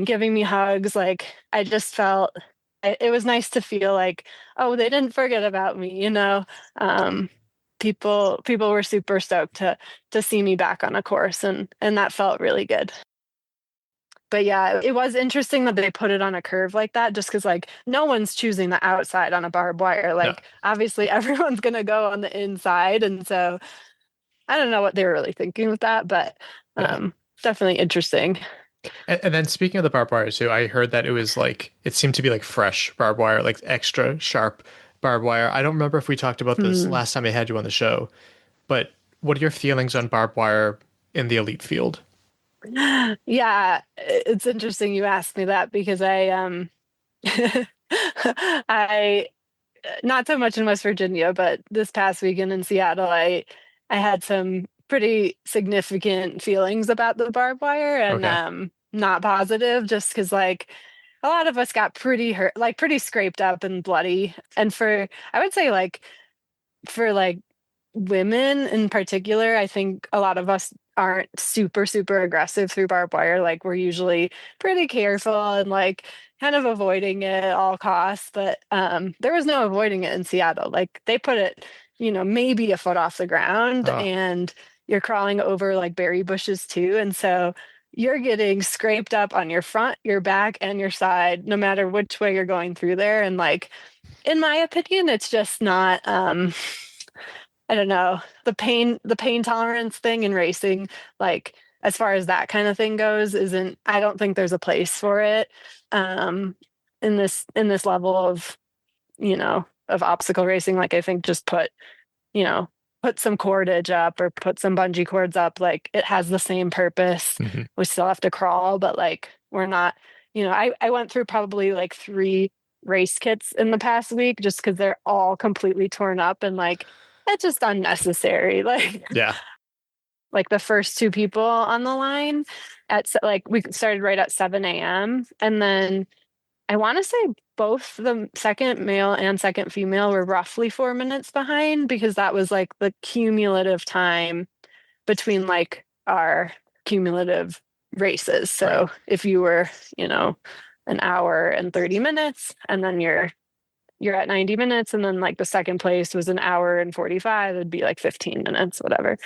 giving me hugs. Like, I just felt it was nice to feel like, oh, they didn't forget about me. People were super stoked to see me back on a course, and that felt really good. But yeah, it was interesting that they put it on a curve like that, just because like no one's choosing the outside on a barbed wire. Like, obviously everyone's gonna go on the inside, and so I don't know what they were really thinking with that, but definitely interesting. And then speaking of the barbed wire too, I heard that it seemed to be like fresh barbed wire, like extra sharp barbed wire. I don't remember if we talked about this last time I had you on the show, but what are your feelings on barbed wire in the elite field? Yeah, it's interesting you asked me that, because I not so much in West Virginia, but this past weekend in Seattle, I had some pretty significant feelings about the barbed wire, and not positive, just because like a lot of us got pretty hurt, like pretty scraped up and bloody. And I would say like for like women in particular, I think a lot of us aren't super, super aggressive through barbed wire. Like, we're usually pretty careful and like kind of avoiding it at all costs. But there was no avoiding it in Seattle. Like, they put it, maybe a foot off the ground, and you're crawling over like berry bushes too. And so you're getting scraped up on your front, your back, and your side, no matter which way you're going through there. And like, in my opinion, it's just not I don't know, the pain tolerance thing in racing, like as far as that kind of thing goes, isn't I don't think there's a place for it in this level of obstacle racing. Like, I think just put some cordage up or put some bungee cords up. Like, it has the same purpose. We still have to crawl, but like, we're not, I went through probably like 3 race kits in the past week, just because they're all completely torn up, and like, it's just unnecessary. Like, Yeah. like the first 2 people on the line like, we started right at 7 a.m. And then I want to say both the second male and second female were roughly 4 minutes behind, because that was like the cumulative time between like our cumulative races. So if you were, an hour and 30 minutes, and then you're at 90 minutes, and then like the second place was an hour and 45, it'd be like 15 minutes, whatever.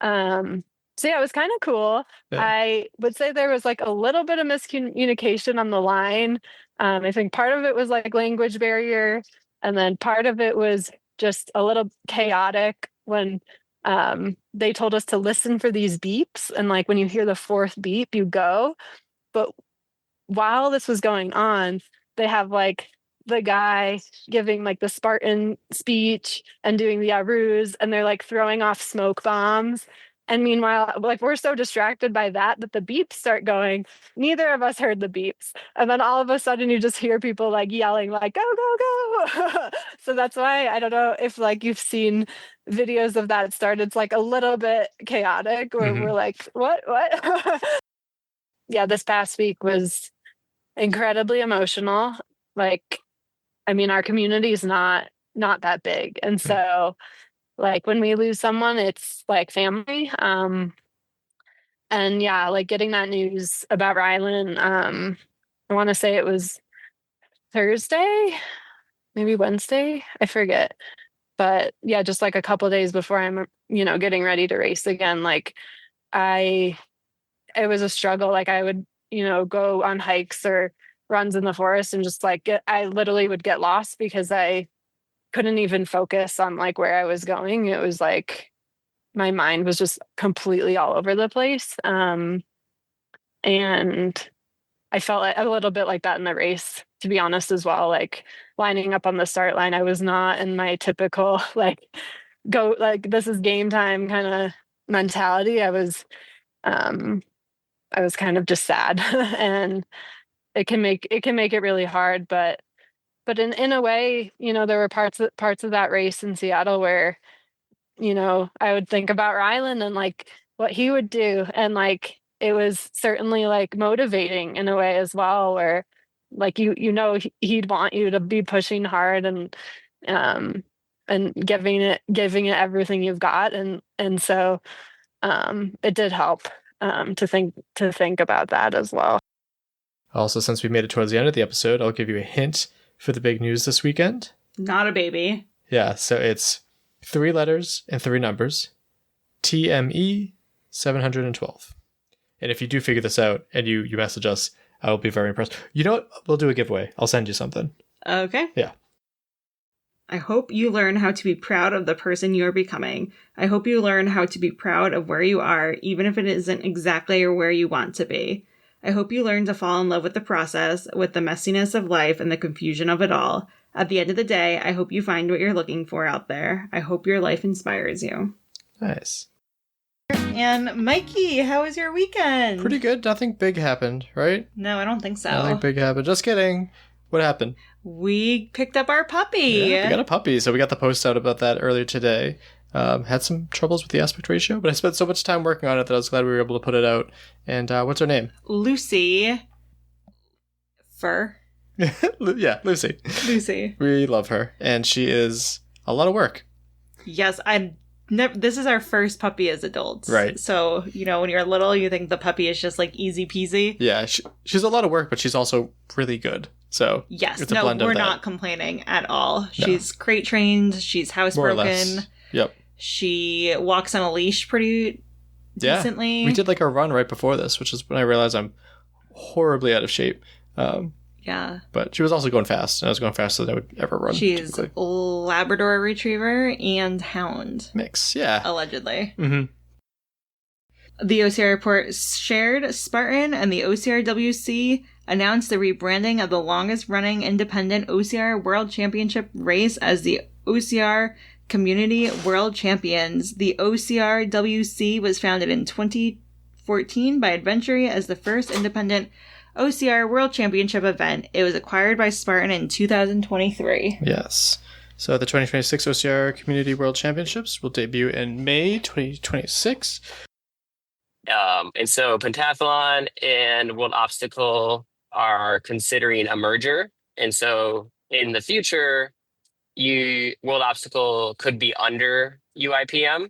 So yeah, it was kind of cool. Yeah. I would say there was like a little bit of miscommunication on the line. I think part of it was like language barrier, and then part of it was just a little chaotic when they told us to listen for these beeps, and like when you hear the 4th beep, you go. But while this was going on, they have like the guy giving like the Spartan speech and doing the Arus, and they're like throwing off smoke bombs. And meanwhile, like, we're so distracted by that the beeps start going. Neither of us heard the beeps. And then all of a sudden you just hear people like yelling like, go, go, go. So that's why I don't know if like you've seen videos of that start. It's like a little bit chaotic where we're like, what? Yeah, this past week was incredibly emotional. Like, I mean, our community is not that big. And so like when we lose someone, it's like family. And yeah, like getting that news about Rylan, I want to say it was Thursday, maybe Wednesday, I forget. But yeah, just like a couple days before I'm, getting ready to race again, like it was a struggle. Like I would, go on hikes or runs in the forest and just like I literally would get lost because I couldn't even focus on like where I was going. It was like my mind was just completely all over the place. And I felt a little bit like that in the race, to be honest, as well. Like lining up on the start line, I was not in my typical like go like this is game time kind of mentality. I was kind of just sad, and it can make it really hard. But in a way, there were parts of that race in Seattle where I would think about Rylan and like what he would do. And like, it was certainly like motivating in a way as well, where like, he'd want you to be pushing hard and giving it everything you've got. And so, it did help, to think about that as well. Also, since we made it towards the end of the episode, I'll give you a hint for the big news this weekend. Not a baby. Yeah, so it's 3 letters and 3 numbers. TME 712. And if you do figure this out and you message us, I will be very impressed. You know what? We'll do a giveaway. I'll send you something. Okay. Yeah. I hope you learn how to be proud of the person you are becoming. I hope you learn how to be proud of where you are, even if it isn't exactly where you want to be. I hope you learn to fall in love with the process, with the messiness of life and the confusion of it all. At the end of the day, I hope you find what you're looking for out there. I hope your life inspires you. Nice. And Mikey, how was your weekend? Pretty good. Nothing big happened, right? No, I don't think so. Nothing big happened. Just kidding. What happened? We picked up our puppy. Yeah, we got a puppy. So we got the post out about that earlier today. Had some troubles with the aspect ratio, but I spent so much time working on it that I was glad we were able to put it out. And what's her name? Lucy. Fur. Yeah, Lucy. Lucy. We love her, and she is a lot of work. Yes, this is our first puppy as adults. Right. So, when you're little, you think the puppy is just like easy peasy. Yeah, she's a lot of work, but she's also really good. So yes, it's a blend we're of that. not complaining at all. No. She's crate trained. She's housebroken. Yep. She walks on a leash pretty decently. We did like a run right before this, which is when I realized I'm horribly out of shape. Yeah. But she was also going fast, and I was going faster than I would ever run. She's typically. Labrador Retriever and Hound. Mix, yeah. Allegedly. Mm-hmm. The OCR report shared Spartan and the OCRWC announced the rebranding of the longest-running independent OCR World Championship race as the OCR Community World Champions. The OCRWC was founded in 2014 by Adventury as the first independent OCR World Championship event. It was acquired by Spartan in 2023. Yes. So the 2026 OCR Community World Championships will debut in May 2026. And so Pentathlon and World Obstacle are considering a merger. And so in the future, World Obstacle could be under UIPM.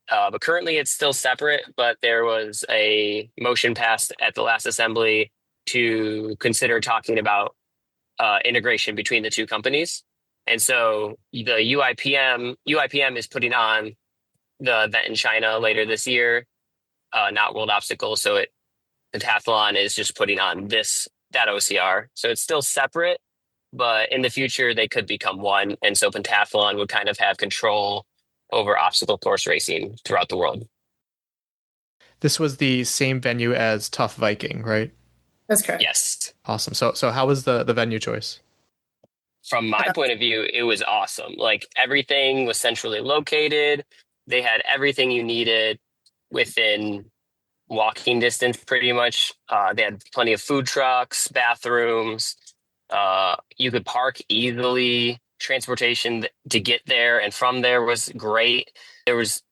But currently it's still separate, but there was a motion passed at the last assembly to consider talking about integration between the two companies. And so the UIPM is putting on the event in China later this year, not World Obstacle. So Pentathlon is just putting on that OCR. So it's still separate, but in the future they could become one. And so Pentathlon would kind of have control over obstacle course racing throughout the world. This was the same venue as Tough Viking, right? That's correct. Yes. Awesome. So how was the venue choice? From my point of view, it was awesome. Like everything was centrally located. They had everything you needed. within walking distance pretty much. They had plenty of food trucks, bathrooms. You could park easily. Transportation to get there and from there was great. There was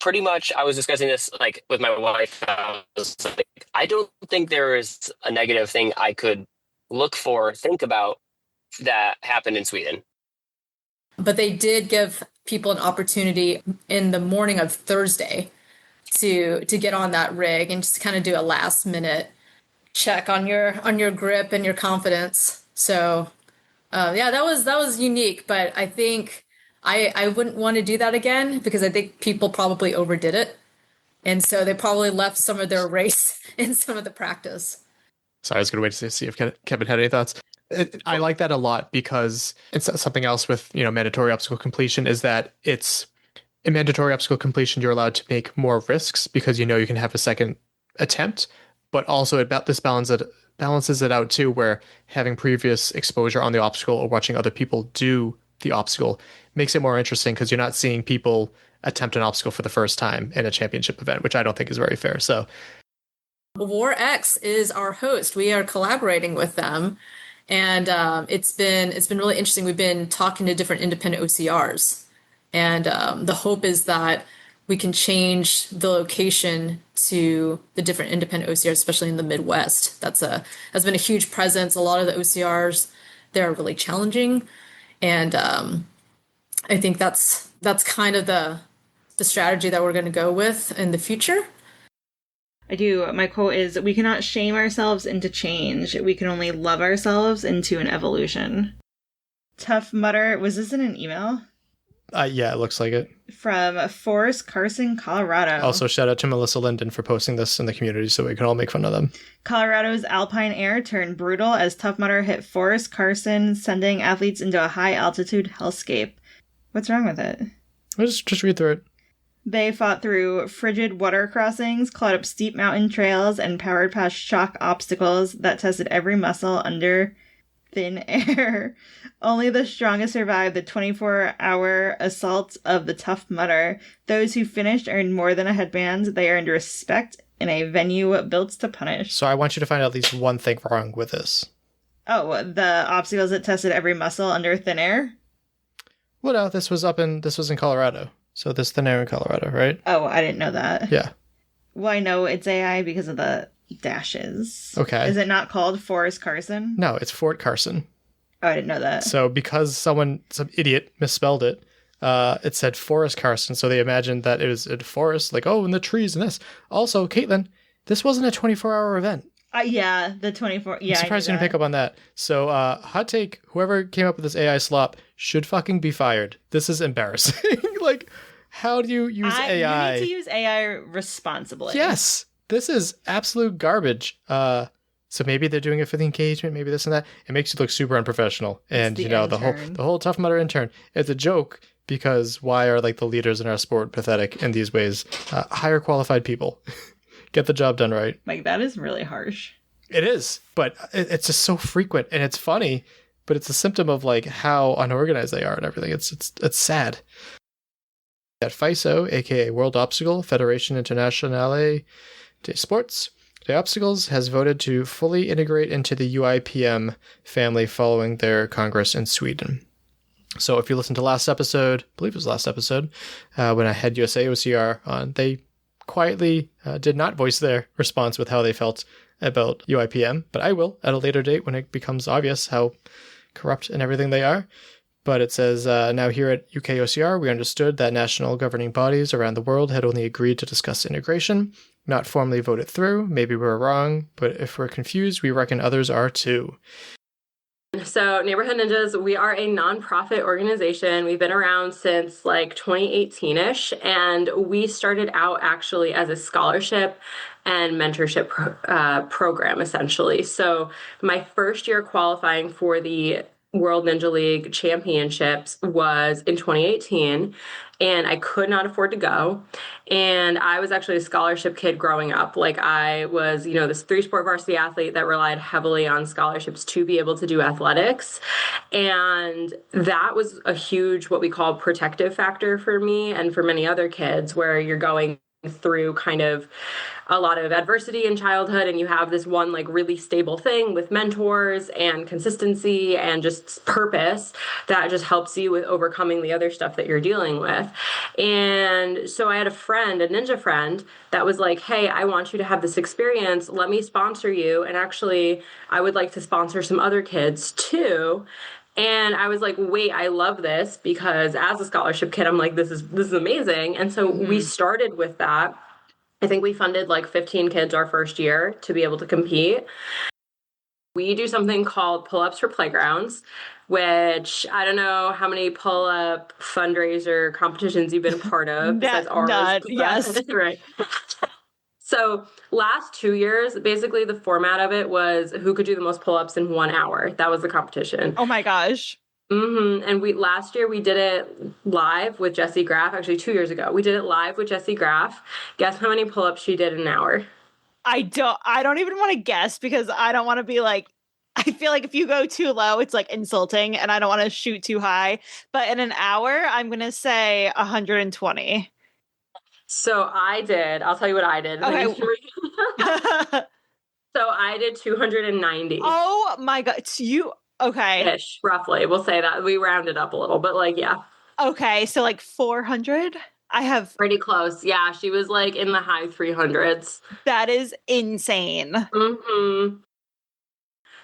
pretty much, I was discussing this like with my wife. I was like, I don't think there is a negative thing I could think about that happened in Sweden. But they did give people an opportunity in the morning of Thursday to get on that rig and just kind of do a last minute check on your grip and your confidence. So yeah, that was unique, but I think I wouldn't want to do that again because I think people probably overdid it. And so they probably left some of their race in some of the practice. Sorry, I was going to wait to see if Kevin had any thoughts. I like that a lot because it's something else with, mandatory obstacle completion is that it's in mandatory obstacle completion, you're allowed to make more risks because you can have a second attempt, but also this balances it out too, where having previous exposure on the obstacle or watching other people do the obstacle makes it more interesting because you're not seeing people attempt an obstacle for the first time in a championship event, which I don't think is very fair. So War X is our host. We are collaborating with them. And it's been really interesting. We've been talking to different independent OCRs. And the hope is that we can change the location to the different independent OCRs, especially in the Midwest. Has been a huge presence. A lot of the OCRs, they're really challenging. And I think that's kind of the strategy that we're going to go with in the future. I do. My quote is, we cannot shame ourselves into change. We can only love ourselves into an evolution. Tough Mudder. Was this in an email? Yeah, it looks like it. From Forrest Carson, Colorado. Also, shout out to Melissa Linden for posting this in the community so we can all make fun of them. Colorado's alpine air turned brutal as Tough Mudder hit Forrest Carson, sending athletes into a high-altitude hellscape. What's wrong with it? Just read through it. They fought through frigid water crossings, clawed up steep mountain trails, and powered past shock obstacles that tested every muscle under thin air. Only the strongest survived the 24-hour assault of the Tough Mudder. Those who finished earned more than a headband. They earned respect in a venue built to punish. So I want you to find out at least one thing wrong with this. Oh, the obstacles that tested every muscle under thin air? Well, no, this was in Colorado. So this thin air in Colorado, right? Oh, I didn't know that. Yeah. Well, I know it's AI because of the dashes. Okay. Is it not called Forrest Carson? No, it's Fort Carson. Oh, I didn't know that. So because some idiot misspelled it, it said Forrest Carson. So they imagined that it was a forest, like, in the trees and this. Also, Caitlin, this wasn't a 24-hour event. Yeah, the 24. Yeah, I'm surprised you didn't pick up on that. So, hot take, whoever came up with this AI slop should fucking be fired. This is embarrassing. Like, how do you use AI? You need to use AI responsibly. Yes, this is absolute garbage. So maybe they're doing it for the engagement, maybe this and that. It makes you look super unprofessional. And the whole Tough Mudder intern, it's a joke because why are like the leaders in our sport pathetic in these ways? Hire qualified people. Get the job done right. Like, that is really harsh. It is, but it's just so frequent and it's funny, but it's a symptom of like how unorganized they are and everything. It's sad. At FISO, aka World Obstacle Federation Internationale de Sports, the Obstacles has voted to fully integrate into the UIPM family following their congress in Sweden. So if you listen to last episode, I believe it was last episode, when I had USA OCR on, they quietly did not voice their response with how they felt about UIPM, but I will at a later date when it becomes obvious how corrupt and everything they are. But it says, now here at UK OCR, we understood that national governing bodies around the world had only agreed to discuss integration, not formally vote it through. Maybe we're wrong, but if we're confused, we reckon others are too. So Neighborhood Ninjas, we are a nonprofit organization. We've been around since like 2018-ish, and we started out actually as a scholarship and mentorship program, essentially. So my first year qualifying for the World Ninja League Championships was in 2018, and I could not afford to go. And I was actually a scholarship kid growing up. Like, I was, this 3-sport varsity athlete that relied heavily on scholarships to be able to do athletics. And that was a huge, what we call protective factor for me and for many other kids, where you're going through kind of a lot of adversity in childhood, and you have this one like really stable thing with mentors and consistency and just purpose that just helps you with overcoming the other stuff that you're dealing with. And so I had a friend, a ninja friend, that was like, hey, I want you to have this experience. Let me sponsor you. And actually, I would like to sponsor some other kids too. And I was like, wait, I love this, because as a scholarship kid, I'm like, this is amazing. And so we started with that. I think we funded like 15 kids our first year to be able to compete. We do something called pull-ups for playgrounds, which I don't know how many pull-up fundraiser competitions you've been a part of besides ours. Yes. Right. So last 2 years, basically the format of it was who could do the most pull-ups in 1 hour. That was the competition. Oh my gosh. And last year we did it live with Jessie Graff. Actually, 2 years ago, we did it live with Jessie Graff. Guess how many pull-ups she did in an hour? I don't even want to guess, because I don't want to be like, I feel like if you go too low, it's like insulting, and I don't want to shoot too high. But in an hour, I'm going to say 120. So I'll tell you what I did. Okay. So I did 290. Oh my God. Okay. Ish, roughly. We'll say that. We rounded up a little, but like, yeah. Okay. So like 400? I have. Pretty close. Yeah. She was like in the high 300s. That is insane.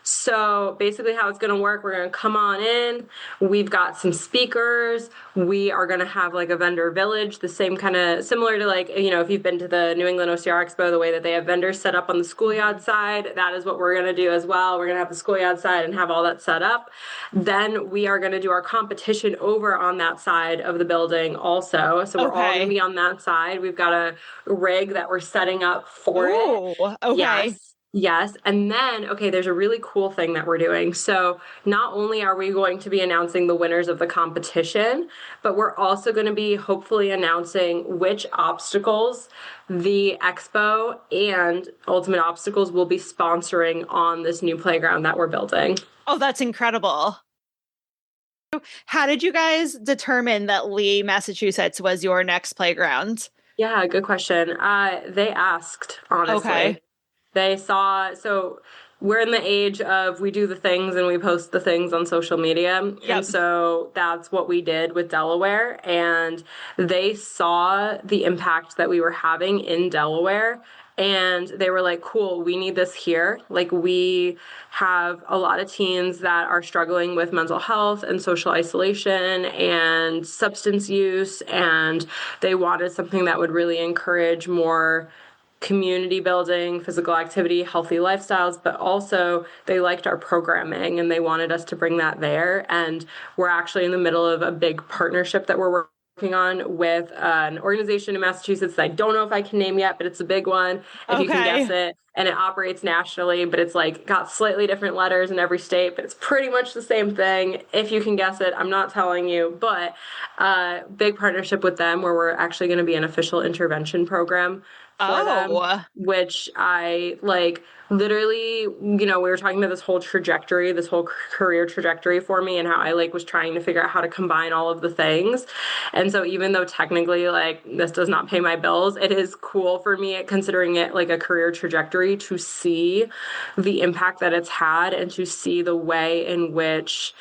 So basically how it's going to work, we're going to come on in. We've got some speakers. We are going to have like a vendor village, the same kind of similar to like, you know, if you've been to the New England OCR Expo, the way that they have vendors set up on the schoolyard side, that is what we're going to do as well. We're going to have the schoolyard side and have all that set up. Then we are going to do our competition over on that side of the building also. So we're all going to be on that side. We've got a rig that we're setting up for it. Okay. Yes. And then, okay, there's a really cool thing that we're doing. So not only are we going to be announcing the winners of the competition, but we're also going to be hopefully announcing which obstacles the expo and Ultimate Obstacles will be sponsoring on this new playground that we're building. Oh, that's incredible. How did you guys determine that Lee, Massachusetts was your next playground? Yeah, good question. They asked, honestly. Okay. They saw, so we're in the age of we do the things and we post the things on social media. Yep. And so that's what we did with Delaware. And they saw the impact that we were having in Delaware. And they were like, cool, we need this here. Like, we have a lot of teens that are struggling with mental health and social isolation and substance use. And they wanted something that would really encourage more community building, physical activity, healthy lifestyles, but also they liked our programming and they wanted us to bring that there. And we're actually in the middle of a big partnership that we're working on with an organization in Massachusetts that I don't know if I can name yet, but it's a big one, if you can guess it. And it operates nationally, but it's like got slightly different letters in every state, but it's pretty much the same thing. If you can guess it, I'm not telling you, but big partnership with them where we're actually going to be an official intervention program for them, which I like literally, you know, we were talking about this whole trajectory, this whole career trajectory for me and how I like was trying to figure out how to combine all of the things. And so even though technically like this does not pay my bills, it is cool for me considering it like a career trajectory to see the impact that it's had and to see the way in which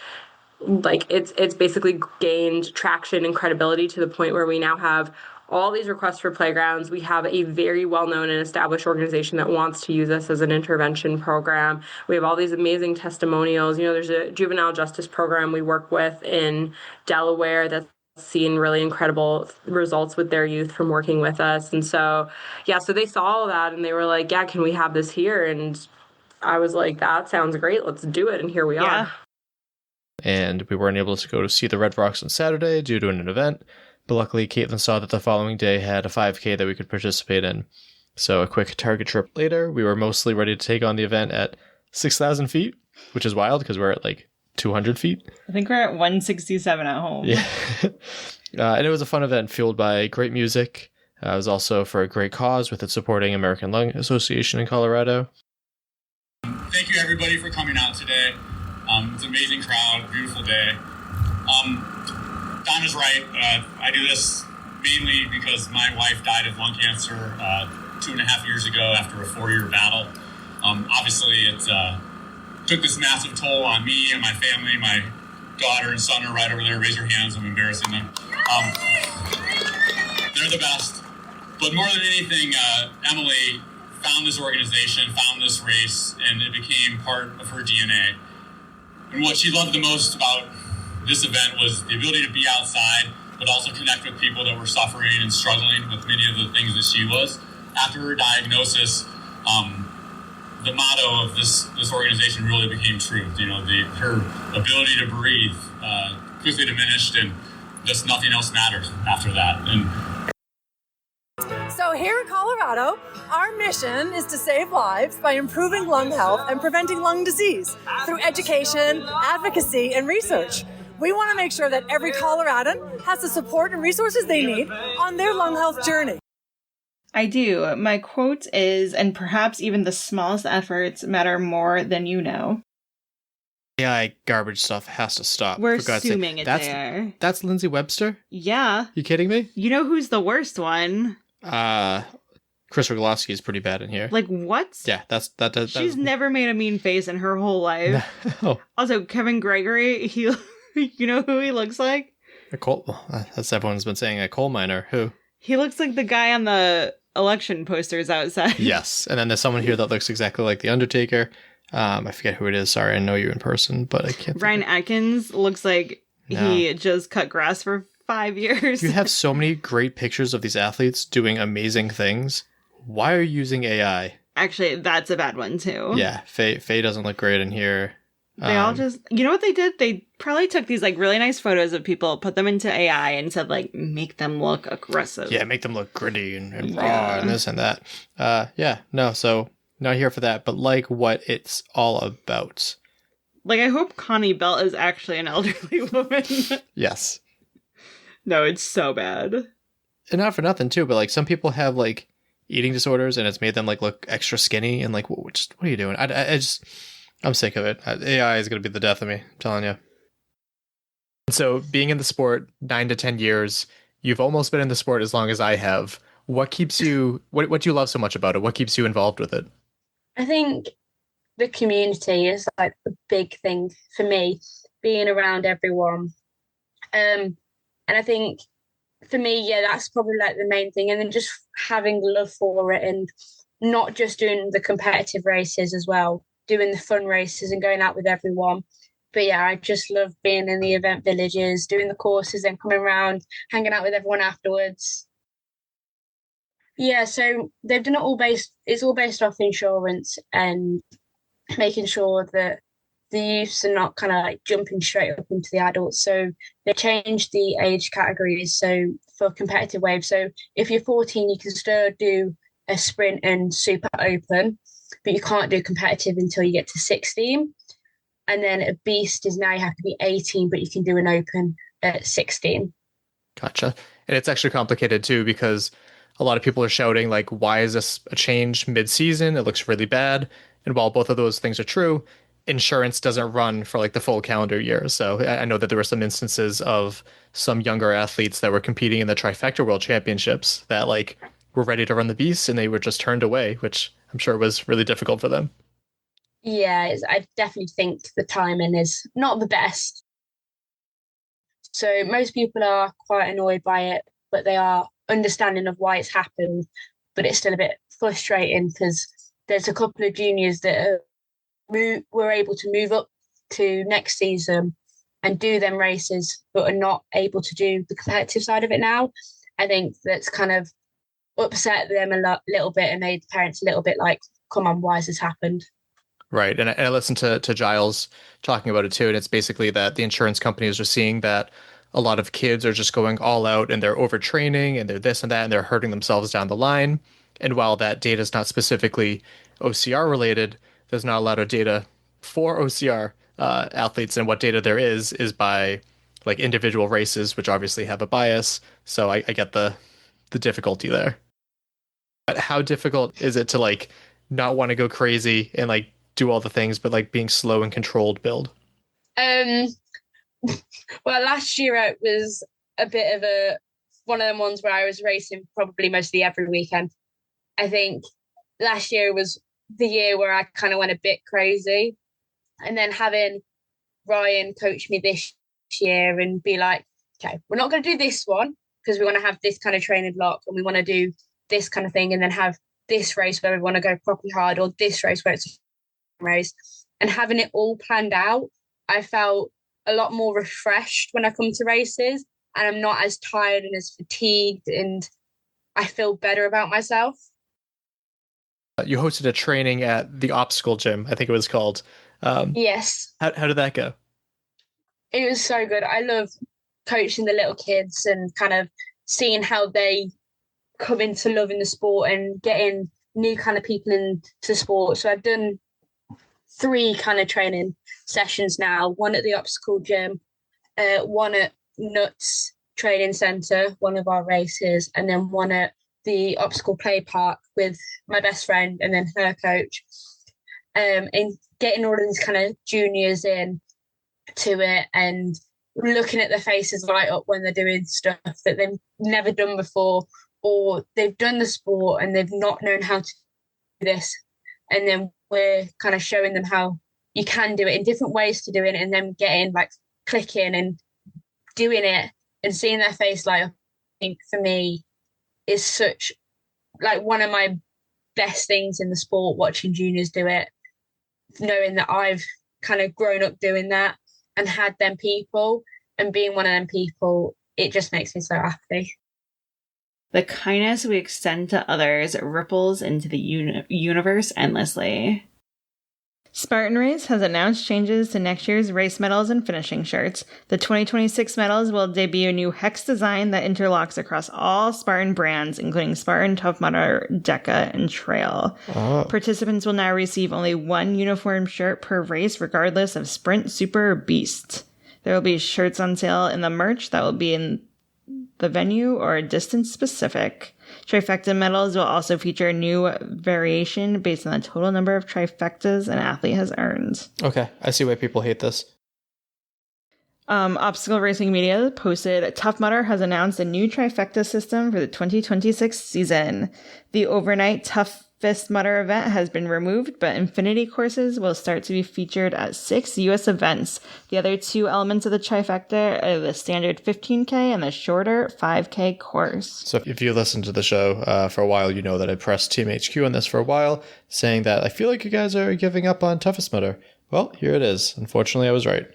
like it's basically gained traction and credibility to the point where we now have all these requests for playgrounds. We have a very well-known and established organization that wants to use us as an intervention program. We have all these amazing testimonials. You know, there's a juvenile justice program we work with in Delaware that's seen really incredible results with their youth from working with us. And so, yeah, so they saw all that and they were like, yeah, can we have this here? And I was like, that sounds great. Let's do it. And here we are. And we weren't able to go to see the Red Rocks on Saturday due to an event. But luckily, Caitlin saw that the following day had a 5K that we could participate in. So a quick target trip later, we were mostly ready to take on the event at 6,000 feet, which is wild because we're at like 200 feet. I think we're at 167 at home. Yeah. And it was a fun event fueled by great music. It was also for a great cause with it supporting American Lung Association in Colorado. Thank you everybody for coming out today. It's an amazing crowd, beautiful day. Donna's right. I do this mainly because my wife died of lung cancer 2.5 years ago after a 4-year battle. Obviously, it took this massive toll on me and my family. My daughter and son are right over there. Raise your hands. I'm embarrassing them. They're the best. But more than anything, Emily found this organization, found this race, and it became part of her DNA. And what she loved the most about this event was the ability to be outside, but also connect with people that were suffering and struggling with many of the things that she was. After her diagnosis, the motto of this organization really became true. You know, her ability to breathe quickly diminished, and just nothing else mattered after that. So here in Colorado, our mission is to save lives by improving lung health and preventing lung disease through education, advocacy, and research. We want to make sure that every Coloradan has the support and resources they need on their lung health journey. I do. My quote is, and perhaps even the smallest efforts matter more than you know. AI garbage stuff has to stop. We're for God's sake. assuming it's AI. That's Lindsay Webster? Yeah. You kidding me? You know who's the worst one? Chris Rogolowski is pretty bad in here. Like, what? Yeah, She's never made a mean face in her whole life. No. Also, Kevin Gregory, you know who he looks like? That's everyone's been saying, a coal miner. Who? He looks like the guy on the election posters outside. Yes, and then there's someone here that looks exactly like The Undertaker. I forget who it is. Sorry, I know you in person, but I can't. Ryan Atkins looks like he just cut grass for 5 years. You have so many great pictures of these athletes doing amazing things. Why are you using AI? Actually, that's a bad one too. Yeah, Faye doesn't look great in here. They all just, you know what they did? They probably took these like really nice photos of people, put them into AI, and said like, make them look aggressive. Yeah, make them look gritty and raw and this and that. So not here for that, but like what it's all about. Like, I hope Connie Belt is actually an elderly woman. Yes. No, it's so bad. And not for nothing too, but like some people have like eating disorders, and it's made them like look extra skinny, and like, what are you doing? I'm sick of it. AI is going to be the death of me, I'm telling you. So being in the sport 9 to 10 years, you've almost been in the sport as long as I have. What keeps you, what do you love so much about it? What keeps you involved with it? I think the community is like the big thing for me, being around everyone. And I think for me, that's probably like the main thing. And then just having love for it, and not just doing the competitive races as well, doing the fun races and going out with everyone. But yeah, I just love being in the event villages, doing the courses, and coming around, hanging out with everyone afterwards. Yeah, so they've done it's all based off insurance and making sure that the youths are not kind of like jumping straight up into the adults. So they changed the age categories. So for competitive waves, so if you're 14, you can still do a sprint and super open, but you can't do competitive until you get to 16. And then a beast is now you have to be 18, but you can do an open at 16. Gotcha. And it's actually complicated too, because a lot of people are shouting like, why is this a change mid-season? It looks really bad. And while both of those things are true, insurance doesn't run for like the full calendar year. So I know that there were some instances of some younger athletes that were competing in the Trifecta World Championships that like were ready to run the beast, and they were just turned away, which I'm sure was really difficult for them. Yeah, I definitely think the timing is not the best. So most people are quite annoyed by it, but they are understanding of why it's happened. But it's still a bit frustrating because there's a couple of juniors that were able to move up to next season and do them races, but are not able to do the competitive side of it now. I think that's kind of upset them a little bit and made the parents a little bit like, come on, why has this happened? Right. And I listened to Giles talking about it too. And it's basically that the insurance companies are seeing that a lot of kids are just going all out and they're overtraining and they're this and that, and they're hurting themselves down the line. And while that data is not specifically OCR related, there's not a lot of data for OCR athletes. And what data there is by like individual races, which obviously have a bias. So I get the difficulty there. But how difficult is it to like not want to go crazy and like do all the things, but like being slow and controlled build? Well, last year it was a bit of a one of them ones where I was racing probably mostly every weekend. I think last year was the year where I kind of went a bit crazy. And then having Ryan coach me this year and be like, okay, we're not going to do this one because we want to have this kind of training block and we want to do this kind of thing, and then have this race where we want to go properly hard, or this race where it's a race. And having it all planned out, I felt a lot more refreshed when I come to races, and I'm not as tired and as fatigued, and I feel better about myself. You hosted a training at the obstacle gym, I think it was called. Yes. How did that go? It was so good. I love coaching the little kids and kind of seeing how they come into loving the sport and getting new kind of people into sport. So I've done 3 kind of training sessions now, one at the obstacle gym, one at Nuts Training Centre, one of our races, and then one at the obstacle play park with my best friend and then her coach. And getting all of these kind of juniors in to it and looking at their faces light up when they're doing stuff that they've never done before, or they've done the sport and they've not known how to do this. And then we're kind of showing them how you can do it in different ways to do it, and then getting like clicking and doing it and seeing their face light up, I think for me is such like one of my best things in the sport, watching juniors do it, knowing that I've kind of grown up doing that and had them people, and being one of them people, it just makes me so happy. The kindness we extend to others ripples into the universe endlessly. Spartan Race has announced changes to next year's race medals and finishing shirts. The 2026 medals will debut a new hex design that interlocks across all Spartan brands, including Spartan, Tough Mudder, Deca, and Trail. Oh. Participants will now receive only one uniform shirt per race, regardless of Sprint, Super, or Beast. There will be shirts on sale in the merch that will be in the venue or distance specific. Trifecta medals will also feature a new variation based on the total number of trifectas an athlete has earned. Okay, I see why people hate this. Obstacle Racing Media posted, Tough Mudder has announced a new trifecta system for the 2026 season. The overnight Toughest Mudder event has been removed, but Infinity courses will start to be featured at 6 U.S. events. The other 2 elements of the trifecta are the standard 15K and the shorter 5K course. So if you listen to the show for a while, you know that I pressed Team HQ on this for a while, saying that I feel like you guys are giving up on Toughest Mudder. Well, here it is. Unfortunately, I was right.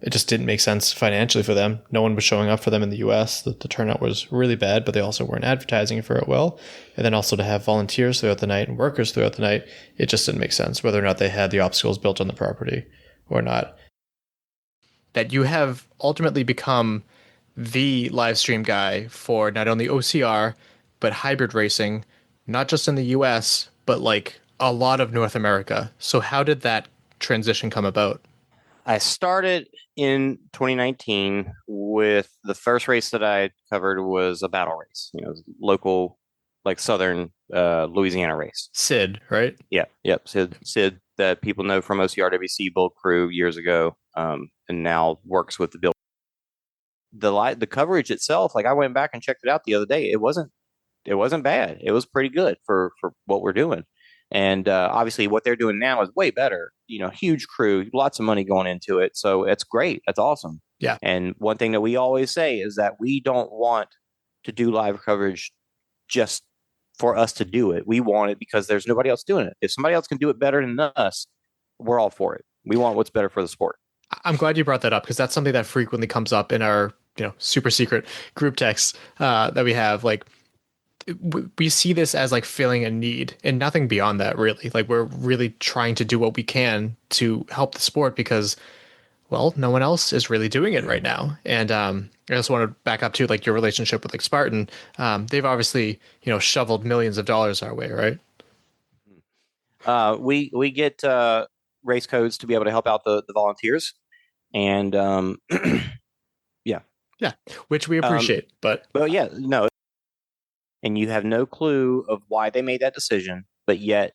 It just didn't make sense financially for them. No one was showing up for them in the US. The turnout was really bad, but they also weren't advertising for it well. And then also to have volunteers throughout the night and workers throughout the night, it just didn't make sense, whether or not they had the obstacles built on the property or not. That you have ultimately become the live stream guy for not only OCR, but hybrid racing, not just in the US, but like a lot of North America. So how did that transition come about? I started in 2019 with the first race that I covered was a battle race, local, like Southern Louisiana race. Sid, right? Yeah. Yep. Sid that people know from OCRWC Bull Crew years ago, and now works with the Bill. The coverage itself, like I went back and checked it out the other day. It wasn't bad. It was pretty good for what we're doing. And obviously what they're doing now is way better, huge crew, lots of money going into it. So it's great. That's awesome. Yeah. And one thing that we always say is that we don't want to do live coverage just for us to do it. We want it because there's nobody else doing it. If somebody else can do it better than us, we're all for it. We want what's better for the sport. I'm glad you brought that up because that's something that frequently comes up in our, super secret group texts that we have. Like, we see this as like filling a need and nothing beyond that, really. Like, we're really trying to do what we can to help the sport because, well, no one else is really doing it right now. And I just want to back up to like your relationship with like Spartan. They've obviously, shoveled millions of dollars our way, right? We get race codes to be able to help out the volunteers, and yeah, which we appreciate. But yeah, no. And you have no clue of why they made that decision, but yet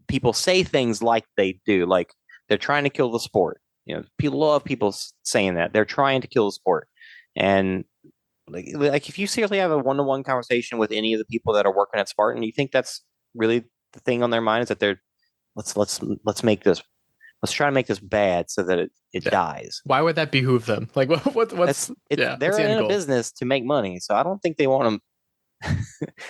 people say things like they do, like they're trying to kill the sport. People love people saying that they're trying to kill the sport. And like if you seriously have a one-to-one conversation with any of the people that are working at Spartan, you think that's really the thing on their mind is that they're let's make this, let's try to make this bad so that it dies. Why would that behoove them? Like what's they're what's the end in a goal? business to make money, so I don't think they want them.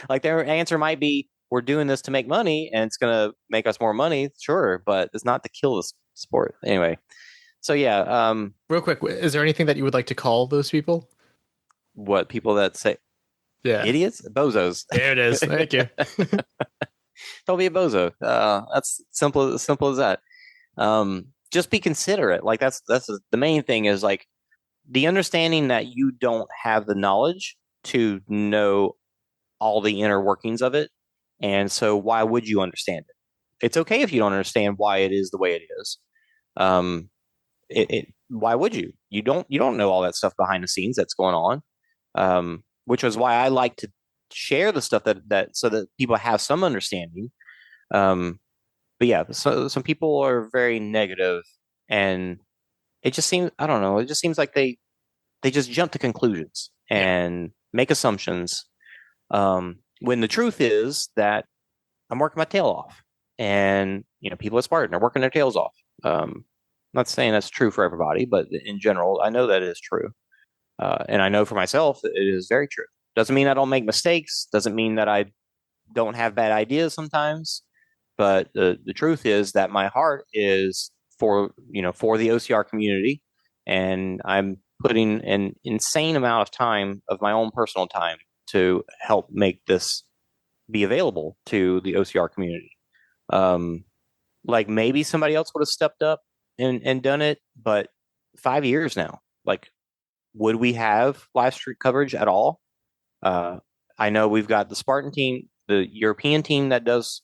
Like their answer might be, we're doing this to make money and it's going to make us more money, sure, but it's not to kill the sport anyway. So yeah, real quick, is there anything that you would like to call those people? What people that say idiots, bozos? There it is. Thank you. Don't be a bozo. That's simple as that. Just be considerate. Like that's the main thing, is like the understanding that you don't have the knowledge to know all the inner workings of it. And so why would you understand it? It's okay if you don't understand why it is the way it is. Why would you? You don't know all that stuff behind the scenes that's going on. Which was why I like to share the stuff that so that people have some understanding. But yeah, so some people are very negative, and it just seems, I don't know, it just seems like they just jump to conclusions and make assumptions. When the truth is that I'm working my tail off, and people at Spartan are working their tails off. I'm not saying that's true for everybody, but in general, I know that it is true. And I know for myself that it is very true. Doesn't mean I don't make mistakes. Doesn't mean that I don't have bad ideas sometimes. But the truth is that my heart is for the OCR community, and I'm putting an insane amount of time, of my own personal time, to help make this be available to the OCR community. Like maybe somebody else would have stepped up and done it, but 5 years now, like, would we have live stream coverage at all? I know we've got the Spartan team, the European team that does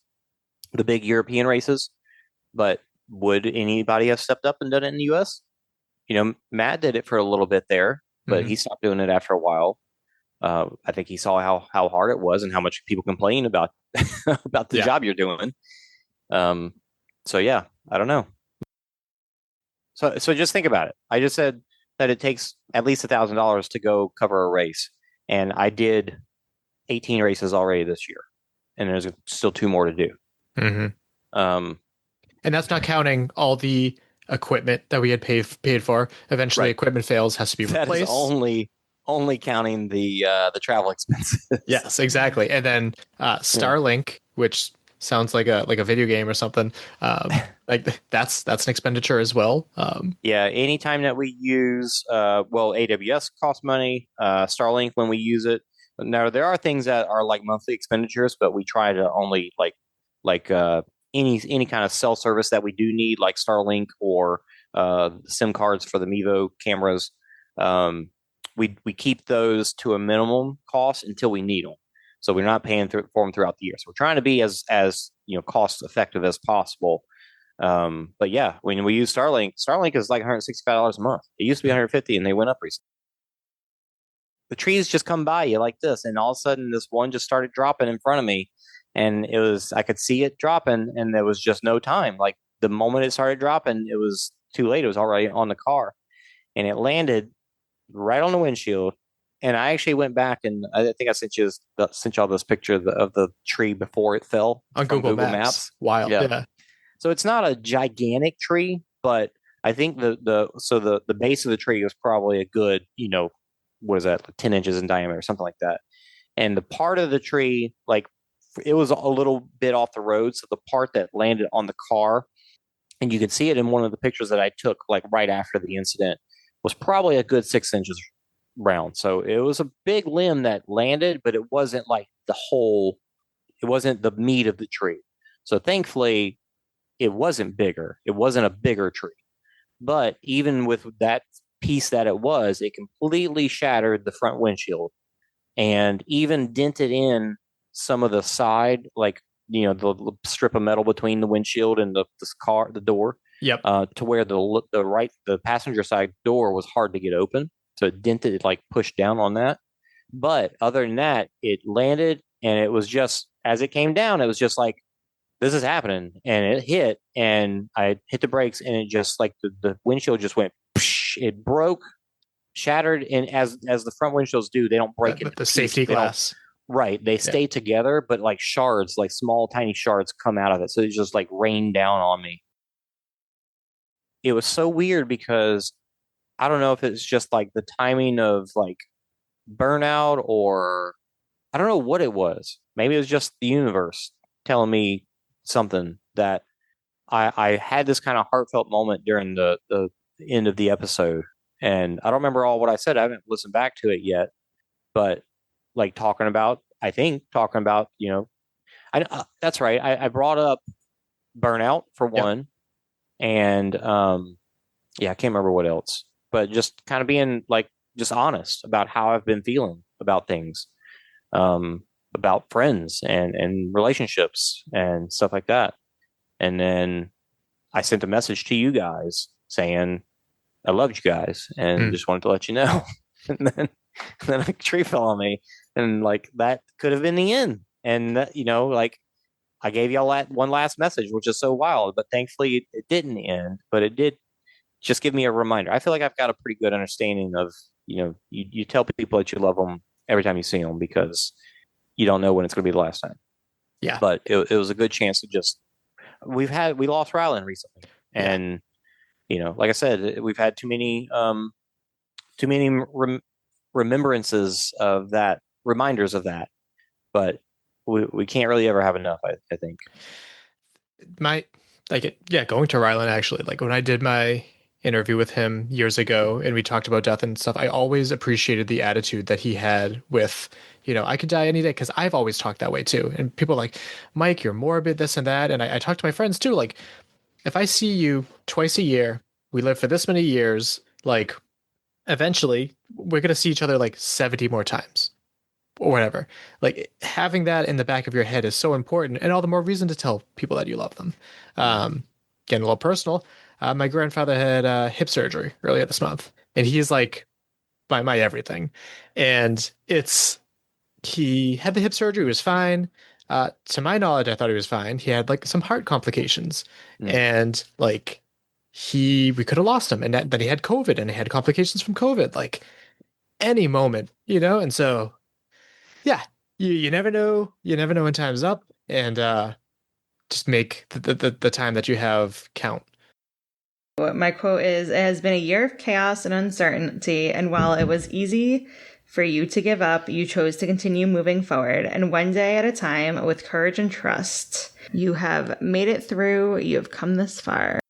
the big European races, but would anybody have stepped up and done it in the US? Matt did it for a little bit there, but he stopped doing it after a while. I think he saw how hard it was and how much people complain about about the job you're doing. So yeah, I don't know. So just think about it. I just said that it takes at least $1,000 to go cover a race, and I did 18 races already this year, and there's still 2 more to do. And that's not counting all the equipment that we had paid for. Eventually, equipment fails, has to be replaced. That is only counting the travel expenses. Yes, exactly. And then Starlink, which sounds like a video game or something. Like that's an expenditure as well. Yeah, anytime that we use AWS costs money. Starlink, when we use it. Now there are things that are like monthly expenditures, but we try to only like any kind of cell service that we do need, like Starlink or SIM cards for the Mevo cameras. We keep those to a minimum cost until we need them. So we're not paying for them throughout the year. So we're trying to be as cost effective as possible. But yeah, when we use Starlink is like $165 a month. It used to be $150, and they went up recently. The trees just come by you like this, and all of a sudden this one just started dropping in front of me, and I could see it dropping, and there was just no time. Like the moment it started dropping, it was too late. It was already on the car, and it landed right on the windshield. And I actually went back, and I think I sent y'all this picture of the tree before it fell on Google Maps. Wild, yeah. So it's not a gigantic tree, but I think the base of the tree was probably a good, what is that, like 10 inches in diameter or something like that. And the part of the tree, like, it was a little bit off the road. So the part that landed on the car, and you can see it in one of the pictures that I took, like right after the incident, was probably a good 6 inches round. So it was a big limb that landed, but it wasn't like it wasn't the meat of the tree. So thankfully, it wasn't bigger. It wasn't a bigger tree. But even with that piece that it was, it completely shattered the front windshield and even dented in some of the side, like, the strip of metal between the windshield and the door. Yep. To where the passenger side door was hard to get open. So it dented, it like pushed down on that. But other than that, it landed, and it was just, as it came down, it was just like, this is happening. And it hit, and I hit the brakes, and it just like the windshield just went, psh, it broke shattered, and as the front windshields do, they don't break into the safety pieces. glass. Right. They stay together, but like shards, like small, tiny shards come out of it. So it just like rained down on me. It was so weird because I don't know if it's just like the timing of like burnout, or I don't know what it was. Maybe it was just the universe telling me something, that I had this kind of heartfelt moment during the end of the episode. And I don't remember all what I said. I haven't listened back to it yet, but like talking about, that's right. I brought up burnout for one, and I can't remember what else, but just kind of being like just honest about how I've been feeling about things, about friends and relationships and stuff like that. And then I sent a message to you guys saying I loved you guys and just wanted to let you know. and then a tree fell on me, and like that could have been the end. And that, like I gave y'all one last message, which is so wild, but thankfully it didn't end. But it did just give me a reminder. I feel like I've got a pretty good understanding of, you tell people that you love them every time you see them, because you don't know when it's going to be the last time. Yeah. But it was a good chance to just, we lost Rylan recently. And, like I said, we've had too many remembrances of that, reminders of that, but we can't really ever have enough, I think. Going to Rylan, actually, like when I did my interview with him years ago and we talked about death and stuff, I always appreciated the attitude that he had with, I could die any day, because I've always talked that way too. And people are like, Mike, you're morbid, this and that. And I talk to my friends too, like, if I see you twice a year, we live for this many years, like eventually we're going to see each other like 70 more times or whatever. Like having that in the back of your head is so important, and all the more reason to tell people that you love them. Getting a little personal. My grandfather had hip surgery earlier this month, and he's like my everything. And he had the hip surgery, he was fine. To my knowledge, I thought he was fine. He had like some heart complications, and like we could have lost him. And then he had COVID, and he had complications from COVID, like any moment, And so, yeah, you never know. You never know when time's up, and just make the time that you have count. My quote is, "It has been a year of chaos and uncertainty, and while it was easy for you to give up, you chose to continue moving forward, and one day at a time, with courage and trust. You have made it through. You have come this far."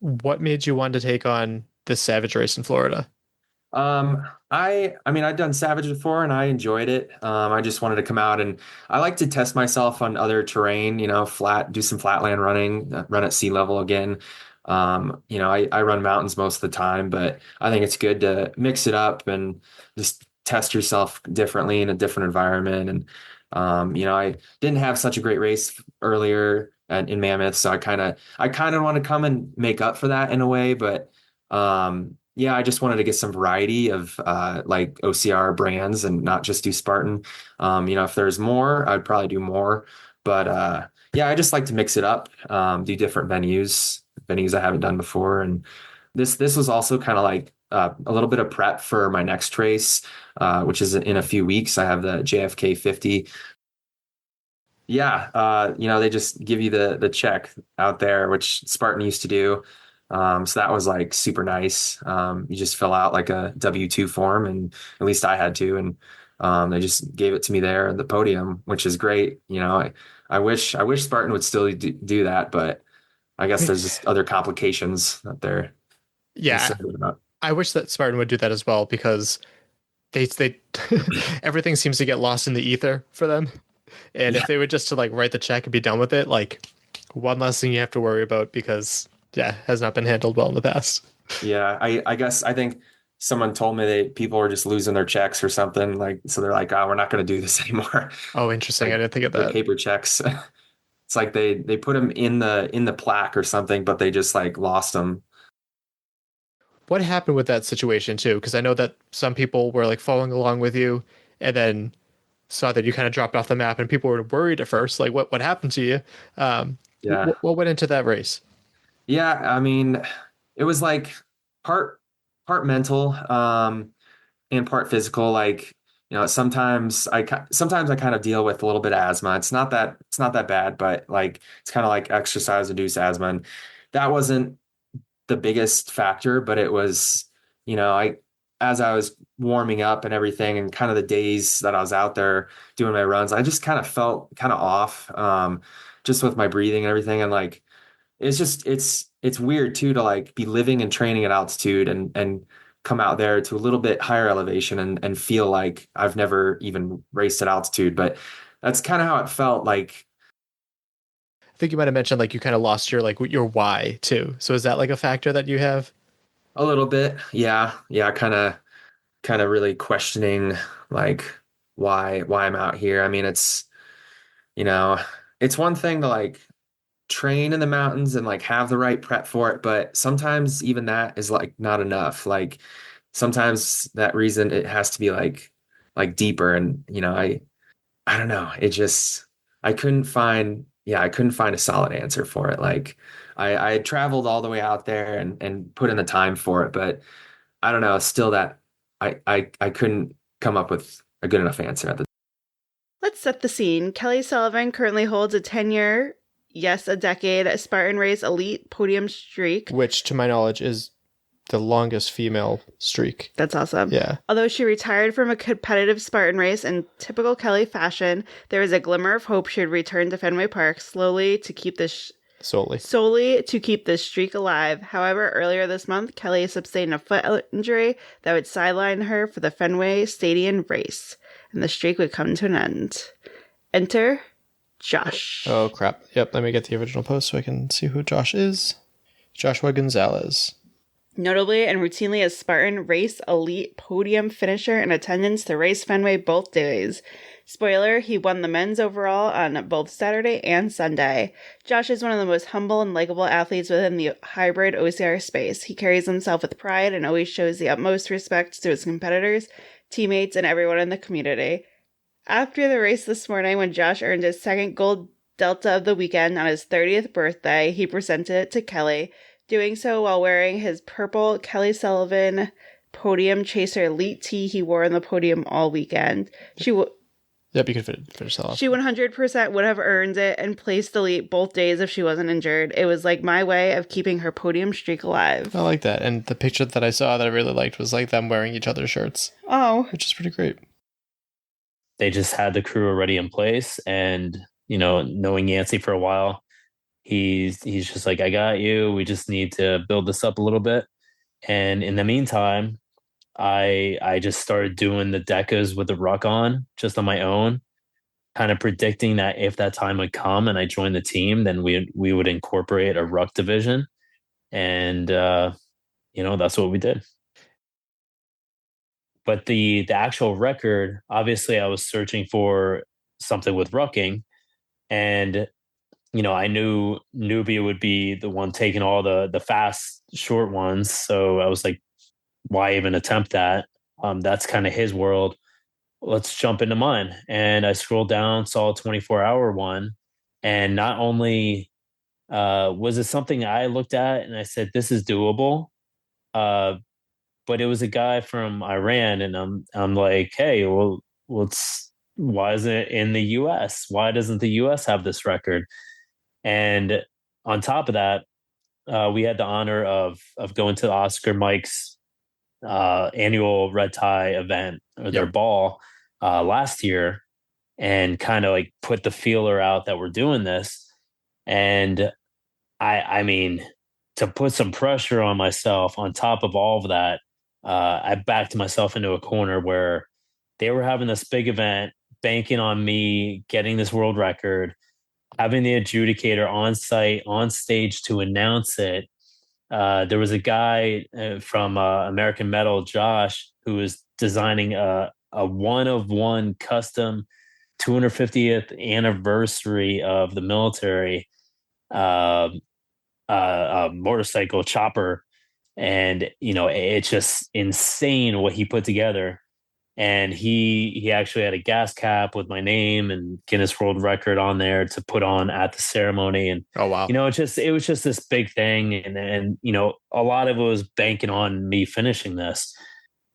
What made you want to take on this Savage race in Florida? I mean, I'd done Savage before and I enjoyed it. I just wanted to come out, and I like to test myself on other terrain, do some flatland running, run at sea level again. I run mountains most of the time, but I think it's good to mix it up and just test yourself differently in a different environment. And, I didn't have such a great race earlier in Mammoth, so I kind of want to come and make up for that in a way. But, I just wanted to get some variety of like OCR brands and not just do Spartan. If there's more, I'd probably do more. But I just like to mix it up, do different venues I haven't done before. And this was also kind of like a little bit of prep for my next race, which is in a few weeks. I have the JFK 50. They just give you the check out there, which Spartan used to do. So that was like super nice. You just fill out like a W-2 form, and at least I had to, and they just gave it to me there at the podium, which is great. I wish Spartan would still do that, but I guess there's just other complications that they're concerned about. I wish that Spartan would do that as well, because they everything seems to get lost in the ether for them. And if they would just to like write the check and be done with it, like one less thing you have to worry about, because has not been handled well in the past. Yeah, I think someone told me people were just losing their checks or something, like, so they're like, oh, we're not going to do this anymore. Oh, interesting. Like, I didn't think of that. Paper checks. It's like they put them in the plaque or something, but they just like lost them. What happened with that situation too? Because I know that some people were like following along with you, and then saw that you kind of dropped off the map, and people were worried at first, like what happened to you? What went into that race? Yeah, I mean, it was like part part mental, and part physical. Like, sometimes I kind of deal with a little bit of asthma. It's not that bad, but like it's kind of like exercise induced asthma. And that wasn't the biggest factor, but it was, I as I was warming up and everything, and kind of the days that I was out there doing my runs, I just kind of felt kind of off, just with my breathing and everything. And like, it's weird too to like be living and training at altitude and come out there to a little bit higher elevation and feel like I've never even raced at altitude. But that's kind of how it felt like. I think you might have mentioned like you kind of lost your why too. So is that like a factor that you have? A little bit. Yeah. Yeah. Kind of really questioning like why I'm out here. I mean, you know, it's one thing to like train in the mountains and like have the right prep for it, but sometimes even that is like not enough. Like sometimes that reason it has to be like deeper. And I don't know. I couldn't find a solid answer for it. Like I had traveled all the way out there and put in the time for it, but I don't know, still that I couldn't come up with a good enough answer at the. Let's set the scene. Kelly Sullivan currently holds a 10-year, yes, a decade, Spartan Race elite podium streak. Which, to my knowledge, is the longest female streak. That's awesome. Yeah. Although she retired from a competitive Spartan race in typical Kelly fashion, there is a glimmer of hope she would return to Fenway Park solely to keep this streak alive. However, earlier this month, Kelly sustained a foot injury that would sideline her for the Fenway Stadium race, and the streak would come to an end. Enter Josh. Oh, crap. Yep, let me get the original post so I can see who Josh is. Joshua Gonzalez. Notably and routinely a Spartan Race elite podium finisher in attendance to race Fenway both days. Spoiler, he won the men's overall on both Saturday and Sunday. Josh is one of the most humble and likable athletes within the hybrid OCR space. He carries himself with pride and always shows the utmost respect to his competitors, teammates, and everyone in the community. After the race this morning, when Josh earned his second gold delta of the weekend on his 30th birthday, he presented it to Kelly, doing so while wearing his purple Kelly Sullivan Podium Chaser Elite tee he wore on the podium all weekend. Yep, you can finish that off. She 100% would have earned it and placed elite both days if she wasn't injured. It was like my way of keeping her podium streak alive. I like that. And the picture that I saw that I really liked was like them wearing each other's shirts. Oh. Which is pretty great. They just had the crew already in place, and, knowing Yancey for a while, he's just like, I got you. We just need to build this up a little bit. And in the meantime, I just started doing the decas with the ruck on, just on my own, kind of predicting that if that time would come and I joined the team, then we would incorporate a ruck division. And, that's what we did. But the actual record, obviously I was searching for something with rucking, and I knew Nubia would be the one taking all the fast short ones. So I was like, why even attempt that? That's kind of his world. Let's jump into mine. And I scrolled down, saw a 24-hour one. And not only was it something I looked at and I said, this is doable. But it was a guy from Iran. And I'm like, hey, well, why isn't it in the US? Why doesn't the US have this record? And on top of that, we had the honor of going to Oscar Mike's annual red tie event, or their ball, last year, and kind of like put the feeler out that we're doing this. And I mean, to put some pressure on myself on top of all of that, I backed myself into a corner where they were having this big event, banking on me getting this world record, having the adjudicator on site, on stage to announce it. There was a guy from American Metal, Josh, who was designing a one-of-one custom 250th anniversary of the military motorcycle chopper. And, it's just insane what he put together. and he actually had a gas cap with my name and Guinness World Record on there to put on at the ceremony. And oh wow, it was just this big thing, and a lot of it was banking on me finishing this,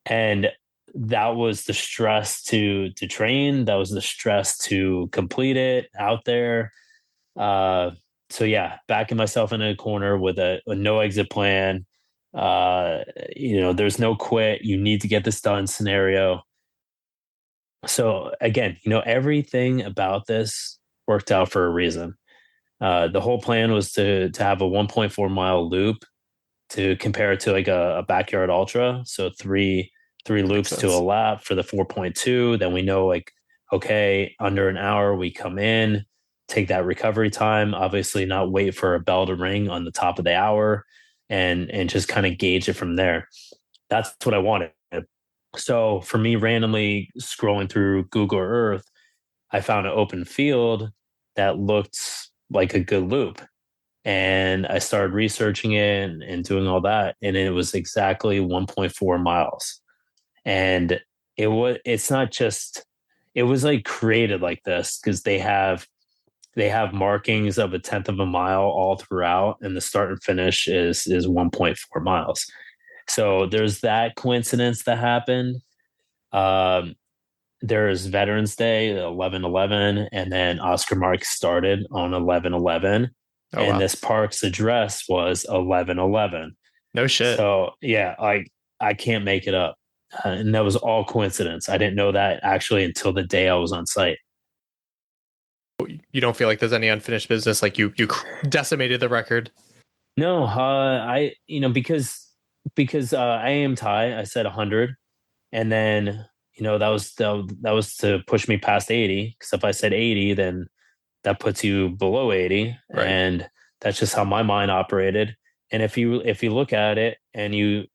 and that was the stress to train. That was the stress to complete it out there. So yeah, backing myself in a corner with a no exit plan. There's no quit. You need to get this done scenario. So again, everything about this worked out for a reason. The whole plan was to have a 1.4 mile loop to compare it to like a backyard ultra. So three loops to a lap for the 4.2. Then we know like, okay, under an hour we come in, take that recovery time, obviously not wait for a bell to ring on the top of the hour, and just kind of gauge it from there. That's what I wanted. So for me, randomly scrolling through Google Earth, I found an open field that looked like a good loop. And I started researching it and doing all that. And it was exactly 1.4 miles. And it was like created like this because they have markings of 1/10 of a mile all throughout, and the start and finish is 1.4 miles. So there's that coincidence that happened. There's Veterans Day, 11/11, and then Oscar Mark started on 11/11, and wow. this park's address was 11/11. No shit. So yeah, I can't make it up, and that was all coincidence. I didn't know that actually until the day I was on site. You don't feel like there's any unfinished business, like you decimated the record? No, because I am Thai. I said 100, and then that was to push me past 80. Because if I said 80, then that puts you below 80, right. And that's just how my mind operated. And if you look at it and you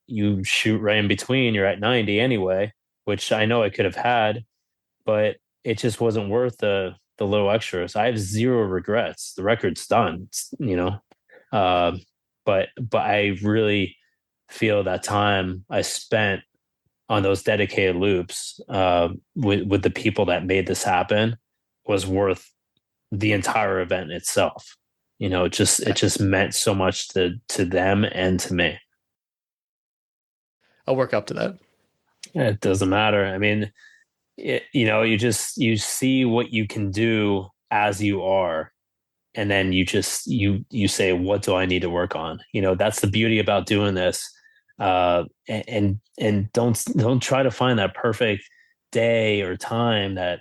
shoot right in between, you're at 90 anyway, which I know I could have had, but it just wasn't worth the little extras. I have zero regrets. The record's done, but I really feel that time I spent on those dedicated loops with the people that made this happen was worth the entire event itself. It just meant so much to them and to me. I'll work up to that. It doesn't matter. I mean, you see what you can do as you are, and then you say, what do I need to work on? That's the beauty about doing this. And don't try to find that perfect day or time that,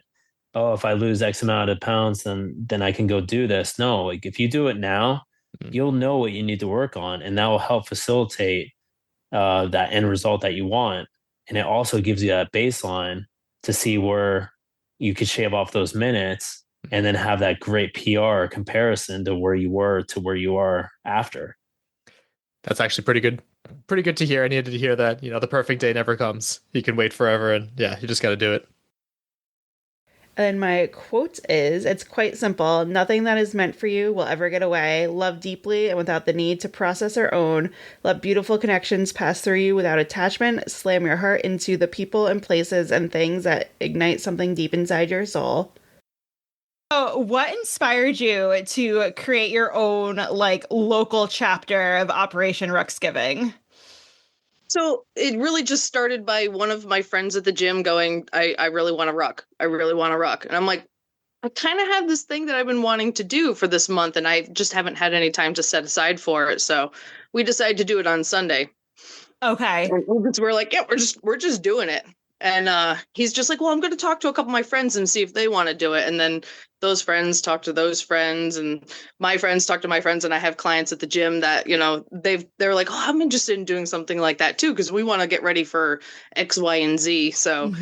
if I lose X amount of pounds, then I can go do this. No, like if you do it now, you'll know what you need to work on, and that will help facilitate that end result that you want. And it also gives you that baseline to see where you could shave off those minutes and then have that great PR comparison to where you were to where you are after. That's actually pretty good to hear. I needed to hear that, the perfect day never comes. You can wait forever, and yeah, you just got to do it. And my quote is, it's quite simple. Nothing that is meant for you will ever get away. Love deeply and without the need to process or own. Let beautiful connections pass through you without attachment. Slam your heart into the people and places and things that ignite something deep inside your soul. So what inspired you to create your own local chapter of Operation Ruxgiving? So it really just started by one of my friends at the gym going, I really want to ruck. I really want to ruck. And I'm like, I kind of have this thing that I've been wanting to do for this month, and I just haven't had any time to set aside for it. So we decided to do it on Sunday. Okay. And we're like, yeah, we're just doing it. And he's just like, well, I'm going to talk to a couple of my friends and see if they want to do it. And then those friends talk to those friends, and my friends talk to my friends. And I have clients at the gym that, they're like, oh, I'm interested in doing something like that too, because we want to get ready for X, Y, and Z. So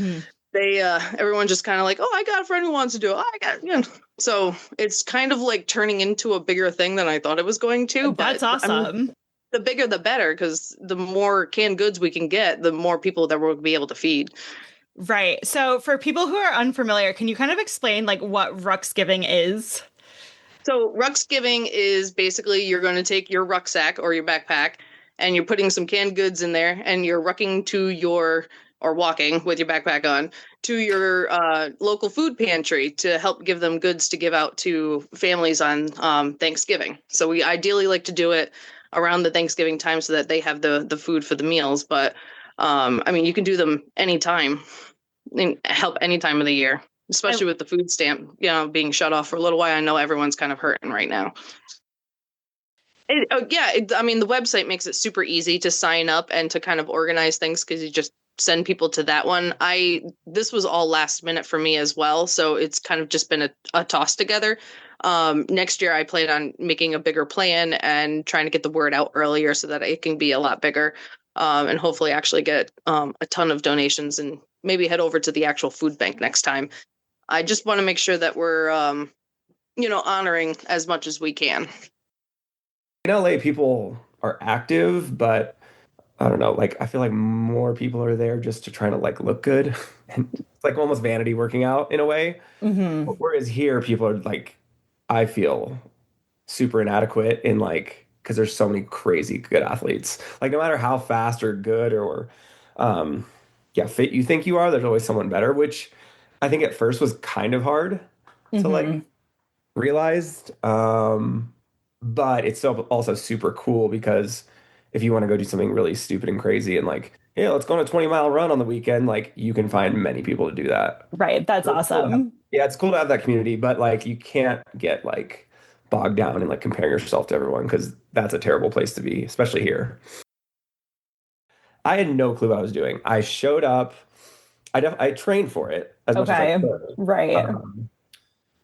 everyone just kind of like, oh, I got a friend who wants to do it. Oh, I got, So it's kind of like turning into a bigger thing than I thought it was going to. That's awesome. The bigger, the better, because the more canned goods we can get, the more people that we'll be able to feed. Right. So for people who are unfamiliar, can you kind of explain what Ruxgiving is? So Ruxgiving is basically you're going to take your rucksack or your backpack and you're putting some canned goods in there and you're rucking to or walking with your backpack on to your local food pantry to help give them goods to give out to families on Thanksgiving. So we ideally like to do it around the Thanksgiving time so that they have the food for the meals. But I mean, you can do them anytime and help any time of the year, especially with the food stamp, being shut off for a little while. I know everyone's kind of hurting right now. I mean, the website makes it super easy to sign up and to kind of organize things because you just send people to that one. This was all last minute for me as well, so it's kind of just been a toss together. Next year, I plan on making a bigger plan and trying to get the word out earlier so that it can be a lot bigger, and hopefully actually get a ton of donations and maybe head over to the actual food bank next time. I just want to make sure that we're, honoring as much as we can. In LA, people are active, but I don't know, like I feel like more people are there just to try to like look good. And it's like almost vanity working out in a way. Mm-hmm. Whereas here, people are like, I feel super inadequate in like, because there's so many crazy good athletes. Like no matter how fast or good or fit you think you are, there's always someone better, which I think at first was kind of hard to like realize. But it's so also super cool because if you want to go do something really stupid and crazy and like, yeah, let's go on a 20-mile run on the weekend, like you can find many people to do that. Right. That's awesome. It's cool to have that community, but like you can't get like bogged down in like comparing yourself to everyone because that's a terrible place to be, especially here. I had no clue what I was doing. I showed up. I trained for it as much as I could. Right.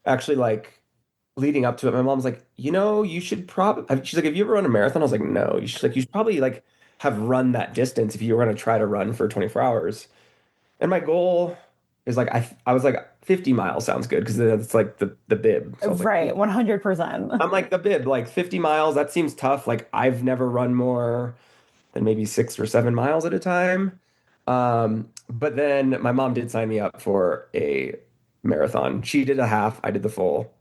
Actually, like leading up to it, my mom's like, you should probably. She's like, have you ever run a marathon? I was like, no. She's like, you should probably like have run that distance if you were going to try to run for 24 hours. And my goal is like, I was like 50 miles sounds good because it's like the bib. So right. 100%. I'm like the bib, like 50 miles. That seems tough. Like I've never run more than maybe 6 or 7 miles at a time. But then my mom did sign me up for a marathon. She did a half. I did the full.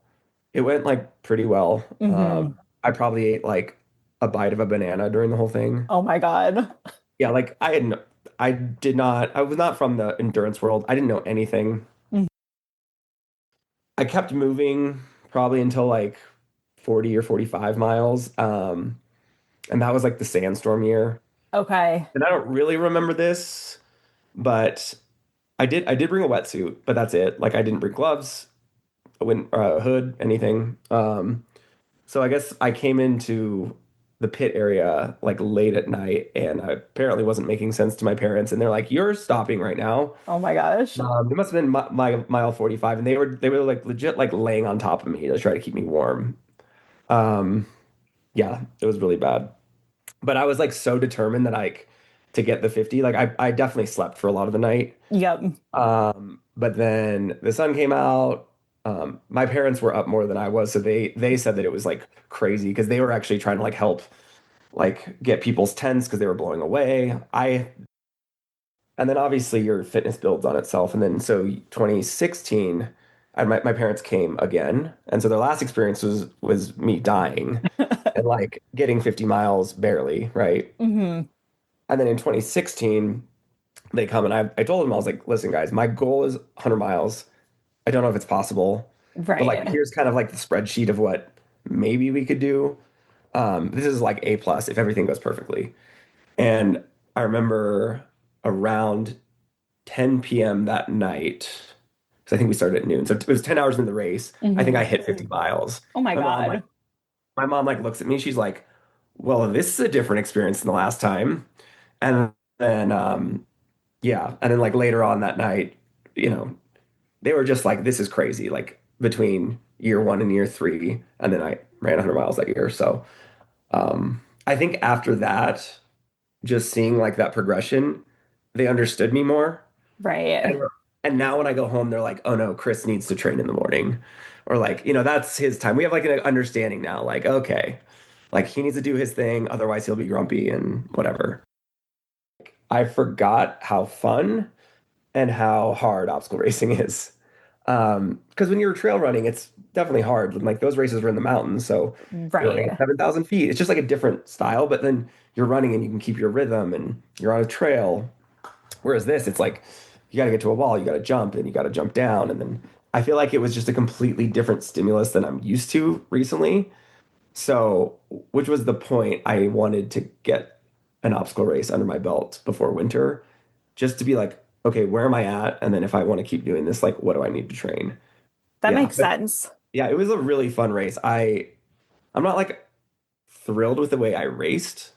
It went like pretty well. I probably ate like a bite of a banana during the whole thing. Oh my God. Yeah, like I was not from the endurance world. I didn't know anything. I kept moving probably until like 40 or 45 miles. And that was like the sandstorm year. Okay. And I don't really remember this, but I did bring a wetsuit, but that's it. Like I didn't bring gloves, a hood, anything. So I guess I came into the pit area like late at night and I apparently wasn't making sense to my parents and they're like, you're stopping right now. Oh my gosh. It must have been my mile 45 and they were like legit like laying on top of me to try to keep me warm. Yeah, it was really bad. But I was like so determined that to get the 50, like I definitely slept for a lot of the night. Yep. But then the sun came out. My parents were up more than I was, so they said that it was like crazy because they were actually trying to like help like get people's tents because they were blowing away. And then obviously your fitness builds on itself. And then so 2016, my parents came again, and so their last experience was me dying and like getting 50 miles barely, right? Mm-hmm. And then in 2016, they come and I told them, I was like, listen, guys, my goal is 100 miles. I don't know if it's possible. Right. But like, here's kind of like the spreadsheet of what maybe we could do. This is like A+ if everything goes perfectly. And I remember around 10 p.m. that night, because I think we started at noon. So it was 10 hours in the race. I think I hit 50 miles. Oh my God. My mom like looks at me. She's like, well, this is a different experience than the last time. And then, and then like later on that night, they were just like, this is crazy. Like between year 1 and year 3. And then I ran 100 miles that year. So I think after that, just seeing like that progression, they understood me more. Right. And now when I go home, they're like, oh no, Chris needs to train in the morning. Or like, that's his time. We have like an understanding now, like, okay, like he needs to do his thing. Otherwise he'll be grumpy and whatever. I forgot how fun and how hard obstacle racing is. Because when you're trail running, it's definitely hard. Like those races are in the mountains. So you're running at 7,000 feet. It's just like a different style, but then you're running and you can keep your rhythm and you're on a trail. Whereas this, it's like you got to get to a wall, you got to jump, and you got to jump down, and then I feel like it was just a completely different stimulus than I'm used to recently. So, which was the point I wanted to get an obstacle race under my belt before winter, just to be like, okay, where am I at? And then if I want to keep doing this, like, what do I need to train? That Yeah, makes but sense. yeah, it was a really fun race. I'm not like thrilled with the way I raced,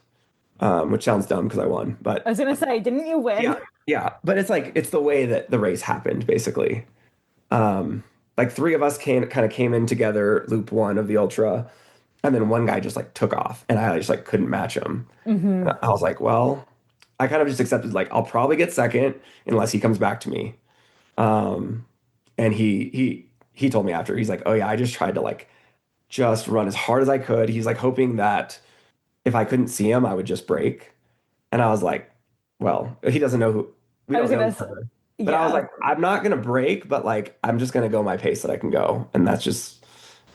which sounds dumb because I won, but I was gonna say, didn't you win? yeah, but it's like it's the way that the race happened, basically. Like three of us kind of came in together, loop one of the ultra, and then one guy just like took off, and I just like couldn't match him. Mm-hmm. And I was like, well, I kind of just accepted like I'll probably get second unless he comes back to me. And he told me after, he's like, oh yeah, I just tried to like just run as hard as I could. He's like hoping that if I couldn't see him, I would just break. And I was like, well, he doesn't know who we don't know each other. But I was like, I'm not gonna break, but like I'm just gonna go my pace that I can go. And that's just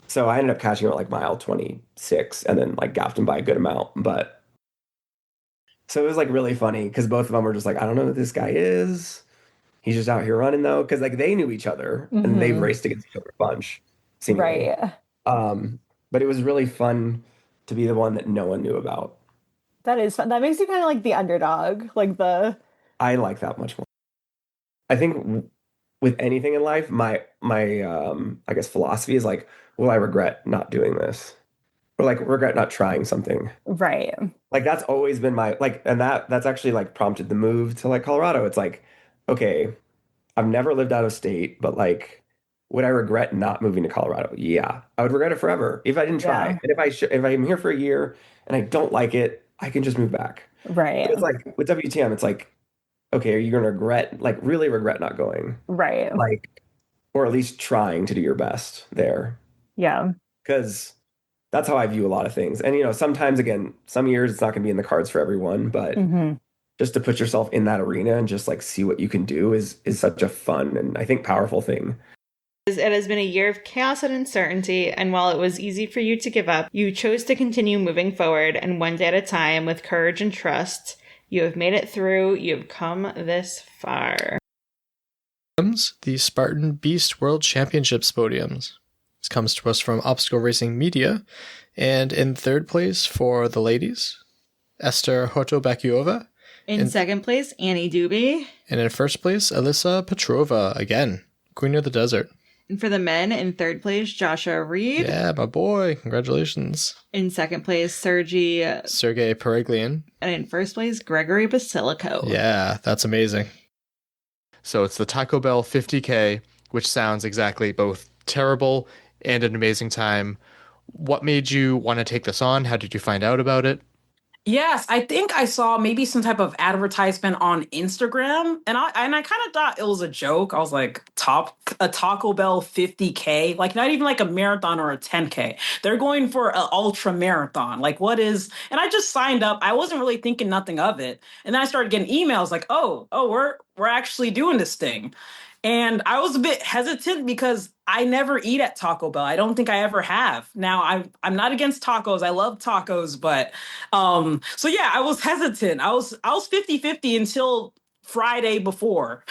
so I ended up catching him at like mile 26 and then like gapped him by a good amount. But so it was like really funny because both of them were just like, I don't know who this guy is. He's just out here running though, because like they knew each other and they've raced against each other a bunch, seemingly. Right. But it was really fun to be the one that no one knew about. That is fun. That makes you kind of like the underdog, like the. I like that much more. I think with anything in life, my I guess philosophy is like, will I regret not doing this? Or like regret not trying something. Right. Like that's always been my like, and that's actually like prompted the move to like Colorado. It's like, okay, I've never lived out of state, but like, would I regret not moving to Colorado? Yeah, I would regret it forever if I didn't try. Yeah. And if I'm here for a year and I don't like it, I can just move back. Right. But it's like with WTM, it's like, okay, are you going to regret, like really regret not going? Right. Like, or at least trying to do your best there. Yeah. Because that's how I view a lot of things. And, you know, sometimes, again, some years it's not going to be in the cards for everyone, but just to put yourself in that arena and just like see what you can do is such a fun and I think powerful thing. It has been a year of chaos and uncertainty, and while it was easy for you to give up, you chose to continue moving forward, and one day at a time, with courage and trust, you have made it through. You have come this far. The Spartan Beast World Championships podiums. This comes to us from Obstacle Racing Media, and in third place for the ladies, Esther Hotobakiova. In second place, Annie Doobie. And in first place, Alyssa Petrova, again, Queen of the Desert. And for the men, in third place, Joshua Reed. Yeah, my boy. Congratulations. In second place, Sergey Pereglian. And in first place, Gregory Basilico. Yeah, that's amazing. So it's the Taco Bell 50K, which sounds exactly both terrible and an amazing time. What made you want to take this on? How did you find out about it? Yes, I think I saw maybe some type of advertisement on Instagram, and I kind of thought it was a joke. I was like, a Taco Bell 50K, like not even like a marathon or a 10K. They're going for an ultra marathon. Like, what is? And I just signed up. I wasn't really thinking nothing of it, and then I started getting emails like, oh, we're actually doing this thing. And I was a bit hesitant because I never eat at Taco Bell. I don't think I ever have. Now I'm not against tacos. I love tacos, but so yeah, I was hesitant. I was 50-50 until Friday before.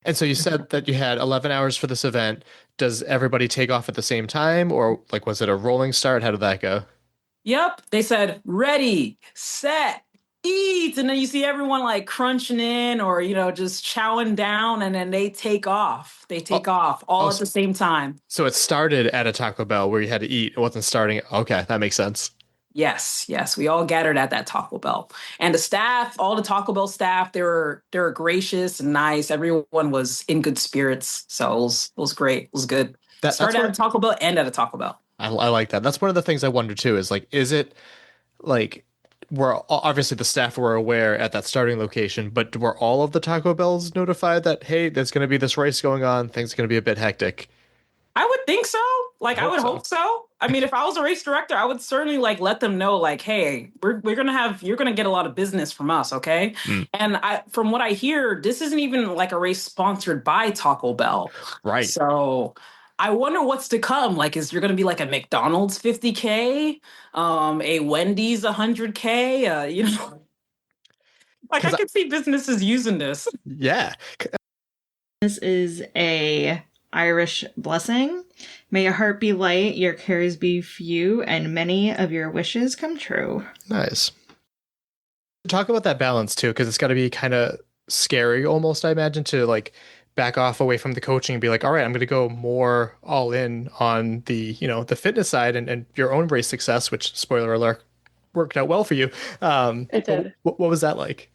And so you said that you had 11 hours for this event. Does everybody take off at the same time, or like was it a rolling start? How did that go? Yep, they said ready, set, eat, and then you see everyone like crunching in or just chowing down, and then they take off. They take off all at the same time. So it started at a Taco Bell where you had to eat. It wasn't starting. Okay, that makes sense. Yes, we all gathered at that Taco Bell, and the staff, all the Taco Bell staff, they were gracious and nice. Everyone was in good spirits, so it was great. It was good. Started at a Taco Bell and at a Taco Bell. I like that. That's one of the things I wonder too. Is like, is it like? Were obviously the staff were aware at that starting location, but were all of the Taco Bells notified that, hey, there's going to be this race going on, things are going to be a bit hectic? I would think so. Like, I would hope so. I mean, if I was a race director, I would certainly like let them know, like, hey, you're gonna get a lot of business from us, okay? And from what I hear, this isn't even like a race sponsored by Taco Bell, right? So I wonder what's to come. Like, is there going to be like a McDonald's 50K, a Wendy's 100K? Like I can see businesses using this. Yeah. This is a Irish blessing. May your heart be light, your cares be few, and many of your wishes come true. Nice. Talk about that balance too, because it's got to be kind of scary almost, I imagine, to like back off away from the coaching and be like, all right, I'm going to go more all in on the, the fitness side and your own race success, which, spoiler alert, worked out well for you. It did. What was that like?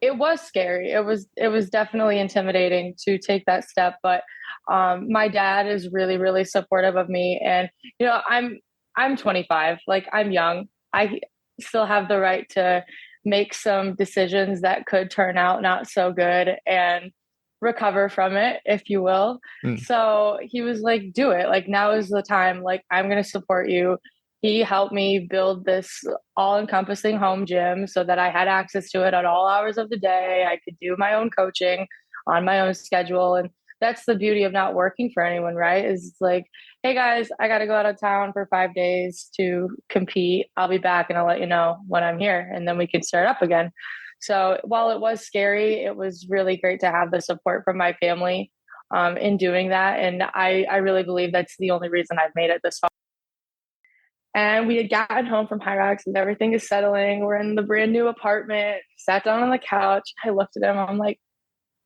It was scary. It was definitely intimidating to take that step, but my dad is really, really supportive of me. And, I'm 25, like I'm young. I still have the right to make some decisions that could turn out not so good and recover from it, if you will. So he was like, do it. Like, now is the time. Like, I'm going to support you. He helped me build this all encompassing home gym so that I had access to it at all hours of the day. I could do my own coaching on my own schedule. And that's the beauty of not working for anyone, right? Is it's like, hey guys, I got to go out of town for 5 days to compete. I'll be back and I'll let you know when I'm here, and then we can start up again. So while it was scary, it was really great to have the support from my family in doing that. And I really believe that's the only reason I've made it this far. And we had gotten home from High Rocks and everything is settling. We're in the brand new apartment, sat down on the couch. I looked at him. I'm like,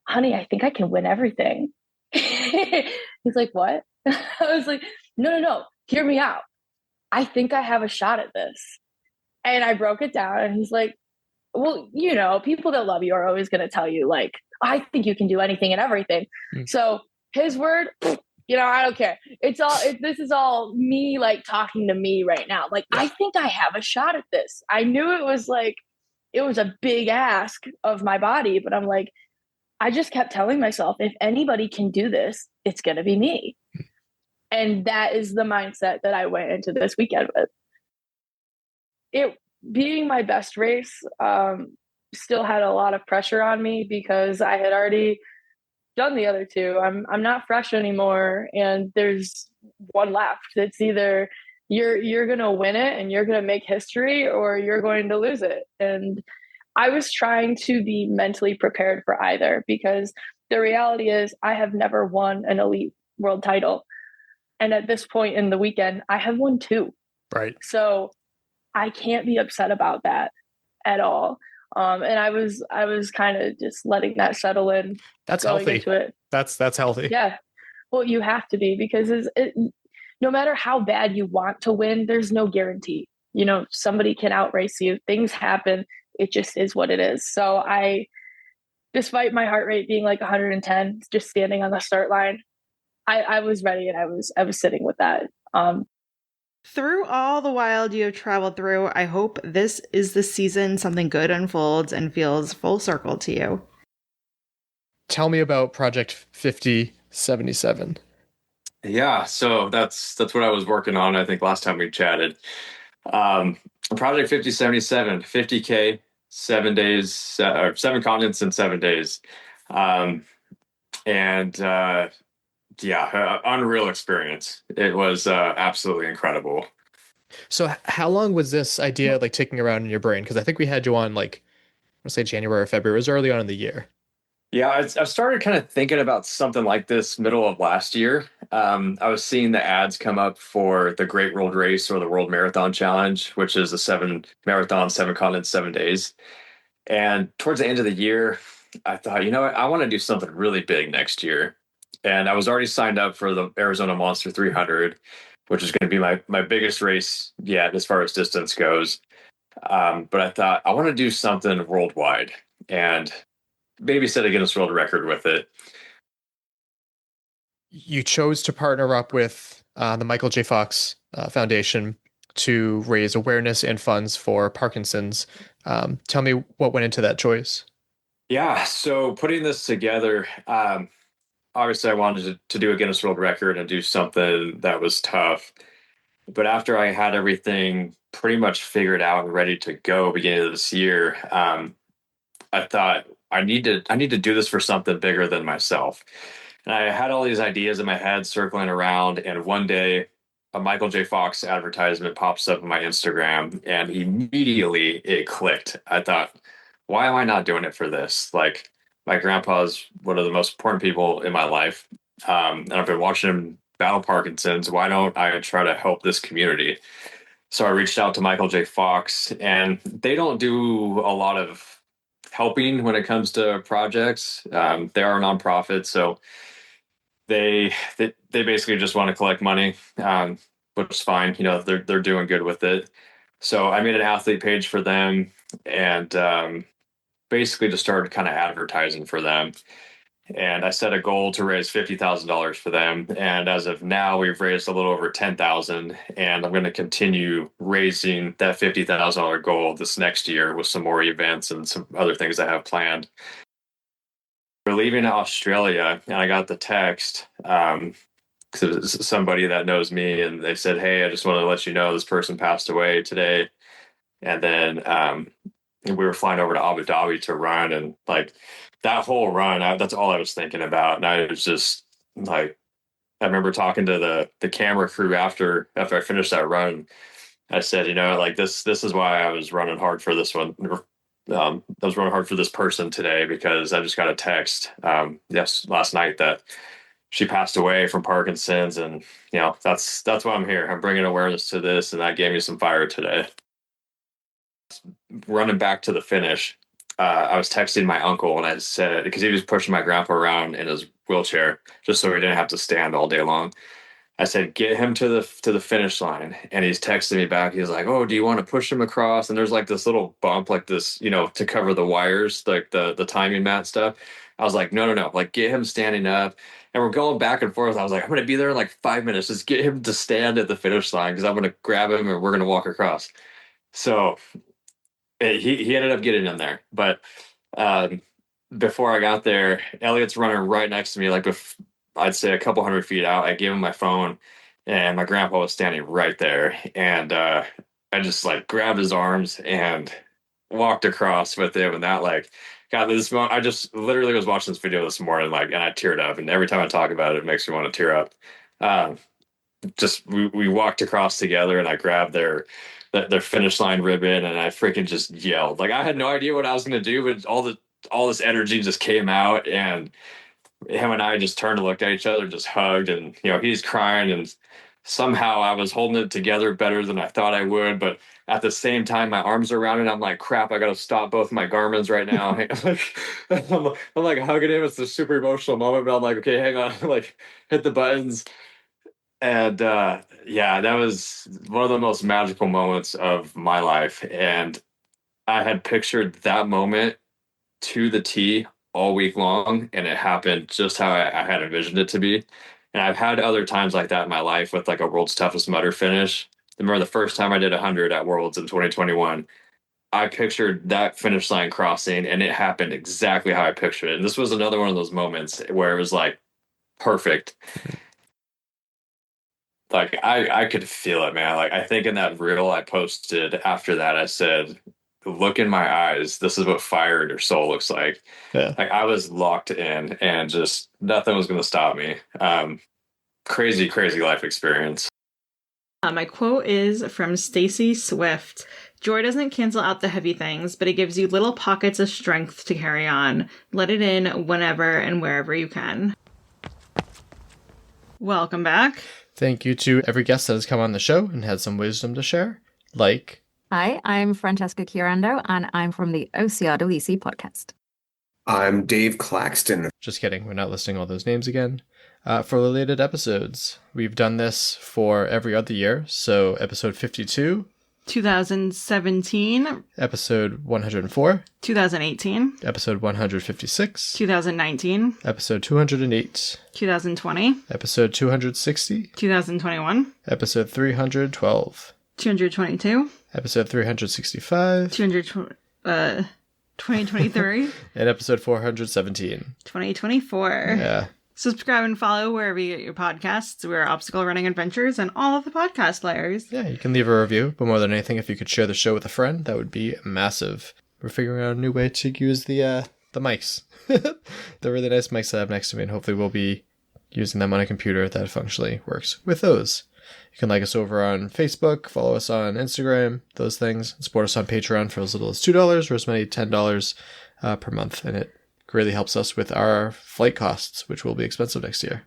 honey, I think I can win everything. He's like, what? I was like, no, hear me out. I think I have a shot at this. And I broke it down and he's like, well, people that love you are always going to tell you like, I think you can do anything and everything. So his word, I don't care. This is all me like talking to me right now. Like, I think I have a shot at this. I knew it was a big ask of my body, but I'm like, I just kept telling myself, if anybody can do this, it's going to be me. And that is the mindset that I went into this weekend with. It being my best race still had a lot of pressure on me because I had already done the other two. I'm not fresh anymore, and there's one left. It's either you're going to win it and you're going to make history, or you're going to lose it. And I was trying to be mentally prepared for either, because the reality is I have never won an elite world title. And at this point in the weekend, I have won 2. Right. So I can't be upset about that at all. And I was kind of just letting that settle in. That's healthy. Into it. That's healthy. Yeah. Well, you have to be, because no matter how bad you want to win, there's no guarantee. Somebody can outrace you. Things happen. It just is what it is. So despite my heart rate being like 110, just standing on the start line, I was ready, and I was sitting with that. Through all the wild you have traveled through, I hope this is the season something good unfolds and feels full circle to you. Tell me about Project 5077. Yeah, so that's what I was working on, I think, last time we chatted. Project 5077, 50K, 7 days, 7 continents in 7 days. Unreal experience. It was absolutely incredible. So how long was this idea like ticking around in your brain? Because I think we had you on let's say January or February. It was early on in the year. Yeah, I started kind of thinking about something like this middle of last year. I was seeing the ads come up for the Great World Race, or the World Marathon Challenge, which is a 7 marathon, 7 continents, 7 days. And towards the end of the year, I thought, you know what, I want to do something really big next year. And I was already signed up for the Arizona Monster 300, which is going to be my biggest race yet as far as distance goes. But I thought, I want to do something worldwide and maybe set a Guinness World Record with it. You chose to partner up with the Michael J. Fox Foundation to raise awareness and funds for Parkinson's. Tell me what went into that choice. Yeah, so putting this together, obviously I wanted to do a Guinness World Record and do something that was tough. But after I had everything pretty much figured out and ready to go beginning of this year, I thought I need to do this for something bigger than myself. And I had all these ideas in my head circling around, and one day a Michael J. Fox advertisement pops up on my Instagram, and immediately it clicked. I thought, why am I not doing it for this? Like, my grandpa's one of the most important people in my life. And I've been watching him battle Parkinson's. Why don't I try to help this community? So I reached out to Michael J. Fox, and they don't do a lot of helping when it comes to projects. They are a nonprofit, so they basically just want to collect money, which is fine. You know, they're doing good with it. So I made an athlete page for them, and basically just started kind of advertising for them. And I set a goal to raise $50,000 for them. And as of now, we've raised a little over 10,000. And I'm going to continue raising that $50,000 goal this next year with some more events and some other things I have planned. We're leaving Australia, and I got the text because it's somebody that knows me, and they said, "Hey, I just wanted to let you know this person passed away today." And then we were flying over to Abu Dhabi to run, and like that whole run, that's all I was thinking about. And I was just like, I remember talking to the camera crew after I finished that run. I said, you know, like this is why I was running hard for this one. I was running hard for this person today because I just got a text last night that she passed away from Parkinson's, and you know that's why I'm here. I'm bringing awareness to this, and that gave me some fire today. Running back to the finish, I was texting my uncle, and I said, because he was pushing my grandpa around in his wheelchair just so he didn't have to stand all day long. I said, get him to the finish line. And he's texting me back. He's like, oh, do you want to push him across? And there's like this little bump, like this, you know, to cover the wires, like the timing mat stuff. I was like, no, like get him standing up. And we're going back and forth. I was like, I'm going to be there in like 5 minutes. Just get him to stand at the finish line because I'm going to grab him and we're going to walk across. So he ended up getting in there. But before I got there, Elliot's running right next to me, like I'd say a couple 100 feet out. I gave him my phone, and my grandpa was standing right there. And I just like grabbed his arms and walked across with him. And that like, God, this moment, I just literally was watching this video this morning, like, and I teared up. And every time I talk about it, it makes me want to tear up. We walked across together, and I grabbed their finish line ribbon, and I freaking just yelled. Like I had no idea what I was going to do, but all this energy just came out, and him and I just turned to look at each other, just hugged, and you know he's crying, and somehow I was holding it together better than I thought I would, but at the same time my arms are around it. I'm like, crap, I got to stop both my Garmin's right now. I'm like hugging him. It's a super emotional moment, but I'm like, okay, hang on, like hit the buttons. And yeah, that was one of the most magical moments of my life, and I had pictured that moment to the T all week long, and it happened just how I had envisioned it to be. And I've had other times like that in my life with like a World's Toughest Mudder finish. I remember the first time I did 100 at Worlds in 2021. I pictured that finish line crossing, and it happened exactly how I pictured it. And this was another one of those moments where it was like perfect. Like I could feel it, man. Like I think in that reel I posted after that, I said, look in my eyes. This is what fire in your soul looks like. Yeah. Like I was locked in, and just nothing was going to stop me. Crazy life experience. My quote is from Stacy Swift. Joy doesn't cancel out the heavy things, but it gives you little pockets of strength to carry on. Let it in whenever and wherever you can. Welcome back. Thank you to every guest that has come on the show and had some wisdom to share. Like, hi, I'm Francesca Chiarando, and I'm from the OCRWC podcast. I'm Dave Claxton. Just kidding. We're not listing all those names again. For related episodes, we've done this for every other year. So episode 52, 2017, episode 104, 2018, episode 156, 2019, episode 208, 2020, episode 260, 2021, episode 312, 222, episode 365, 2023, and episode 417. 2024. Yeah. Subscribe and follow wherever you get your podcasts. We're Obstacle Running Adventures and all of the podcast layers. Yeah, you can leave a review, but more than anything, if you could share the show with a friend, that would be massive. We're figuring out a new way to use the mics. They're really nice mics I have next to me, and hopefully we'll be using them on a computer that functionally works with those. You can like us over on Facebook, follow us on Instagram, those things, and support us on Patreon for as little as $2 or as many $10 per month. And it greatly helps us with our flight costs, which will be expensive next year.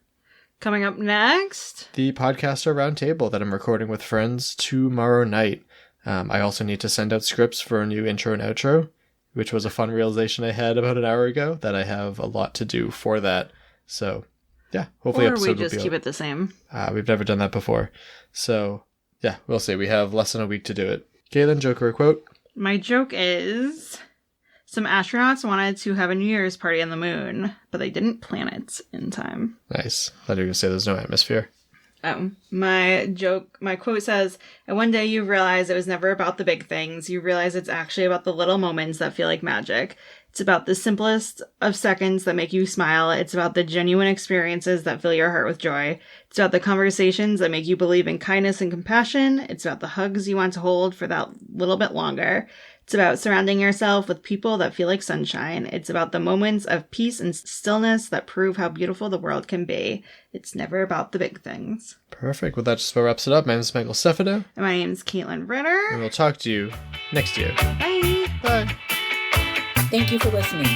Coming up next, the podcaster roundtable that I'm recording with friends tomorrow night. I also need to send out scripts for a new intro and outro, which was a fun realization I had about an hour ago, that I have a lot to do for that. So yeah, hopefully or episode we will just be keep it the same. We've never done that before. So yeah, we'll see. We have less than a week to do it. Kaylin, joke or a quote? My joke is, some astronauts wanted to have a New Year's party on the moon, but they didn't plan it in time. Nice. I thought you were going to say there's no atmosphere. My quote says, and one day you realize it was never about the big things. You realize it's actually about the little moments that feel like magic. It's about the simplest of seconds that make you smile. It's about the genuine experiences that fill your heart with joy. It's about the conversations that make you believe in kindness and compassion. It's about the hugs you want to hold for that little bit longer. It's about surrounding yourself with people that feel like sunshine. It's about the moments of peace and stillness that prove how beautiful the world can be. It's never about the big things. Perfect. Well, that just about wraps it up. My name is Michael Stefano. And my name is Caitlin Ritter. And we'll talk to you next year. Bye. Bye. Thank you for listening.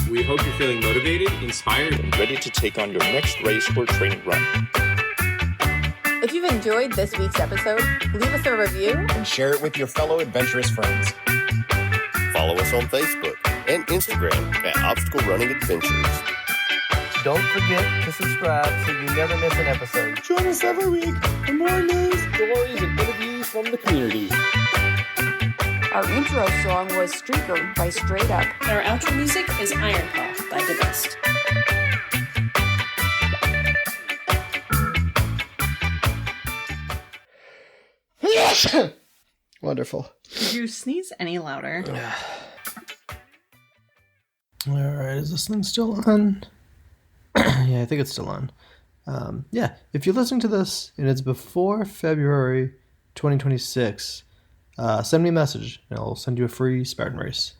We hope you're feeling motivated, inspired, and ready to take on your next race or training run. If you've enjoyed this week's episode, leave us a review and share it with your fellow adventurous friends. Follow us on Facebook and Instagram at Obstacle Running Adventures. Don't forget to subscribe so you never miss an episode. Join us every week for more news, stories, and interviews from the community. Our intro song was Streaker by Straight Up. And our outro music is Iron Paw by The Best. Wonderful. Did you sneeze any louder? All right, is this thing still on? Yeah, I think it's still on. Yeah, if you're listening to this and it's before February 2026, send me a message and I'll send you a free Spartan race.